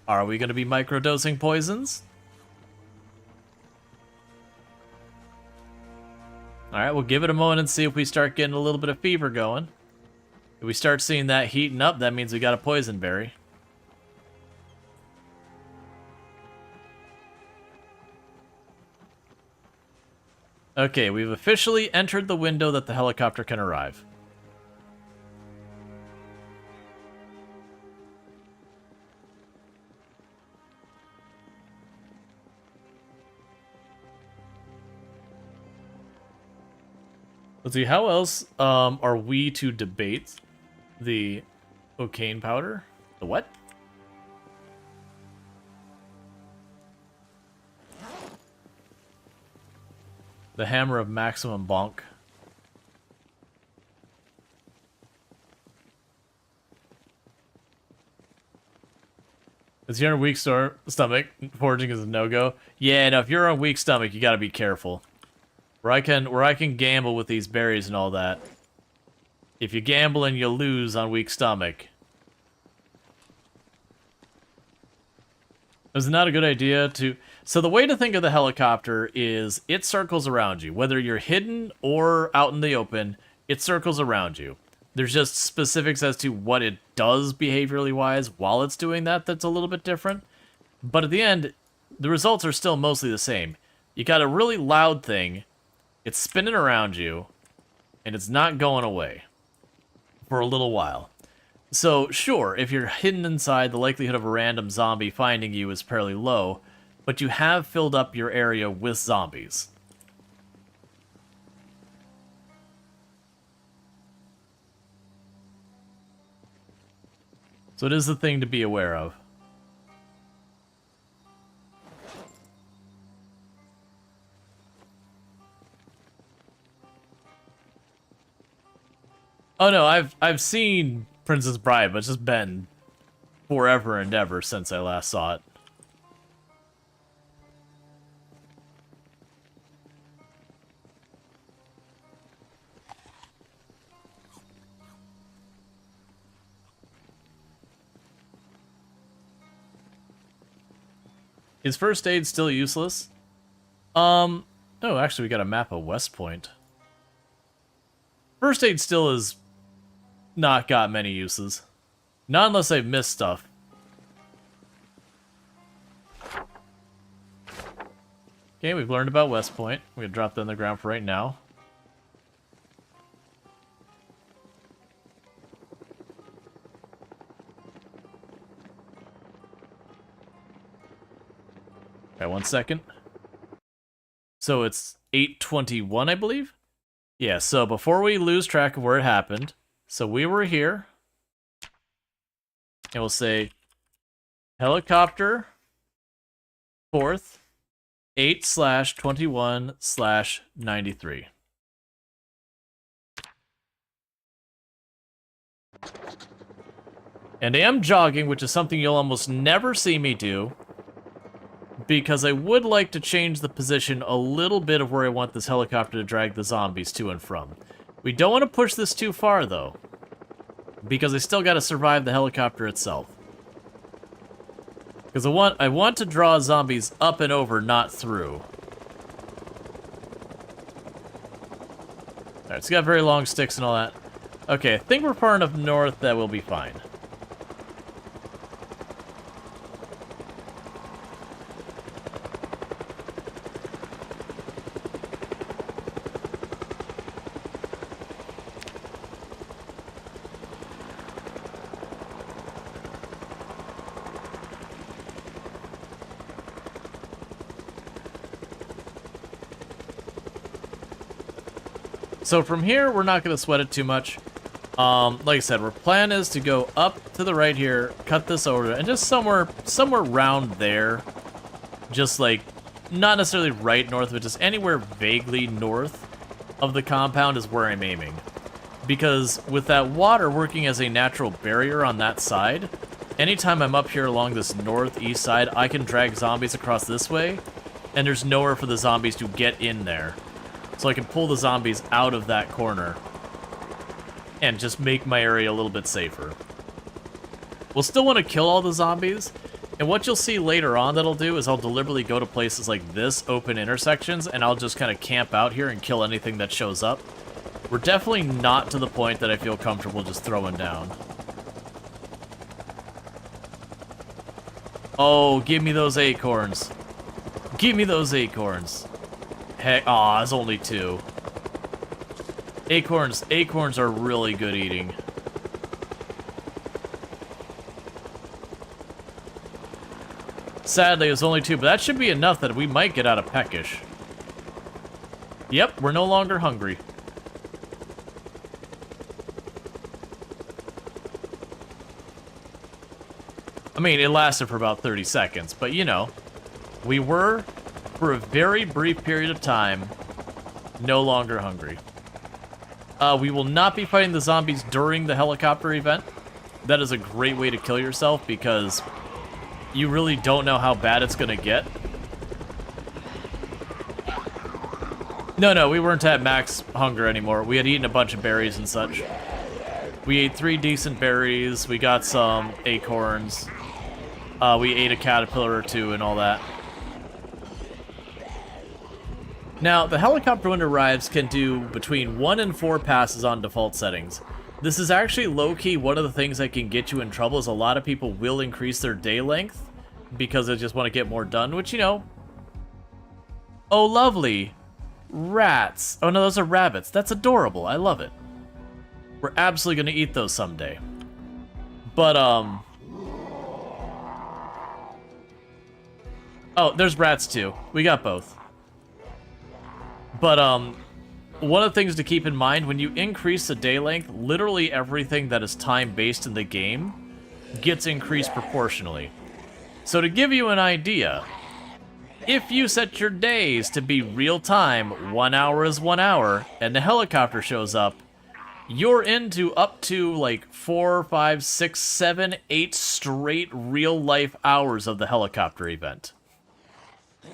Are we going to be microdosing poisons? Alright, we'll give it a moment and see if we start getting a little bit of fever going. If we start seeing that heating up, that means we got a poison berry. Okay, we've officially entered the window that the helicopter can arrive. Let's see, how else are we to debate the cocaine powder? The what? The hammer of maximum bonk. If you're on a weak stomach, foraging is a no-go. Yeah, no, if you're on a weak stomach, you gotta be careful. Where I can gamble with these berries and all that. If you gamble and you lose on weak stomach. It's not a good idea to... So the way to think of the helicopter is it circles around you. Whether you're hidden or out in the open, it circles around you. There's just specifics as to what it does behaviorally wise while it's doing that that's a little bit different. But at the end, the results are still mostly the same. You got a really loud thing, it's spinning around you, and it's not going away for a little while. So, sure, if you're hidden inside, the likelihood of a random zombie finding you is fairly low, but you have filled up your area with zombies. So it is the thing to be aware of. Oh no, I've seen Princess Bride, but it's just been forever and ever since I last saw it. Is first aid still useless? Oh, actually, we got a map of West Point. First aid still is not got many uses. Not unless I've missed stuff. Okay, we've learned about West Point. We're gonna drop that on the ground for right now. Okay, 1 second. So it's 8:21, I believe? Yeah, so before we lose track of where it happened, so we were here. And we'll say helicopter 4th 8/21/93. And I am jogging, which is something you'll almost never see me do, because I would like to change the position a little bit of where I want this helicopter to drag the zombies to and from. We don't want to push this too far, though, because I still got to survive the helicopter itself. Because I want to draw zombies up and over, not through. Alright, it's got very long sticks and all that. Okay, I think we're far enough north that we'll be fine. So from here, we're not going to sweat it too much. Like I said, our plan is to go up to the right here, cut this over, and just somewhere around there, just like, not necessarily right north, but just anywhere vaguely north of the compound is where I'm aiming. Because with that water working as a natural barrier on that side, anytime I'm up here along this northeast side, I can drag zombies across this way, and there's nowhere for the zombies to get in there. So I can pull the zombies out of that corner and just make my area a little bit safer. We'll still want to kill all the zombies, and what you'll see later on that I'll do is I'll deliberately go to places like this, open intersections, and I'll just kind of camp out here and kill anything that shows up. We're definitely not to the point that I feel comfortable just throwing down. Oh, give me those acorns. Give me those acorns. Heck, aw, it's only 2. Acorns are really good eating. Sadly, it's only 2, but that should be enough that we might get out of peckish. Yep, we're no longer hungry. I mean, it lasted for about 30 seconds, but you know, we were, for a very brief period of time, no longer hungry. We will not be fighting the zombies during the helicopter event. That is a great way to kill yourself because you really don't know how bad it's gonna get. No, we weren't at max hunger anymore. We had eaten a bunch of berries and such. We ate 3 decent berries, we got some acorns, we ate a caterpillar or 2 and all that. Now, the helicopter when it arrives can do between 1 and 4 passes on default settings. This is actually low-key one of the things that can get you in trouble, is a lot of people will increase their day length because they just want to get more done, which, you know... Oh, lovely! Rats! Oh no, those are rabbits. That's adorable. I love it. We're absolutely gonna eat those someday. But, oh, there's rats too. We got both. But, one of the things to keep in mind, when you increase the day length, literally everything that is time-based in the game gets increased proportionally. So to give you an idea, if you set your days to be real-time, 1 hour is 1 hour, and the helicopter shows up, you're into up to like 4, 5, 6, 7, 8 straight real-life hours of the helicopter event.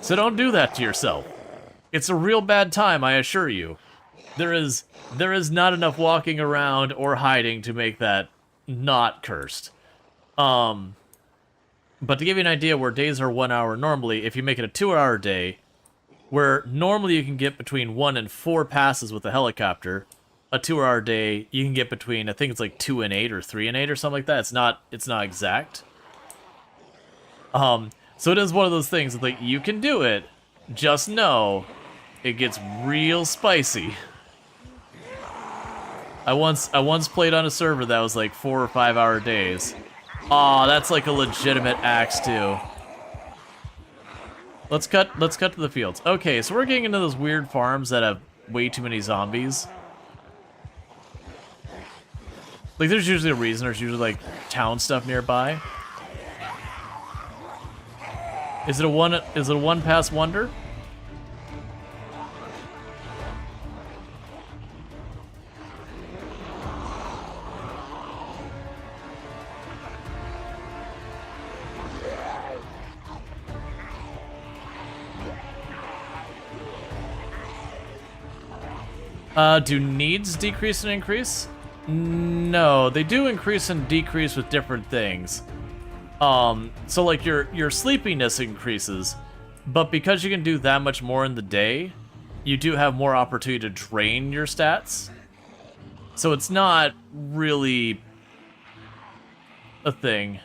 So don't do that to yourself. It's a real bad time, I assure you. There is not enough walking around or hiding to make that not cursed. But to give you an idea where days are 1 hour normally, if you make it a 2-hour day, where normally you can get between 1 and 4 passes with a helicopter, a 2-hour day you can get between, I think it's like 2 and 8 or 3 and 8 or something like that. It's not exact. So it is one of those things that, like, you can do it, just know it gets real spicy. I once played on a server that was like 4 or 5 hour days. Aw, that's like a legitimate axe too. Let's cut to the fields. Okay, so we're getting into those weird farms that have way too many zombies. Like, there's usually a reason. There's usually like town stuff nearby. Is it a one pass wonder? Do needs decrease and increase? No, they do increase and decrease with different things. So like your sleepiness increases, but because you can do that much more in the day, you do have more opportunity to drain your stats. So it's not really a thing.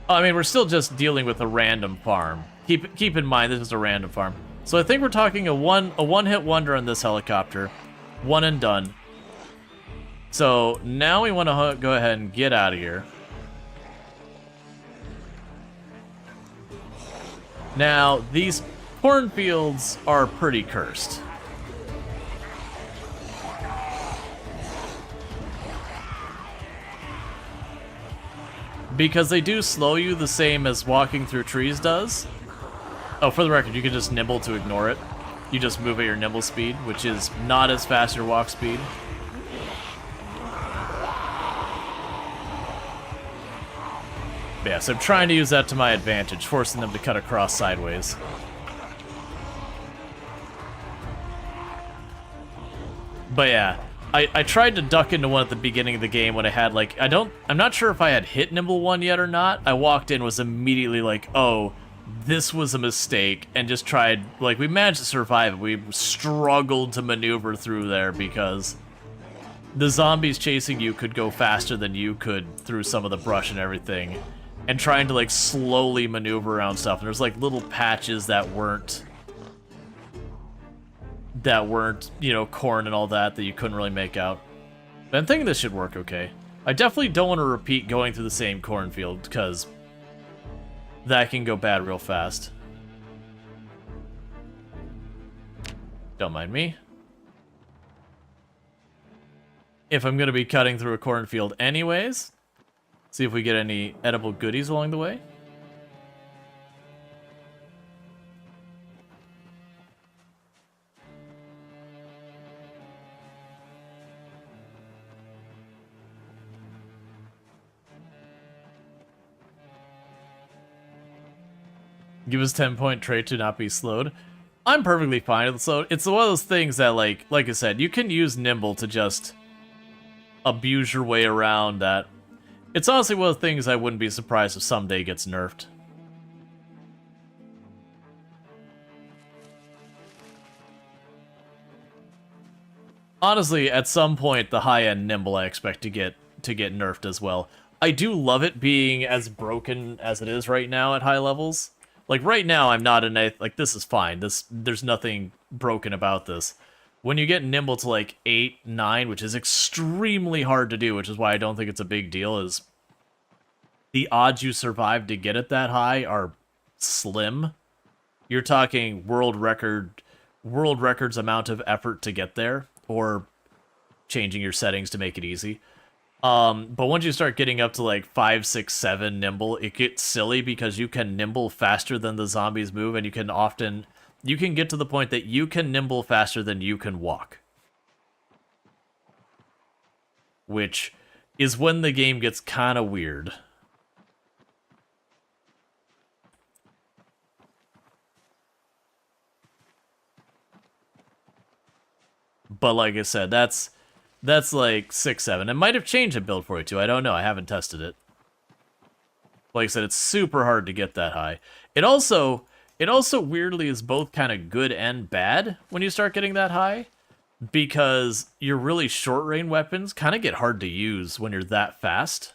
I mean, we're still just dealing with a random farm. Keep in mind this is a random farm. So I think we're talking a one-hit wonder on this helicopter. One and done. So now we want to go ahead and get out of here. Now, these cornfields are pretty cursed. Because they do slow you the same as walking through trees does. Oh, for the record, you can just nibble to ignore it. You just move at your nimble speed, which is not as fast as your walk speed. But yeah, so I'm trying to use that to my advantage, forcing them to cut across sideways. But yeah, I tried to duck into one at the beginning of the game when I had like, I'm not sure if I had hit Nimble 1 yet or not. I walked in, was immediately like, oh, this was a mistake, and just tried, like, we managed to survive it. We struggled to maneuver through there because the zombies chasing you could go faster than you could through some of the brush and everything, and trying to, like, slowly maneuver around stuff. And there's, like, little patches that weren't, you know, corn and all that you couldn't really make out. But I'm thinking this should work okay. I definitely don't want to repeat going through the same cornfield, because that can go bad real fast. Don't mind me. If I'm going to be cutting through a cornfield anyways, see if we get any edible goodies along the way. Give us 10-point trait to not be slowed. I'm perfectly fine with slowed. It's one of those things that, like I said, you can use Nimble to just abuse your way around that. It's honestly one of the things I wouldn't be surprised if someday gets nerfed. Honestly, at some point, the high-end Nimble I expect to get nerfed as well. I do love it being as broken as it is right now at high levels. Like, right now, I'm not in a... Like, this is fine. There's nothing broken about this. When you get Nimble to, like, 8, 9, which is extremely hard to do, which is why I don't think it's a big deal, is the odds you survive to get it that high are slim. You're talking world record's amount of effort to get there, or changing your settings to make it easy. But once you start getting up to like 5, 6, 7 nimble, it gets silly because you can nimble faster than the zombies move, and you can get to the point that you can nimble faster than you can walk. which is when the game gets kind of weird. But like I said, that's like 6, 7. It might have changed a build 42. I don't know. I haven't tested it. Like I said, it's super hard to get that high. It also weirdly is both kind of good and bad when you start getting that high, because your really short range weapons kind of get hard to use when you're that fast.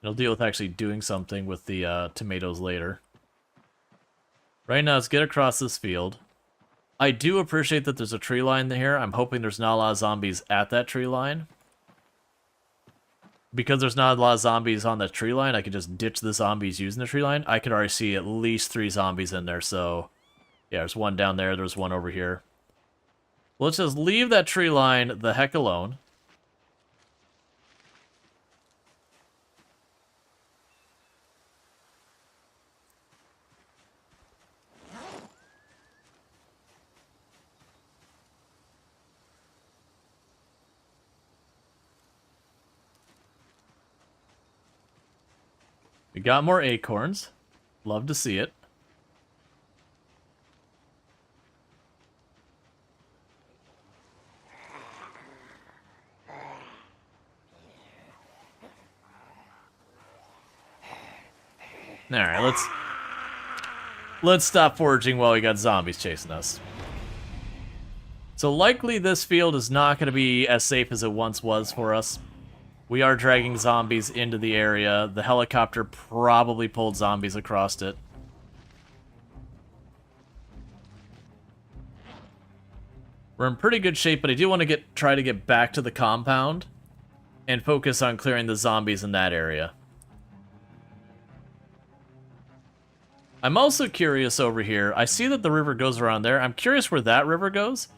It'll deal with actually doing something with the tomatoes later. Right now, let's get across this field. I do appreciate that there's a tree line here. I'm hoping there's not a lot of zombies at that tree line. Because there's not a lot of zombies on the tree line, I could just ditch the zombies using the tree line. I could already see at least 3 zombies in there, so... yeah, there's one down there, there's one over here. Let's just leave that tree line the heck alone. We got more acorns. Love to see it. Alright, let's stop foraging while we got zombies chasing us. So likely this field is not going to be as safe as it once was for us. We are dragging zombies into the area. The helicopter probably pulled zombies across it. We're in pretty good shape, but I do want to try to get back to the compound and focus on clearing the zombies in that area. I'm also curious over here. I see that the river goes around there. I'm curious where that river goes.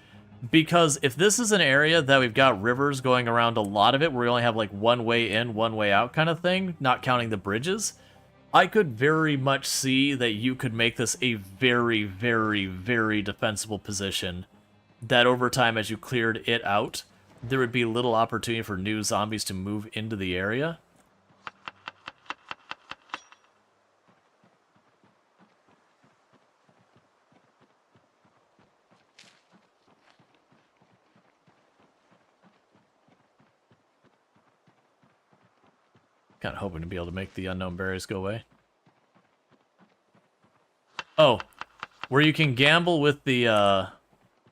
Because if this is an area that we've got rivers going around a lot of it, where we only have like one way in, one way out kind of thing, not counting the bridges, I could very much see that you could make this a very, very, very defensible position. That over time, as you cleared it out, there would be little opportunity for new zombies to move into the area. Kind of hoping to be able to make the unknown berries go away. Oh, where you can gamble with the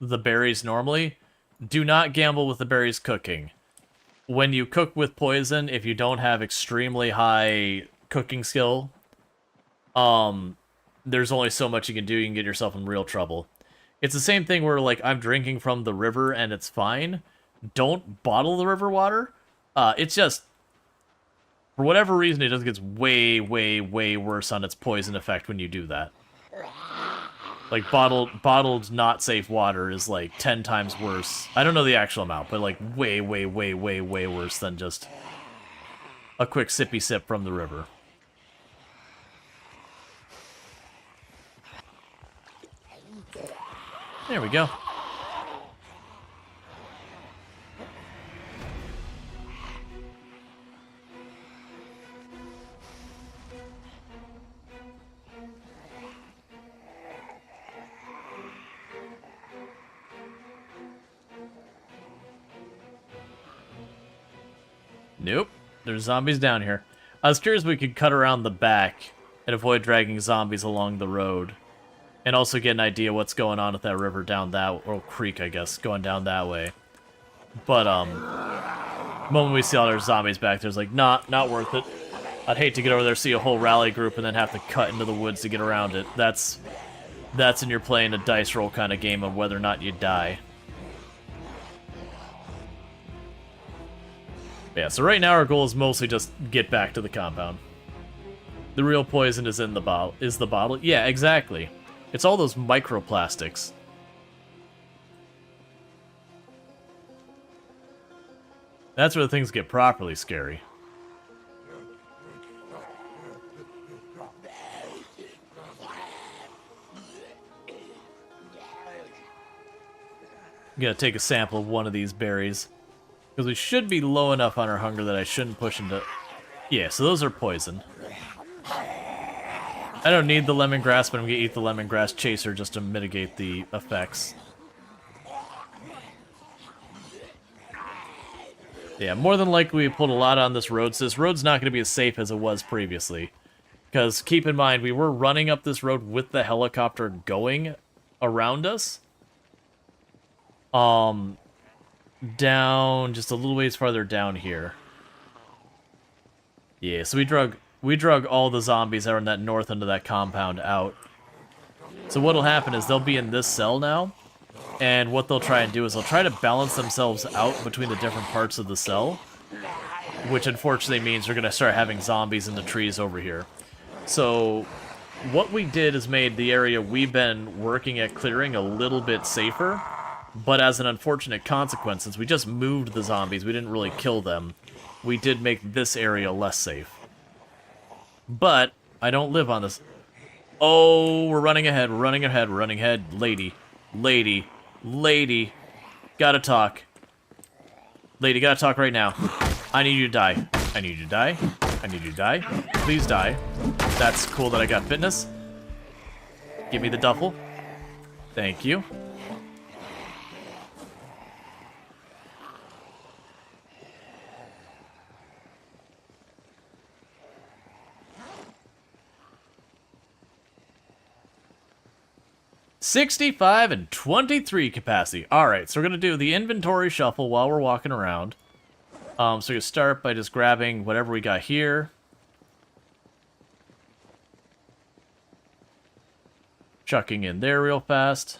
berries normally, do not gamble with the berries cooking. When you cook with poison, if you don't have extremely high cooking skill, there's only so much you can do. You can get yourself in real trouble. It's the same thing where, like, I'm drinking from the river and it's fine. Don't bottle the river water. It's just... for whatever reason, it just gets way, way, way worse on its poison effect when you do that. Like, bottled not safe water is, like, 10 times worse. I don't know the actual amount, but, like, way, way, way, way, way worse than just a quick sippy sip from the river. There we go. Nope. There's zombies down here. I was curious if we could cut around the back and avoid dragging zombies along the road. And also get an idea what's going on with that river down that... or creek, I guess, going down that way. But, the moment we see all our zombies back there, it's like, not worth it. I'd hate to get over there, see a whole rally group, and then have to cut into the woods to get around it. That's when you're playing a dice roll kind of game of whether or not you die. Yeah, so right now our goal is mostly just get back to the compound. The real poison is in the bottle. Is the bottle? Yeah, exactly. It's all those microplastics. That's where things get properly scary. gonna take a sample of one of these berries. Because we should be low enough on our hunger that I shouldn't push into... Yeah, so those are poison. I don't need the lemongrass, but I'm gonna eat the lemongrass chaser just to mitigate the effects. Yeah, more than likely we pulled a lot on this road, so this road's not gonna be as safe as it was previously. Because keep in mind, we were running up this road with the helicopter going around us. Down just a little ways farther down here. Yeah, so we drug all the zombies that are in that north end of that compound out. So what'll happen is they'll be in this cell now, and what they'll try and do is they'll try to balance themselves out between the different parts of the cell, which unfortunately means we're gonna start having zombies in the trees over here. So what we did is made the area we've been working at clearing a little bit safer. But as an unfortunate consequence, since we just moved the zombies, we didn't really kill them, we did make this area less safe. But I don't live on this. Oh, we're running ahead, we're running ahead, we're running ahead. Lady, lady, lady, gotta talk. Lady, gotta talk right now. I need you to die. I need you to die. I need you to die. Please die. That's cool that I got fitness. Give me the duffel. Thank you. $65 and $23 capacity. Alright, so we're going to do the inventory shuffle while we're walking around. So you start by just grabbing whatever we got here. Chucking in there real fast.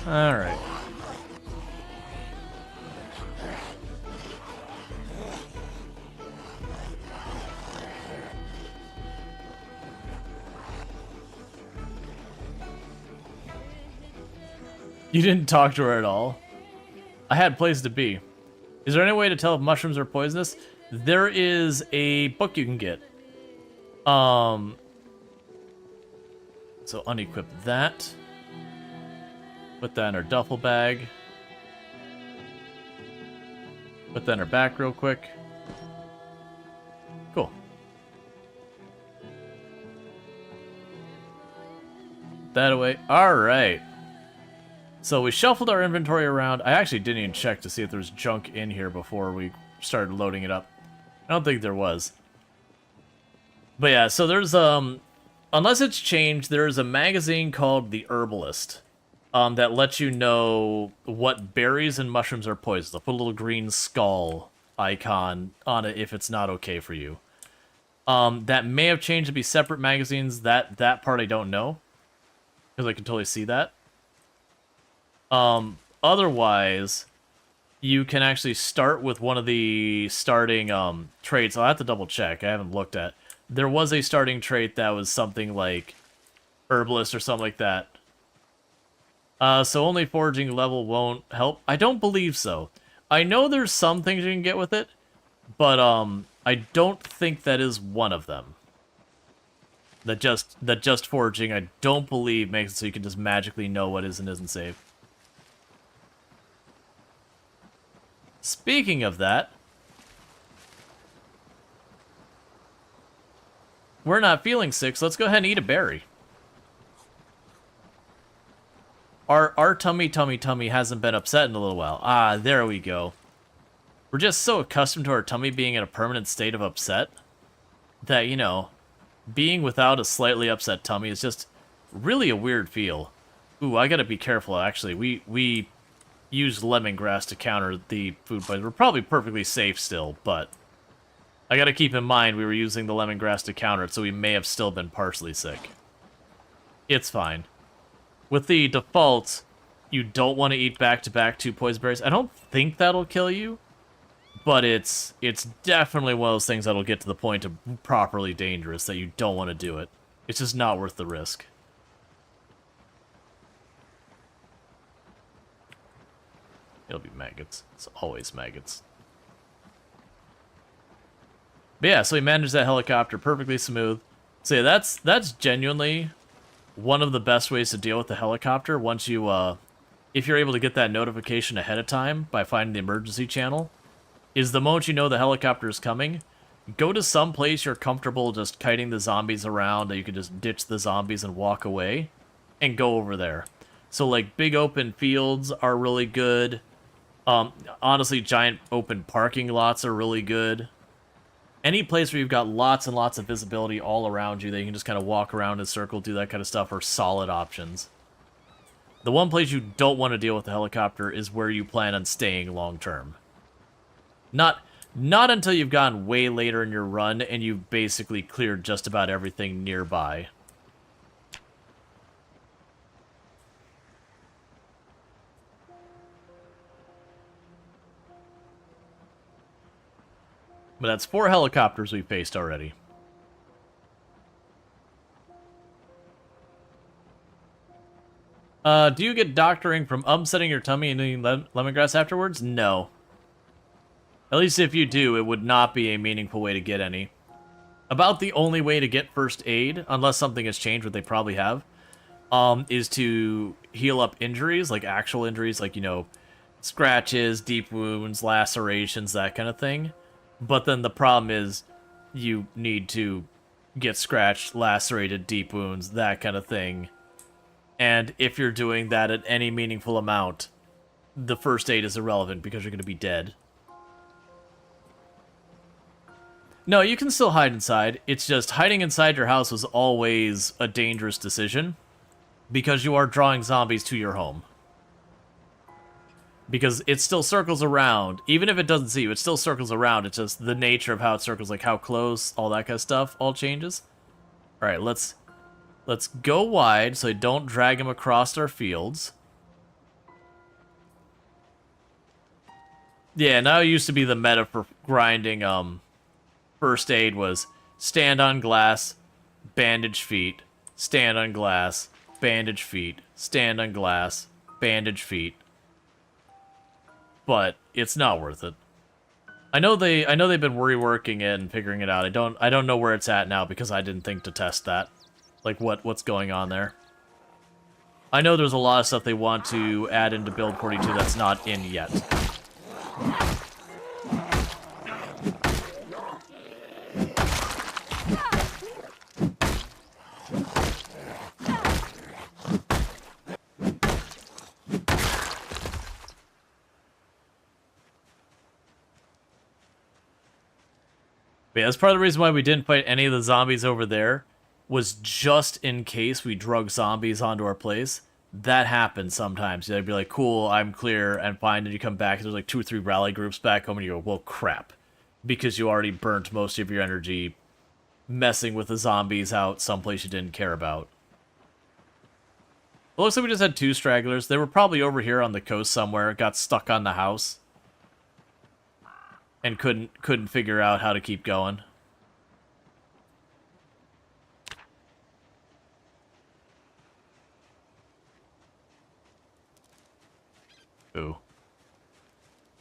Alright. You didn't talk to her at all? I had places to be. Is there any way to tell if mushrooms are poisonous? There is a book you can get. So unequip that. Put that in our duffel bag. Put that in our back real quick. Cool. That away. Alright. So we shuffled our inventory around. I actually didn't even check to see if there's junk in here before we started loading it up. I don't think there was. But yeah, so there's, unless it's changed, there's a magazine called The Herbalist. That lets you know what berries and mushrooms are poisonous. I'll put a little green skull icon on it if it's not okay for you. That may have changed to be separate magazines. That part I don't know. Because I can totally see that. Otherwise, you can actually start with one of the starting traits. I'll have to double check. I haven't looked at. There was a starting trait that was something like Herbalist or something like that. So only foraging level won't help? I don't believe so. I know there's some things you can get with it, but I don't think that is one of them. That just foraging, I don't believe makes it so you can just magically know what is and isn't safe. Speaking of that, we're not feeling sick, so let's go ahead and eat a berry. Our tummy hasn't been upset in a little while. Ah, there we go. We're just so accustomed to our tummy being in a permanent state of upset that, you know, being without a slightly upset tummy is just really a weird feel. Ooh, I gotta be careful, actually. We used lemongrass to counter the food poison. We're probably perfectly safe still, but I gotta keep in mind we were using the lemongrass to counter it, so we may have still been partially sick. It's fine. With the default you don't want to eat back-to-back 2 poison berries. I don't think that'll kill you, but it's definitely one of those things that'll get to the point of properly dangerous that you don't want to do it. It's just not worth the risk. It'll be maggots. It's always maggots. But yeah, so we managed that helicopter perfectly smooth. So yeah, that's genuinely one of the best ways to deal with the helicopter once you, if you're able to get that notification ahead of time by finding the emergency channel, is the moment you know the helicopter is coming, go to some place you're comfortable just kiting the zombies around, that you can just ditch the zombies and walk away, and go over there. So, like, big open fields are really good. Honestly, giant open parking lots are really good. Any place where you've got lots and lots of visibility all around you that you can just kind of walk around in a circle, do that kind of stuff, are solid options. The one place you don't want to deal with the helicopter is where you plan on staying long term. Not until you've gone way later in your run and you've basically cleared just about everything nearby. But that's 4 helicopters we faced already. Do you get doctoring from upsetting your tummy and eating lemongrass afterwards? No. At least if you do, it would not be a meaningful way to get any. About the only way to get first aid, unless something has changed, what they probably have, is to heal up injuries, like actual injuries, like, you know, scratches, deep wounds, lacerations, that kind of thing. But then the problem is you need to get scratched, lacerated, deep wounds, that kind of thing. And if you're doing that at any meaningful amount, the first aid is irrelevant because you're going to be dead. No, you can still hide inside. It's just hiding inside your house was always a dangerous decision because you are drawing zombies to your home. Because it still circles around. Even if it doesn't see you, it still circles around. It's just the nature of how it circles, like how close, all that kind of stuff, all changes. Alright, let's go wide so I don't drag him across our fields. Yeah, now it used to be the meta for grinding first aid was stand on glass, bandage feet, stand on glass, bandage feet, stand on glass, bandage feet. But it's not worth it. I know they've been reworking it and figuring it out. I don't know where it's at now because I didn't think to test that. Like what's going on there. I know there's a lot of stuff they want to add into build 42 that's not in yet. But yeah, that's part of the reason why we didn't fight any of the zombies over there, was just in case we drug zombies onto our place. That happens sometimes. They'd be like, cool, I'm clear, and fine, and you come back, and there's like 2 or 3 rally groups back home, and you go, well, crap. Because you already burnt most of your energy messing with the zombies out someplace you didn't care about. It looks like we just had 2 stragglers. They were probably over here on the coast somewhere, got stuck on the house. And couldn't figure out how to keep going. Ooh.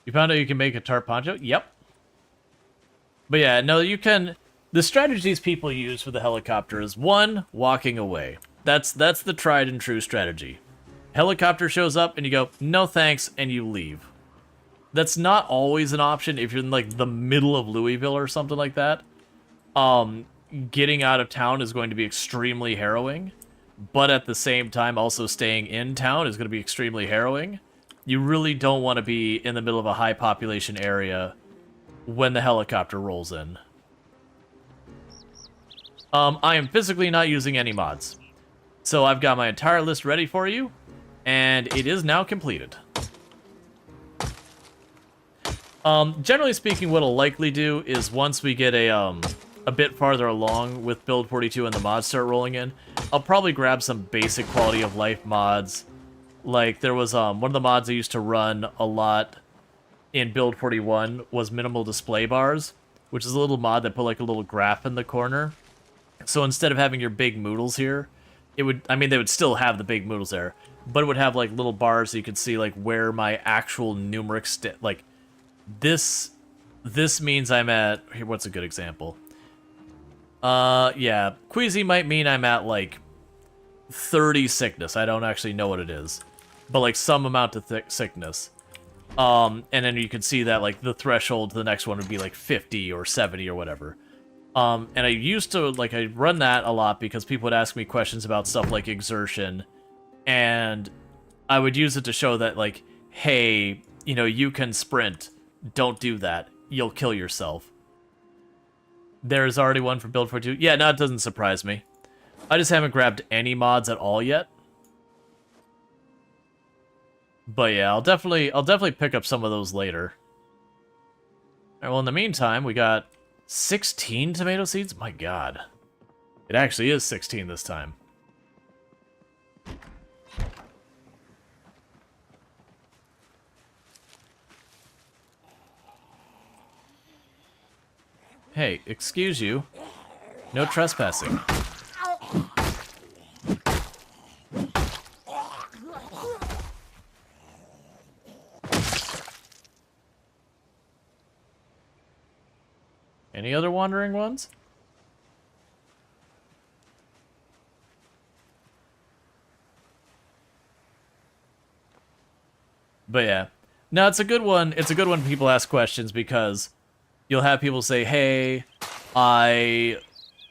You found out you can make a tarp poncho? Yep. But yeah, no, you can... The strategies people use for the helicopter is, 1, walking away. That's the tried and true strategy. Helicopter shows up and you go, no thanks, and you leave. That's not always an option if you're in, like, the middle of Louisville or something like that. Getting out of town is going to be extremely harrowing, but at the same time, also staying in town is going to be extremely harrowing. You really don't want to be in the middle of a high population area when the helicopter rolls in. I am physically not using any mods. So I've got my entire list ready for you, and it is now completed. Generally speaking, what I'll likely do is once we get a bit farther along with build 42 and the mods start rolling in, I'll probably grab some basic quality of life mods, Like, there was one of the mods I used to run a lot in Build 41 was minimal display bars, which is a little mod that put like a little graph in the corner. So instead of having your big moodles here, it would, I mean, they would still have the big moodles there, but it would have like little bars so you could see like where my actual numeric like this means I'm at, here, what's a good example? Yeah, Queasy might mean I'm at like 30 sickness. I don't actually know what it is, but like some amount of sickness. And then you can see that like the threshold to the next one would be like 50 or 70 or whatever. And I used to, like, I run that a lot because people would ask me questions about stuff like exertion, and I would use it to show that, like, hey, you know, you can sprint. Don't do that. You'll kill yourself. There's already one for Build 42. Yeah, no, it doesn't surprise me. I just haven't grabbed any mods at all yet. But yeah, I'll definitely pick up some of those later. Alright, well, in the meantime, we got 16 tomato seeds? My god. It actually is 16 this time. Hey, excuse you. No trespassing. Any other wandering ones? But yeah. No, it's a good one. It's a good one when people ask questions because you'll have people say, hey, I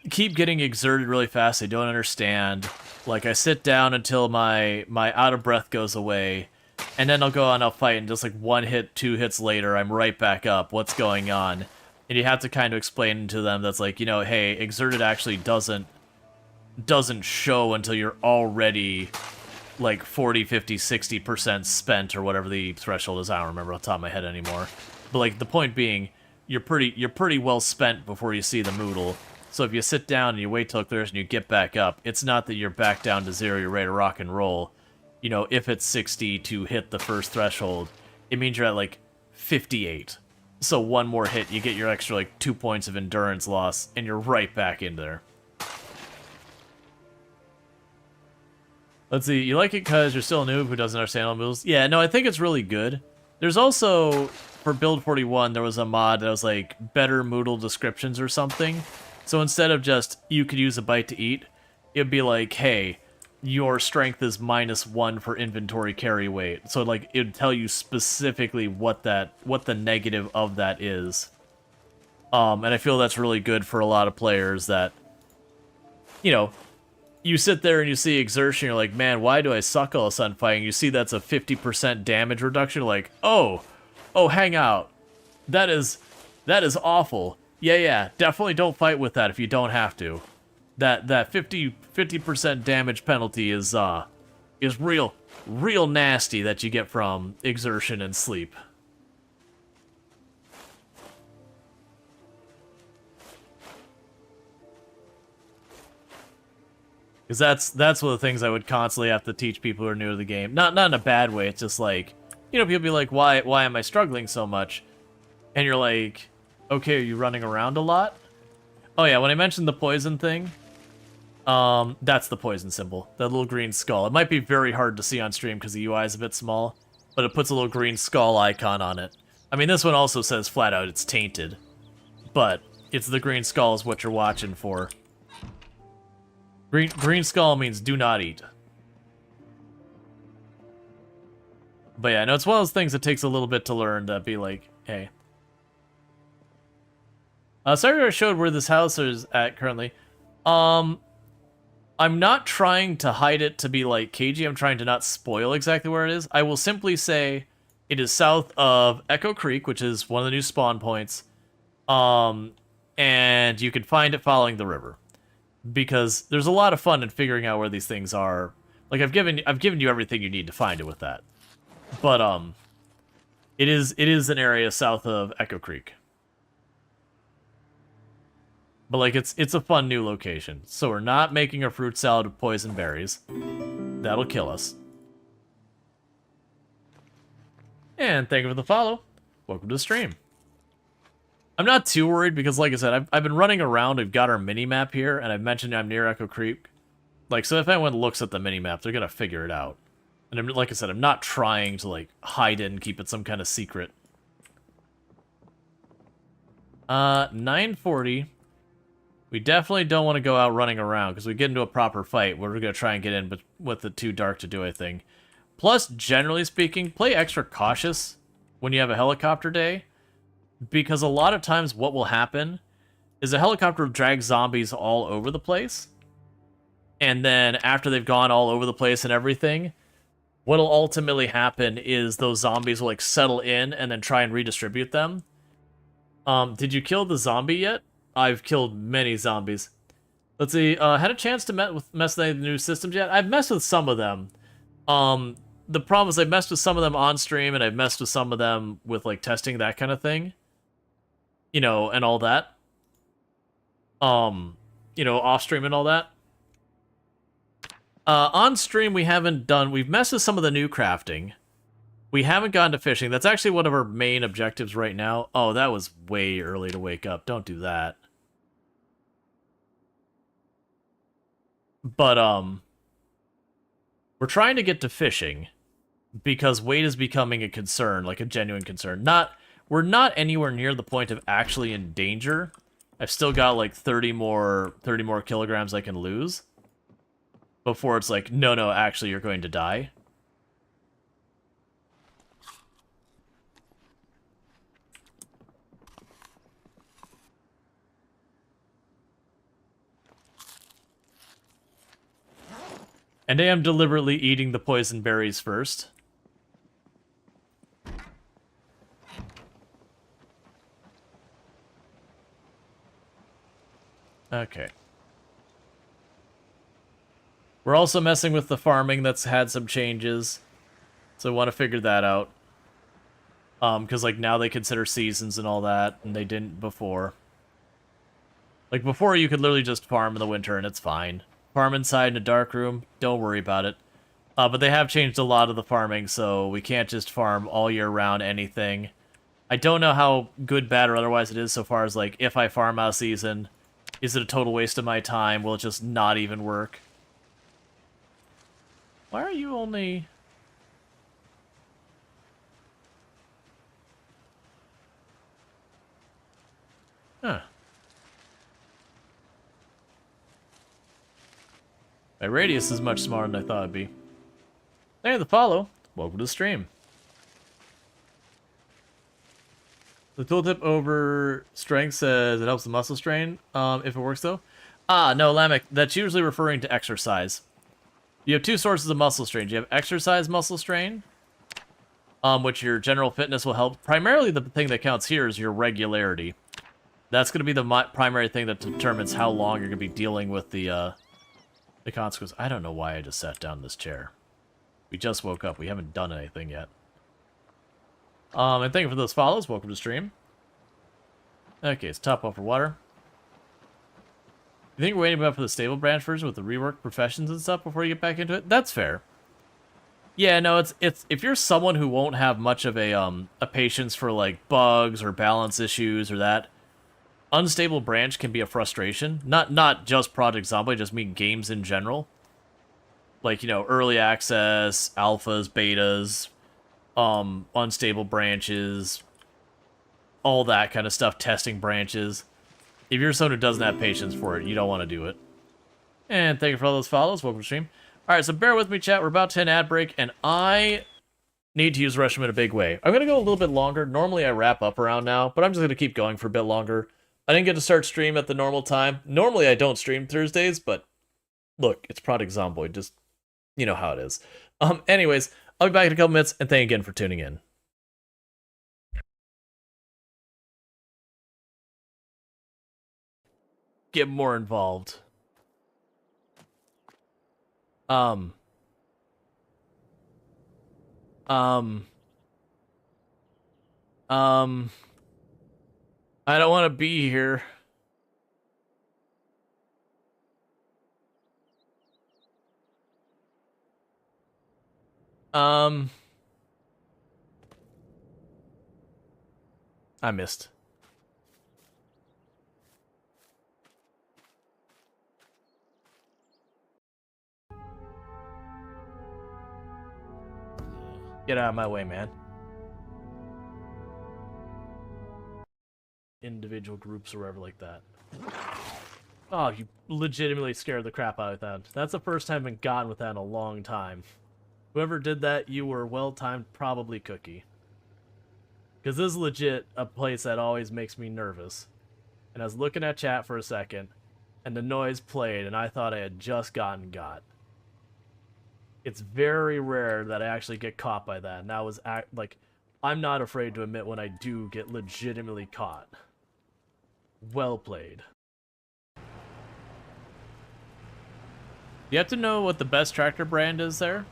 keep getting exerted really fast. I don't understand. Like, I sit down until my out of breath goes away, and then I'll go on, I'll fight, and just like 1 hit, 2 hits later, I'm right back up. What's going on? And you have to kind of explain to them that's like, you know, hey, exerted actually doesn't show until you're already like 40, 50, 60% spent or whatever the threshold is. I don't remember off the top of my head anymore. But like the point being, you're pretty well spent before you see the Moodle. So if you sit down and you wait till it clears and you get back up, it's not that you're back down to 0, you're ready to rock and roll. You know, if it's 60 to hit the first threshold, it means you're at like 58. So 1 more hit, you get your extra like 2 points of endurance loss, and you're right back in there. Let's see, you like it because you're still a noob who doesn't understand all moves? Yeah, no, I think it's really good. There's also, for Build 41, there was a mod that was like better Moodle descriptions or something. So instead of just, you could use a bite to eat, it'd be like, hey, your strength is -1 for inventory carry weight. So like it would tell you specifically what the negative of that is. And I feel that's really good for a lot of players that, you know, you sit there and you see exertion, you're like, man, why do I suck all of a sudden fighting? You see that's a 50% damage reduction, like, oh, hang out. That is awful. Yeah, definitely don't fight with that if you don't have to. That 50% damage penalty is real nasty that you get from exertion and sleep. Because that's one of the things I would constantly have to teach people who are new to the game. Not in a bad way. It's just like, you know, people be like, why am I struggling so much? And you're like, okay, are you running around a lot? Oh yeah, when I mentioned the poison thing, that's the poison symbol, that little green skull. It might be very hard to see on stream because the UI is a bit small, but it puts a little green skull icon on it. I mean, this one also says flat out it's tainted, but it's the green skull is what you're watching for. Green skull means do not eat. But yeah, no, it's one of those things that takes a little bit to learn to be like, hey. Sorry I showed where this house is at currently. I'm not trying to hide it to be like cagey. I'm trying to not spoil exactly where it is. I will simply say it is south of Echo Creek, which is one of the new spawn points. And you can find it following the river. Because there's a lot of fun in figuring out where these things are. Like I've given you everything you need to find it with that. But it is an area south of Echo Creek. But like it's a fun new location. So we're not making a fruit salad with poison berries. That'll kill us. And thank you for the follow. Welcome to the stream. I'm not too worried because, like I said, I've been running around. We've got our mini-map here, and I've mentioned I'm near Echo Creek. Like, so if anyone looks at the mini-map, they're gonna figure it out. And like I said, I'm not trying to, like, hide it and keep it some kind of secret. 940. We definitely don't want to go out running around, because we get into a proper fight where we're gonna try and get in, but with it too dark to do anything. Plus, generally speaking, play extra cautious when you have a helicopter day, because a lot of times what will happen is a helicopter will drag zombies all over the place, and then after they've gone all over the place and everything, what'll ultimately happen is those zombies will like settle in and then try and redistribute them. Did you kill the zombie yet? I've killed many zombies. Let's see, had a chance to mess with any of the new systems yet? I've messed with some of them. The problem is I've messed with some of them on stream, and I've messed with some of them with, like, testing, that kind of thing. You know, and all that. You know, off stream and all that. On stream, we've messed with some of the new crafting. We haven't gone to fishing. That's actually one of our main objectives right now. Oh, that was way early to wake up. Don't do that. But, we're trying to get to fishing because weight is becoming a concern, like a genuine concern. We're not anywhere near the point of actually in danger. I've still got like 30 more kilograms I can lose before it's like, no, actually you're going to die. And I am deliberately eating the poison berries first. Okay. We're also messing with the farming that's had some changes. So I want to figure that out. Because, like, now they consider seasons and all that, and they didn't before. Like, before you could literally just farm in the winter and it's fine. Farm inside in a dark room, don't worry about it. But they have changed a lot of the farming, so we can't just farm all year round anything. I don't know how good, bad, or otherwise it is so far as, like, if I farm out of season, is it a total waste of my time? Will it just not even work? Why are you only... Huh. My radius is much smarter than I thought it'd be. Thank you for the follow. Welcome to the stream. The tooltip over strength says it helps the muscle strain, if it works though. Ah, no, Lamech, that's usually referring to exercise. You have two sources of muscle strain. You have exercise muscle strain, which your general fitness will help. Primarily the thing that counts here is your regularity. That's going to be the primary thing that determines how long you're going to be dealing with the consequence. I don't know why I just sat down in this chair. We just woke up. We haven't done anything yet. And thank you for those follows. Welcome to the stream. Okay, it's top off for water. You think we're waiting about for the stable branch version with the rework professions and stuff before you get back into it? That's fair. Yeah, no, it's if you're someone who won't have much of a patience for like bugs or balance issues or that, unstable branch can be a frustration. Not just Project Zomboid, just mean games in general. Like, you know, early access, alphas, betas, unstable branches, all that kind of stuff, testing branches. If you're someone who doesn't have patience for it, you don't want to do it. And thank you for all those follows. Welcome to the stream. Alright, so bear with me, chat. We're about to hit an ad break, and I need to use the restroom in a big way. I'm going to go a little bit longer. Normally I wrap up around now, but I'm just going to keep going for a bit longer. I didn't get to start stream at the normal time. Normally I don't stream Thursdays, but look, it's Project Zomboid. Just, you know how it is. Anyways, I'll be back in a couple minutes, and thank you again for tuning in. Get more involved. I don't want to be here. I missed. Get out of my way, man. Individual groups or whatever like that. Oh, you legitimately scared the crap out of that. That's the first time I've been gotten with that in a long time. Whoever did that, you were well-timed, probably Cookie. Because this is legit a place that always makes me nervous. And I was looking at chat for a second, and the noise played, and I thought I had just gotten got. It's very rare that I actually get caught by that, and that was, like, I'm not afraid to admit when I do get legitimately caught. Well played. You have to know what the best tractor brand is there?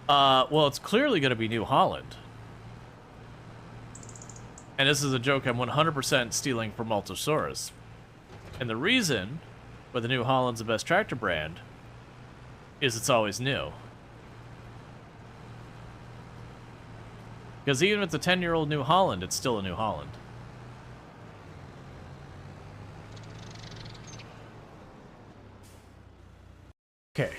Well, it's clearly going to be New Holland. And this is a joke I'm 100% stealing from Altosaurus. And the reason why the New Holland's the best tractor brand is it's always new. Because even if it's a 10-year-old New Holland, it's still a New Holland. Okay.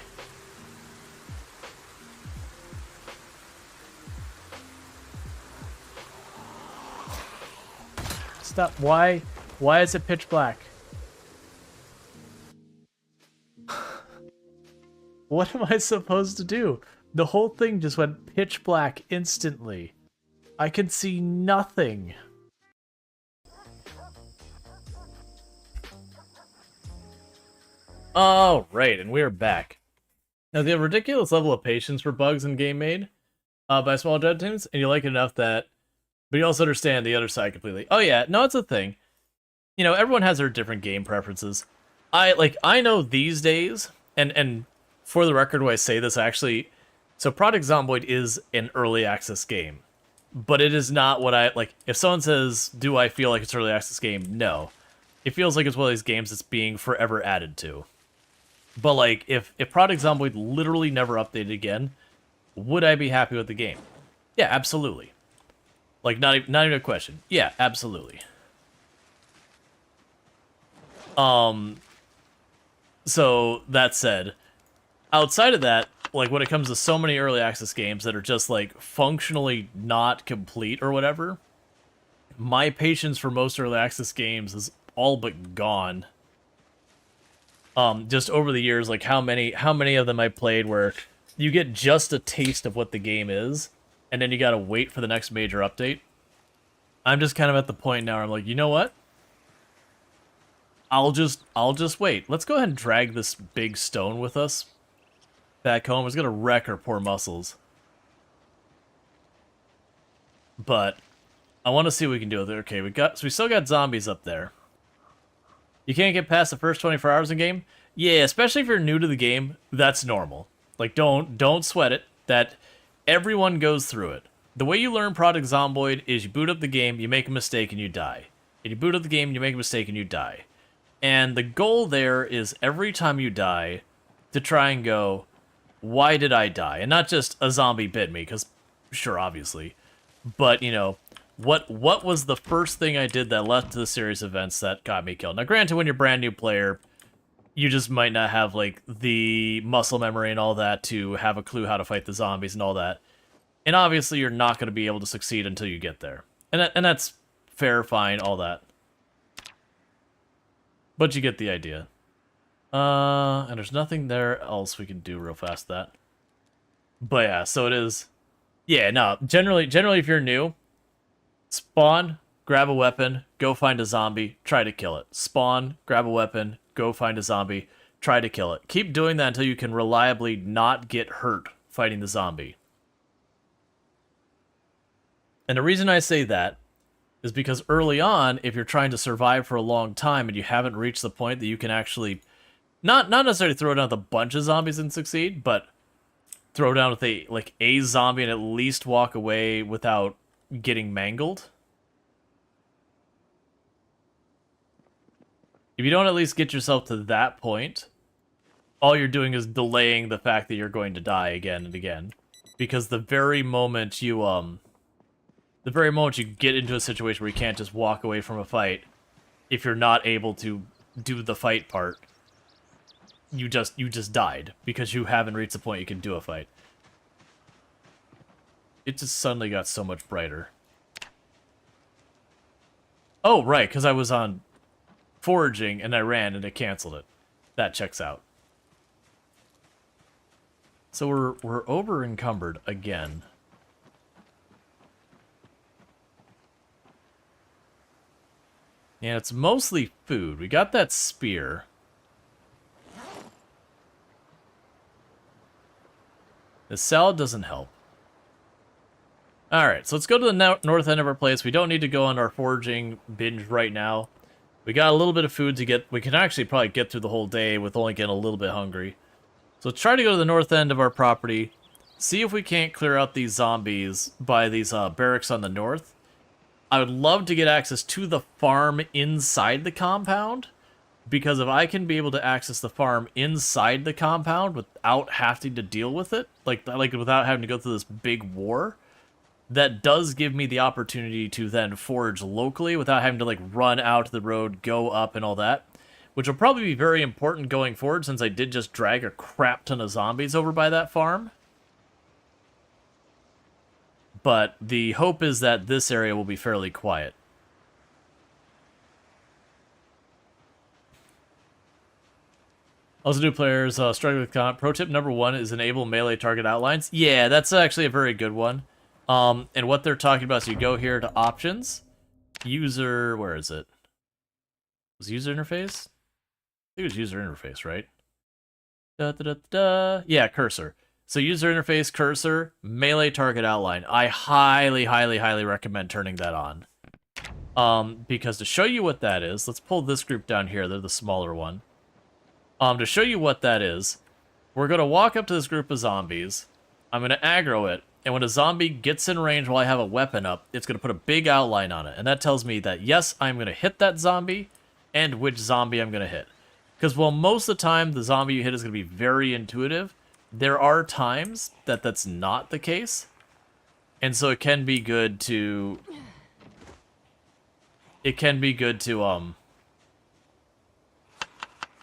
Stop. Why is it pitch black? What am I supposed to do? The whole thing just went pitch black instantly. I can see nothing. Oh, right, and we're back. Now, they have a ridiculous level of patience for bugs in game made by small dev teams, and you like it enough that... But you also understand the other side completely. Oh yeah, no, it's a thing. You know, everyone has their different game preferences. I know these days, and for the record, when I say this, actually... So, Project Zomboid is an early access game. But it is not what I... Like, if someone says, do I feel like it's an early access game? No. It feels like it's one of these games that's being forever added to. But, like, if Project Zomboid literally never updated again, would I be happy with the game? Yeah, absolutely. Like, not even a question. Yeah, absolutely. So, that said, outside of that, like, when it comes to so many early access games that are just, like, functionally not complete or whatever, my patience for most early access games is all but gone. Just over the years, like, how many of them I played where you get just a taste of what the game is, and then you gotta wait for the next major update. I'm just kind of at the point now where I'm like, you know what? I'll just wait. Let's go ahead and drag this big stone with us back home. It's gonna wreck our poor muscles. But I want to see what we can do with it. Okay, we still got zombies up there. You can't get past the first 24 hours in game? Yeah, especially if you're new to the game, that's normal. Like, don't sweat it. That everyone goes through it. The way you learn Project Zomboid is you boot up the game, you make a mistake, and you die. And you boot up the game, you make a mistake, and you die. And the goal there is every time you die to try and go, why did I die? And not just a zombie bit me, because, sure, obviously. But, you know, what was the first thing I did that led to the series of events that got me killed? Now, granted, when you're a brand new player, you just might not have, like, the muscle memory and all that to have a clue how to fight the zombies and all that. And obviously, you're not going to be able to succeed until you get there. And that's fair, fine, all that. But you get the idea. And there's nothing there else we can do real fast that. But yeah, so it is... Yeah, no, generally if you're new, spawn, grab a weapon, go find a zombie, try to kill it. Spawn, grab a weapon, go find a zombie, try to kill it. Keep doing that until you can reliably not get hurt fighting the zombie. And the reason I say that is because early on, if you're trying to survive for a long time and you haven't reached the point that you can actually, not necessarily throw down with a bunch of zombies and succeed, but throw down with a zombie and at least walk away without getting mangled. If you don't at least get yourself to that point, all you're doing is delaying the fact that you're going to die again and again. Because the very moment you, The very moment you get into a situation where you can't just walk away from a fight, if you're not able to do the fight part, you just died because you haven't reached the point you can do a fight. It just suddenly got so much brighter. Oh, right, because I was on Foraging and I ran and it canceled it. That checks out. So we're over encumbered again. And it's mostly food. We got that spear. The salad doesn't help. Alright, so let's go to the north end of our place. We don't need to go on our foraging binge right now. We got a little bit of food to get. We can actually probably get through the whole day with only getting a little bit hungry. So let's try to go to the north end of our property. See if we can't clear out these zombies by these barracks on the north. I would love to get access to the farm inside the compound, because if I can be able to access the farm inside the compound without having to deal with it, like without having to go through this big war, that does give me the opportunity to then forage locally without having to like run out the road, go up, and all that, which will probably be very important going forward since I did just drag a crap ton of zombies over by that farm. But the hope is that this area will be fairly quiet. Also, new players struggling with comp. Pro tip number 1 is enable melee target outlines. Yeah, that's actually a very good one. And what they're talking about is you go here to options, user, where is it? Was user interface? I think it was user interface, right? Yeah, cursor. So user interface, cursor, melee target outline. I highly, highly, highly recommend turning that on. Because to show you what that is, let's pull this group down here. They're the smaller one. To show you what that is, we're going to walk up to this group of zombies. I'm going to aggro it. And when a zombie gets in range while I have a weapon up, it's going to put a big outline on it. And that tells me that, yes, I'm going to hit that zombie, and which zombie I'm going to hit. Because while most of the time the zombie you hit is going to be very intuitive, there are times that that's not the case. And so it can be good to... It can be good to,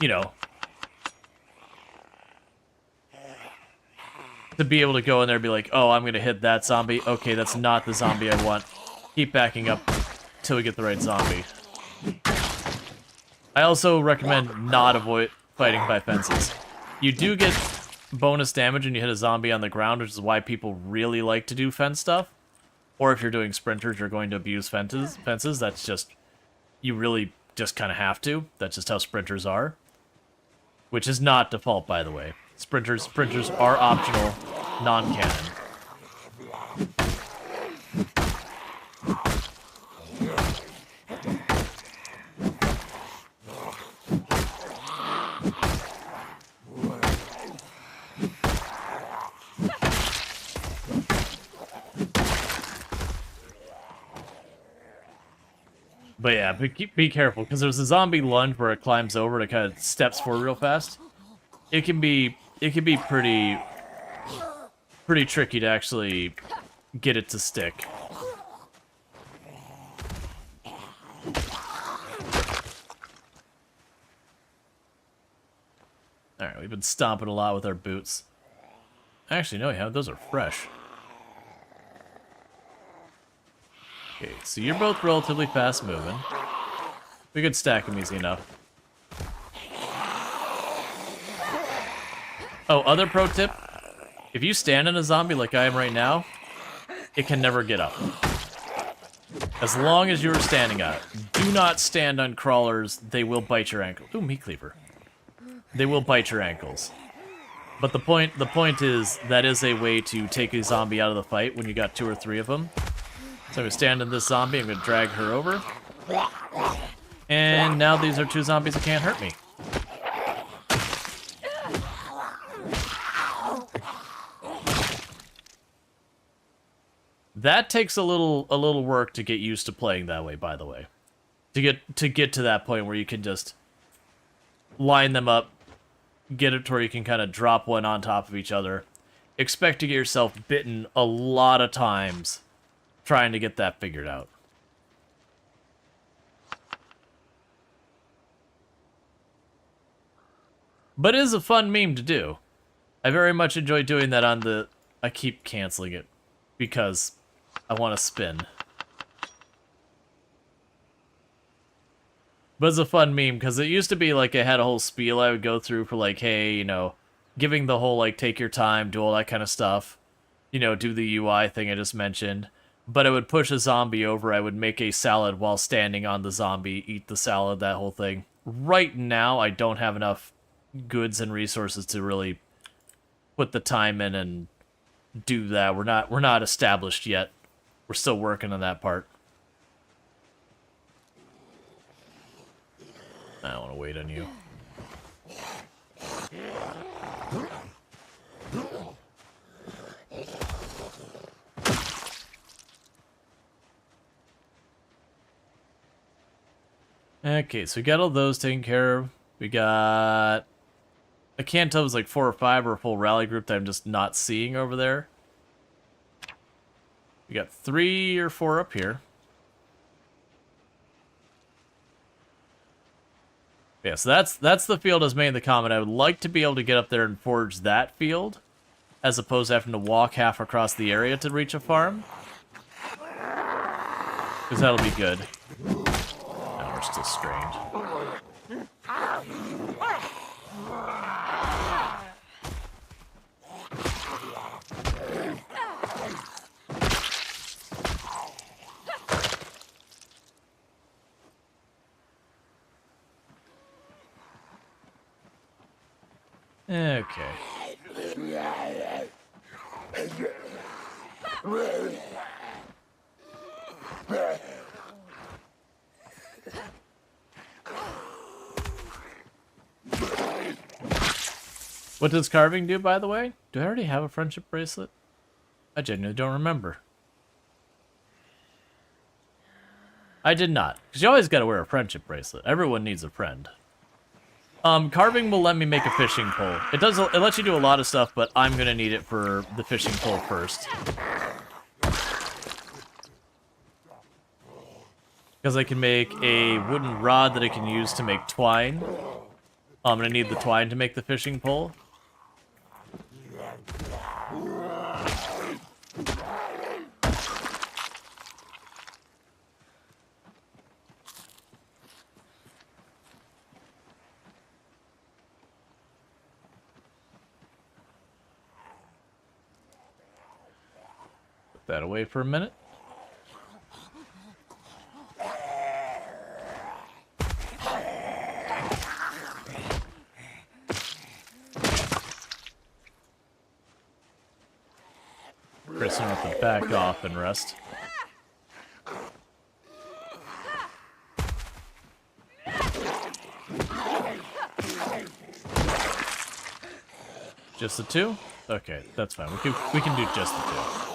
you know... to be able to go in there and be like, oh, I'm going to hit that zombie. Okay, that's not the zombie I want. Keep backing up till we get the right zombie. I also recommend not avoid fighting by fences. You do get bonus damage when you hit a zombie on the ground, which is why people really like to do fence stuff. Or if you're doing sprinters, you're going to abuse fences. That's just... You really just kind of have to. That's just how sprinters are. Which is not default, by the way. Sprinters are optional, non-canon. But yeah, be careful, because there's a zombie lunge where it climbs over and it kind of steps forward real fast. It can be pretty tricky to actually get it to stick. Alright, we've been stomping a lot with our boots. Actually, no, we haven't. Those are fresh. Okay, so you're both relatively fast moving. We could stack them easy enough. Oh, other pro tip. If you stand in a zombie like I am right now, it can never get up. As long as you're standing on it. Do not stand on crawlers. They will bite your ankle. Ooh, meat cleaver. They will bite your ankles. But the point is, that is a way to take a zombie out of the fight when you got 2 or 3 of them. So I'm going to stand in this zombie, I'm going to drag her over. And now these are 2 zombies that can't hurt me. That takes a little work to get used to playing that way, by the way. To get to that point where you can just line them up, get it to where you can kind of drop one on top of each other. Expect to get yourself bitten a lot of times trying to get that figured out. But it is a fun meme to do. I very much enjoy doing that on the... I keep canceling it because I want to spin. But it's a fun meme because it used to be like I had a whole spiel I would go through for like, hey, you know, giving the whole like take your time, do all that kind of stuff. You know, do the UI thing I just mentioned. But I would push a zombie over, I would make a salad while standing on the zombie, eat the salad, that whole thing. Right now, I don't have enough goods and resources to really put the time in and do that. We're not established yet. We're still working on that part. I don't want to wait on you. Okay, so we got all those taken care of. We got... I can't tell if it was like 4 or 5 or a full rally group that I'm just not seeing over there. We got 3 or 4 up here. Yeah, so that's the field as made the comment. I would like to be able to get up there and forage that field, as opposed to having to walk half across the area to reach a farm. Because that'll be good. No, we're still strange. Okay. What does carving do, by the way? Do I already have a friendship bracelet? I genuinely don't remember. I did not. Because you always gotta wear a friendship bracelet. Everyone needs a friend. Carving will let me make a fishing pole. It lets you do a lot of stuff, but I'm gonna need it for the fishing pole first. Because I can make a wooden rod that I can use to make twine. I'm gonna need the twine to make the fishing pole. Put that away for a minute. Chris, I'm gonna have to back off and rest. Just the 2? Okay, that's fine. We can do just the 2.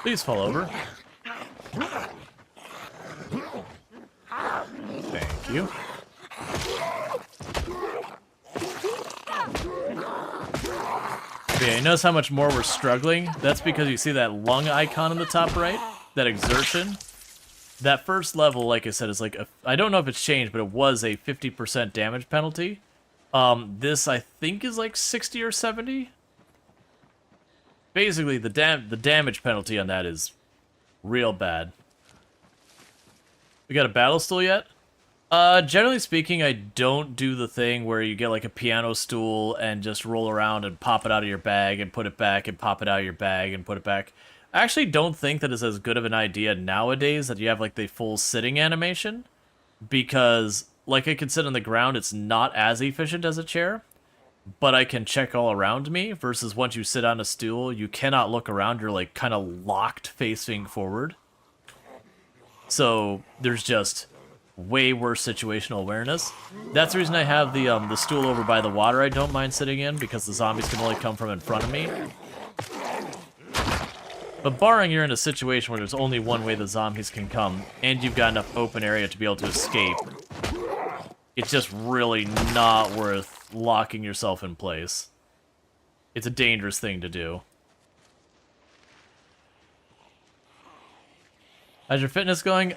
Please fall over. Thank you. Yeah, you notice how much more we're struggling? That's because you see that lung icon in the top right? That exertion? That first level, like I said, is like I don't know if it's changed, but it was a 50% damage penalty. This, I think, is like 60 or 70. Basically, the damage penalty on that is real bad. We got a battle stool yet? Generally speaking, I don't do the thing where you get like a piano stool and just roll around and pop it out of your bag and put it back and pop it out of your bag and put it back. I actually don't think that it's as good of an idea nowadays that you have like the full sitting animation, because like I can sit on the ground, it's not as efficient as a chair, but I can check all around me, versus once you sit on a stool, you cannot look around, you're like kind of locked facing forward. So there's just way worse situational awareness. That's the reason I have the stool over by the water I don't mind sitting in, because the zombies can only come from in front of me. But barring you're in a situation where there's only one way the zombies can come, and you've got enough open area to be able to escape, it's just really not worth locking yourself in place. It's a dangerous thing to do. How's your fitness going?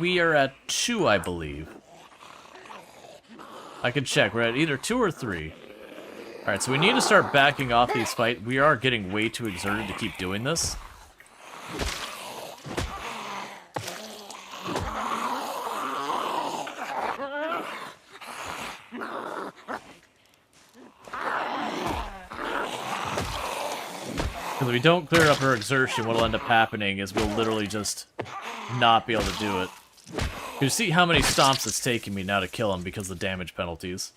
We are at 2, I believe. I can check. We're at either 2 or 3. Alright, so we need to start backing off these fights. We are getting way too exerted to keep doing this. Because if we don't clear up our exertion, what'll end up happening is we'll literally just not be able to do it. You see how many stomps it's taking me now to kill him because of the damage penalties.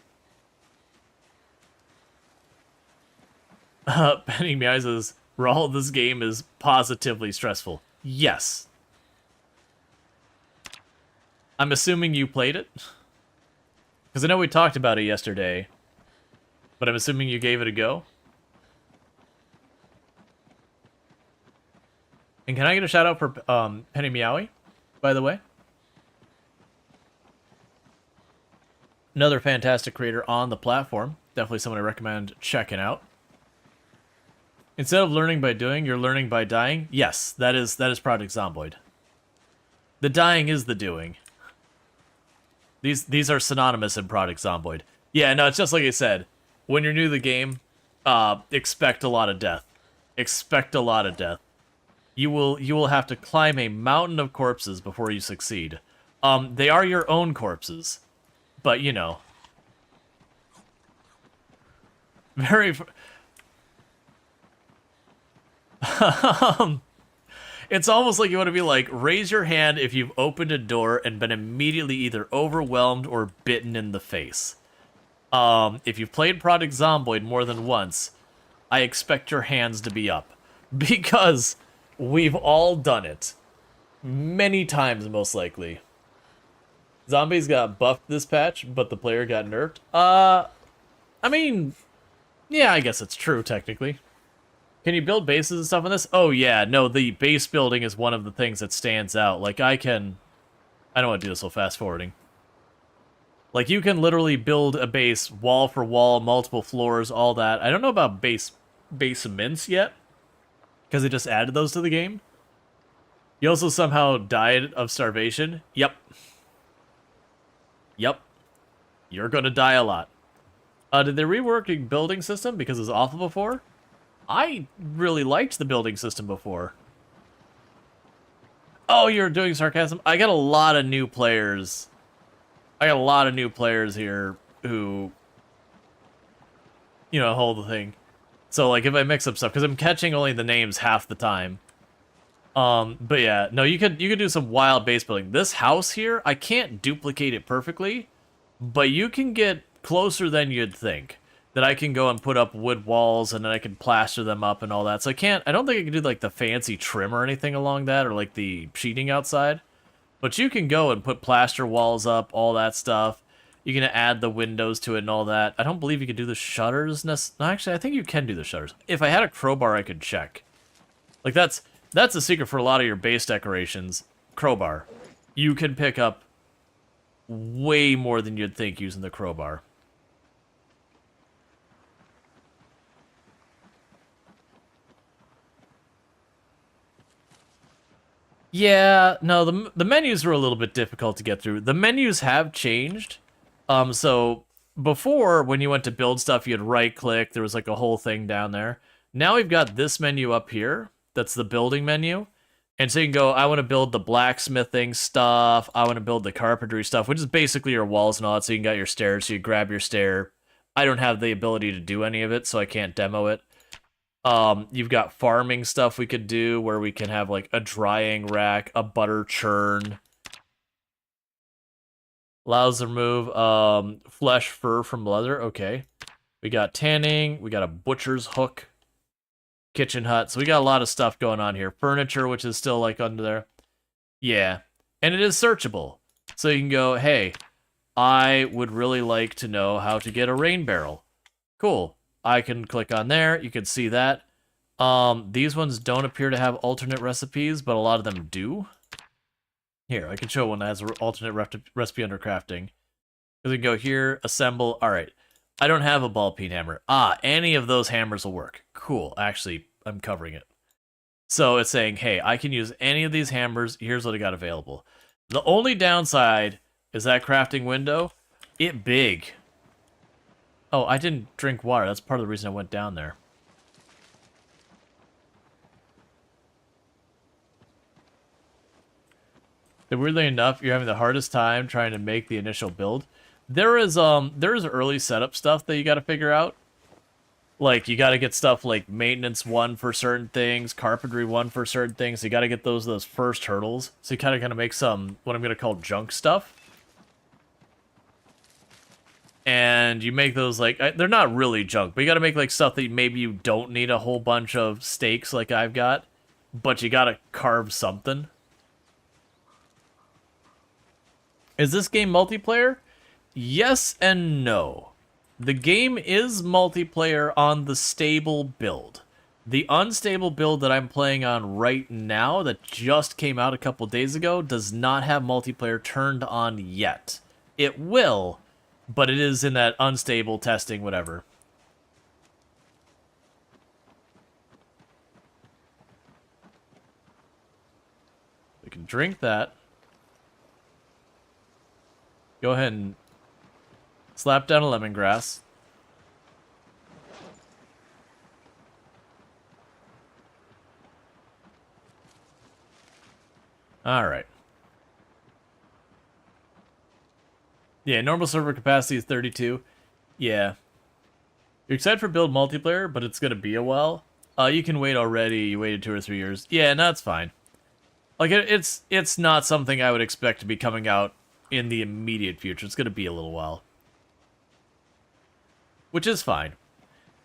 Penny Meow says, Rual, this game is positively stressful. Yes. I'm assuming you played it? Because I know we talked about it yesterday, but I'm assuming you gave it a go? And can I get a shout out for Penny Meowie, by the way? Another fantastic creator on the platform. Definitely someone I recommend checking out. Instead of learning by doing, you're learning by dying. Yes, that is Project Zomboid. The dying is the doing. These are synonymous in Project Zomboid. Yeah, no, it's just like I said. When you're new to the game, expect a lot of death. Expect a lot of death. You will have to climb a mountain of corpses before you succeed. They are your own corpses, but you know, very. It's almost like you want to be like, raise your hand if you've opened a door and been immediately either overwhelmed or bitten in the face. If you've played Project Zomboid more than once, I expect your hands to be up, because we've all done it. Many times, most likely. Zombies got buffed this patch, but the player got nerfed. I mean, yeah, I guess it's true, technically. Can you build bases and stuff on this? Oh, yeah, no, the base building is one of the things that stands out. Like, I don't want to do this so fast-forwarding. Like, you can literally build a base, wall for wall, multiple floors, all that. I don't know about basements yet, because they just added those to the game. You also somehow died of starvation. Yep. Yep. You're gonna die a lot. Did they rework the building system because it was awful before? I really liked the building system before. Oh, you're doing sarcasm? I got a lot of new players. I got a lot of new players here who, you know, hold the thing. So, like, if I mix up stuff, because I'm catching only the names half the time. But yeah, no, you could do some wild base building. This house here, I can't duplicate it perfectly, but you can get closer than you'd think. That I can go and put up wood walls, and then I can plaster them up and all that. So I don't think I can do, like, the fancy trim or anything along that, or, like, the sheeting outside. But you can go and put plaster walls up, all that stuff. You can add the windows to it and all that. I don't believe you could do the shutters. No, actually, I think you can do the shutters. If I had a crowbar, I could check. Like, that's the secret for a lot of your base decorations. Crowbar. You can pick up way more than you'd think using the crowbar. Yeah, no, the menus are a little bit difficult to get through. The menus have changed. So before, when you went to build stuff, you'd right-click. There was like a whole thing down there. Now we've got this menu up here. That's the building menu. And so you can go, I want to build the blacksmithing stuff. I want to build the carpentry stuff, which is basically your walls and all that. So you got your stairs, so you grab your stair. I don't have the ability to do any of it, so I can't demo it. You've got farming stuff we could do, where we can have, like, a drying rack, a butter churn. Allows to remove, flesh, fur from leather. Okay. We got tanning. We got a butcher's hook. Kitchen hut. So we got a lot of stuff going on here. Furniture, which is still, like, under there. Yeah. And it is searchable. So you can go, hey, I would really like to know how to get a rain barrel. Cool. I can click on there. You can see that. These ones don't appear to have alternate recipes, but a lot of them do. Here, I can show one that has an alternate recipe under crafting. Because we can go here, assemble. All right. I don't have a ball peen hammer. Ah, any of those hammers will work. Cool. Actually, I'm covering it. So it's saying, hey, I can use any of these hammers. Here's what I got available. The only downside is that crafting window. It big. Oh, I didn't drink water. That's part of the reason I went down there. And weirdly enough, you're having the hardest time trying to make the initial build. There is early setup stuff that you got to figure out. Like, you got to get stuff like maintenance 1 for certain things, carpentry 1 for certain things. You got to get those first hurdles. So you kind of got to make some, what I'm going to call junk stuff. And you make those, like, they're not really junk, but you got to make, like, stuff that maybe you don't need a whole bunch of stakes like I've got. But you got to carve something. Is this game multiplayer? Yes and no. The game is multiplayer on the stable build. The unstable build that I'm playing on right now, that just came out a couple days ago, does not have multiplayer turned on yet. It will, but it is in that unstable testing, whatever. We can drink that. Go ahead and slap down a lemongrass. Alright. Yeah, normal server capacity is 32. Yeah. You're excited for build multiplayer, but it's gonna be a while. You can wait already. You waited 2 or 3 years. Yeah, no, that's fine. Like, it's not something I would expect to be coming out in the immediate future. It's gonna be a little while. Which is fine.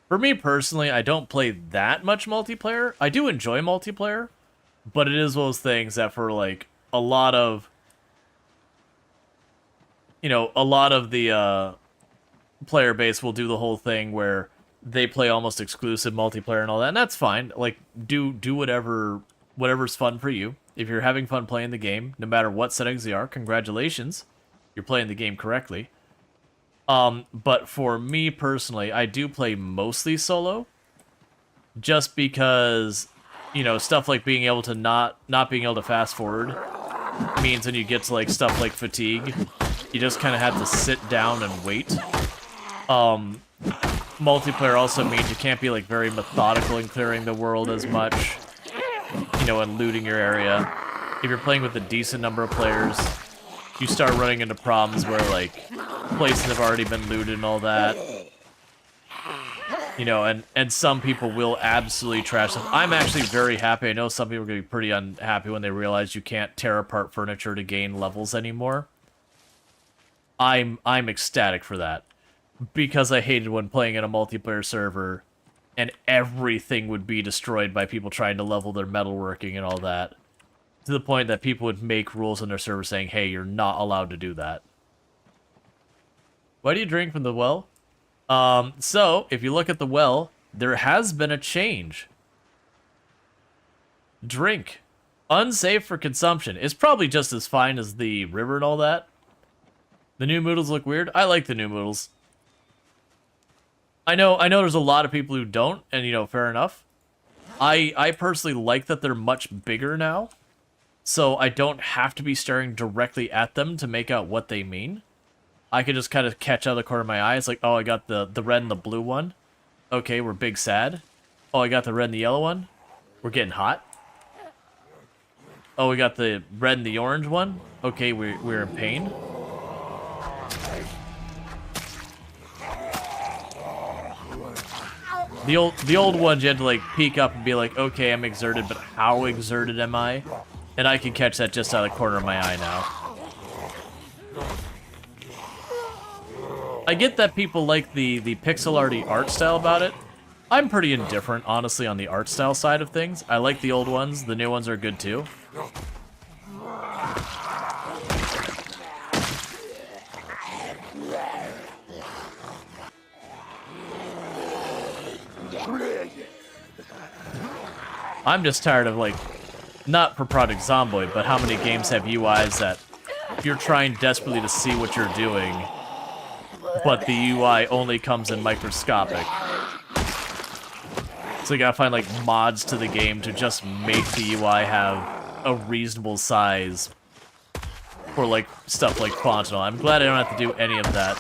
For me personally, I don't play that much multiplayer. I do enjoy multiplayer, but it is one of those things that for, like, a lot of... You know, a lot of the player base will do the whole thing where they play almost exclusive multiplayer and all that, and that's fine. Like, do whatever's fun for you. If you're having fun playing the game, no matter what settings they are, congratulations. You're playing the game correctly. But for me personally, I do play mostly solo. Just because, you know, stuff like being able to not being able to fast forward means when you get to, like, stuff like fatigue, you just kind of have to sit down and wait. Multiplayer also means you can't be, like, very methodical in clearing the world as much, you know, and looting your area. If you're playing with a decent number of players, you start running into problems where, like, places have already been looted and all that. You know, and some people will absolutely trash them. I'm actually very happy. I know some people are going to be pretty unhappy when they realize you can't tear apart furniture to gain levels anymore. I'm ecstatic for that. Because I hated when playing in a multiplayer server and everything would be destroyed by people trying to level their metalworking and all that. To the point that people would make rules on their server saying, hey, you're not allowed to do that. Why do you drink from the well? So, if you look at the well, there has been a change. Drink. Unsafe for consumption. It's probably just as fine as the river and all that. The new noodles look weird. I like the new noodles. I know there's a lot of people who don't, and, you know, fair enough. I personally like that they're much bigger now, so I don't have to be staring directly at them to make out what they mean. I can just kind of catch out of the corner of my eye. It's like, oh, I got the red and the blue one. Okay, we're big sad. Oh, I got the red and the yellow one. We're getting hot. Oh, we got the red and the orange one. Okay, we're in pain. The old ones, you had to, like, peek up and be like, okay, I'm exerted, but how exerted am I? And I can catch that just out of the corner of my eye now. I get that people like the pixel arty art style about it. I'm pretty indifferent, honestly, on the art style side of things. I like the old ones. The new ones are good, too. I'm just tired of, like, not for Project Zomboid, but how many games have UIs that you're trying desperately to see what you're doing, but the UI only comes in microscopic. So you gotta find, like, mods to the game to just make the UI have a reasonable size for, like, stuff like font and all. I'm glad I don't have to do any of that.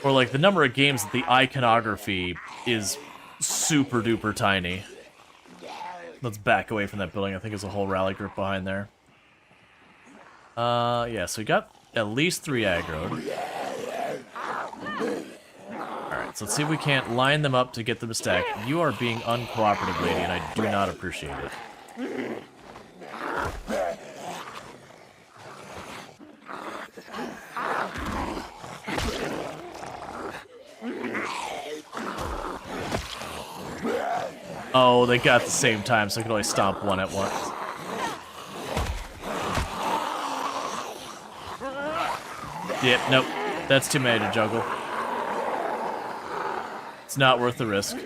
Or, like, the number of games that the iconography is super duper tiny. Let's back away from that building. I think there's a whole rally group behind there. Yeah, so we got at least 3 aggroed. Alright, so let's see if we can't line them up to get them to stack. You are being uncooperative, lady, and I do not appreciate it. Oh, they got the same time, so I can only stomp one at once. Yep, nope. That's too many to juggle. It's not worth the risk.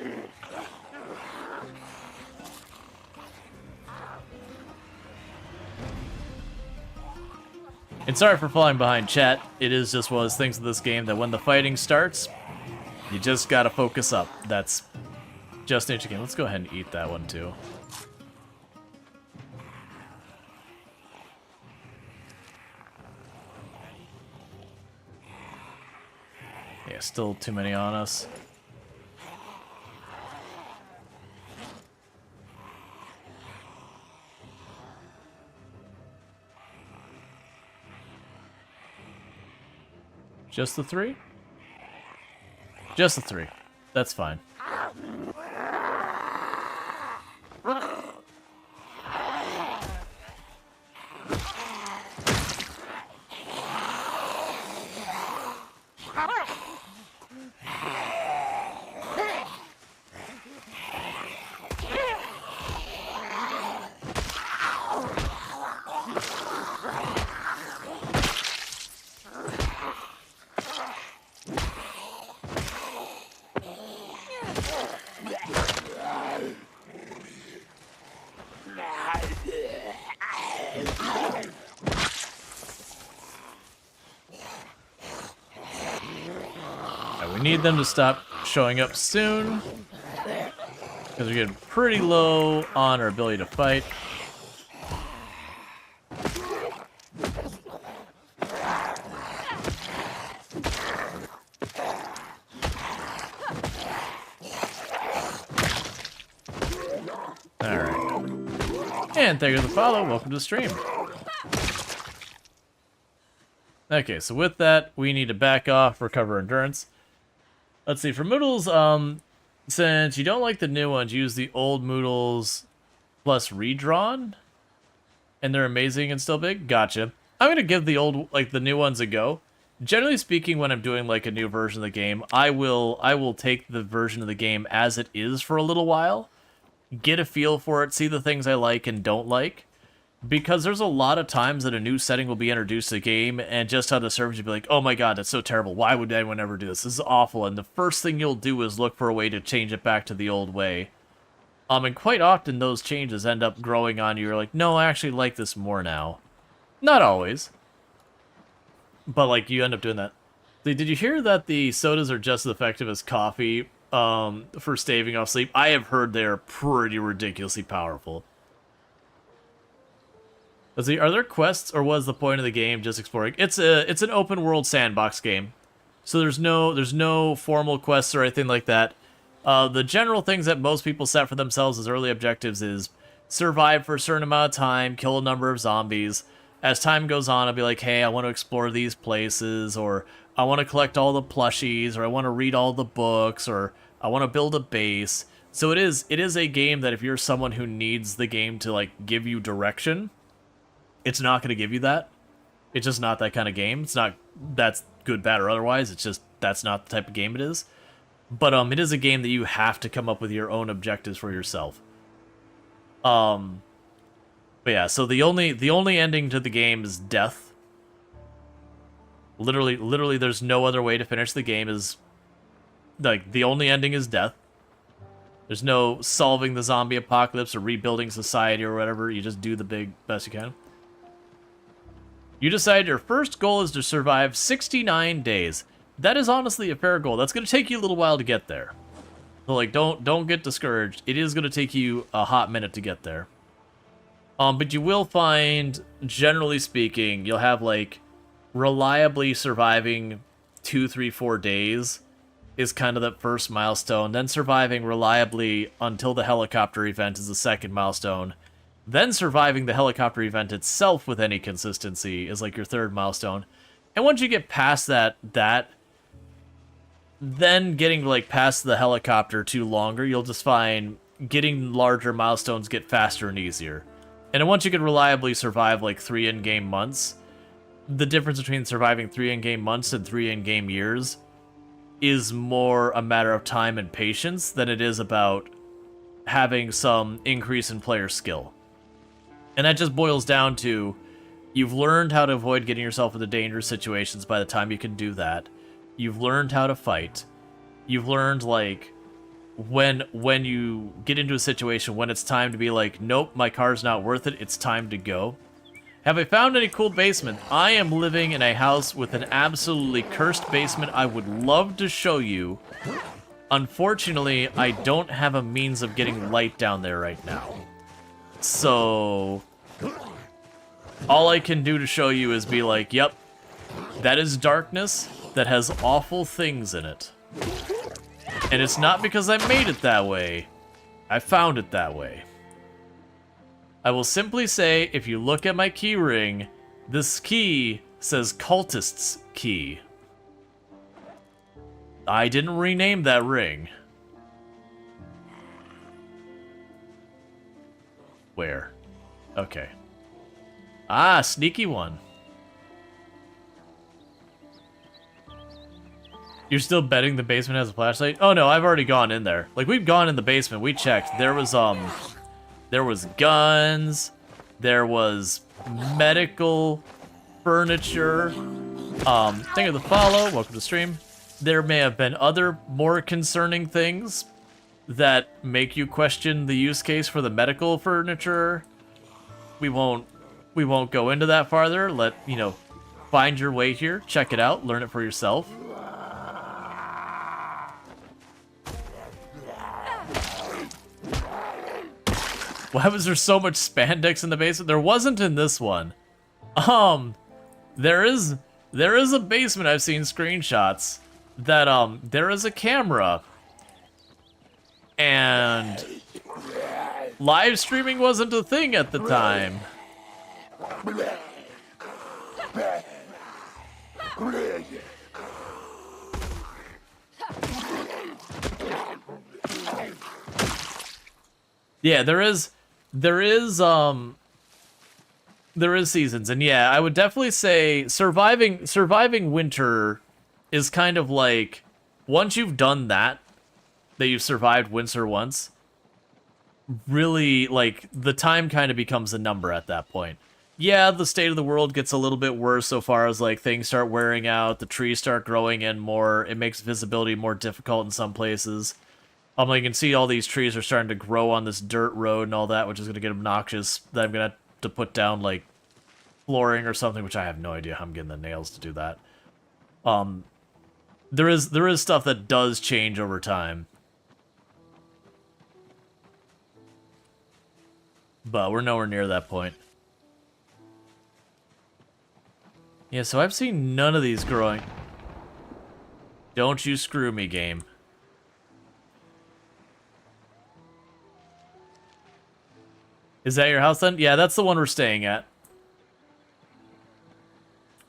And sorry for falling behind, chat. It is just one of those things in this game that when the fighting starts, you just gotta focus up. That's just nature game. Let's go ahead and eat that one too. Yeah, still too many on us. Just the 3? Just the 3. That's fine. Need them to stop showing up soon, because we're getting pretty low on our ability to fight. Alright. And thank you for the follow. Welcome to the stream. Okay, so with that, we need to back off, recover endurance. Let's see, for Moodles, since you don't like the new ones, use the old Moodles plus redrawn, and they're amazing and still big? Gotcha. I'm gonna give the old, like, the new ones a go. Generally speaking, when I'm doing, like, a new version of the game, I will take the version of the game as it is for a little while, get a feel for it, see the things I like and don't like, because there's a lot of times that a new setting will be introduced to the game, and just how the servers will be like, oh my god, that's so terrible, why would anyone ever do this? This is awful, and the first thing you'll do is look for a way to change it back to the old way. And quite often those changes end up growing on you. You're like, no, I actually like this more now. Not always. But, like, you end up doing that. Did you hear that the sodas are just as effective as coffee for staving off sleep? I have heard they're pretty ridiculously powerful. Let's see, are there quests, or was the point of the game just exploring? It's an open world sandbox game, so there's no formal quests or anything like that. The general things that most people set for themselves as early objectives is survive for a certain amount of time, kill a number of zombies. As time goes on, I'll be like, hey, I want to explore these places, or I want to collect all the plushies, or I want to read all the books, or I want to build a base. So it is a game that if you're someone who needs the game to, like, give you direction, it's not going to give you that. It's just not that kind of game. It's not that's good, bad, or otherwise. It's just that's not the type of game it is. But it is a game that you have to come up with your own objectives for yourself. But yeah, so the only ending to the game is death. Literally, there's no other way to finish the game. Is like the only ending is death. There's no solving the zombie apocalypse or rebuilding society or whatever. You just do the big best you can. You decide your first goal is to survive 69 days. That is honestly a fair goal. That's going to take you a little while to get there. So, like, don't get discouraged. It is going to take you a hot minute to get there. But you will find, generally speaking, you'll have, like, reliably surviving 2, 3, 4 days is kind of that first milestone. Then surviving reliably until the helicopter event is the second milestone. Then surviving the helicopter event itself with any consistency is like your third milestone. And once you get past that, then getting like past the helicopter too longer, you'll just find getting larger milestones get faster and easier. And then once you can reliably survive like 3 in-game months, the difference between surviving 3 in-game months and 3 in-game years is more a matter of time and patience than it is about having some increase in player skill. And that just boils down to, you've learned how to avoid getting yourself into dangerous situations by the time you can do that. You've learned how to fight. You've learned, like, when you get into a situation, when it's time to be like, nope, my car's not worth it, it's time to go. Have I found any cool basement? I am living in a house with an absolutely cursed basement I would love to show you. Unfortunately, I don't have a means of getting light down there right now. So, all I can do to show you is be like, yep, that is darkness that has awful things in it. And it's not because I made it that way. I found it that way. I will simply say, if you look at my key ring, this key says Cultists Key. I didn't rename that ring. Where? Okay. Ah, sneaky one. You're still betting the basement has a flashlight? Oh no, I've already gone in there. Like, we've gone in the basement, we checked. There was guns, there was medical furniture. Thank you for the follow, welcome to the stream. There may have been other more concerning things that make you question the use case for the medical furniture. We won't go into that farther. Find your way here, check it out, learn it for yourself. Why was there so much spandex in the basement? There wasn't in this one. There is a basement I've seen screenshots that there is a camera. And live streaming wasn't a thing at the time. Yeah, there is seasons, and yeah, I would definitely say surviving winter is kind of like, once you've done that you've survived winter once, really, like, the time kind of becomes a number at that point. Yeah, the state of the world gets a little bit worse so far as, like, things start wearing out, the trees start growing in more, it makes visibility more difficult in some places. You can see all these trees are starting to grow on this dirt road and all that, which is going to get obnoxious. That I'm going to have to put down, like, flooring or something, which I have no idea how I'm getting the nails to do that. There is stuff that does change over time. But we're nowhere near that point. Yeah, so I've seen none of these growing. Don't you screw me, game. Is that your house then? Yeah, that's the one we're staying at.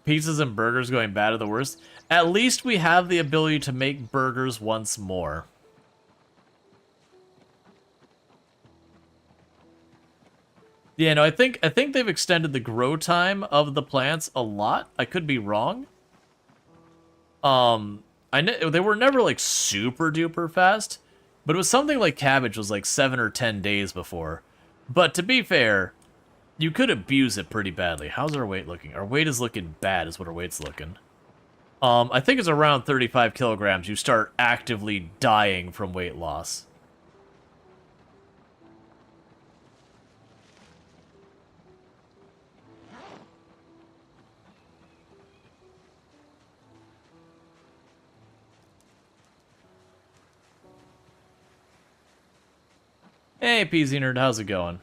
Pizzas and burgers going bad are the worst. At least we have the ability to make burgers once more. Yeah, no, I think they've extended the grow time of the plants a lot. I could be wrong. I know they were never like super duper fast, but it was something like cabbage was like 7 or 10 days before. But to be fair, you could abuse it pretty badly. How's our weight looking? Our weight is looking bad is what our weight's looking. I think it's around 35 kilograms. You start actively dying from weight loss. Hey, PZ Nerd, how's it going?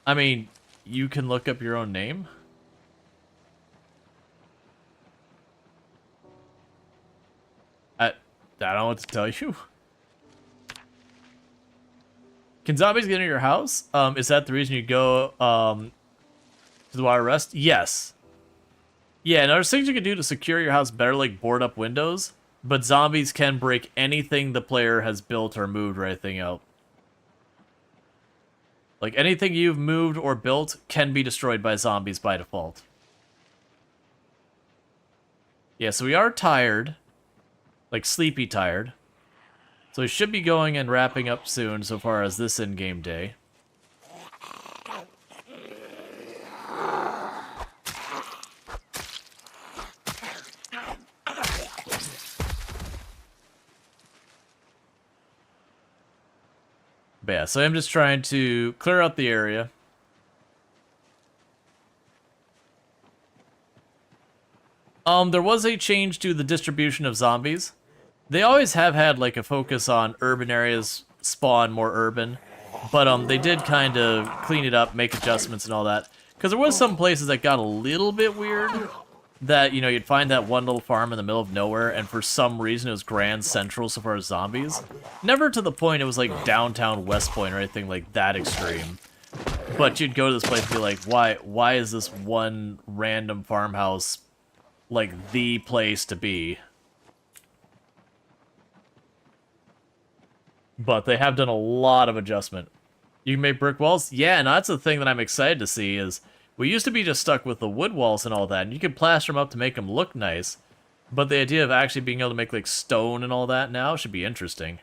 I mean, you can look up your own name? I don't know what to tell you. Can zombies get into your house? Is that the reason you go, to the water rest? Yes. Yeah, and there's things you can do to secure your house better, like board up windows, but zombies can break anything the player has built or moved or anything out. Like, anything you've moved or built can be destroyed by zombies by default. Yeah, so we are tired. Like, sleepy tired. So we should be going and wrapping up soon so far as this in-game day. But yeah, so I'm just trying to clear out the area. There was a change to the distribution of zombies. They always have had like a focus on urban areas spawn more urban, but they did kind of clean it up, make adjustments and all that. Because there was some places that got a little bit weird. That, you know, you'd find that one little farm in the middle of nowhere, and for some reason it was Grand Central so far as zombies. Never to the point it was like downtown West Point or anything like that extreme. But you'd go to this place and be like, why is this one random farmhouse like the place to be? But they have done a lot of adjustment. You can make brick walls? Yeah, and that's the thing that I'm excited to see is we used to be just stuck with the wood walls and all that, and you could plaster them up to make them look nice. But the idea of actually being able to make like stone and all that now should be interesting.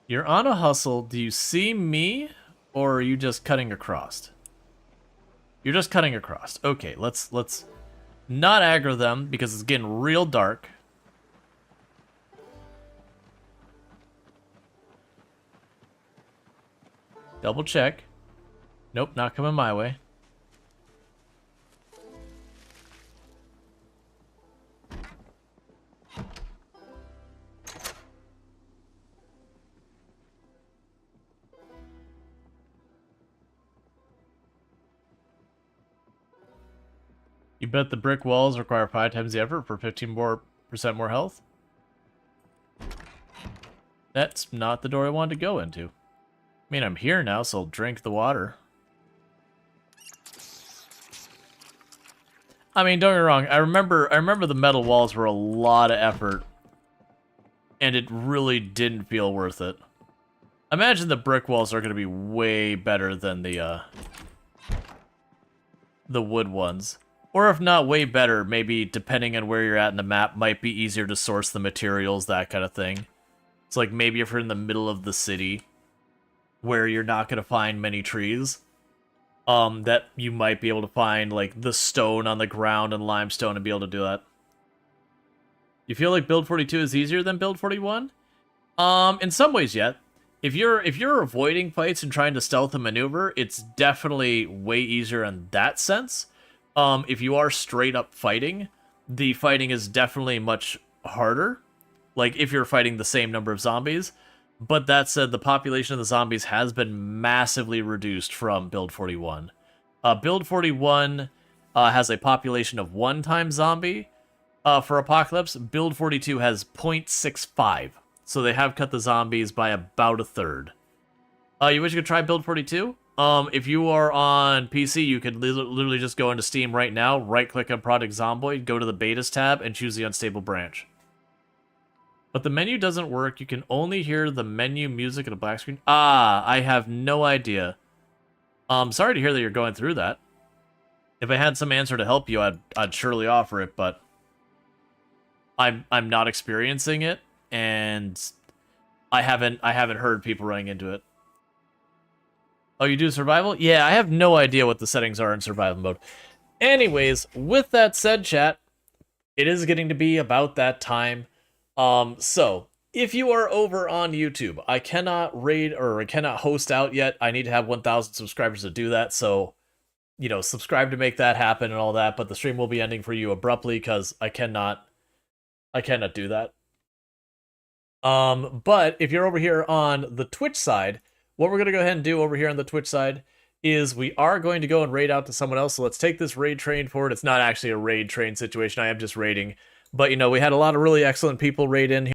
You're on a hustle. Do you see me, or are you just cutting across? You're just cutting across. Okay, let's not aggro them because it's getting real dark. Double check. Nope, not coming my way. You bet the brick walls require 5 times the effort for 15% more health? That's not the door I wanted to go into. I mean, I'm here now, so I'll drink the water. I mean, don't get me wrong. I remember the metal walls were a lot of effort, and it really didn't feel worth it. I imagine the brick walls are going to be way better than the wood ones. Or if not way better, maybe depending on where you're at in the map, might be easier to source the materials, that kind of thing. It's like maybe if you're in the middle of the city, where you're not going to find many trees, that you might be able to find like the stone on the ground and limestone and be able to do that. You feel like build 42 is easier than build 41? In some ways, yet. If you're avoiding fights and trying to stealth and maneuver, it's definitely way easier in that sense. If you are straight up fighting, the fighting is definitely much harder. Like, if you're fighting the same number of zombies. But that said, the population of the zombies has been massively reduced from Build 41. Build 41 has a population of 1 times zombie for Apocalypse. Build 42 has 0.65. So they have cut the zombies by about a third. You wish you could try Build 42? If you are on PC, you could literally just go into Steam right now, right-click on Project Zomboid, go to the Betas tab, and choose the Unstable Branch. But the menu doesn't work. You can only hear the menu music at a black screen. Ah, I have no idea. Sorry to hear that you're going through that. If I had some answer to help you, I'd surely offer it, but I'm not experiencing it, and I haven't heard people running into it. Oh, you do survival? Yeah, I have no idea what the settings are in survival mode. Anyways, with that said, chat, it is getting to be about that time. So if you are over on YouTube, I cannot raid or I cannot host out yet. I need to have 1,000 subscribers to do that. So, subscribe to make that happen and all that. But the stream will be ending for you abruptly because I cannot do that. But if you're over here on the Twitch side, what we're gonna go ahead and do over here on the Twitch side is we are going to go and raid out to someone else. So let's take this raid train forward. It's not actually a raid train situation. I am just raiding. But, we had a lot of really excellent people raid in here.